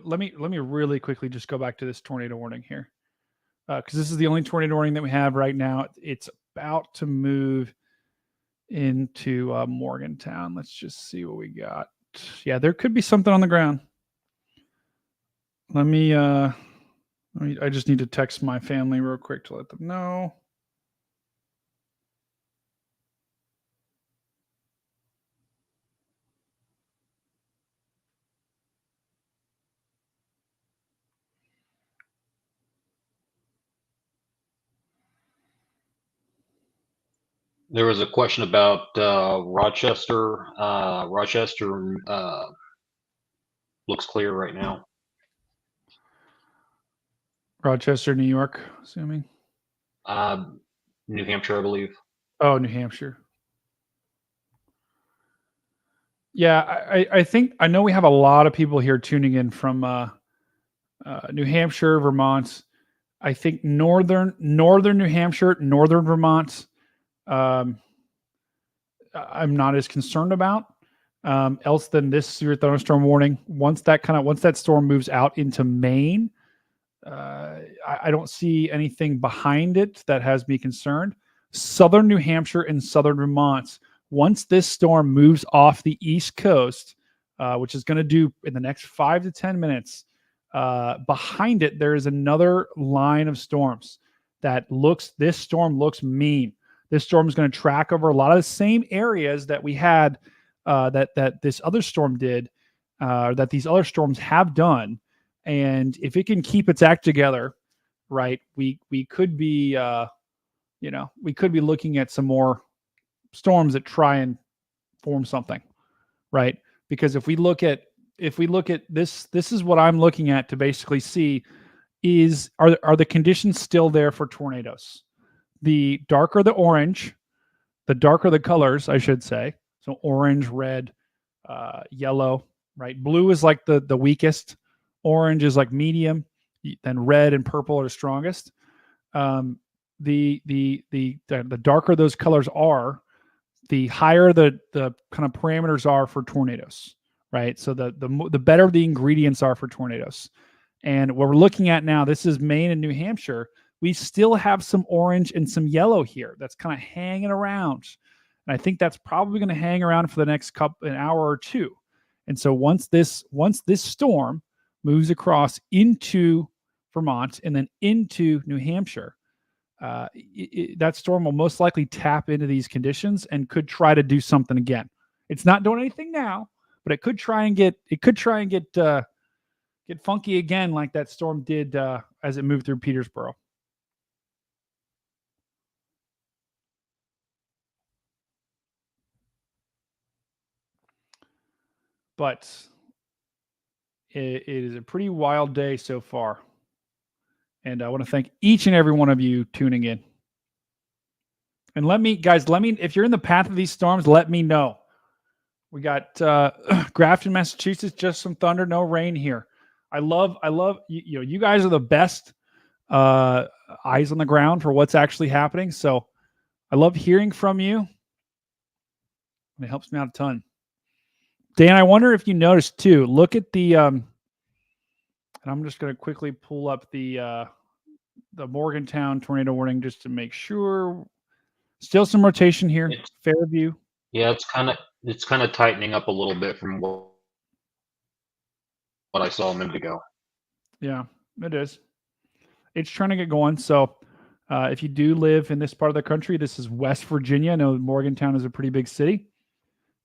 let me really quickly just go back to this tornado warning here. Because this is the only tornado warning that we have right now. It's about to move into Morgantown. Let's just see what we got. Yeah, there could be something on the ground. I just need to text my family real quick to let them know. There was a question about Rochester. Rochester looks clear right now. Rochester, New York, assuming. New Hampshire, I believe. Oh, New Hampshire. Yeah, I think I know we have a lot of people here tuning in from New Hampshire, Vermont. I think northern New Hampshire, northern Vermont. I'm not as concerned about. Else than this severe thunderstorm warning. Once that storm moves out into Maine, I don't see anything behind it that has me concerned. Southern New Hampshire and southern Vermont. Once this storm moves off the East Coast, which is going to do in the next 5 to 10 minutes, behind it there is another line of storms this storm looks mean. This storm is going to track over a lot of the same areas that we had, that this other storm did, that these other storms have done. And if it can keep its act together, right, we could be, we could be looking at some more storms that try and form something, right? Because if we look at this is what I'm looking at to basically see are the conditions still there for tornadoes? The darker the orange, the darker the colors, I should say. So orange, red, yellow, right? Blue is like the weakest. Orange is like medium. Then red and purple are the strongest. The darker those colors are, the higher the kind of parameters are for tornadoes, right? So the better the ingredients are for tornadoes. And what we're looking at now, this is Maine and New Hampshire. We still have some orange and some yellow here that's kind of hanging around. And I think that's probably going to hang around for the next an hour or two. And so once this storm moves across into Vermont and then into New Hampshire, that storm will most likely tap into these conditions and could try to do something again. It's not doing anything now, but it could try and get funky again, like that storm did as it moved through Petersboro. But it is a pretty wild day so far. And I want to thank each and every one of you tuning in. And let me, if you're in the path of these storms, let me know. We got Grafton, Massachusetts, just some thunder, no rain here. I love you know, you guys are the best eyes on the ground for what's actually happening. So I love hearing from you. It helps me out a ton. Dan, I wonder if you noticed too, look at the and I'm just going to quickly pull up the Morgantown tornado warning just to make sure. Still some rotation here. Fairview. Yeah, it's kind of tightening up a little bit from what I saw a minute ago. Yeah, it is. It's trying to get going. So if you do live in this part of the country, this is West Virginia. I know Morgantown is a pretty big city.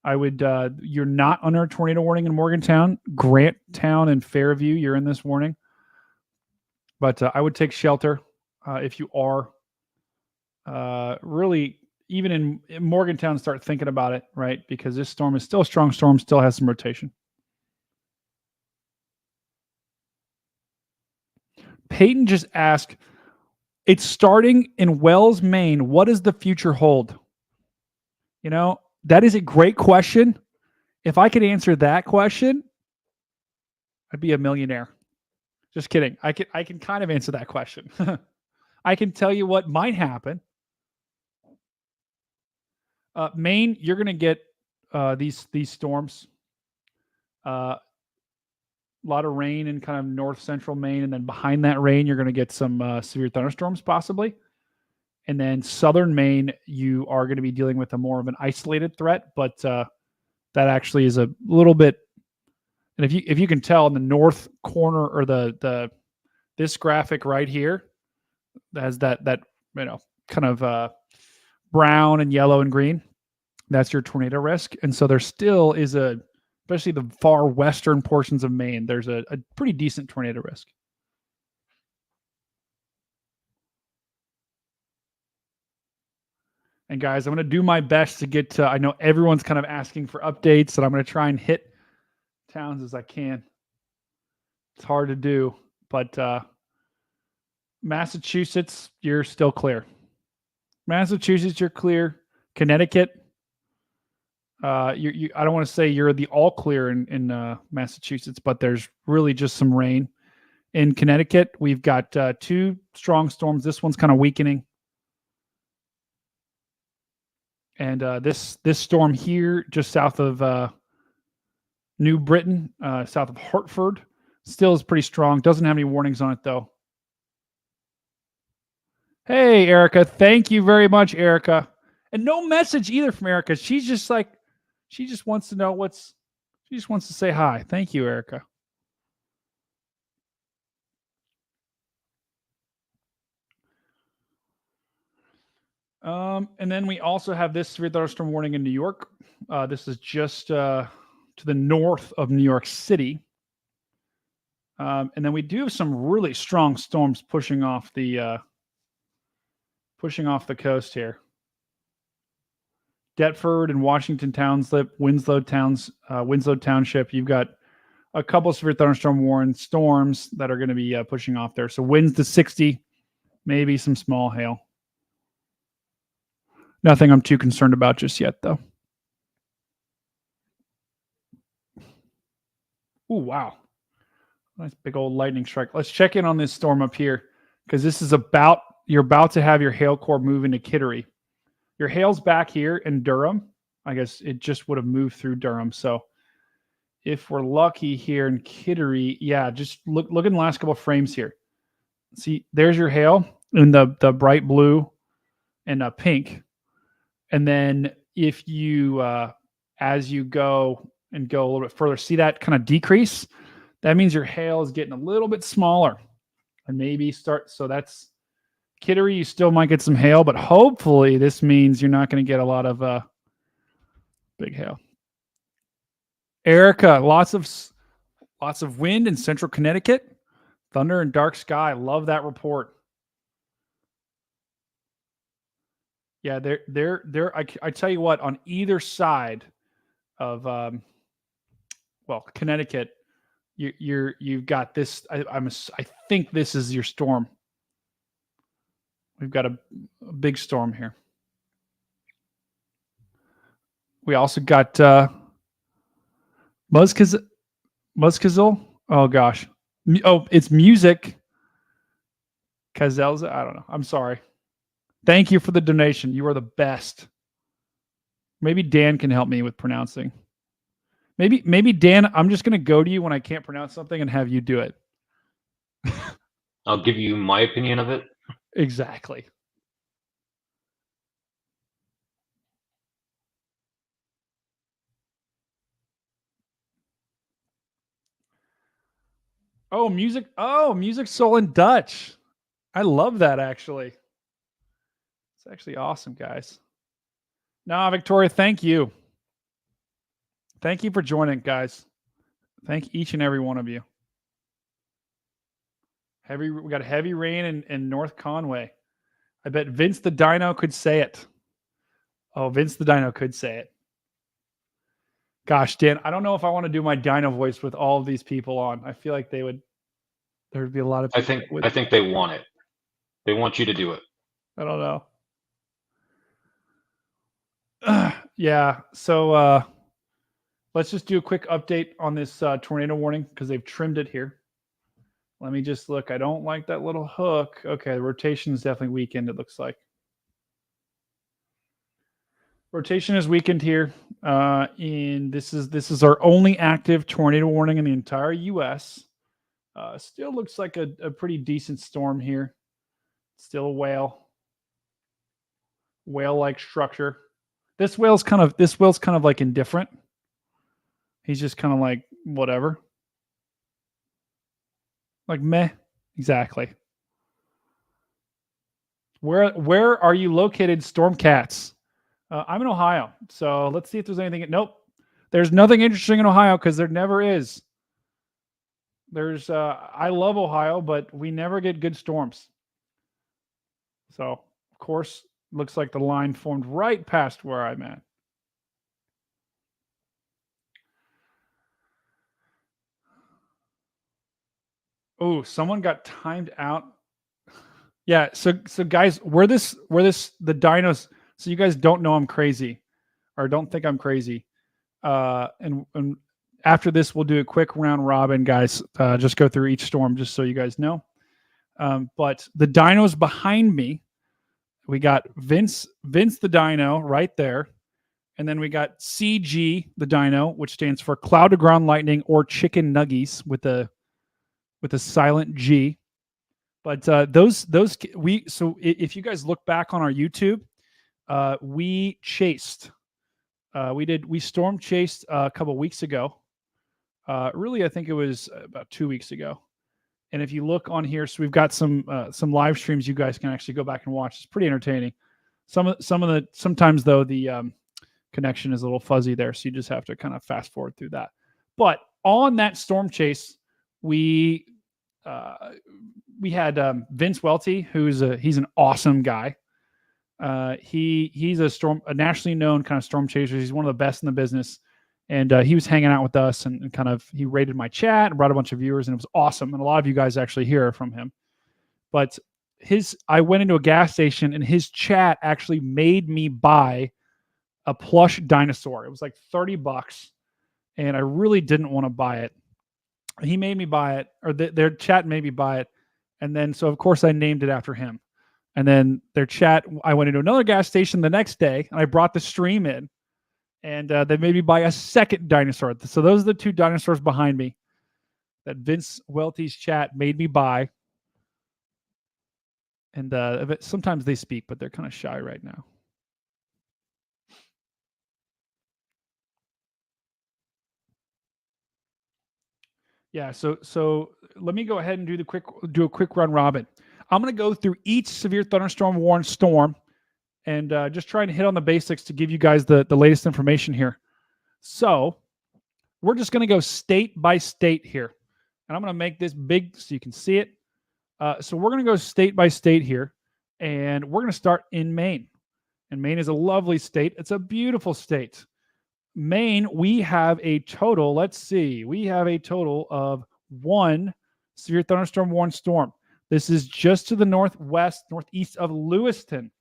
I would, you're not under a tornado warning in Morgantown. Granttown and Fairview, you're in this warning. But I would take shelter if you are really, even in Morgantown, start thinking about it, right? Because this storm is still a strong storm, still has some rotation. Peyton just asked, it's starting in Wells, Maine. What does the future hold? You know, that is a great question. If I could answer that question, I'd be a millionaire. Just kidding. I can kind of answer that question. I can tell you what might happen. Maine, you're going to get these storms. A lot of rain in kind of north central Maine, and then behind that rain, you're going to get some severe thunderstorms possibly. And then southern Maine, you are going to be dealing with a more of an isolated threat, but that actually is a little bit. And if you can tell in the north corner or this graphic right here, has that you know kind of brown and yellow and green. That's your tornado risk, and so there still is especially the far western portions of Maine, there's a pretty decent tornado risk. And guys, I'm going to do my best to get to, I know everyone's kind of asking for updates, and I'm going to try and hit towns as I can. It's hard to do, but Massachusetts, you're still clear. Massachusetts, you're clear. Connecticut, I don't want to say you're the all clear in Massachusetts, but there's really just some rain. In Connecticut, we've got 2 strong storms. This one's kind of weakening. And this storm here, just south of New Britain, south of Hartford, still is pretty strong. Doesn't have any warnings on it, though. Hey, Erica. Thank you very much, Erica. And no message either from Erica. She's just like, she just wants to know she just wants to say hi. Thank you, Erica. And then we also have this severe thunderstorm warning in New York. This is just to the north of New York City. And then we do have some really strong storms pushing off the coast here. Deptford and Washington Township, Winslow Township. You've got a couple severe thunderstorm warning storms that are going to be pushing off there. So winds to 60, maybe some small hail. Nothing I'm too concerned about just yet, though. Oh, wow. Nice big old lightning strike. Let's check in on this storm up here, because this is you're about to have your hail core move into Kittery. Your hail's back here in Durham. I guess it just would have moved through Durham. So if we're lucky here in Kittery, yeah, just look in the last couple of frames here. See, there's your hail in the bright blue and pink. And then if you, as you go a little bit further, see that kind of decrease? That means your hail is getting a little bit smaller. And maybe so that's Kittery, you still might get some hail, but hopefully this means you're not going to get a lot of big hail. Erica, lots of wind in central Connecticut, thunder and dark sky. Love that report. Yeah, I tell you what, on either side of Connecticut, you've got this. I think this is your storm. We've got a big storm here. We also got Muskazil? Oh gosh. Oh, it's music. Kazelza? I don't know. I'm sorry. Thank you for the donation. You are the best. Maybe Dan can help me with pronouncing. Maybe Dan, I'm just going to go to you when I can't pronounce something and have you do it. I'll give you my opinion of it. Exactly. Oh, music. Oh, music soul in Dutch. I love that actually. It's actually awesome, guys. No, Victoria, thank you. Thank you for joining, guys. Thank each and every one of you. We got heavy rain in North Conway. I bet Vince the Dino could say it. Oh, Vince the Dino could say it. Gosh, Dan, I don't know if I want to do my Dino voice with all of these people on. I feel like there'd be a lot of people. I think they want it. They want you to do it. I don't know. Yeah. So let's just do a quick update on this tornado warning because they've trimmed it here. Let me just look. I don't like that little hook. Okay, the rotation is definitely weakened, it looks like. Rotation is weakened here. And this is our only active tornado warning in the entire U.S. Still looks like a pretty decent storm here. Still a whale-like structure. This whale's kind of like indifferent. He's just kind of like whatever. Like meh. Exactly. Where are you located, StormCats? I'm in Ohio. So let's see if there's anything. Nope. There's nothing interesting in Ohio because there never is. I love Ohio, but we never get good storms. So, of course, looks like the line formed right past where I'm at. Oh, someone got timed out. Yeah, so guys, the dinos, so you guys don't know I'm crazy or don't think I'm crazy. And after this, we'll do a quick round robin, guys. Just go through each storm just so you guys know. But the dinos behind me, we got Vince the Dino right there. And then we got CG the Dino, which stands for Cloud to Ground Lightning or Chicken Nuggies with a silent G. But if you guys look back on our YouTube, we storm chased a couple weeks ago. Really, I think it was about 2 weeks ago. And if you look on here, so we've got some live streams you guys can actually go back and watch. It's pretty entertaining. Sometimes though the connection is a little fuzzy there, so you just have to kind of fast forward through that. But on that storm chase, we had Vince Welty, he's an awesome guy. He's a nationally known kind of storm chaser. He's one of the best in the business. And he was hanging out with us and kind of, he rated my chat and brought a bunch of viewers, and it was awesome. And a lot of you guys actually hear from him. But I went into a gas station and his chat actually made me buy a plush dinosaur. It was like $30 and I really didn't want to buy it. He made me buy it, or their chat made me buy it. And then, so of course I named it after him. And then their chat, I went into another gas station the next day and I brought the stream in. And they made me buy a second dinosaur. So those are the two dinosaurs behind me that Vince Welty's chat made me buy. And sometimes they speak, but they're kind of shy right now. Yeah, so let me go ahead and do a quick run robin. I'm going to go through each severe thunderstorm warned storm and just trying to hit on the basics to give you guys the latest information here. So we're just going to go state by state here. And I'm going to make this big so you can see it. So we're going to go state by state here. And we're going to start in Maine. And Maine is a lovely state. It's a beautiful state. Maine, we have a total, let's see, we have a total of 1 severe thunderstorm warned storm. This is just to the northeast of Lewiston.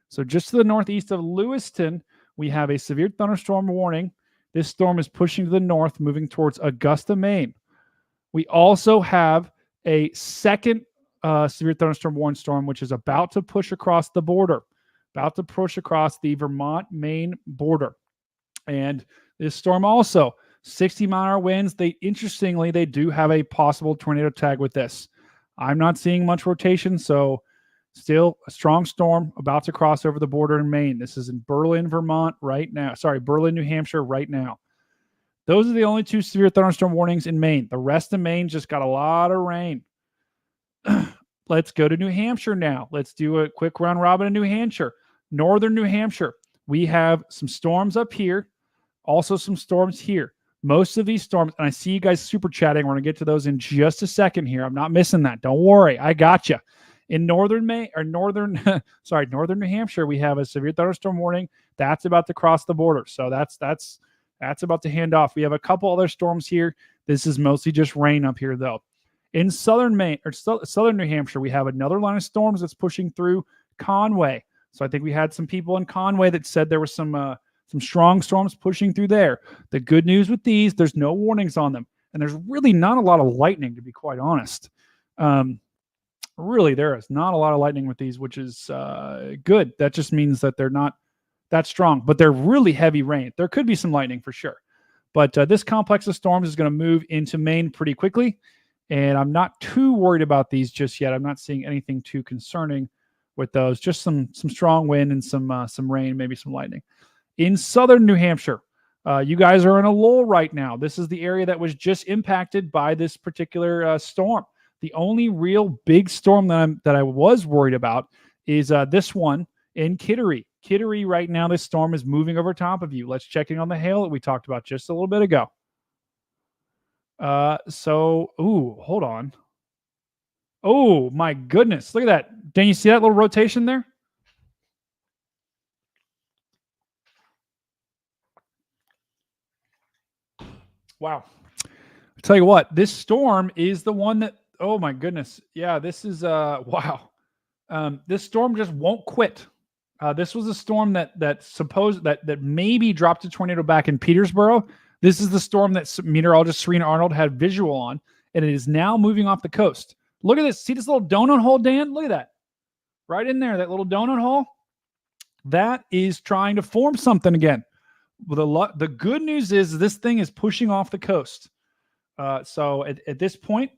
So just to the northeast of Lewiston, we have a severe thunderstorm warning. This storm is pushing to the north, moving towards Augusta, Maine. We also have a second severe thunderstorm warning storm, which is about to push across the border, about to push across the Vermont-Maine border. And this storm also, 60-mile-an-hour winds. Interestingly, they do have a possible tornado tag with this. I'm not seeing much rotation, so still a strong storm about to cross over the border in Maine. This is in Berlin, Vermont right now. Sorry, Berlin, New Hampshire right now. Those are the only 2 severe thunderstorm warnings in Maine. The rest of Maine just got a lot of rain. Let's go to New Hampshire now. Let's do a quick round robin in New Hampshire. Northern New Hampshire, we have some storms up here, also some storms here. Most of these storms, and I see you guys super chatting. We're going to get to those in just a second here. I'm not missing that. Don't worry. I got you. In northern New Hampshire, we have a severe thunderstorm warning. That's about to cross the border. So that's about to hand off. We have a couple other storms here. This is mostly just rain up here, though. In southern New Hampshire, we have another line of storms that's pushing through Conway. So I think we had some people in Conway that said there was some strong storms pushing through there. The good news with these, there's no warnings on them. And there's really not a lot of lightning, to be quite honest. Really, there is not a lot of lightning with these, which is good. That just means that they're not that strong, but they're really heavy rain. There could be some lightning for sure. But this complex of storms is going to move into Maine pretty quickly. And I'm not too worried about these just yet. I'm not seeing anything too concerning with those. Just some strong wind and some rain, maybe some lightning. In southern New Hampshire, you guys are in a lull right now. This is the area that was just impacted by this particular storm. The only real big storm that I was worried about is this one in Kittery. Kittery right now, this storm is moving over top of you. Let's check in on the hail that we talked about just a little bit ago. Hold on. Oh, my goodness. Look at that. Dan, you see that little rotation there? Wow. I'll tell you what, this storm is the one that, oh my goodness. Yeah, this is, wow. This storm just won't quit. This was a storm that maybe dropped a tornado back in Petersboro. This is the storm that meteorologist Serena Arnold had visual on, and it is now moving off the coast. Look at this. See this little donut hole, Dan? Look at that. Right in there, that little donut hole. That is trying to form something again. The good news is this thing is pushing off the coast. So at this point,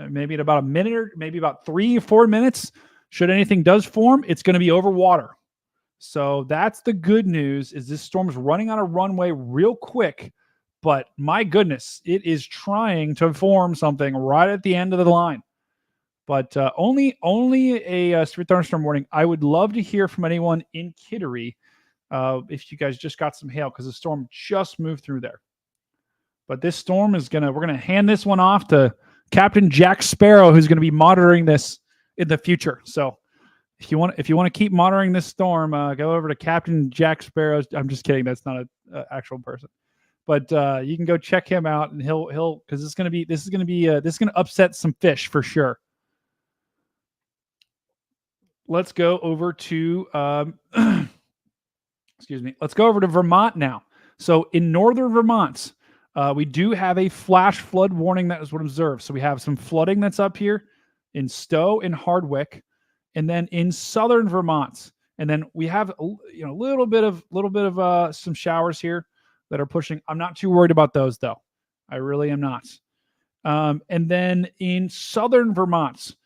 maybe in about a minute or maybe about 3 or 4 minutes, should anything does form, it's going to be over water. So that's the good news, is this storm is running on a runway real quick. But my goodness, it is trying to form something right at the end of the line. But only a severe thunderstorm warning. I would love to hear from anyone in Kittery if you guys just got some hail, because the storm just moved through there. But this storm we're gonna hand this one off to Captain Jack Sparrow, who's going to be monitoring this in the future. So if you want to keep monitoring this storm, go over to Captain Jack Sparrow. I'm just kidding. That's not an actual person. But you can go check him out, and he'll because this is going to upset some fish for sure. Let's go over to excuse me. Let's go over to Vermont now. So in northern Vermont, we do have a flash flood warning that is what observed. So we have some flooding that's up here in Stowe and Hardwick, and then in southern Vermont, and then we have a little bit of some showers here that are pushing. I'm not too worried about those though. I really am not. And then in southern Vermont,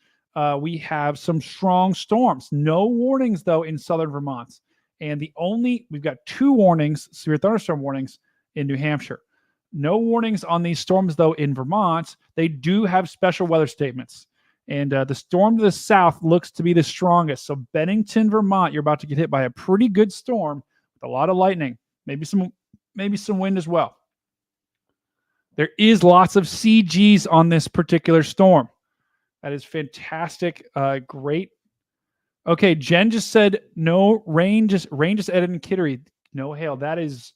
we have some strong storms. No warnings though in southern Vermont, and we've got 2 warnings, severe thunderstorm warnings in New Hampshire. No warnings on these storms though in Vermont. They do have special weather statements. And the storm to the south looks to be the strongest. So Bennington, Vermont, you're about to get hit by a pretty good storm with a lot of lightning, maybe some wind as well. There is lots of CGs on this particular storm. That is fantastic. Great. Okay, Jen just said no rain. Rain just added in Kittery. No hail. That is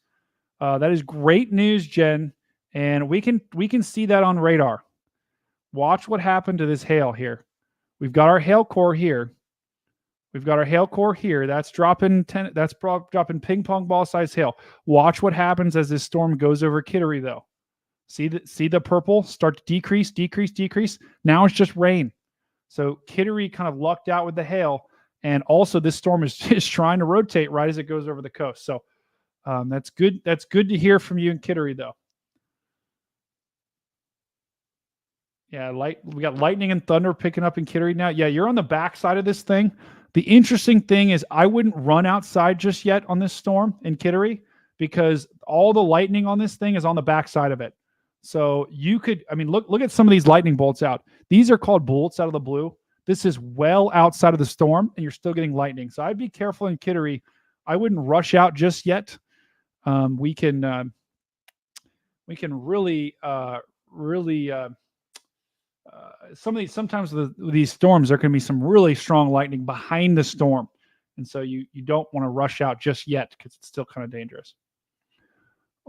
great news, Jen. And we can see that on radar. Watch what happened to this hail here. We've got our hail core here. We've got our hail core here. That's dropping dropping ping pong ball size hail. Watch what happens as this storm goes over Kittery, though. See the purple start to decrease, decrease, decrease. Now it's just rain. So Kittery kind of lucked out with the hail, and also this storm is just trying to rotate right as it goes over the coast. So that's good. That's good to hear from you in Kittery, though. Yeah, we got lightning and thunder picking up in Kittery now. Yeah, you're on the back side of this thing. The interesting thing is I wouldn't run outside just yet on this storm in Kittery because all the lightning on this thing is on the back side of it. So you could, I mean, look at some of these lightning bolts out. These are called bolts out of the blue. This is well outside of the storm, and you're still getting lightning. So I'd be careful in Kittery. I wouldn't rush out just yet. We can really sometimes these storms, there can be some really strong lightning behind the storm. And so you don't want to rush out just yet because it's still kind of dangerous.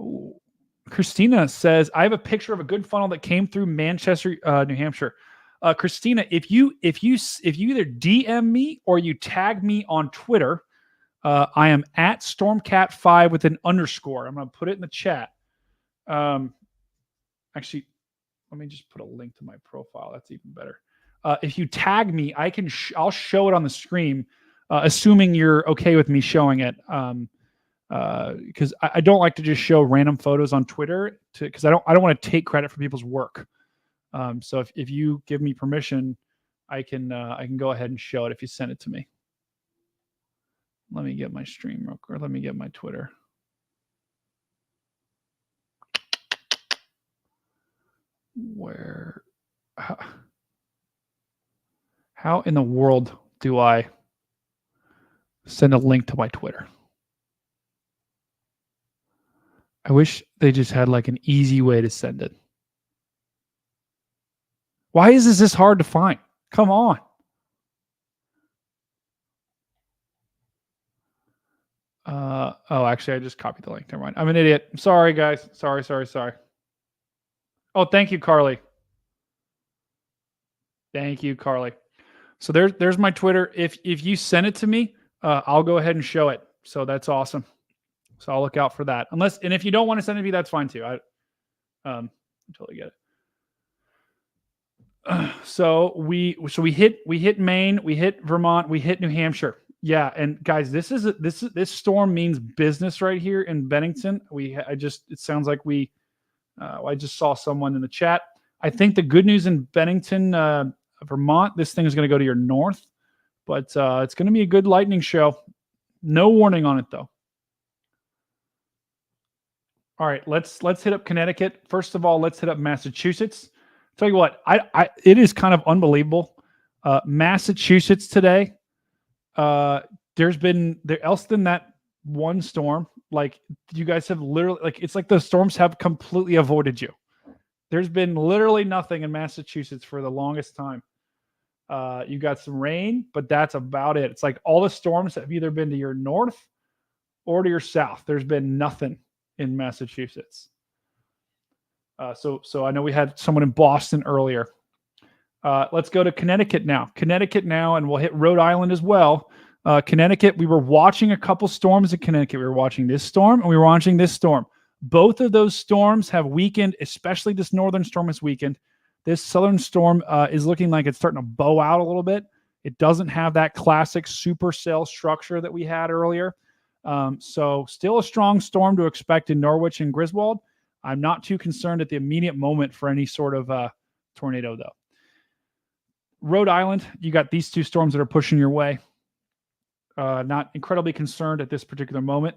Ooh. Christina says, I have a picture of a good funnel that came through Manchester, New Hampshire. Christina, if you either DM me or you tag me on Twitter, I am at StormCat5 with an underscore. I'm going to put it in the chat. Actually, let me just put a link to my profile. That's even better. If you tag me, I'll show it on the screen, assuming you're okay with me showing it. Because I don't like to just show random photos on Twitter because I don't want to take credit for people's work. So if you give me permission, I can go ahead and show it if you send it to me. Let me get my stream real quick. Let me get my Twitter. How in the world do I send a link to my Twitter? I wish they just had like an easy way to send it. Why is this hard to find? Come on. Oh, actually, I just copied the link. Never mind. I'm an idiot. Sorry, guys. Sorry. Oh, thank you, Carly. Thank you, Carly. So there's my Twitter. If you send it to me, I'll go ahead and show it. So that's awesome. So I'll look out for that. And if you don't want to send it to me, that's fine too. I totally get it. So we hit Maine, we hit Vermont, we hit New Hampshire. Yeah, and guys, this storm means business right here in Bennington. It sounds like I just saw someone in the chat. I think the good news in Bennington, Vermont, this thing is going to go to your north, but it's going to be a good lightning show. No warning on it though. All right, let's hit up Connecticut. First of all, let's hit up Massachusetts. Tell you what, it is kind of unbelievable. Massachusetts today, there's been else than that one storm. Like you guys have literally, like it's like the storms have completely avoided you. There's been literally nothing in Massachusetts for the longest time. You got some rain, but that's about it. It's like all the storms have either been to your north or to your south. There's been nothing in Massachusetts. So I know we had someone in Boston earlier. Let's go to Connecticut now. And we'll hit Rhode Island as well. Connecticut, we were watching a couple storms in Connecticut. We were watching this storm and we were watching this storm. Both of those storms have weakened, especially this northern storm has weakened. This southern storm is looking like it's starting to bow out a little bit. It doesn't have that classic supercell structure that we had earlier. So still a strong storm to expect in Norwich and Griswold. I'm not too concerned at the immediate moment for any sort of tornado, though. Rhode Island, you got these two storms that are pushing your way. Not incredibly concerned at this particular moment.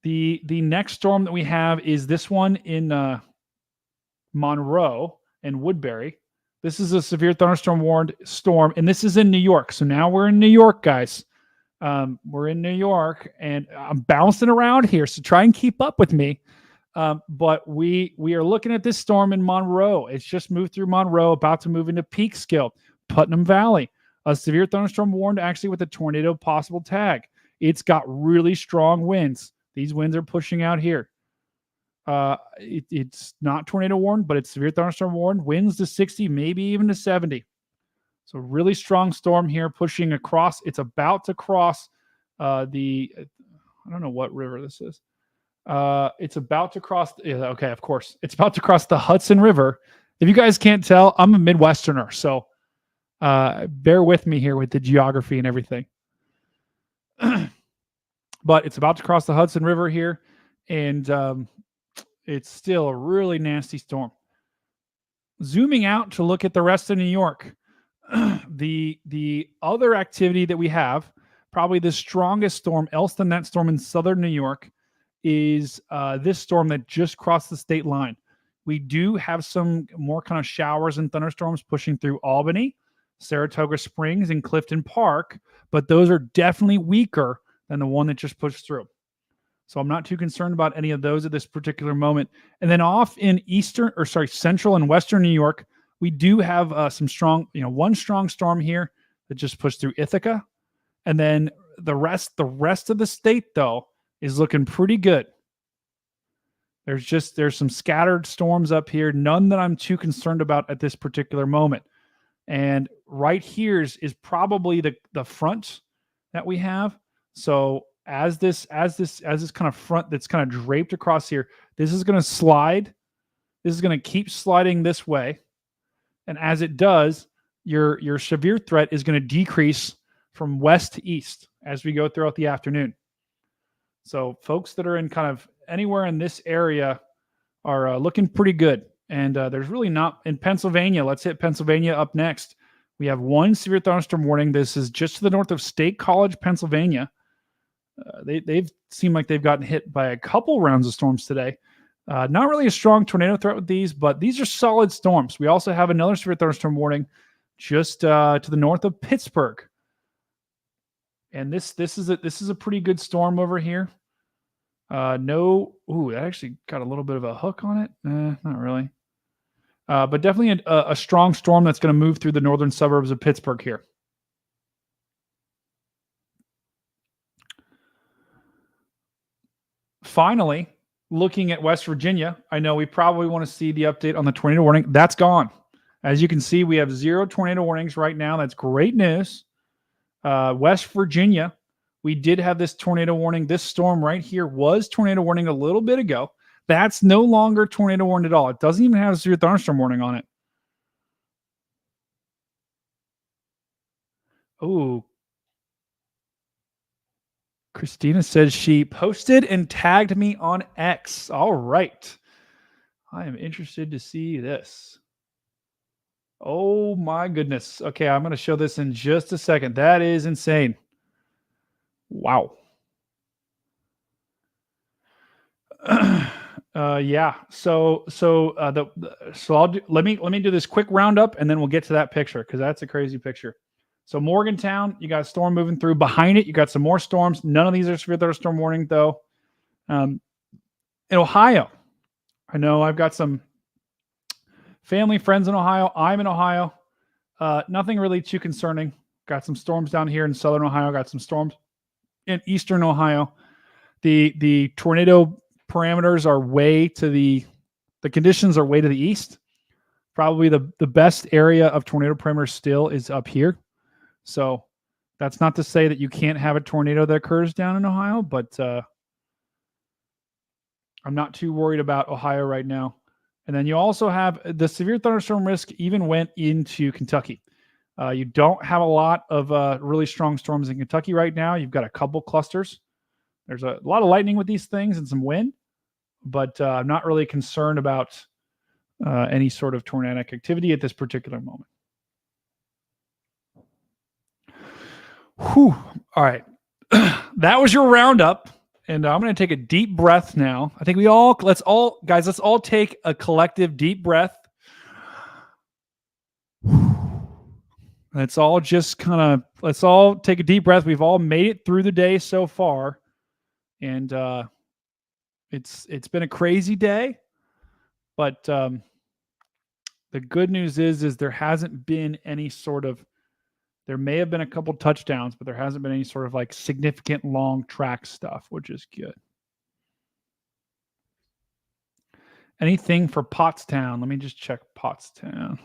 The next storm that we have is this one in Monroe and Woodbury. This is a severe thunderstorm warned storm, and this is in New York. So now we're in New York, guys. We're in New York, and I'm bouncing around here, so try and keep up with me. But we are looking at this storm in Monroe. It's just moved through Monroe, about to move into Peekskill, Putnam Valley. A severe thunderstorm warned, actually with a tornado possible tag. It's got really strong winds. These winds are pushing out here. It's not tornado warned, but it's severe thunderstorm warned. Winds to 60, maybe even to 70. So really strong storm here pushing across. It's about to cross I don't know what river this is. It's about to cross. Okay, of course. It's about to cross the Hudson River. If you guys can't tell, I'm a Midwesterner. So bear with me here with the geography and everything. But it's about to cross the Hudson River here. And it's still a really nasty storm. Zooming out to look at the rest of New York. The other activity that we have, probably the strongest storm else than that storm in southern New York, is this storm that just crossed the state line. We do have some more kind of showers and thunderstorms pushing through Albany, Saratoga Springs, and Clifton Park, but those are definitely weaker than the one that just pushed through. So I'm not too concerned about any of those at this particular moment. And then off in central and western New York, we do have some strong, one strong storm here that just pushed through Ithaca. And then the rest of the state, though, is looking pretty good. There's some scattered storms up here, none that I'm too concerned about at this particular moment. And right here is probably the front that we have. So as this kind of front that's kind of draped across here, this is going to slide. This is going to keep sliding this way. And as it does, your severe threat is going to decrease from west to east as we go throughout the afternoon. So folks that are in kind of anywhere in this area are looking pretty good. And there's really not in Pennsylvania. Let's hit Pennsylvania up next. We have one severe thunderstorm warning. This is just to the north of State College, Pennsylvania. They've seemed like they've gotten hit by a couple rounds of storms today. Not really a strong tornado threat with these, but these are solid storms. We also have another severe thunderstorm warning just to the north of Pittsburgh. And this is a pretty good storm over here. That actually got a little bit of a hook on it. Not really. But definitely a strong storm that's going to move through the northern suburbs of Pittsburgh here. Finally, looking at West Virginia, I know we probably want to see the update on the tornado warning. That's gone. As you can see, we have 0 tornado warnings right now. That's great news. West Virginia, we did have this tornado warning. This storm right here was tornado warning a little bit ago. That's no longer tornado warned at all. It doesn't even have a severe thunderstorm warning on it. Oh, Christina says she posted and tagged me on X. All right. I am interested to see this. Oh my goodness. Okay, I'm going to show this in just a second. That is insane. Wow. Yeah. So let me do this quick roundup and then we'll get to that picture because that's a crazy picture. So Morgantown, you got a storm moving through. Behind it, you got some more storms. None of these are severe thunderstorm warning though. In Ohio, I know I've got some family friends in Ohio. I'm in Ohio. Nothing really too concerning. Got some storms down here in southern Ohio. Got some storms in eastern Ohio. The tornado parameters are way to the conditions are way to the east. Probably the best area of tornado parameters still is up here. So that's not to say that you can't have a tornado that occurs down in Ohio, but I'm not too worried about Ohio right now. And then you also have the severe thunderstorm risk even went into Kentucky. You don't have a lot of really strong storms in Kentucky right now. You've got a couple clusters. There's a lot of lightning with these things and some wind, but I'm not really concerned about any sort of tornadic activity at this particular moment. Whew. All right. That was your roundup. And I'm going to take a deep breath now. I think let's all take a collective deep breath. Let's all take a deep breath. We've all made it through the day so far. And it's been a crazy day. But the good news is there hasn't been any sort of, there may have been a couple touchdowns, but there hasn't been any sort of like significant long track stuff, which is good. Anything for Pottstown? Let me just check Pottstown.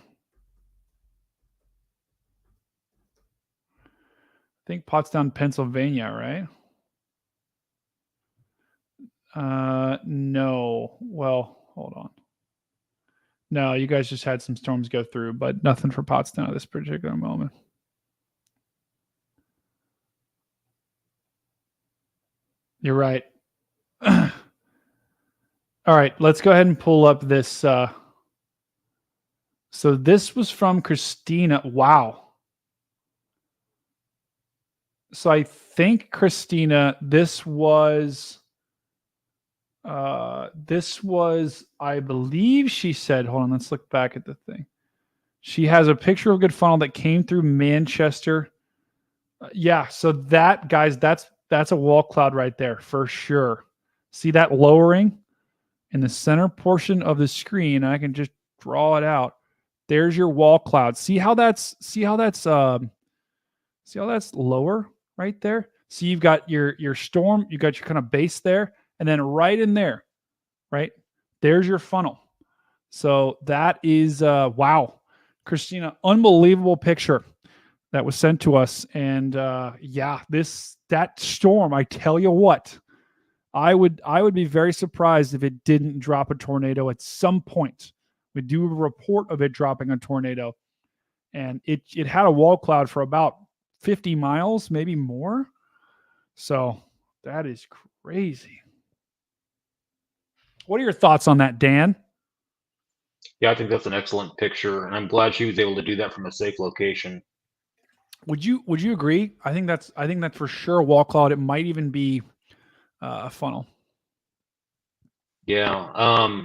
think Pottstown, Pennsylvania, right? No. Well, hold on. No, you guys just had some storms go through, but nothing for Pottstown at this particular moment. You're right. All right, let's go ahead and pull up this. So this was from Christina. Wow. So I think, Christina, this was, I believe she said, hold on, let's look back at the thing. She has a picture of a good funnel that came through Manchester. Yeah, so that, guys, that's a wall cloud right there for sure. See that lowering in the center portion of the screen? I can just draw it out. There's your wall cloud. See how that's lower right there? So you've got your storm, you got your kind of base there, and then right in there, right? There's your funnel. So that is wow. Christina, unbelievable picture that was sent to us. And that storm, I tell you what, I would be very surprised if it didn't drop a tornado at some point. We do a report of it dropping a tornado, and it had a wall cloud for about 50 miles, maybe more. So that is crazy. What are your thoughts on that, Dan? Yeah, I think that's an excellent picture, and I'm glad she was able to do that from a safe location. Would you agree? I think that's for sure a wall cloud. It might even be a funnel. Yeah.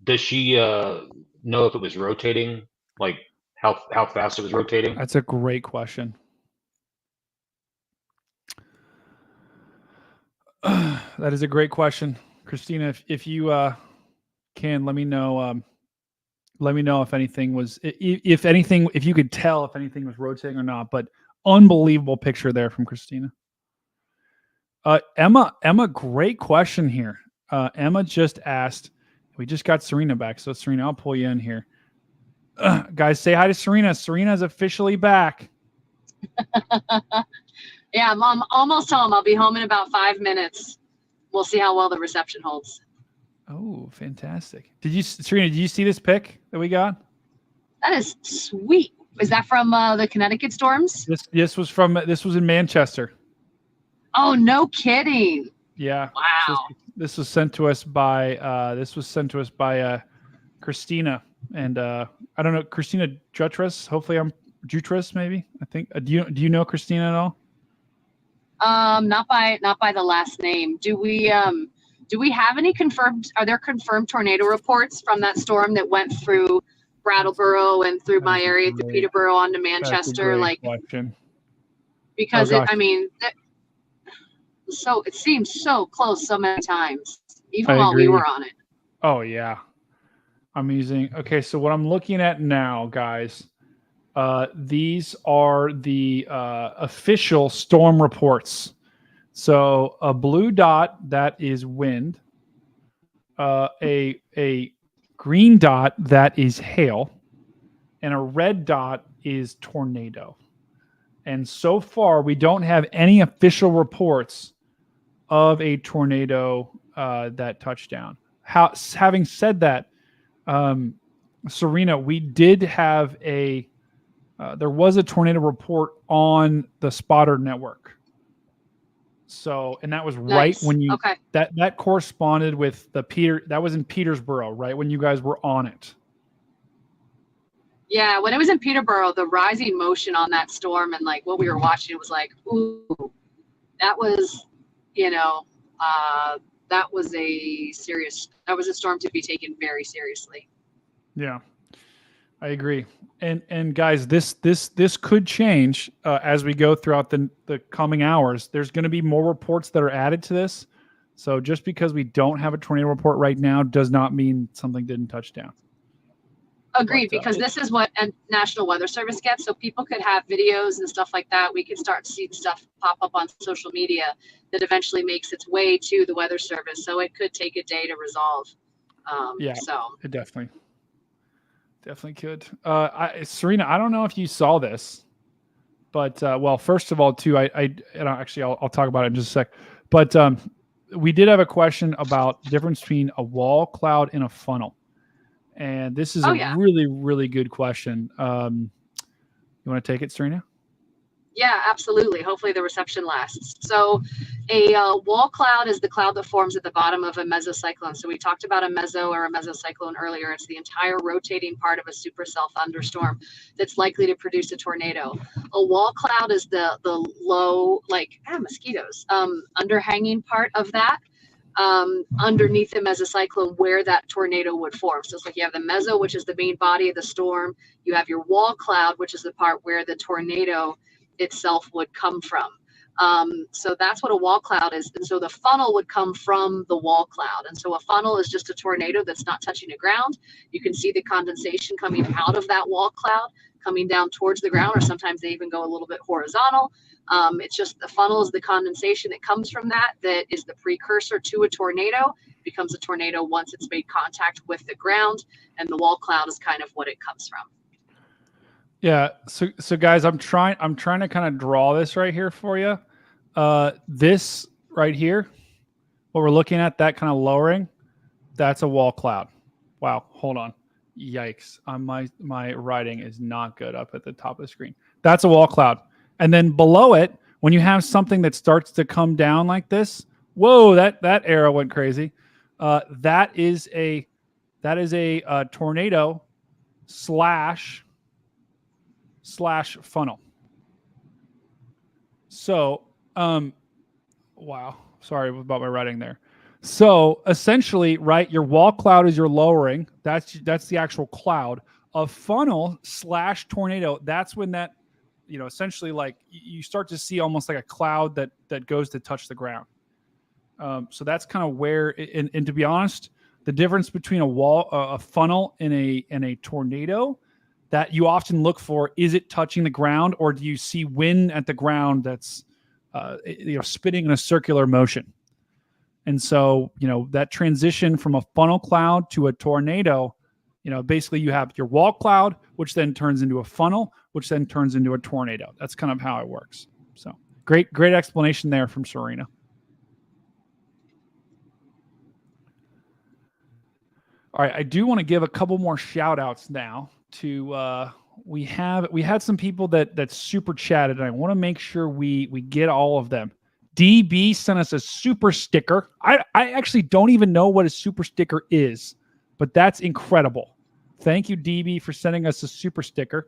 Does she know if it was rotating? Like how fast it was rotating? That's a great question. That is a great question, Christina. If you can, let me know. Let me know if anything was, if you could tell if anything was rotating or not. But unbelievable picture there from Christina. Emma, great question here. Emma just asked. We just got Serena back, so Serena, I'll pull you in here. Guys, say hi to Serena. Serena's officially back. Yeah, I'm almost home. I'll be home in about 5 minutes. We'll see how well the reception holds. Oh, fantastic. Serena, did you see this pic that we got? That is sweet. Is that from the Connecticut storms? This was in Manchester. Oh, no kidding. Yeah. Wow. This was sent to us by Christina, and I don't know, Christina Jutras. Hopefully I'm Jutras, maybe. I think. Do you know Christina at all? Not by the last name. Do we have any confirmed? Are there confirmed tornado reports from that storm that went through Brattleboro and through my area, through Peterborough onto Manchester? Like, question. Because so it seems so close so many times, even while we were on it. Oh yeah, amazing. Okay, so what I'm looking at now, guys, these are the official storm reports. So a blue dot, that is wind. A green dot, that is hail, and a red dot is tornado. And so far, we don't have any official reports of a tornado that touched down. Having said that, Serena, we did have there was a tornado report on the spotter network. So, and that was right when you, that corresponded with that was in Petersboro, right? When you guys were on it. Yeah, when it was in Peterborough, the rising motion on that storm and like what we were watching, it was like, ooh, that was, that was a storm to be taken very seriously. Yeah, I agree. And guys, this could change as we go throughout the coming hours. There's going to be more reports that are added to this. So just because we don't have a tornado report right now does not mean something didn't touch down. Agreed, because this is what a National Weather Service gets. So people could have videos and stuff like that. We could start seeing stuff pop up on social media that eventually makes its way to the Weather Service. So it could take a day to resolve. It definitely could. Serena, I don't know if you saw this, But well, first of all, too, I'll talk about it in just a sec. But we did have a question about the difference between a wall cloud and a funnel, and this is really, really good question. You want to take it, Serena? Yeah, absolutely. Hopefully the reception lasts. So a wall cloud is the cloud that forms at the bottom of a mesocyclone. So we talked about a meso or a mesocyclone earlier. It's the entire rotating part of a supercell thunderstorm that's likely to produce a tornado. A wall cloud is the low, mosquitoes, underhanging part of that. Underneath the mesocyclone where that tornado would form. So it's like you have the meso, which is the main body of the storm. You have your wall cloud, which is the part where the tornado itself would come from. So that's what a wall cloud is. And so the funnel would come from the wall cloud. And so a funnel is just a tornado that's not touching the ground. You can see the condensation coming out of that wall cloud, coming down towards the ground, or sometimes they even go a little bit horizontal. It's just the funnel is the condensation that comes from that is the precursor to a tornado. It becomes a tornado once it's made contact with the ground, and the wall cloud is kind of what it comes from. Yeah. So guys, I'm trying to kind of draw this right here for you. This right here, what we're looking at, that kind of lowering, that's a wall cloud. Wow. Hold on. Yikes. My writing is not good up at the top of the screen. That's a wall cloud. And then below it, when you have something that starts to come down like this, whoa, that arrow went crazy. That is a tornado slash funnel. So, wow, sorry about my writing there. So essentially, right, your wall cloud is your lowering. That's the actual cloud. A funnel slash tornado, that's when that, essentially like you start to see almost like a cloud that goes to touch the ground. So that's kind of where, and to be honest, the difference between a funnel and a tornado that you often look for, is it touching the ground, or do you see wind at the ground that's spinning in a circular motion? And so, that transition from a funnel cloud to a tornado, basically you have your wall cloud, which then turns into a funnel, which then turns into a tornado. That's kind of how it works. So great explanation there from Serena. All right, I do want to give a couple more shout outs now to we had some people that super chatted, and I want to make sure we get all of them. DB sent us a super sticker. I actually don't even know what a super sticker is, but that's incredible. Thank you, DB, for sending us a super sticker.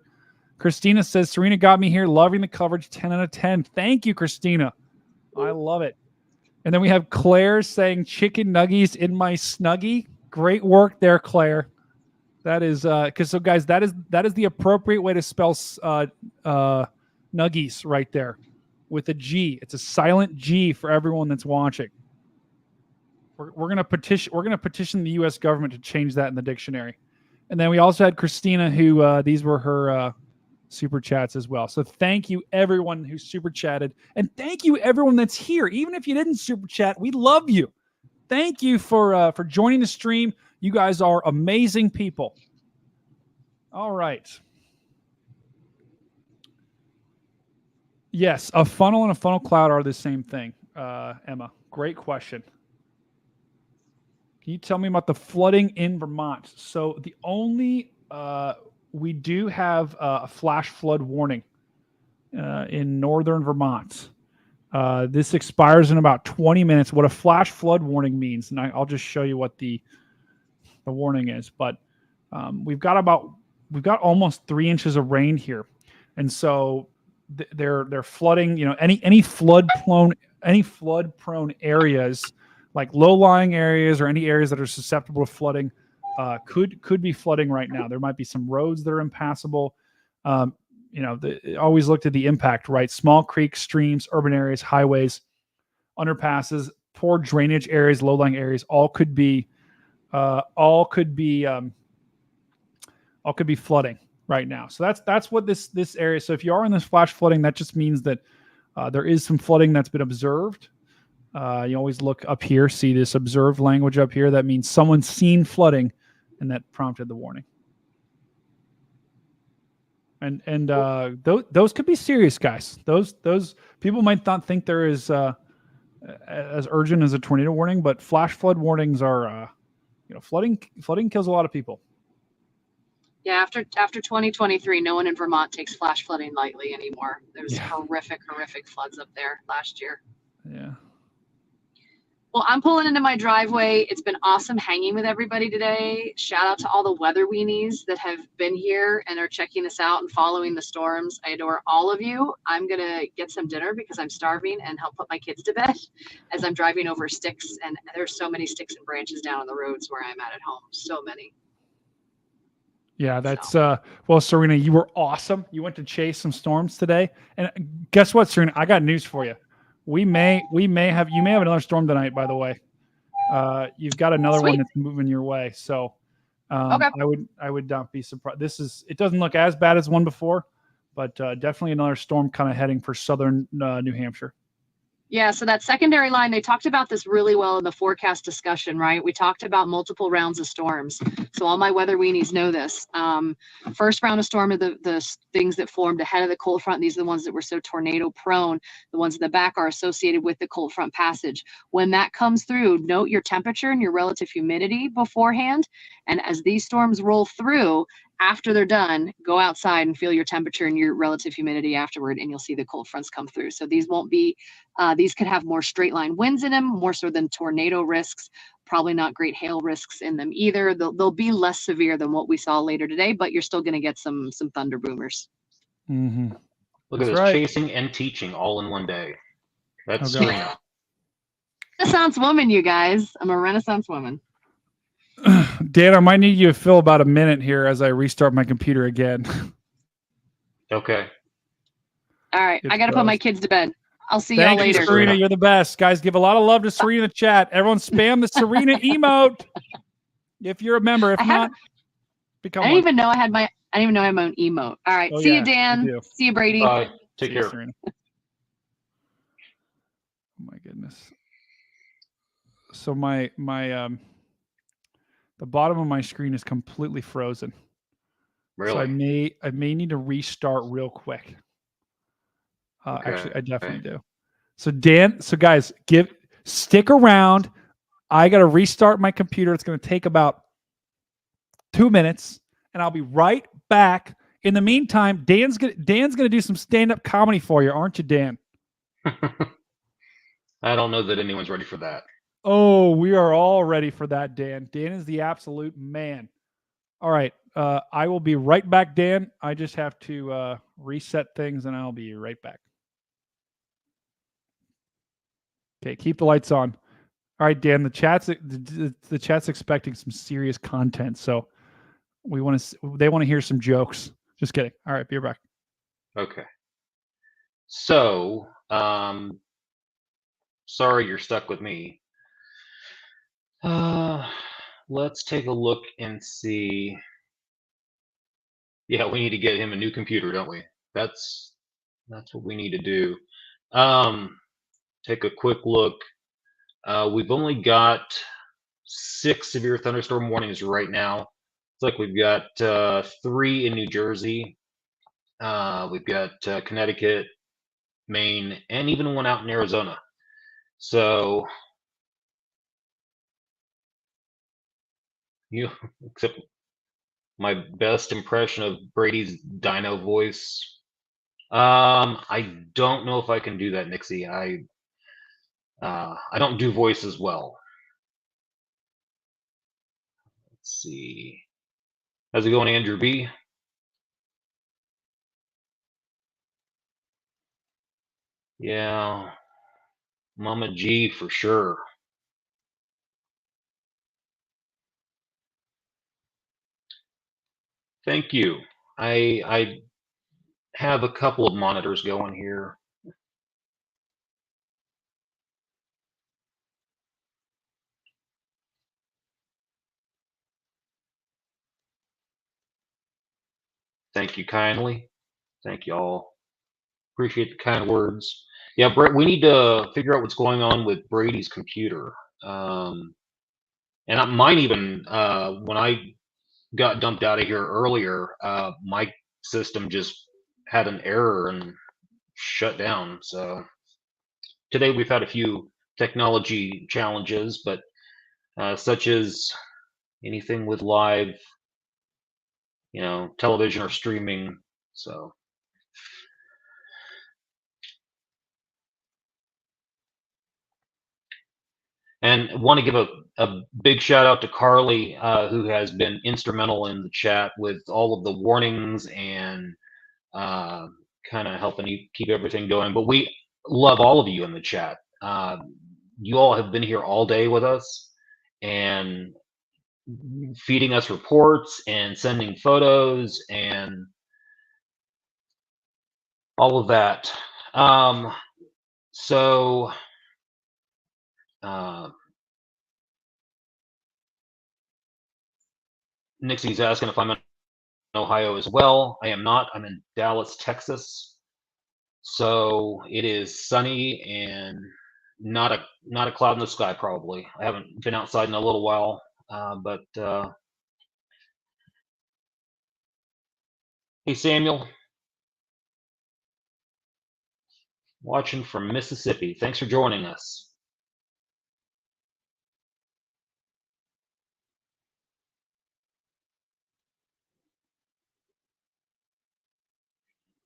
Christina says, Serena got me here, loving the coverage, 10 out of 10. Thank you, Christina. I love it. And then we have Claire saying, chicken nuggies in my Snuggie. Great work there, Claire. That is so guys, that is the appropriate way to spell nuggies right there, with a G. It's a silent G for everyone that's watching. We're gonna petition the U.S. government to change that in the dictionary. And then we also had Christina, who these were her super chats as well. So thank you everyone who super chatted, and thank you everyone that's here. Even if you didn't super chat, we love you. Thank you for joining the stream. You guys are amazing people. All right. Yes, a funnel and a funnel cloud are the same thing. Emma, great question. Can you tell me about the flooding in Vermont? So the only we do have a flash flood warning in northern Vermont. This expires in about 20 minutes. What a flash flood warning means, and I'll just show you what the warning is. But we've got almost 3 inches of rain here, and so they're flooding. Any flood prone areas, like low-lying areas or any areas that are susceptible to flooding, could be flooding right now. There might be some roads that are impassable. Always looked at the impact, right? Small creeks, streams, urban areas, highways, underpasses, poor drainage areas, low-lying areas, all could be flooding right now. So that's what this area. So if you are in this flash flooding, that just means that there is some flooding that's been observed. You always look up here, see this observed language up here. That means someone's seen flooding, and that prompted the warning. And those could be serious, guys. Those people might not think they're as urgent as a tornado warning, but flash flood warnings are flooding kills a lot of people. Yeah, after 2023, no one in Vermont takes flash flooding lightly anymore. There's horrific floods up there last year. Yeah. Well, I'm pulling into my driveway. It's been awesome hanging with everybody today. Shout out to all the weather weenies that have been here and are checking us out and following the storms. I adore all of you. I'm going to get some dinner because I'm starving and help put my kids to bed as I'm driving over sticks. And there's so many sticks and branches down on the roads where I'm at home. So many. Yeah, that's well, Serena, you were awesome. You went to chase some storms today. And guess what, Serena? I got news for you. You may have another storm tonight, by the way. You've got another one that's moving your way. So okay. I would not be surprised. It doesn't look as bad as one before, but definitely another storm kind of heading for southern New Hampshire. Yeah, so that secondary line, they talked about this really well in the forecast discussion, right? We talked about multiple rounds of storms. So all my weather weenies know this. First round of storm are the things that formed ahead of the cold front. These are the ones that were so tornado prone. The ones in the back are associated with the cold front passage. When that comes through, note your temperature and your relative humidity beforehand. And as these storms roll through, after they're done, go outside and feel your temperature and your relative humidity afterward, and you'll see the cold fronts come through. So these won't be, these could have more straight line winds in them, more so than tornado risks, probably not great hail risks in them either. They'll be less severe than what we saw later today, but you're still going to get some thunder boomers. Mm-hmm. Look at this, chasing and teaching all in one day. That's Serena. Renaissance woman, you guys. I'm a Renaissance woman. Dan, I might need you to fill about a minute here as I restart my computer again. Okay. All right. I got to put my kids to bed. I'll see y'all later. Thank you, Serena. You're the best. Guys, give a lot of love to Serena in the chat. Everyone spam the Serena emote if you're a member. If not, become one. I didn't even know I had my own emote. All right. See you, Dan. See you, Brady. Bye. Take care. Serena. Oh, my goodness. So my the bottom of my screen is completely frozen. Really? So I may need to restart real quick. Okay. Actually, I definitely do. So guys, stick around. I got to restart my computer. It's going to take about 2 minutes, and I'll be right back. In the meantime, Dan's going to do some stand-up comedy for you, aren't you, Dan? I don't know that anyone's ready for that. Oh, we are all ready for that, Dan. Dan is the absolute man. All right. I will be right back, Dan. I just have to reset things, and I'll be right back. Okay, keep the lights on. All right, Dan. The chat's expecting some serious content, so they want to hear some jokes. Just kidding. All right, be right back. Okay. So, sorry you're stuck with me. Let's take a look and see. Yeah, we need to get him a new computer, don't we? That's what we need to do. Take a quick look. We've only got 6 severe thunderstorm warnings right now. It's like we've got 3 in New Jersey. We've got Connecticut, Maine, and even one out in Arizona. So except my best impression of Brady's dino voice. I don't know if I can do that, Nixie. I don't do voices well. Let's see. How's it going, Andrew B? Yeah, Mama G for sure. Thank you. I have a couple of monitors going here. Thank you kindly. Thank you all. Appreciate the kind words. Yeah, Brett, we need to figure out what's going on with Brady's computer. And mine even, when I got dumped out of here earlier, my system just had an error and shut down. So today we've had a few technology challenges, but such as anything with live, television or streaming. So. And want to give a big shout out to Carly, who has been instrumental in the chat with all of the warnings and kind of helping keep everything going. But we love all of you in the chat. You all have been here all day with us and feeding us reports and sending photos and all of that. So Nixie's asking if I'm in Ohio as well. I am not. I'm in Dallas, Texas. So it is sunny and not a cloud in the sky. Probably. I haven't been outside in a little while, but hey, Samuel, watching from Mississippi. Thanks for joining us.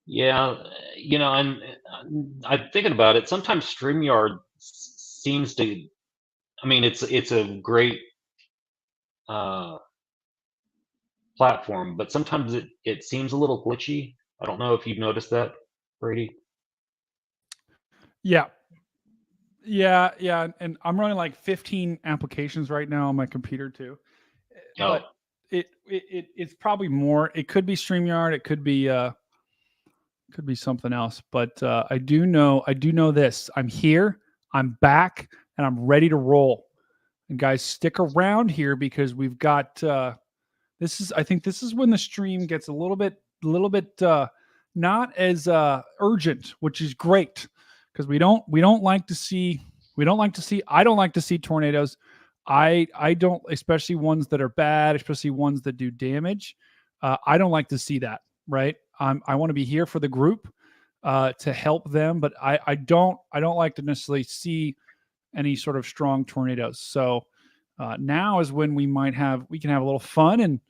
Yeah, and I'm thinking about it. Sometimes StreamYard seems to, I mean, it's a great platform, but sometimes it seems a little glitchy. I don't know if you've noticed that, Brady. Yeah, and I'm running like 15 applications right now on my computer too. But it's probably more. It could be StreamYard. It could be something else. But I do know this. I'm here. I'm back, and I'm ready to roll. And guys, stick around here because we've got. I think this is when the stream gets a little bit not as urgent, which is great because I don't like to see tornadoes. I don't, especially ones that are bad, especially ones that do damage. I don't like to see that, right? I want to be here for the group to help them, but I don't like to necessarily see any sort of strong tornadoes. So now is when we can have a little fun and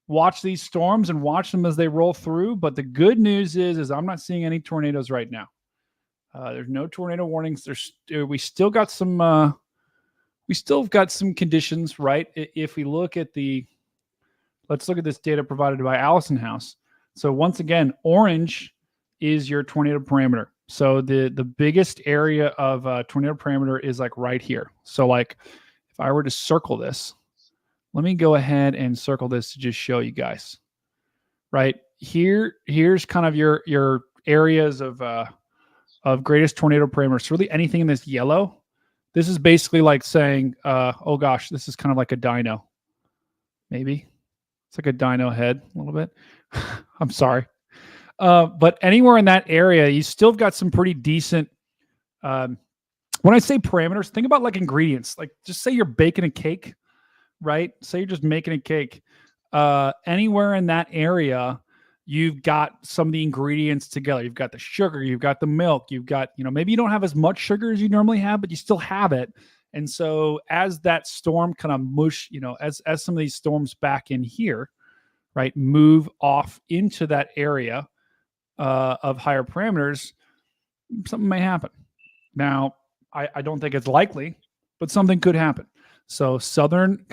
watch these storms and watch them as they roll through. But the good news is I'm not seeing any tornadoes right now. There's no tornado warnings. We still got some conditions, right? If we look at let's look at this data provided by Allison House. So once again, orange is your tornado parameter. So the biggest area of tornado parameter is like right here. So like if I were to circle this, let me go ahead and circle this to just show you guys. Right here's kind of your areas of greatest tornado parameters. So really anything in this yellow, this is basically like saying, oh gosh, this is kind of like a dino. Maybe it's like a dino head a little bit. I'm sorry. But anywhere in that area, you still got some pretty decent. When I say parameters, think about like ingredients. Like just say you're baking a cake, right? Say you're just making a cake. Anywhere in that area, you've got some of the ingredients together. You've got the sugar, you've got the milk, you've got, maybe you don't have as much sugar as you normally have, but you still have it. And so as that storm kind of as some of these storms back in here, right, move off into that area of higher parameters, something may happen. Now, I don't think it's likely, but something could happen. So southern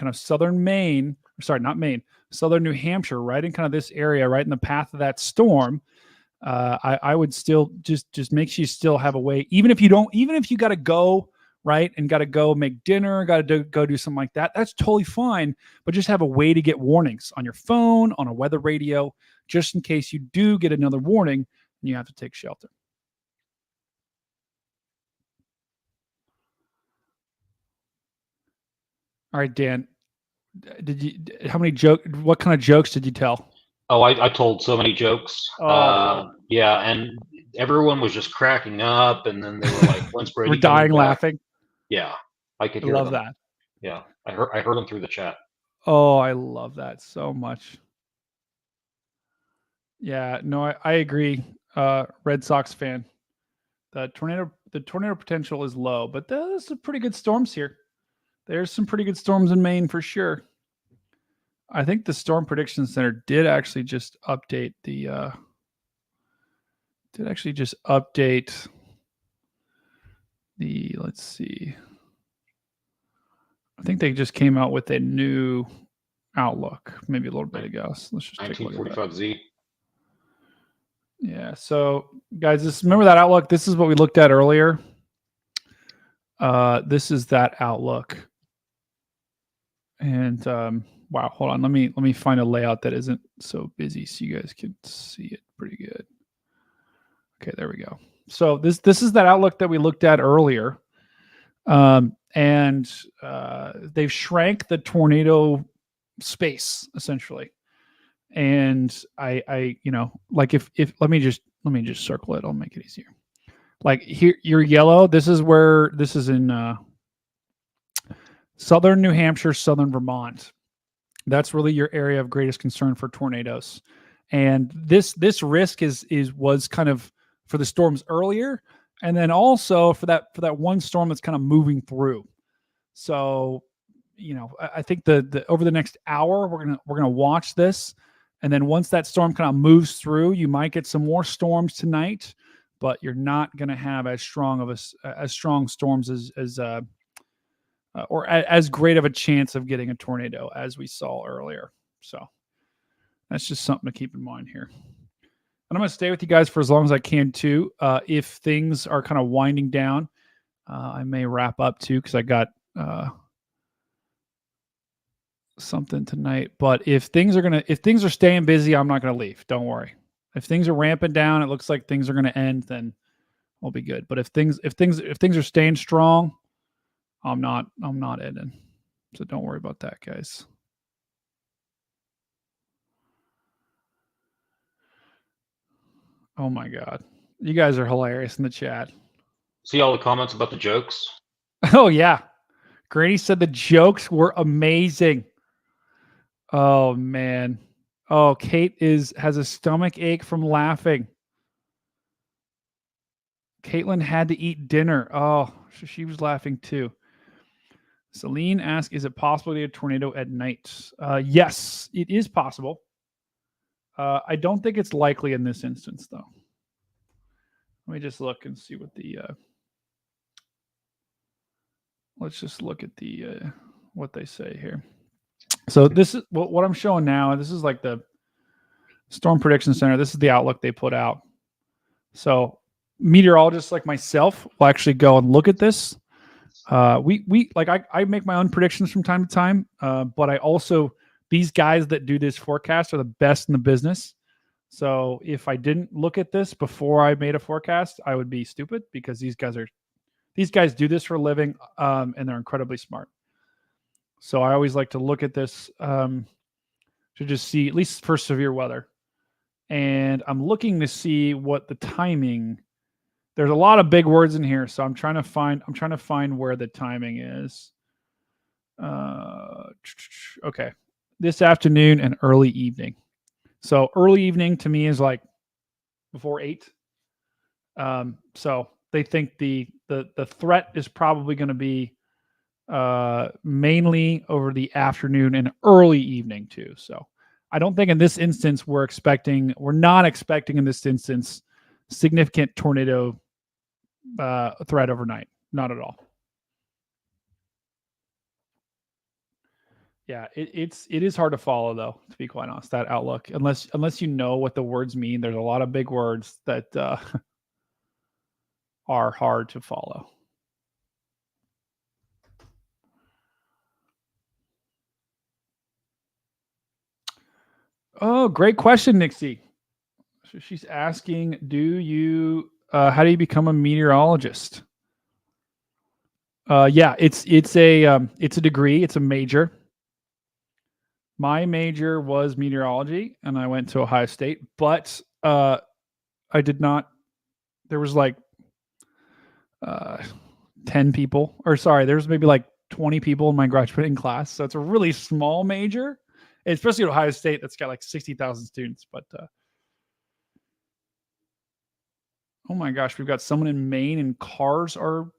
Maine, sorry, not Maine, southern New Hampshire, right in kind of this area, right in the path of that storm, I would still just make sure you still have a way, even if you got to go, right, and got to go make dinner, got to go do something like that, that's totally fine, but just have a way to get warnings on your phone, on a weather radio, just in case you do get another warning and you have to take shelter. All right, Dan, what kind of jokes did you tell? Oh, I told so many jokes. Yeah, and everyone was just cracking up, and then they were like, "When's Brady we're dying coming back?" laughing. Yeah, I could hear love them. that. Yeah, I heard them through the chat. Oh, I love that so much. Yeah, no, I agree. Red Sox fan. The tornado potential is low, but there's some pretty good storms here. There's some pretty good storms in Maine for sure. I think the Storm Prediction Center did actually just update the let's see. I think they just came out with a new outlook maybe a little bit ago. So let's just take a look at that. 1945Z. Yeah. So guys, remember that outlook? This is what we looked at earlier. This is that outlook. And wow, hold on. Let me find a layout that isn't so busy so you guys can see it pretty good. Okay, there we go. So this is that outlook that we looked at earlier. And they've shrank the tornado space essentially. And I like if let me just circle it. I'll make it easier. Like here, your yellow, this is in southern New Hampshire, southern Vermont. That's really your area of greatest concern for tornadoes. And this risk was kind of for the storms earlier, and then also for that one storm that's kind of moving through. So, I think the over the next hour we're gonna watch this, and then once that storm kind of moves through, you might get some more storms tonight, but you're not gonna have as strong storms or as great of a chance of getting a tornado as we saw earlier. So that's just something to keep in mind here. And I'm going to stay with you guys for as long as I can too. If things are kind of winding down, I may wrap up too because I got something tonight. But if things are staying busy, I'm not going to leave. Don't worry. If things are ramping down, it looks like things are going to end, then we'll be good. But if things are staying strong, I'm not ending. So don't worry about that, guys. Oh my God. You guys are hilarious in the chat. See all the comments about the jokes? Oh yeah. Granny said the jokes were amazing. Oh man. Oh, Kate has a stomach ache from laughing. Caitlin had to eat dinner. Oh, she was laughing too. Celine asked, is it possible to get a tornado at night? Yes, it is possible. I don't think it's likely in this instance, though. Let me just look and see what the... let's just look at the what they say here. So this is what I'm showing now. This is like the Storm Prediction Center. This is the outlook they put out. So meteorologists like myself will actually go and look at this. I make my own predictions from time to time, but I also, these guys that do this forecast are the best in the business. So if I didn't look at this before I made a forecast, I would be stupid because these guys do this for a living, and they're incredibly smart. So I always like to look at this to just see, at least for severe weather. And I'm looking to see what the timing. There's a lot of big words in here, so I'm trying to find where the timing is. Okay, this afternoon and early evening. So early evening to me is like before 8. So they think the threat is probably going to be mainly over the afternoon and early evening too. So I don't think in this instance we're not expecting in this instance significant tornado threat overnight. Not at all. Yeah, it is hard to follow though, to be quite honest, that outlook. Unless you know what the words mean, there's a lot of big words that are hard to follow. Oh, great question, Nixie. So she's asking, how do you become a meteorologist? Yeah, it's a degree, it's a major. My major was meteorology, and I went to Ohio State, but I did not. There was like 10 people, or sorry, there was maybe like 20 people in my graduating class. So it's a really small major, especially at Ohio State. That's got like 60,000 students. But Oh my gosh, we've got someone in Maine and cars are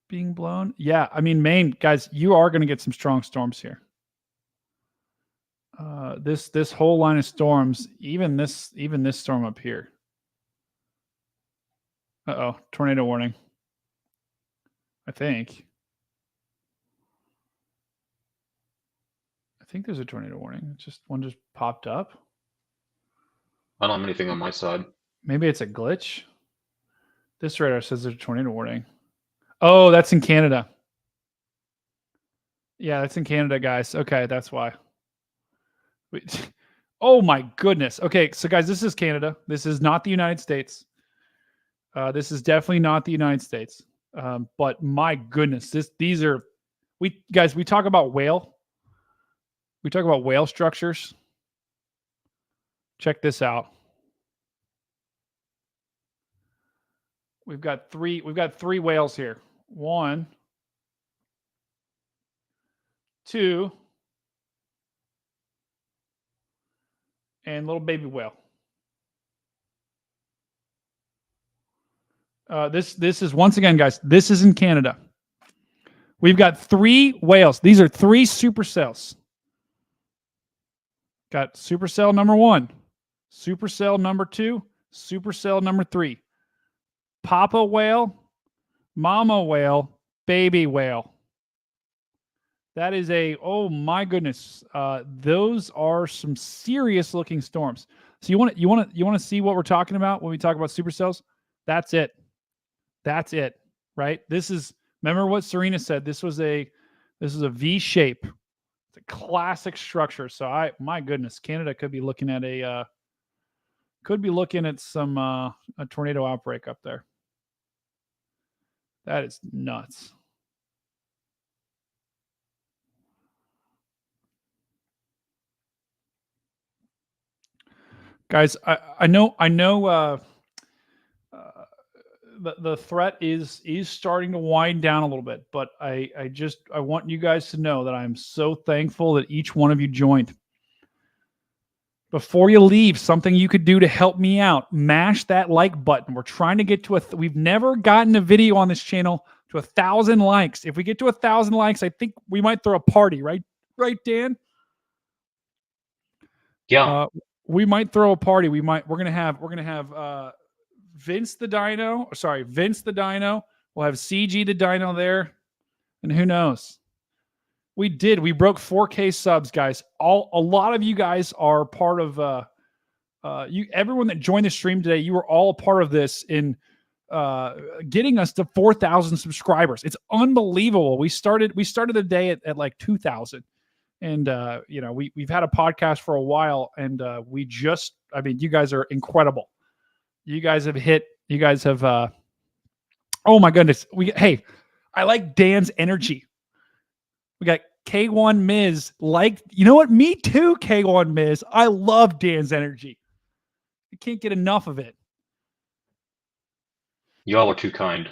being blown. Yeah, I mean, Maine, guys, you are going to get some strong storms here. This whole line of storms, even this storm up here. Uh-oh, tornado warning. I think there's a tornado warning. One just popped up. I don't have anything on my side. Maybe it's a glitch. This radar says there's a tornado warning. Oh, that's in Canada. Yeah, that's in Canada, guys. Okay, that's why. Oh my goodness. Okay, so guys, this is Canada. This is not the United States. This is definitely not the United States. But my goodness, we talk about whale. We talk about whale structures. Check this out. We've got three whales here. 1, 2, and little baby whale. This is, once again, guys, this is in Canada. We've got 3 whales. These are 3 supercells. Got supercell number 1, supercell number 2, supercell number 3. Papa whale, mama whale, baby whale. That is oh my goodness. Those are some serious looking storms. So you want to see what we're talking about when we talk about supercells? That's it. That's it, right? Remember what Serena said. This is a V shape. It's a classic structure. So my goodness, Canada could be looking at some a tornado outbreak up there. That is nuts. Guys, I know the threat is starting to wind down a little bit, but I want you guys to know that I'm so thankful that each one of you joined. Before you leave, something you could do to help me out, mash that like button. We're trying to get to we've never gotten a video on this channel to 1,000 likes. If we get to 1,000 likes, I think we might throw a party, right? Right, Dan? Yeah. We might throw a party. We're gonna have Vince the Dino. We'll have CG the Dino there, and who knows? We broke 4K subs, guys. A lot of you guys are part of everyone that joined the stream today. You were all a part of this in getting us to 4,000 subscribers. It's unbelievable. We started the day at like 2,000. And we've had a podcast for a while, and you guys are incredible. You guys have oh my goodness. I like Dan's energy. We got K1 Miz. You know what? Me too, K1 Miz. I love Dan's energy. I can't get enough of it. Y'all are too kind.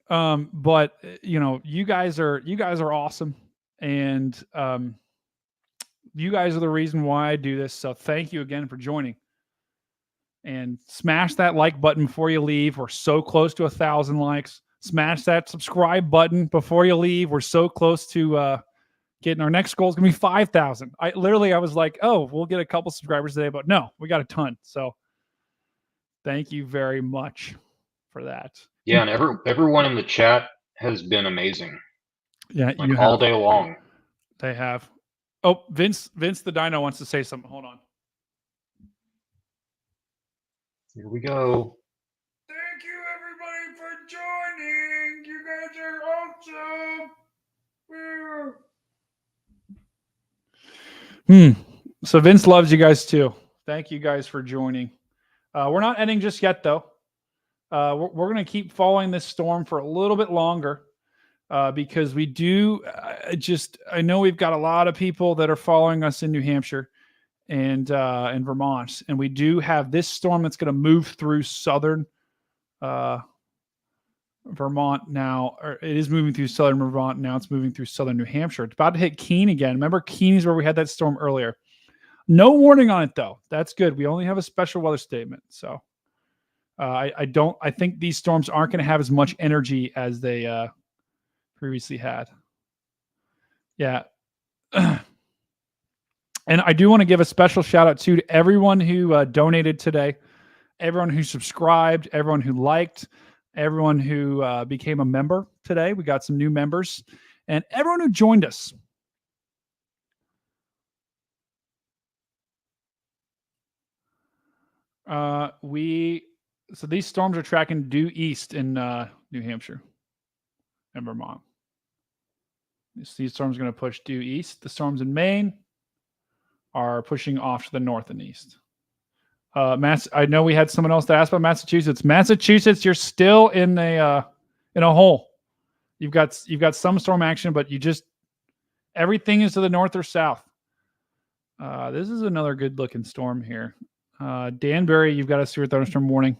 But you guys are awesome. And you guys are the reason why I do this. So thank you again for joining. And smash that like button before you leave. We're so close to 1,000 likes. Smash that subscribe button before you leave. We're so close to getting our next goal is going to be 5,000. I was like, oh, we'll get a couple subscribers today, but no, we got a ton. So thank you very much for that. Yeah, and everyone in the chat has been amazing. Yeah, all day long. They have. Oh, Vince the Dino wants to say something. Hold on. Here we go. Thank you, everybody, for joining. You guys are awesome. So Vince loves you guys too. Thank you guys for joining. We're not ending just yet, though. We're going to keep following this storm for a little bit longer. Because we do I know we've got a lot of people that are following us in New Hampshire and Vermont, and we do have this storm that's going to move through southern Vermont now, or it is moving through southern Vermont now. It's moving through southern New Hampshire. It's about to hit Keene again. Remember, Keene is where we had that storm earlier. No warning on it though. That's good. We only have a special weather statement. So I think these storms aren't going to have as much energy as they previously had. Yeah. And I do want to give a special shout out to everyone who donated today, everyone who subscribed, everyone who liked, everyone who became a member today. We got some new members, and everyone who joined us. So these storms are tracking due east in New Hampshire and Vermont. These storms are going to push due east. The storms in Maine are pushing off to the north and east. I know we had someone else that asked about Massachusetts. Massachusetts, you're still in a hole. You've got some storm action, but everything is to the north or south. This is another good looking storm here. Danbury, you've got a severe thunderstorm warning.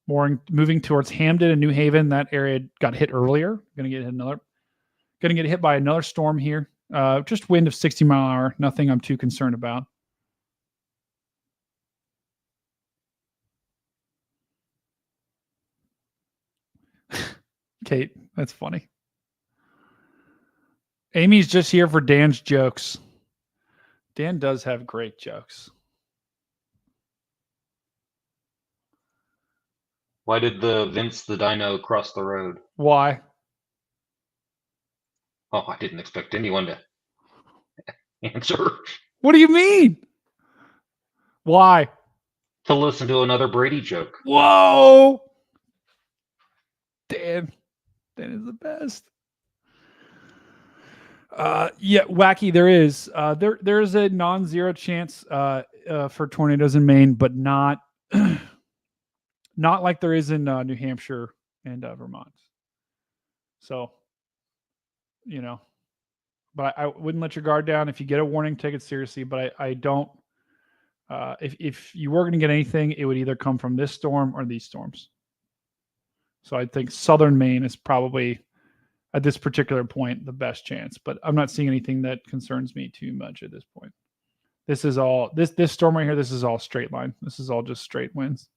Moving towards Hamden and New Haven. That area got hit earlier. Going to get hit by another storm here. Just wind of 60 mile an hour. Nothing I'm too concerned about. Kate, that's funny. Amy's just here for Dan's jokes. Dan does have great jokes. Why did the Vince the Dino cross the road? Why? Oh, I didn't expect anyone to answer. What do you mean? Why? To listen to another Brady joke. Whoa! Dan is the best. Yeah, wacky. There is there's a non-zero chance for tornadoes in Maine, but not not like there is in New Hampshire and Vermont. So, but I wouldn't let your guard down. If you get a warning, take it seriously. But I don't. If you were going to get anything, it would either come from this storm or these storms. So I think southern Maine is probably, at this particular point, the best chance. But I'm not seeing anything that concerns me too much at this point. This is all this storm right here. This is all straight line. This is all just straight winds.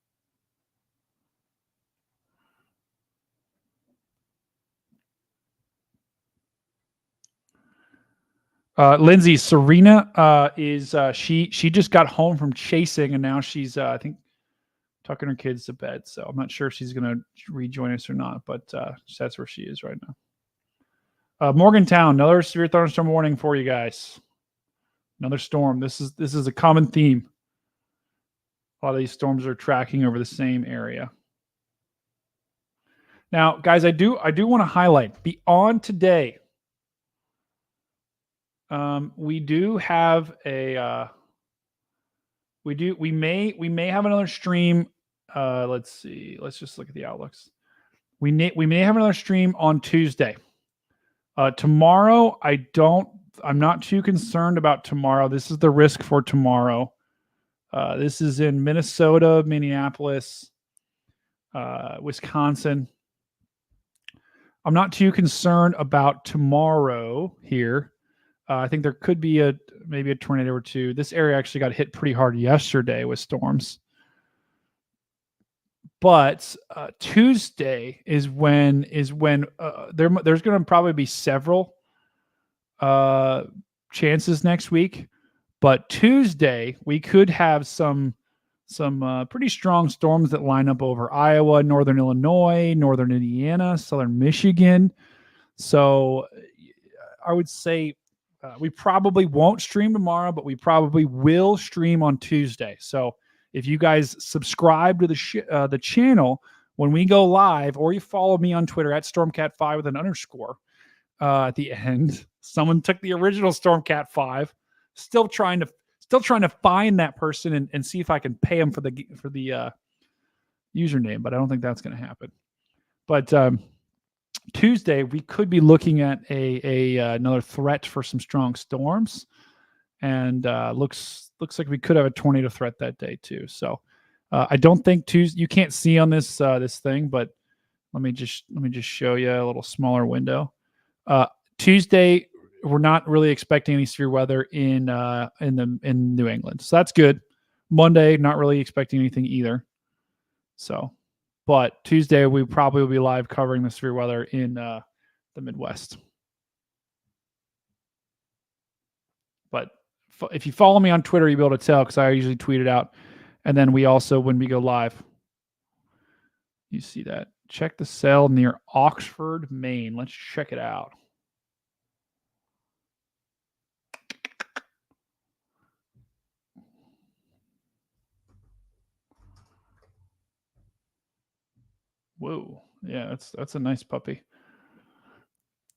Lindsay, Serena is she just got home from chasing, and now she's I think tucking her kids to bed. So I'm not sure if she's going to rejoin us or not, but that's where she is right now. Morgantown, another severe thunderstorm warning for you guys. Another storm. This is a common theme. A lot of these storms are tracking over the same area. Now, guys, I do want to highlight beyond today. We do have a we may have another stream. Let's see. Let's just look at the outlooks. We may have another stream on Tuesday. Tomorrow, I'm not too concerned about tomorrow. This is the risk for tomorrow. This is in Minnesota, Minneapolis, Wisconsin. I'm not too concerned about tomorrow here. I think there could be maybe a tornado or two. This area actually got hit pretty hard yesterday with storms. But Tuesday is when there's going to probably be several chances next week. But Tuesday we could have some pretty strong storms that line up over Iowa, northern Illinois, northern Indiana, southern Michigan. So I would say we probably won't stream tomorrow, but we probably will stream on Tuesday. So if you guys subscribe to the channel when we go live, or you follow me on Twitter at StormCat5 with an underscore at the end. Someone took the original StormCat5. Still trying to find that person and see if I can pay him for the username, but I don't think that's going to happen. But Tuesday we could be looking at another threat for some strong storms, and looks like we could have a tornado threat that day too. So I don't think Tuesday, you can't see on this thing, but let me just show you a little smaller window. Tuesday we're not really expecting any severe weather in New England, so that's good. Monday, not really expecting anything either. So, but Tuesday we probably will be live covering the severe weather in the Midwest. But if you follow me on Twitter, you'll be able to tell because I usually tweet it out. And then we also, when we go live, you see that. Check the cell near Oxford, Maine. Let's check it out. Whoa. Yeah, that's a nice puppy.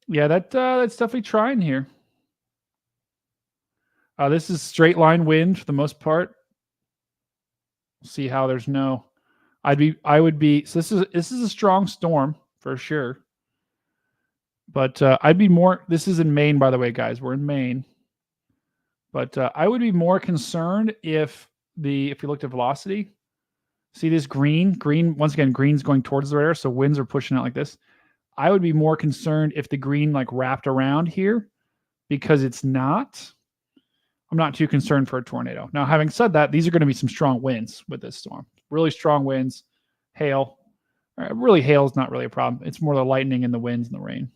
Yeah, that's definitely trying here. This is straight line wind for the most part. See how there's no. I would be. So this is a strong storm for sure. But I'd be more. This is in Maine, by the way, guys. We're in Maine. But I would be more concerned if you looked at velocity. See this green? Once again, green's going towards the radar, so winds are pushing out like this. I would be more concerned if the green like wrapped around here, because it's not. I'm not too concerned for a tornado. Now, having said that, these are going to be some strong winds with this storm. Really strong winds, hail. Really, hail is not really a problem. It's more the lightning and the winds and the rain.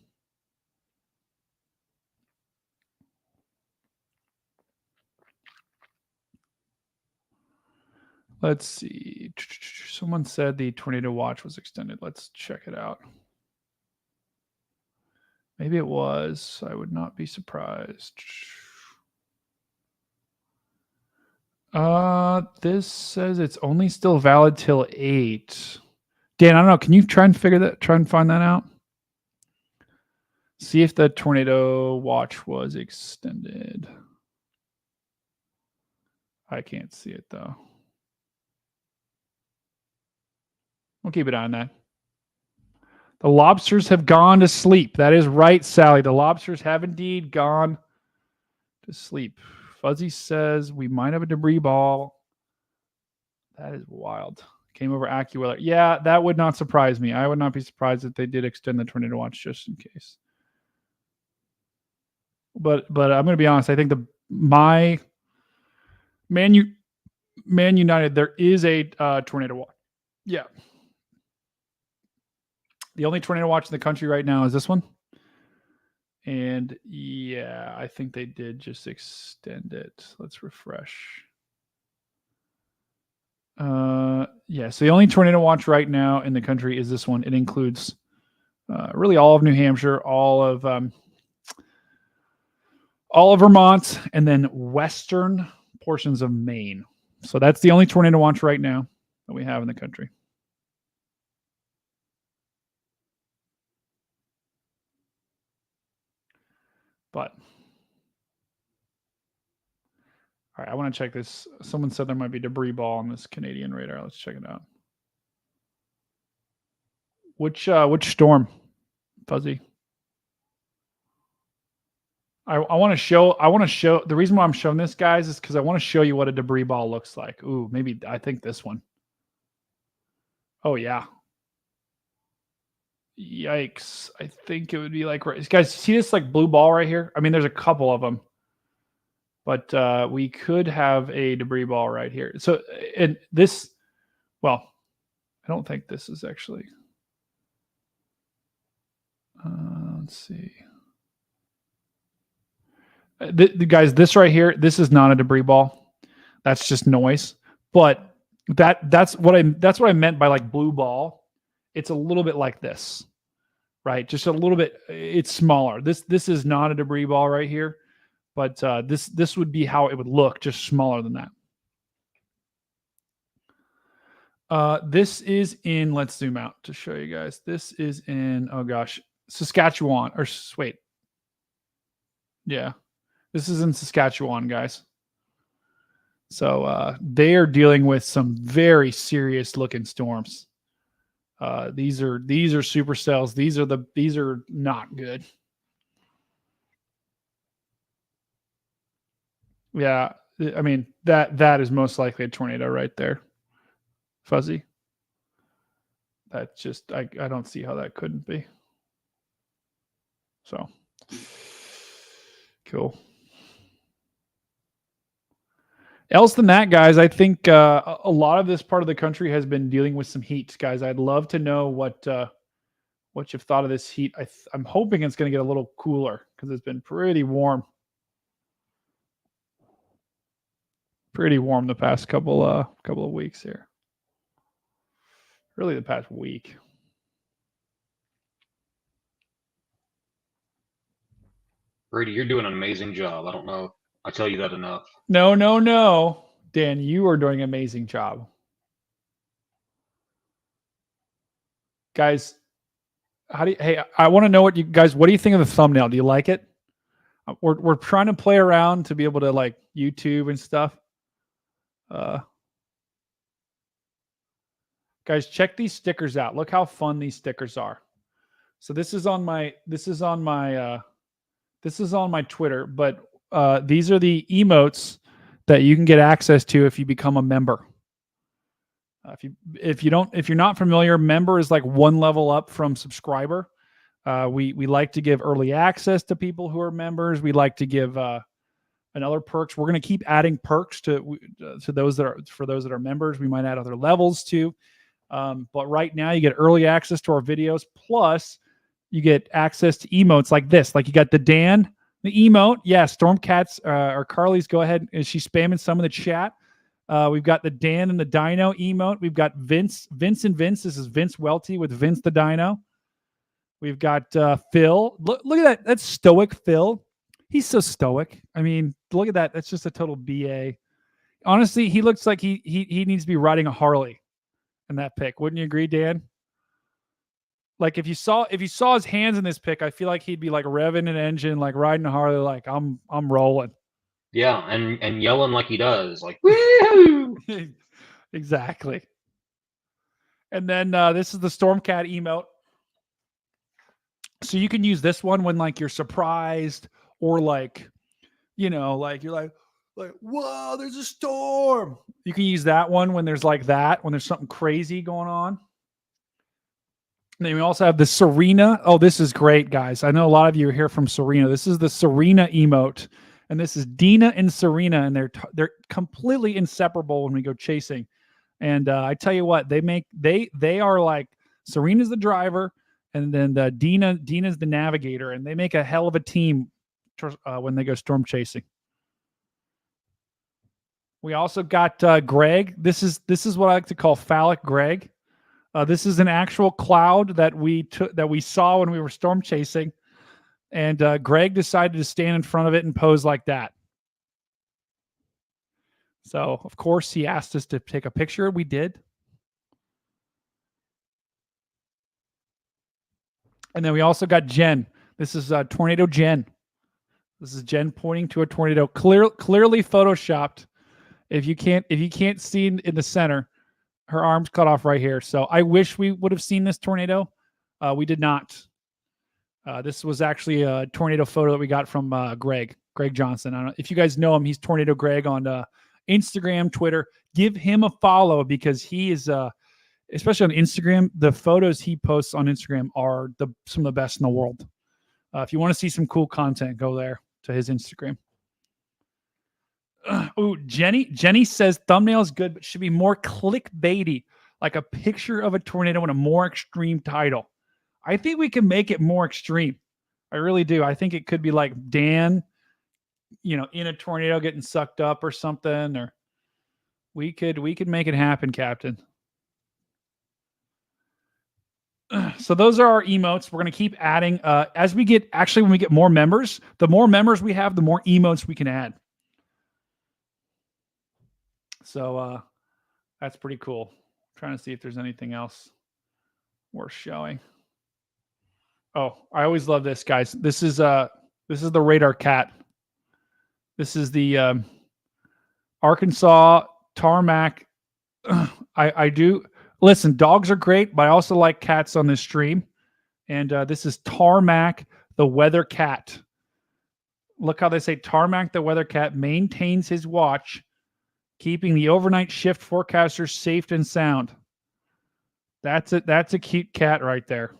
Let's see. Someone said the tornado watch was extended. Let's check it out. Maybe it was. I would not be surprised. This says it's only still valid till 8. Dan, I don't know. Can you try and find that out? See if the tornado watch was extended. I can't see it though. We'll keep it on that. The lobsters have gone to sleep. That is right, Sally. The lobsters have indeed gone to sleep. Fuzzy says we might have a debris ball. That is wild. Came over AccuWeather. Yeah, that would not surprise me. I would not be surprised if they did extend the tornado watch just in case. But I'm going to be honest. I think Man United, there is a tornado watch. Yeah. The only tornado watch in the country right now is this one. And yeah, I think they did just extend it. Let's refresh. Yeah, so the only tornado watch right now in the country is this one. It includes really all of New Hampshire, all of Vermont, and then western portions of Maine. So that's the only tornado watch right now that we have in the country. But all right, I want to check this. Someone said there might be debris ball on this Canadian radar. Let's check it out. Which storm, Fuzzy? I want to show. The reason why I'm showing this, guys, is because I want to show you what a debris ball looks like. Ooh, maybe I think this one. Oh yeah. Yikes! I think it would be like guys. See this like blue ball right here? I mean, there's a couple of them. But we could have a debris ball right here. So, and this, well, I don't think this is actually. Let's see. The guys, this right here, this is not a debris ball. That's just noise. But that's what I meant by like blue ball. It's a little bit like this, right? Just a little bit. It's smaller. This is not a debris ball right here. But this would be how it would look, just smaller than that. This is in, let's zoom out to show you guys. This is in, oh gosh, Saskatchewan, or wait. Yeah, this is in Saskatchewan, guys. So they are dealing with some very serious looking storms. These are supercells. These are not good. Yeah, I mean that is most likely a tornado right there, Fuzzy. That just I don't see how that couldn't be. So cool. Else than that, guys, I think a lot of this part of the country has been dealing with some heat, guys. I'd love to know what you've thought of this heat. I'm hoping it's going to get a little cooler because it's been pretty warm. Pretty warm the past couple of weeks here. Really, the past week. Brady, you're doing an amazing job. I don't know if I tell you that enough. No. Dan, you are doing an amazing job. Guys, I want to know what do you think of the thumbnail? Do you like it? We're trying to play around to be able to like YouTube and stuff. Guys, check these stickers out. Look how fun these stickers are. So this is on my Twitter, but these are the emotes that you can get access to if you become a member. If you're not familiar, member is like one level up from subscriber. We like to give early access to people who are members. We like to give another perks. We're going to keep adding perks to those that are members. We might add other levels too. But right now you get early access to our videos. Plus you get access to emotes like this. Like you got the Dan, the emote. Yeah, StormCats or Carly's. Go ahead. Is she spamming some of the chat? We've got the Dan and the Dino emote. We've got Vince and Vince. This is Vince Welty with Vince the Dino. We've got Phil. Look at that. That's stoic Phil. He's so stoic. I mean, look at that. That's just a total BA. Honestly, he looks like he needs to be riding a Harley in that pic. Wouldn't you agree, Dan? Like if you saw his hands in this pic, I feel like he'd be like revving an engine, like riding a Harley, like I'm rolling. Yeah, and yelling like he does, like woohoo! Exactly. And then this is the StormCat emote. So you can use this one when like you're surprised or like, like you're like, whoa, there's a storm. You can use that one when there's like that, when there's something crazy going on. And then we also have the Serena. Oh, this is great, guys. I know a lot of you are here from Serena. This is the Serena emote. And this is Dina and Serena, and they're completely inseparable when we go chasing. And I tell you what, they are like Serena's the driver, and then Dina's the navigator, and they make a hell of a team when they go storm chasing. We also got Greg. This is what I like to call phallic Greg. This is an actual cloud that we saw when we were storm chasing. And Greg decided to stand in front of it and pose like that. So, of course, he asked us to take a picture. We did. And then we also got Jen. This is Tornado Jen. This is Jen pointing to a tornado, clearly photoshopped. If you can't see in the center, her arm's cut off right here. So I wish we would have seen this tornado. We did not. This was actually a tornado photo that we got from Greg Johnson. I don't know if you guys know him. He's Tornado Greg on Instagram, Twitter. Give him a follow because he is, especially on Instagram, the photos he posts on Instagram are some of the best in the world. If you want to see some cool content, go there to his Instagram. Ooh, Jenny says thumbnail is good, but should be more clickbaity, like a picture of a tornado and a more extreme title. I think we can make it more extreme. I really do. I think it could be like Dan, in a tornado getting sucked up or something, or we could make it happen, Captain. So those are our emotes. We're going to keep adding when we get more members, the more members we have, the more emotes we can add. So that's pretty cool. I'm trying to see if there's anything else worth showing. Oh, I always love this, guys. This is the radar cat. This is the Arkansas tarmac. I do listen. Dogs are great, but I also like cats on this stream. And this is Tarmac, the weather cat. Look how they say Tarmac, the weather cat, maintains his watch, keeping the overnight shift forecasters safe and sound. That's it. That's a cute cat right there.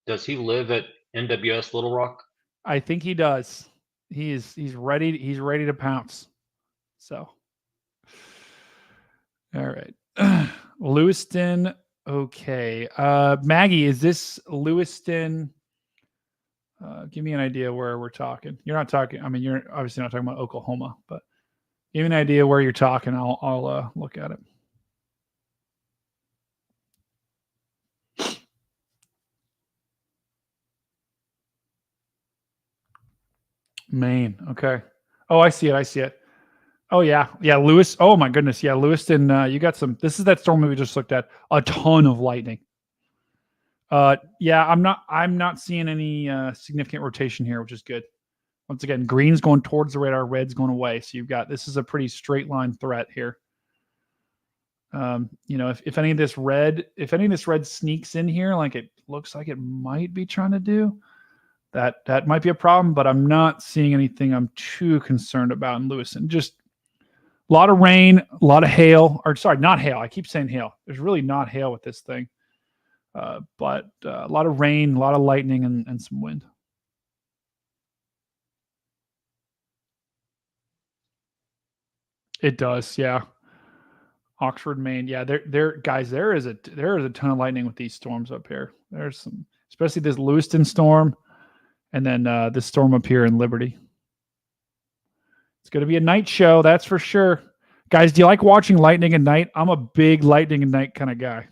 Does he live at NWS Little Rock? I think he does. He's ready. He's ready to pounce. So All right. Lewiston. Okay. Maggie, is this Lewiston? Give me an idea where we're talking. You're not talking. I mean, you're obviously not talking about Oklahoma, but give me an idea where you're talking. I'll look at it. Maine. Okay. Oh, I see it. Oh yeah. Lewis. Oh my goodness. Yeah, Lewiston. You got some. This is that storm we just looked at. A ton of lightning. Yeah, I'm not seeing any significant rotation here, which is good. Once again, green's going towards the radar, red's going away. So you've got, this is a pretty straight line threat here. If any of this red sneaks in here, like it looks like it might be trying to do, that might be a problem, but I'm not seeing anything I'm too concerned about in Lewiston. Just a lot of rain, a lot of hail, or sorry, not hail. I keep saying hail. There's really not hail with this thing. But a lot of rain, a lot of lightning, and some wind. It does, yeah. Oxford, Maine, yeah. There, guys. There is a ton of lightning with these storms up here. There's some, especially this Lewiston storm, and then this storm up here in Liberty. It's going to be a night show, that's for sure. Guys, do you like watching lightning at night? I'm a big lightning at night kind of guy.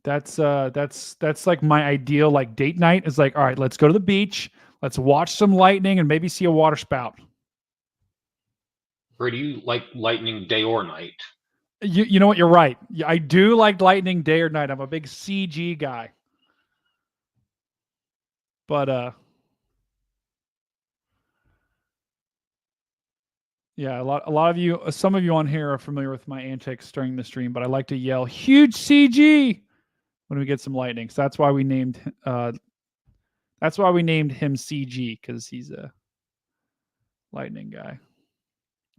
That's like my ideal like date night is like, all right, let's go to the beach. Let's watch some lightning and maybe see a water spout. Or do you like lightning day or night? You know what? You're right. I do like lightning day or night. I'm a big CG guy. But yeah, a lot of you, some of you on here are familiar with my antics during the stream, but I like to yell huge CG when we get some lightning. So that's why we named him CG, because he's a lightning guy.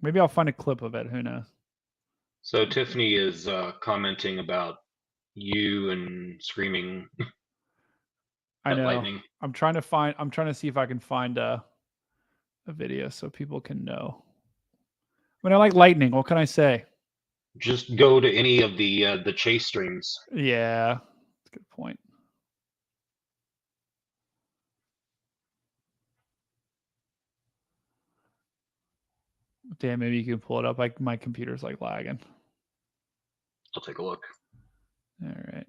Maybe I'll find a clip of it. Who knows? So Tiffany is commenting about you and screaming. I know. Lightning. I'm trying to see if I can find a video so people can know. When I like lightning, what can I say? Just go to any of the chase streams. Yeah, that's a good point. Damn, maybe you can pull it up. Like my computer's like lagging. I'll take a look. All right.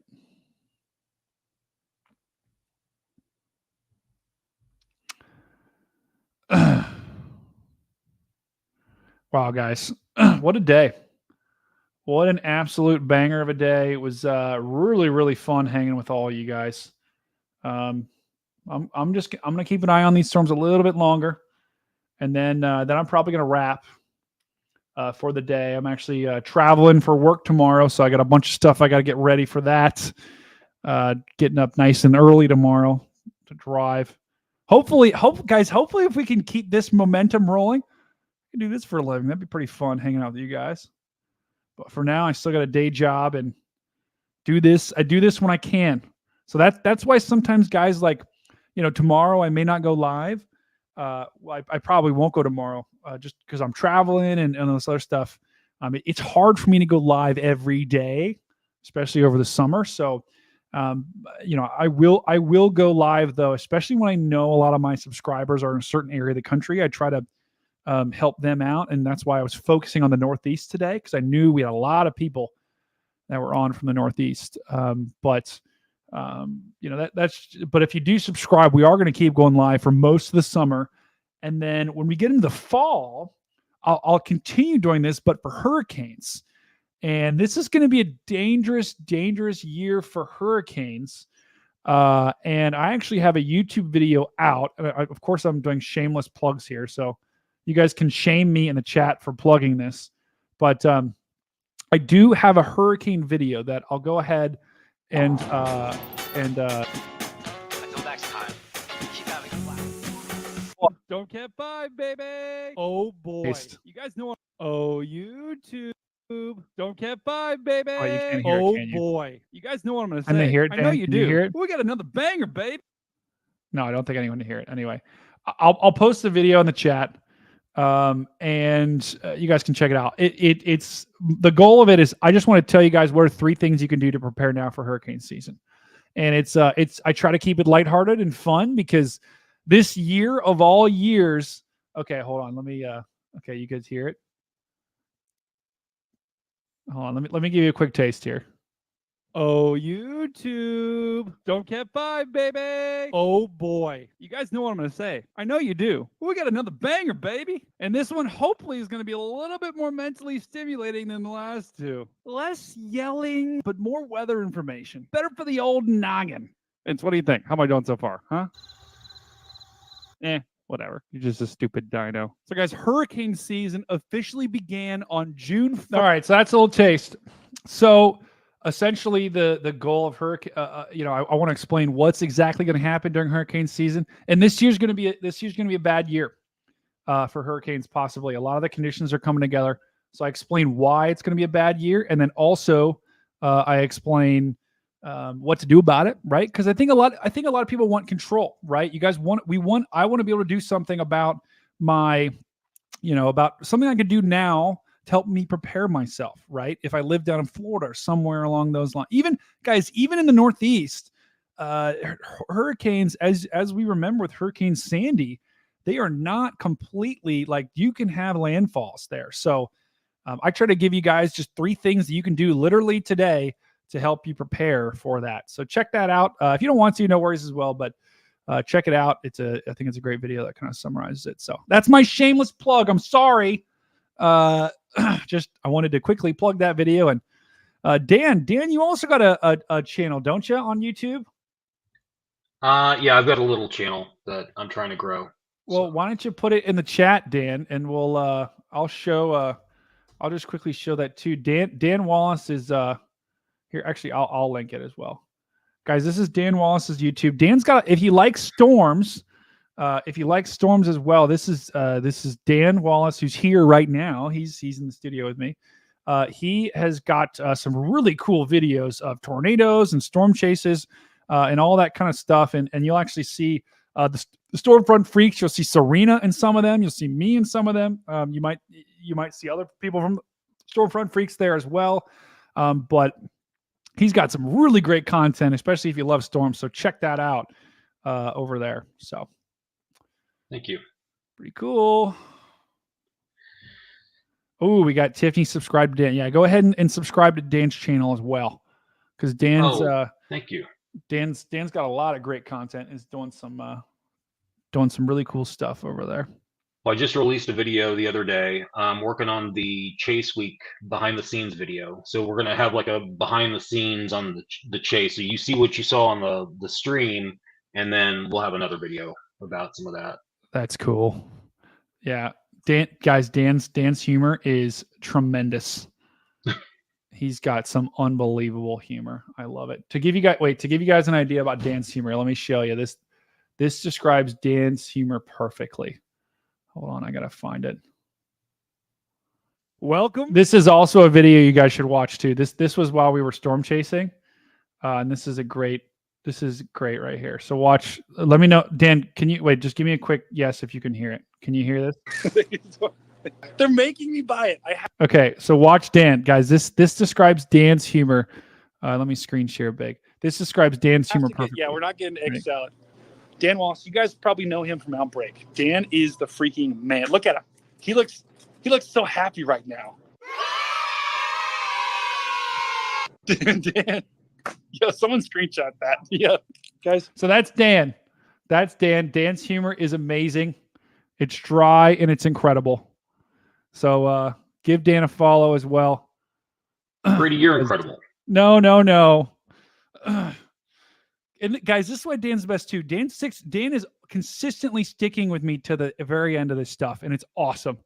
Wow, guys, what a day. What an absolute banger of a day. It was really, really fun hanging with all you guys. I'm going to keep an eye on these storms a little bit longer. And then I'm probably going to wrap for the day. I'm actually traveling for work tomorrow, so I got a bunch of stuff I got to get ready for that. Getting up nice and early tomorrow to drive. Hopefully if we can keep this momentum rolling, we can do this for a living. That'd be pretty fun hanging out with you guys. But for now, I still got a day job and do this. I do this when I can. So that's why sometimes guys like, tomorrow I may not go live. I probably won't go tomorrow just because I'm traveling and this other stuff. It's hard for me to go live every day, especially over the summer. So, I will go live though, especially when I know a lot of my subscribers are in a certain area of the country. I try to help them out, and that's why I was focusing on the Northeast today, because I knew we had a lot of people that were on from the Northeast. But if you do subscribe, we are going to keep going live for most of the summer. And then when we get into the fall, I'll continue doing this, but for hurricanes. And this is going to be a dangerous, dangerous year for hurricanes. And I actually have a YouTube video out. Of course, I'm doing shameless plugs here, so you guys can shame me in the chat for plugging this. But I do have a hurricane video that I'll go ahead and until next time, keep having fun. StormCat5, baby. Oh boy, you guys know what? Oh, YouTube. StormCat5, baby. Oh, you can't hear it, can you? Boy, you guys know what I'm going to say. Hear it, I know you do. You hear it? We got another banger, babe. No, I don't think anyone can hear it. Anyway, I'll post the video in the chat. And you guys can check it out. It's the goal of it is I just want to tell you guys what are 3 things you can do to prepare now for hurricane season. And it's I try to keep it lighthearted and fun because this year of all years. Okay, hold on. Let me okay, you guys hear it? Hold on. Let me give you a quick taste here. Oh, YouTube. StormCat5, baby. Oh, boy. You guys know what I'm going to say. I know you do. We got another banger, baby. And this one hopefully is going to be a little bit more mentally stimulating than the last 2. Less yelling, but more weather information. Better for the old noggin. Vince, what do you think? How am I doing so far? Huh? Whatever. You're just a stupid dino. So, guys, hurricane season officially began on June 4th. All right, so that's a little taste. So, essentially, the goal of hurricane, I want to explain what's exactly going to happen during hurricane season. And this year's going to be a bad year for hurricanes. Possibly, a lot of the conditions are coming together. So, I explain why it's going to be a bad year, and then also I explain what to do about it, right? Because I think a lot of people want control, right? You guys I want to be able to do something about about something I could do now to help me prepare myself, right? If I live down in Florida or somewhere along those lines, even in the Northeast, hurricanes, as we remember with Hurricane Sandy, they are not completely like you can have landfalls there. So I try to give you guys just 3 things that you can do literally today to help you prepare for that. So check that out. If you don't want to, no worries as well, but check it out. I think it's a great video that kind of summarizes it. So that's my shameless plug. I'm sorry. I wanted to quickly plug that video. And Dan, you also got a channel, don't you, on YouTube? Yeah, I've got a little channel that I'm trying to grow. Well, why don't you put it in the chat, Dan, and I'll just quickly show that too. Dan Wallace is here. Actually, I'll link it as well. Guys, this is Dan Wallace's YouTube. Dan's got, if you like storms, as well, this is Dan Wallace, who's here right now. He's in the studio with me. He has got some really cool videos of tornadoes and storm chases and all that kind of stuff. And you'll actually see the storm front freaks. You'll see Serena in some of them. You'll see me in some of them. You might see other people from storm front freaks there as well. But he's got some really great content, especially if you love storms. So check that out over there. So thank you. Pretty cool. Oh, we got Tiffany subscribed to Dan. Yeah, go ahead and subscribe to Dan's channel as well. Because Dan's thank you. Dan's got a lot of great content. Is doing some really cool stuff over there. Well, I just released a video the other day. I'm working on the Chase Week behind the scenes video. So we're gonna have like a behind the scenes on the chase. So you see what you saw on the stream, and then we'll have another video about some of that. That's cool. Yeah. Dan's humor is tremendous. He's got some unbelievable humor. I love it. To give you guys an idea about Dan's humor, let me show you this. This describes Dan's humor perfectly. Hold on, I gotta find it. Welcome. This is also a video you guys should watch too. This was while we were storm chasing, and this is great right here. So watch. Let me know, Dan. Can you wait? Just give me a quick yes if you can hear it. Can you hear this? They're making me buy it. Okay, so watch Dan, guys. This describes Dan's humor. Let me screen share big. This describes Dan's humor perfectly. Yeah, we're not getting egg salad. Dan Wallace, you guys probably know him from Outbreak. Dan is the freaking man. Look at him. He looks so happy right now. Dan. Yo, someone screenshot that. Yeah, guys. So that's Dan. Dan's humor is amazing. It's dry and it's incredible. So give Dan a follow as well. Brady, you're incredible. No. And guys, this is why Dan's the best too. Dan is consistently sticking with me to the very end of this stuff, and it's awesome.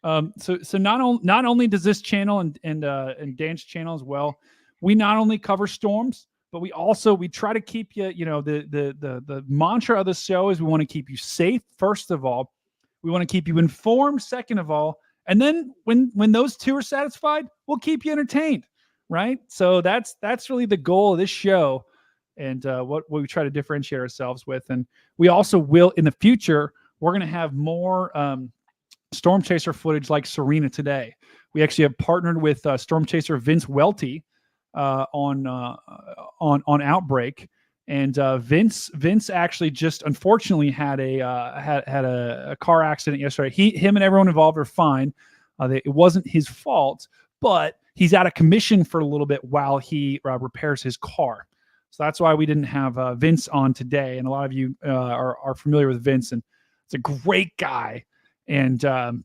So not only does this channel and Dan's channel as well, we not only cover storms, but we try to keep you. The mantra of the show is we want to keep you safe. First of all, we want to keep you informed. Second of all, and then when those two are satisfied, we'll keep you entertained. Right. So that's really the goal of this show. And what we try to differentiate ourselves with. And we also will, in the future, we're going to have more storm chaser footage like Serena today. We actually have partnered with storm chaser Vince Welty on Outbreak, and Vince actually just unfortunately had a car accident yesterday. Him and everyone involved are fine. It wasn't his fault, but he's out of commission for a little bit while he repairs his car. So that's why we didn't have Vince on today. And a lot of you are familiar with Vince, and it's a great guy. And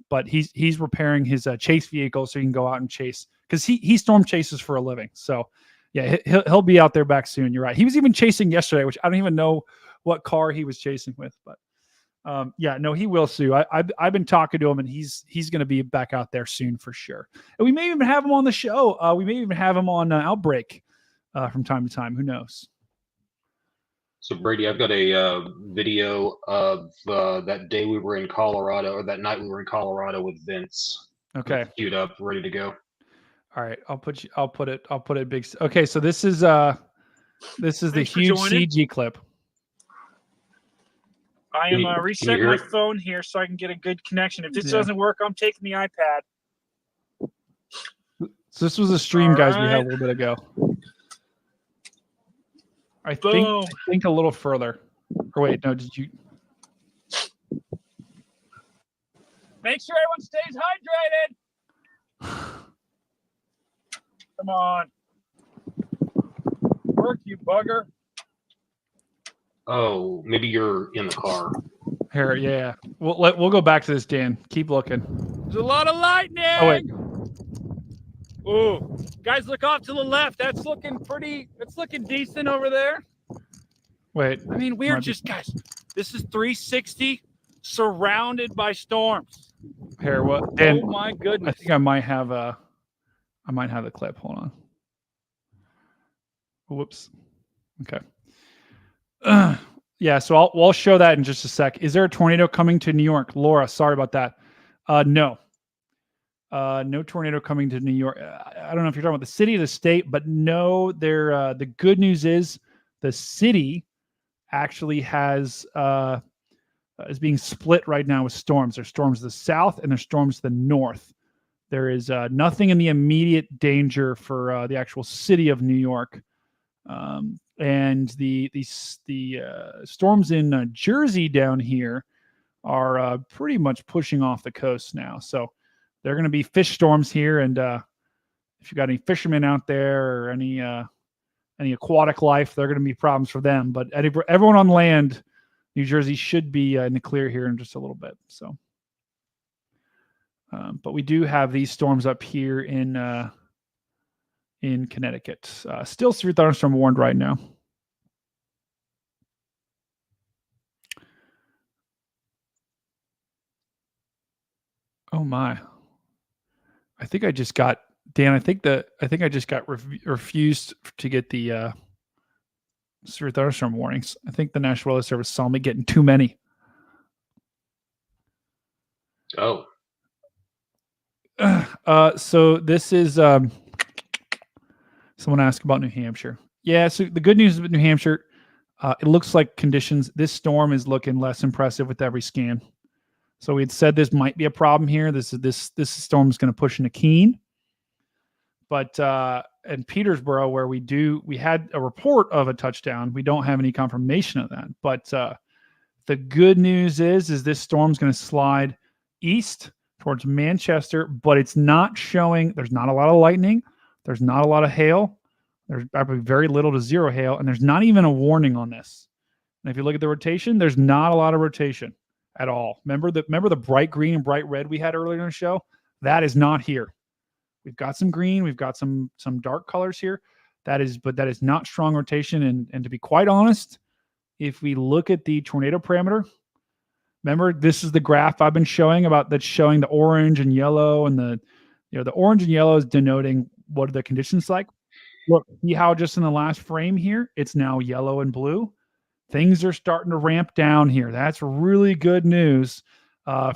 but he's repairing his chase vehicle so he can go out and chase, because he storm chases for a living. So yeah, he'll be out there back soon. You're right. He was even chasing yesterday, which I don't even know what car he was chasing with, but yeah, no, he will, Sue. I've been talking to him, and he's going to be back out there soon for sure. And we may even have him on the show. We may even have him on Outbreak from time to time. Who knows? So Brady, I've got a video of that day we were in Colorado, or that night we were in Colorado with Vince. Okay. It's queued up, ready to go. All right, I'll put it big. Okay, so this is the huge CG clip. I am resetting my phone here so I can get a good connection. If this doesn't work, I'm taking the iPad. So this was a stream, guys, we had a little bit ago. I think a little further. Or wait, no, did you? Make sure everyone stays hydrated. Come on. Work, you bugger. Oh, maybe you're in the car. Here, yeah. We'll go back to this, Dan. Keep looking. There's a lot of lightning. Oh wait. Ooh, guys, look off to the left. That's looking decent over there. Wait. I mean, we're just guys. This is 360, surrounded by storms. Here, what? Dan, oh my goodness! I think I might have the clip. Hold on. Whoops. Okay. Yeah, so I'll show that in just a sec. Is there a tornado coming to New York? Laura, sorry about that. No. No tornado coming to New York. I don't know if you're talking about the city or the state, but no, the good news is the city actually is being split right now with storms. There's storms to the south and there's storms to the north. There is nothing in the immediate danger for the actual city of New York. And the storms in Jersey down here are pretty much pushing off the coast now. So they're going to be fish storms here. And if you got any fishermen out there or any aquatic life, they're going to be problems for them. But everyone on land, New Jersey should be in the clear here in just a little bit. So, but we do have these storms up here in Connecticut. Still severe thunderstorm warned right now. Oh my! I think I just got Dan. I think I just got refused to get the severe thunderstorm warnings. I think the National Weather Service saw me getting too many. Oh. So this is someone asked about New Hampshire. Yeah, so the good news with New Hampshire, it looks like conditions, this storm is looking less impressive with every scan. So we had said this might be a problem here. This storm is going to push into Keene. But in Petersboro, where we had a report of a touchdown, we don't have any confirmation of that. But the good news is this storm's going to slide east towards Manchester, but it's not showing. There's not a lot of lightning. There's not a lot of hail. There's probably very little to zero hail, and there's not even a warning on this. And if you look at the rotation, there's not a lot of rotation at all. Remember the bright green and bright red we had earlier in the show? That is not here. We've got some green, we've got some dark colors here. That is not strong rotation. And to be quite honest, if we look at the tornado parameter, remember this is the graph I've been showing that's showing the orange and yellow, and the orange and yellow is denoting what are the conditions like. Look, see how just in the last frame here, it's now yellow and blue. Things are starting to ramp down here. That's really good news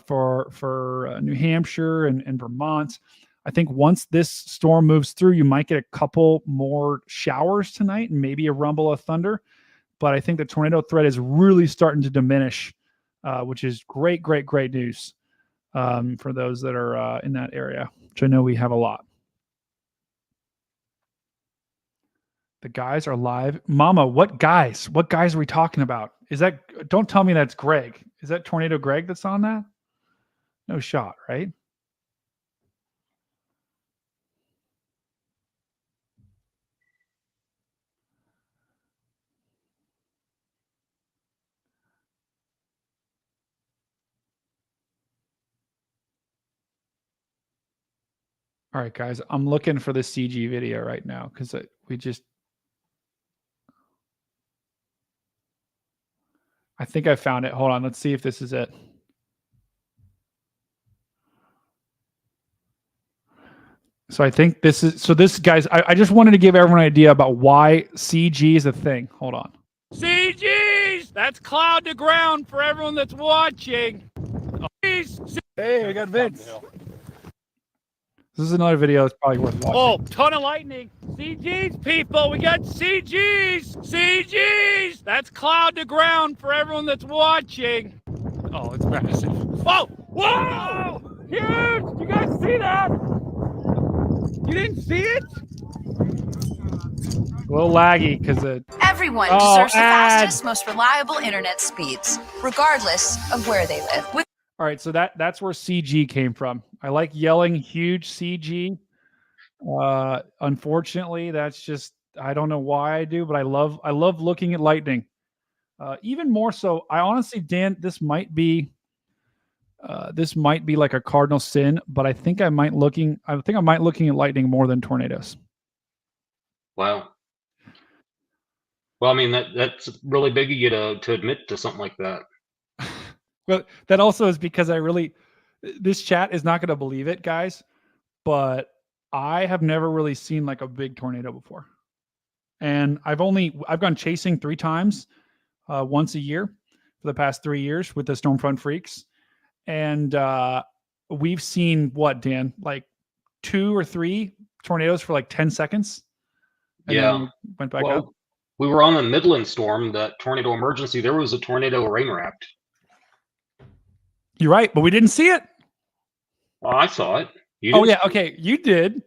for New Hampshire and Vermont. I think once this storm moves through, you might get a couple more showers tonight and maybe a rumble of thunder. But I think the tornado threat is really starting to diminish, which is great news. for those that are in that area, which I know we have a lot. The guys are live. Mama, what guys? What guys are we talking about? Is that, don't tell me that's Greg. Is that Tornado Greg that's on that? No shot, right? All right, guys, I'm looking for the CG video right now because I think I found it. Hold on. Let's see if this is it. So I think this guys, I just wanted to give everyone an idea about why CG is a thing. Hold on. CGs! That's cloud to ground for everyone that's watching. Hey, we got Vince. This is another video that's probably worth watching. Oh, ton of lightning. CGs, people. We got CGs. CGs. That's cloud to ground for everyone that's watching. Oh, it's massive. Whoa! Whoa! Huge! You guys see that? You didn't see it? A little laggy because everyone deserves the fastest, most reliable internet speeds, regardless of where they live. All right, so that's where CG came from. I like yelling huge CG. Unfortunately, that's just, I don't know why I do, but I love looking at lightning. Even more so, I honestly, Dan, this might be like a cardinal sin, but I think I might looking at lightning more than tornadoes. Wow. Well, I mean, that's really big of you to admit to something like that. Well, that also is because this chat is not going to believe it, guys, but I have never really seen like a big tornado before. And I've gone chasing 3 times, once a year for the past 3 years with the Stormfront Freaks. And we've seen what, Dan, like 2 or 3 tornadoes for like 10 seconds. And then went back up. We were on the Midland storm, that tornado emergency. There was a tornado rain wrapped. You're right, but we didn't see it. Well, I saw it. Oh yeah, okay. You did.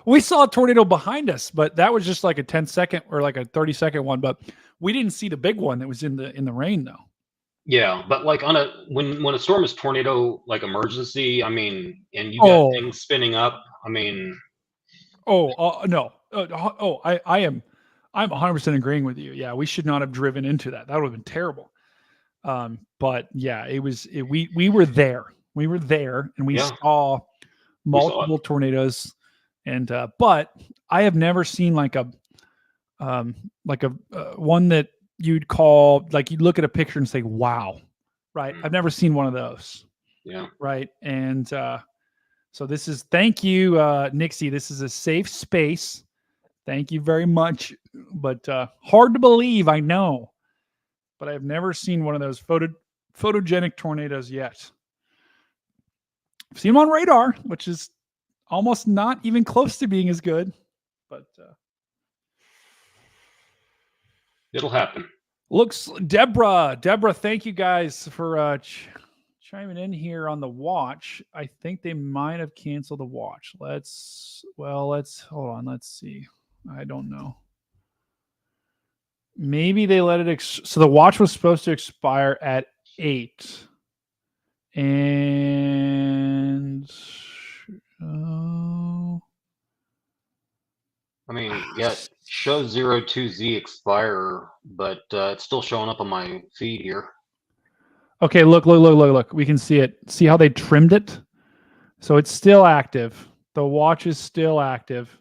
We saw a tornado behind us, but that was just like a 10-second or like a 30-second one. But we didn't see the big one that was in the rain, though. Yeah, but like when a storm is tornado like emergency, I mean, and you got things spinning up, I mean. No. I'm 100% agreeing with you. Yeah, we should not have driven into that. That would have been terrible. But yeah, we were there. We were there, and we saw multiple tornadoes. And but I have never seen like a one that you'd call, like, you'd look at a picture and say, "Wow!" Right? I've never seen one of those. Yeah. Right. And so this is, thank you, Nixie. This is a safe space. Thank you very much. But hard to believe, I know. But I've never seen one of those photogenic tornadoes yet. I've seen them on radar, which is almost not even close to being as good. But it'll happen. Looks, Deborah, thank you guys for chiming in here on the watch. I think they might have canceled the watch. Let's hold on. Let's see. I don't know. Maybe they let it. So the watch was supposed to expire at 8. And I mean, yeah, it shows 02Z expire, but it's still showing up on my feed here. Okay, look. We can see it. See how they trimmed it? So it's still active. The watch is still active.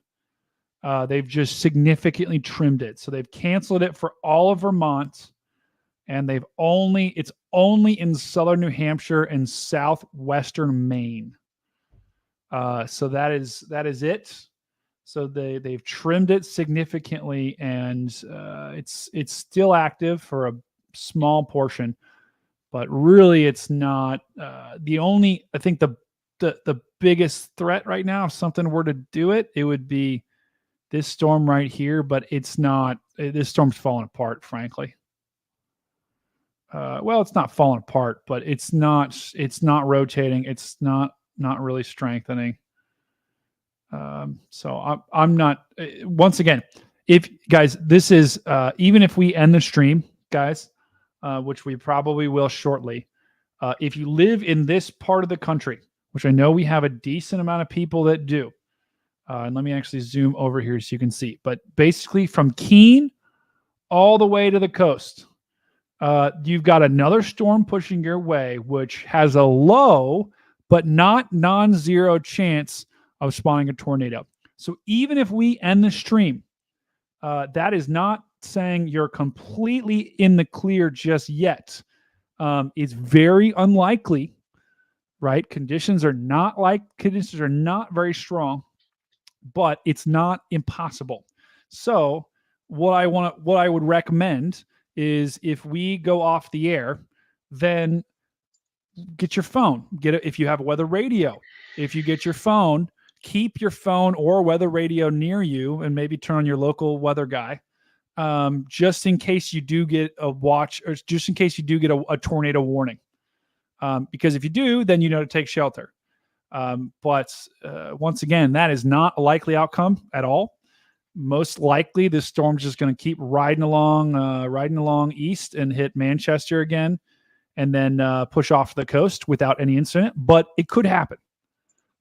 They've just significantly trimmed it. So they've canceled it for all of Vermont, and it's only in southern New Hampshire and southwestern Maine. So that is it. So they've trimmed it significantly, and it's still active for a small portion, but really it's not the only. I think the biggest threat right now, if something were to do it, it would be this storm right here. But it's not. This storm's falling apart, frankly. well, it's not falling apart, but it's not rotating. It's not really strengthening. So I'm not, once again, if guys, this is, even if we end the stream, guys, which we probably will shortly, if you live in this part of the country, which I know we have a decent amount of people that do, and let me actually zoom over here so you can see, but basically from Keene all the way to the coast, you've got another storm pushing your way, which has a low but not non-zero chance of spawning a tornado. So even if we end the stream, that is not saying you're completely in the clear just yet. It's very unlikely, right? Conditions are not very strong, but it's not impossible. So what I would recommend is if we go off the air, then get your phone. If you have a weather radio. If you get your phone, keep your phone or weather radio near you, and maybe turn on your local weather guy, just in case you do get a watch, or just in case you do get a tornado warning. Because if you do, then you know to take shelter. But once again, that is not a likely outcome at all. Most likely, this storm's just going to keep riding along east and hit Manchester again, and then push off the coast without any incident. But it could happen.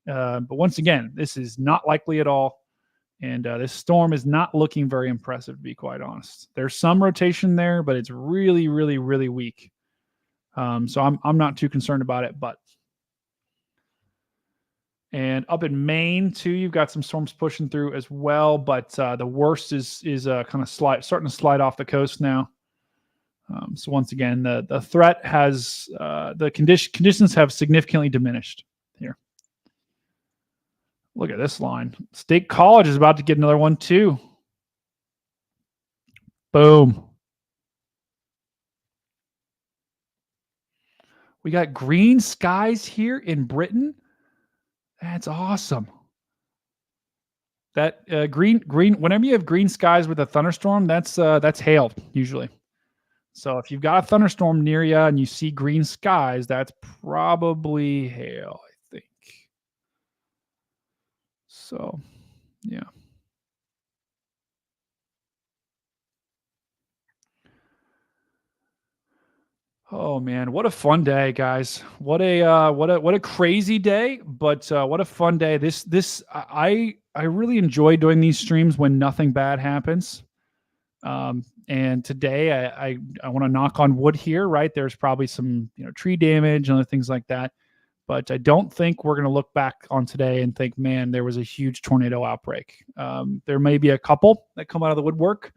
But once again, this is not likely at all. And this storm is not looking very impressive, to be quite honest. There's some rotation there, but it's really, really, really weak. So I'm not too concerned about it. And up in Maine too, you've got some storms pushing through as well. But the worst is kind of starting to slide off the coast now. So once again, the threat has the conditions have significantly diminished here. Look at this line. State College is about to get another one too. Boom. We got green skies here in Britain. That's awesome. That green. Whenever you have green skies with a thunderstorm, that's hail usually. So if you've got a thunderstorm near you and you see green skies, that's probably hail, I think. So, yeah. Oh man, what a fun day, guys! What a crazy day, but what a fun day. I really enjoy doing these streams when nothing bad happens. And today I want to knock on wood here, right? There's probably some tree damage and other things like that, but I don't think we're going to look back on today and think, man, there was a huge tornado outbreak. There may be a couple that come out of the woodwork.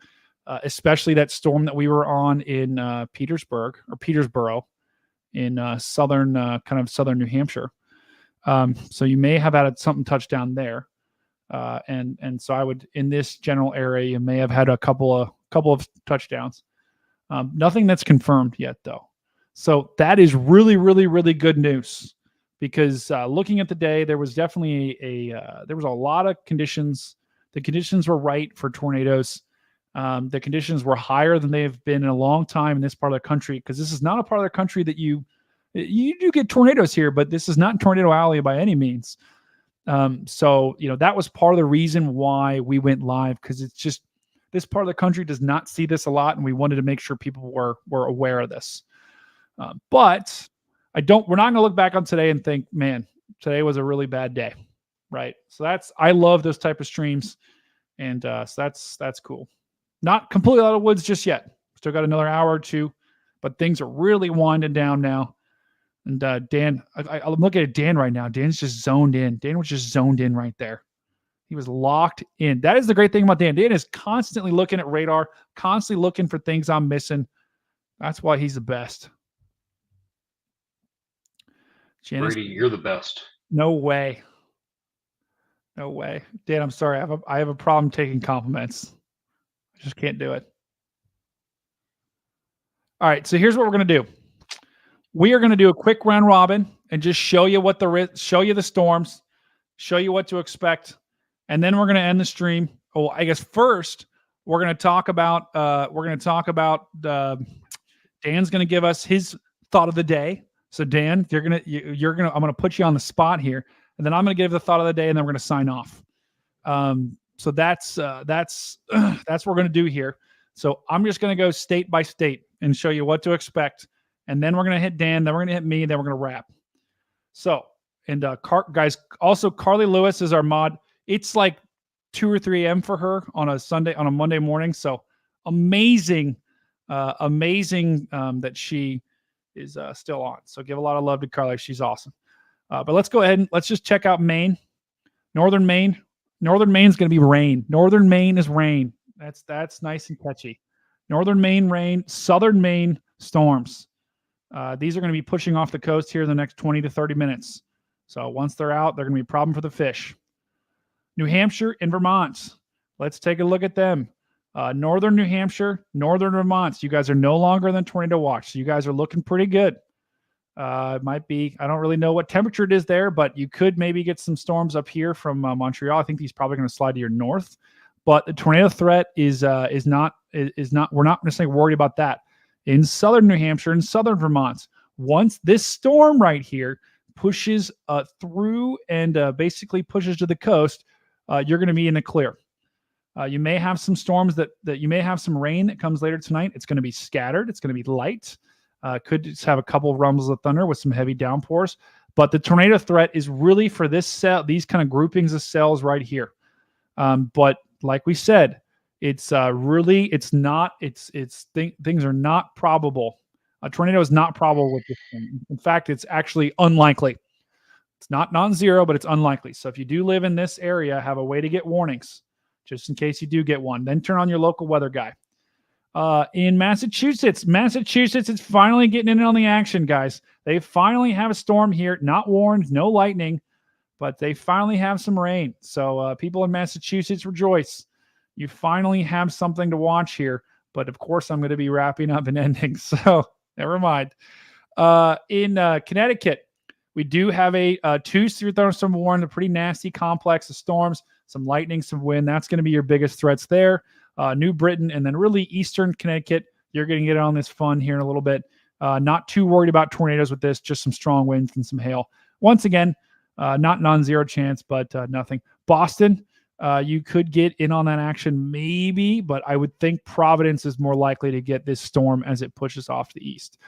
Especially that storm that we were on in Petersburg or Petersboro in southern New Hampshire. So you may have had something touch down there. And so I would, in this general area, you may have had a couple of touchdowns. Nothing that's confirmed yet though. So that is really, really, really good news, because looking at the day, there was definitely there was a lot of conditions. The conditions were right for tornadoes. The conditions were higher than they've been in a long time in this part of the country, because this is not a part of the country that you do get tornadoes here, but this is not Tornado Alley by any means. So that was part of the reason why we went live, because it's just this part of the country does not see this a lot, and we wanted to make sure people were aware of this. But we're not going to look back on today and think, man, today was a really bad day, right? So I love those type of streams, and so that's cool. Not completely out of the woods just yet. Still got another hour or two, but things are really winding down now. And Dan, I'm looking at Dan right now. Dan's just zoned in. Dan was just zoned in right there. He was locked in. That is the great thing about Dan. Dan is constantly looking at radar, constantly looking for things I'm missing. That's why he's the best. Janice, Brady, you're the best. No way. No way. Dan, I'm sorry. I have a problem taking compliments. I just can't do it. All right, so here's what we're going to do. We are going to do a quick round robin and just show you show you the storms, show you what to expect, and then we're going to end the stream. Oh, I guess first we're going to talk about Dan's going to give us his thought of the day. So Dan, I'm going to put you on the spot here, and then I'm going to give the thought of the day, and then we're going to sign off. So that's what we're going to do here. So I'm just going to go state by state and show you what to expect. And then we're going to hit Dan, then we're going to hit me, then we're going to wrap. So, and guys, also Carly Lewis is our mod. It's like 2 or 3 a.m. for her on a Monday morning. So amazing that she is still on. So give a lot of love to Carly. She's awesome. But let's go ahead and let's just check out Maine. Northern Maine. Northern Maine's going to be rain. Northern Maine is rain. That's nice and catchy. Northern Maine rain. Southern Maine storms. These are going to be pushing off the coast here in the next 20 to 30 minutes. So once they're out, they're going to be a problem for the fish. New Hampshire and Vermont. Let's take a look at them. Northern New Hampshire, northern Vermont. You guys are no longer in the tornado watch. So you guys are looking pretty good. It might be, I don't really know what temperature it is there, but you could maybe get some storms up here from Montreal. I think he's probably going to slide to your north, but the tornado threat is not, we're not necessarily worried about that. In southern New Hampshire and southern Vermont, once this storm right here pushes through and basically pushes to the coast, you're going to be in the clear. You may have some storms that you may have some rain that comes later tonight. It's going to be scattered. It's going to be light. Could just have a couple of rumbles of thunder with some heavy downpours. But the tornado threat is really for this cell, these kind of groupings of cells right here. But like we said, it's really, it's not, things are not probable. A tornado is not probable with this thing. In fact, it's actually unlikely. It's not non-zero, but it's unlikely. So if you do live in this area, have a way to get warnings just in case you do get one. Then turn on your local weather guy. In Massachusetts is finally getting in on the action, guys. They finally have a storm here. Not warned, no lightning, but they finally have some rain. So people in Massachusetts rejoice. You finally have something to watch here. But of course, I'm going to be wrapping up and ending. So never mind. In Connecticut, we do have a 2 thunderstorm warning, a pretty nasty complex of storms, some lightning, some wind. That's going to be your biggest threats there. New Britain, and then really eastern Connecticut. You're going to get on this fun here in a little bit. Not too worried about tornadoes with this, just some strong winds and some hail. Once again, not non-zero chance, but nothing. Boston, you could get in on that action maybe, but I would think Providence is more likely to get this storm as it pushes off the east.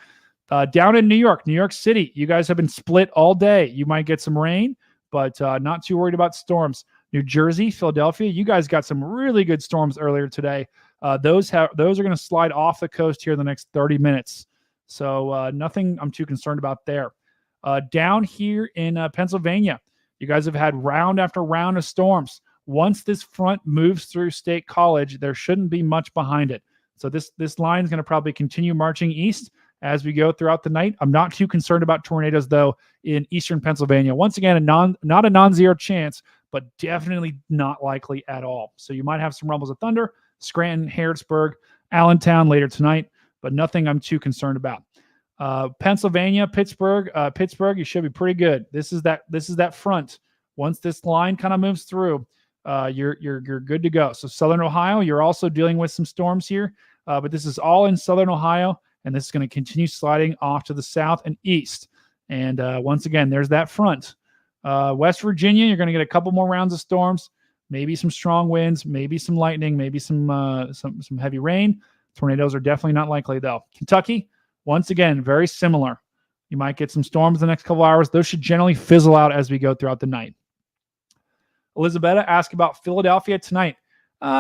Down in New York City, you guys have been split all day. You might get some rain, but not too worried about storms. New Jersey, Philadelphia, you guys got some really good storms earlier today. Those are going to slide off the coast here in the next 30 minutes. So nothing I'm too concerned about there. Down here in Pennsylvania, you guys have had round after round of storms. Once this front moves through State College, there shouldn't be much behind it. So this line is going to probably continue marching east as we go throughout the night. I'm not too concerned about tornadoes, though, in eastern Pennsylvania. Once again, not a non-zero chance, but definitely not likely at all. So you might have some rumbles of thunder, Scranton, Harrisburg, Allentown later tonight, but nothing I'm too concerned about. Pennsylvania, Pittsburgh, you should be pretty good. This is that front. Once this line kind of moves through, you're good to go. So Southern Ohio, you're also dealing with some storms here, but this is all in Southern Ohio, and this is going to continue sliding off to the south and east. And once again, there's that front. West Virginia, you're going to get a couple more rounds of storms, maybe some strong winds, maybe some lightning, maybe some heavy rain. Tornadoes are definitely not likely, though. Kentucky, once again, very similar. You might get some storms the next couple hours. Those should generally fizzle out as we go throughout the night. Elizabeth asked about Philadelphia tonight.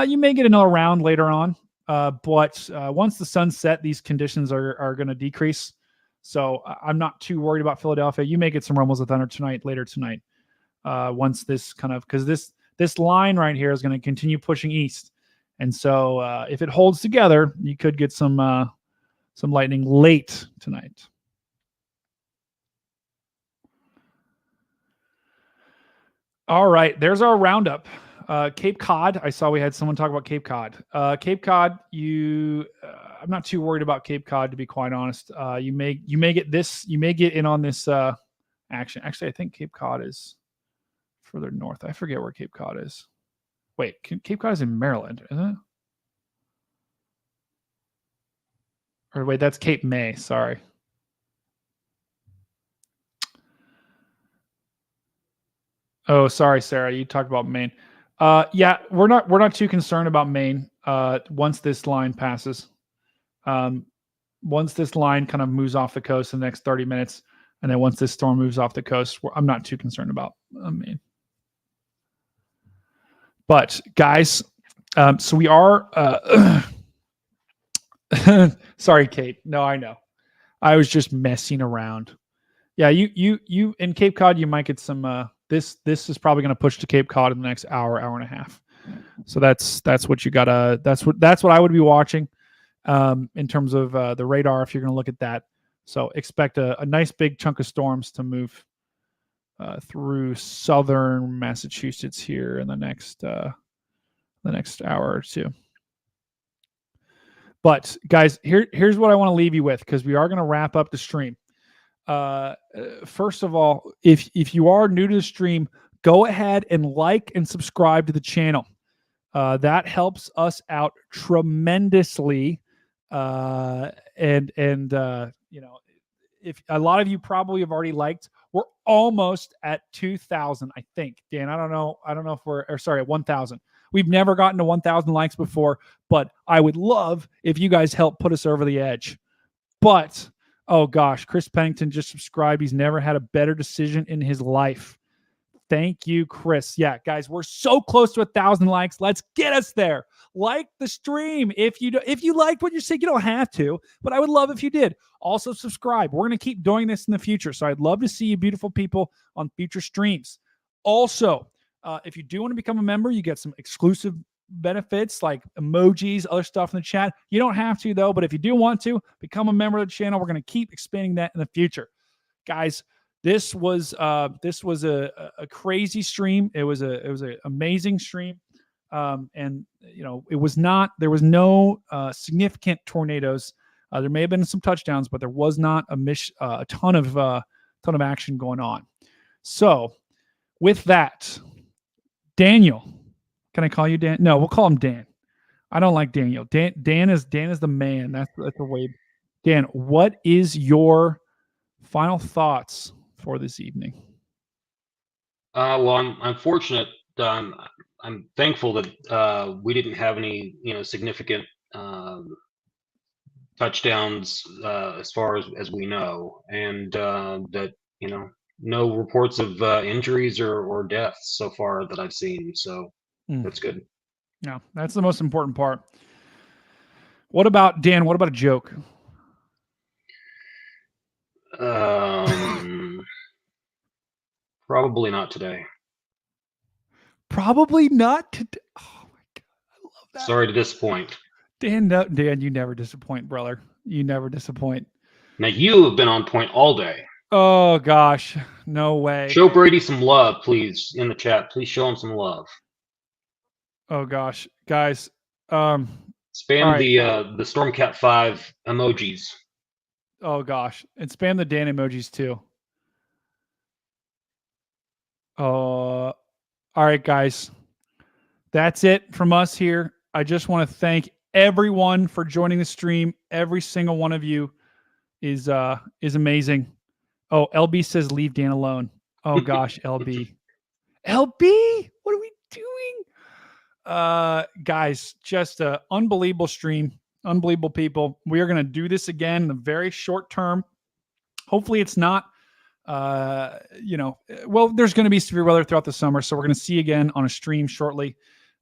You may get another round later on, but once the sun set, these conditions are going to decrease. So I'm not too worried about Philadelphia. You may get some rumbles of thunder later tonight. Once this because this line right here is going to continue pushing east, and so if it holds together, you could get some lightning late tonight. All right, there's our roundup. Cape Cod. I saw we had someone talk about Cape Cod. Cape Cod, I'm not too worried about Cape Cod, to be quite honest. You may get this. You may get in on this action. Actually, I think Cape Cod is further north. I forget where Cape Cod is. Wait, Cape Cod is in Maryland, isn't it? Or wait, that's Cape May. Sorry. Oh, sorry, Sarah. You talked about Maine. Yeah, we're not too concerned about Maine. Once this line passes, once this line kind of moves off the coast in the next 30 minutes, and then once this storm moves off the coast, I'm not too concerned about Maine. But guys, so we are. Sorry, Kate. No, I know. I was just messing around. Yeah, you in Cape Cod, you might get some. This is probably going to push to Cape Cod in the next hour and a half. So that's what you gotta. That's what I would be watching, in terms of the radar. If you're going to look at that, so expect a nice big chunk of storms to move through southern Massachusetts here in the next hour or two. But guys, here's what I want to leave you with, because we are going to wrap up the stream. First of all, if you are new to the stream, go ahead and like and subscribe to the channel. That helps us out tremendously. And if a lot of you probably have already liked, we're almost at 2,000, I think. Dan, I don't know if we're sorry, at 1,000. We've never gotten to 1,000 likes before, but I would love if you guys help put us over the edge. But, oh gosh, Chris Pennington just subscribed. He's never had a better decision in his life. Thank you, Chris. Yeah, guys, we're so close to 1,000 likes. Let's get us there. Like the stream. If you liked what you're saying, you don't have to, but I would love if you did. Also, subscribe. We're going to keep doing this in the future, so I'd love to see you beautiful people on future streams. Also, if you do want to become a member, you get some exclusive benefits like emojis, other stuff in the chat. You don't have to, though, but if you do want to become a member of the channel, we're going to keep expanding that in the future. Guys, this was a crazy stream. It was an amazing stream. And there was no significant tornadoes. There may have been some touchdowns, but there was not a ton of action going on. So with that, Daniel, can I call you Dan? No, we'll call him Dan. I don't like Daniel. Dan is the man. That's the way. Dan, what is your final thoughts for this evening? Well, I'm fortunate. I'm thankful that we didn't have any significant touchdowns as far as we know, and that no reports of injuries or deaths so far that I've seen. So that's good. Yeah, that's the most important part. What about Dan? What about a joke? Probably not today. Probably not today. Oh my God, I love that. Sorry to disappoint. Dan, no, Dan, you never disappoint, brother. You never disappoint. Now you have been on point all day. Oh gosh, no way. Show Brady some love, please, in the chat. Please show him some love. Oh gosh, guys. Spam right. the StormCat5 emojis. Oh gosh, and spam the Dan emojis too. All right, guys. That's it from us here. I just want to thank everyone for joining the stream. Every single one of you is amazing. Oh, LB says leave Dan alone. Oh gosh, LB. LB, what are we doing? Guys, just an unbelievable stream. Unbelievable people. We are going to do this again in a very short term. Hopefully it's not there's going to be severe weather throughout the summer, so we're going to see you again on a stream shortly.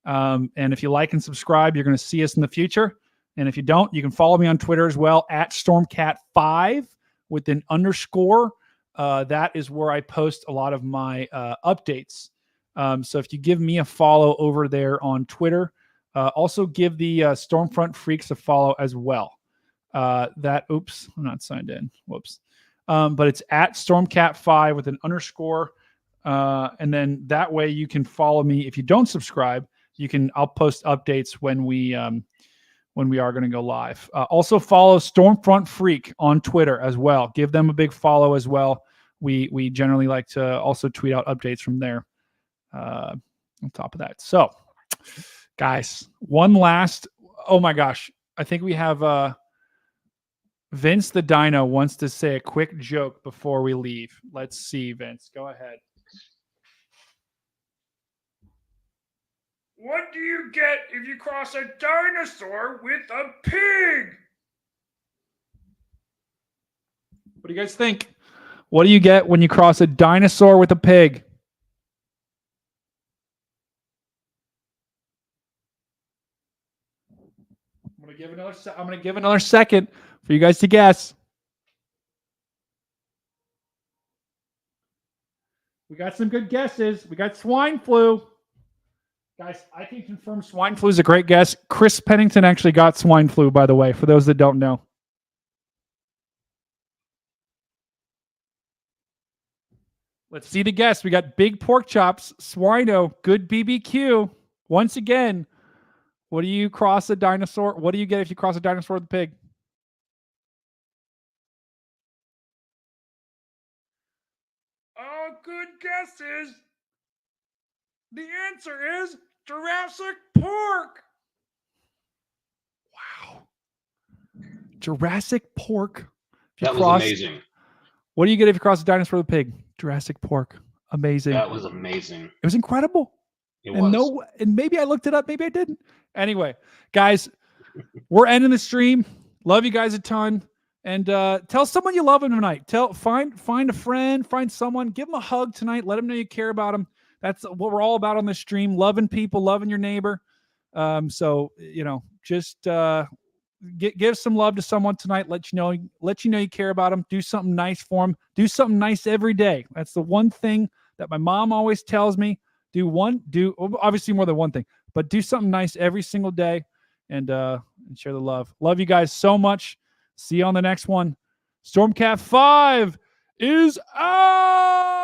And if you like and subscribe, you're going to see us in the future. And if you don't, you can follow me on Twitter as well at StormCat5 with an underscore. That is where I post a lot of my updates. So if you give me a follow over there on Twitter, also give the Stormfront Freaks a follow as well. Oops, I'm not signed in. Whoops. But it's at StormCat5 with an underscore. And then that way you can follow me. If you don't subscribe, I'll post updates when we are going to go live. Also follow Stormfront Freak on Twitter as well. Give them a big follow as well. We generally like to also tweet out updates from there on top of that. So guys, one last, oh my gosh, I think we have Vince the Dino wants to say a quick joke before we leave. Let's see, Vince. Go ahead. What do you get if you cross a dinosaur with a pig? What do you guys think? What do you get when you cross a dinosaur with a pig? I'm going to give another second for you guys to guess. We got some good guesses. We got swine flu. Guys, I can confirm swine flu is a great guess. Chris Pennington actually got swine flu, by the way, for those that don't know. Let's see the guess. We got big pork chops, swino, good BBQ. Once again, what do you cross a dinosaur? What do you get if you cross a dinosaur with a pig? Oh, good guesses. The answer is Jurassic Pork. Wow. Jurassic pork. That was amazing. What do you get if you cross a dinosaur with a pig? Jurassic pork. Amazing. That was amazing. It was incredible. It was. And maybe I looked it up, maybe I didn't. Anyway, guys, we're ending the stream. Love you guys a ton. And tell someone you love them tonight. Find a friend, find someone, give them a hug tonight. Let them know you care about them. That's what we're all about on this stream. Loving people, loving your neighbor. So just give some love to someone tonight. Let you know you care about them. Do something nice for them. Do something nice every day. That's the one thing that my mom always tells me. Do obviously more than one thing, but do something nice every single day, and share the love. Love you guys so much. See you on the next one. StormCat5 is out.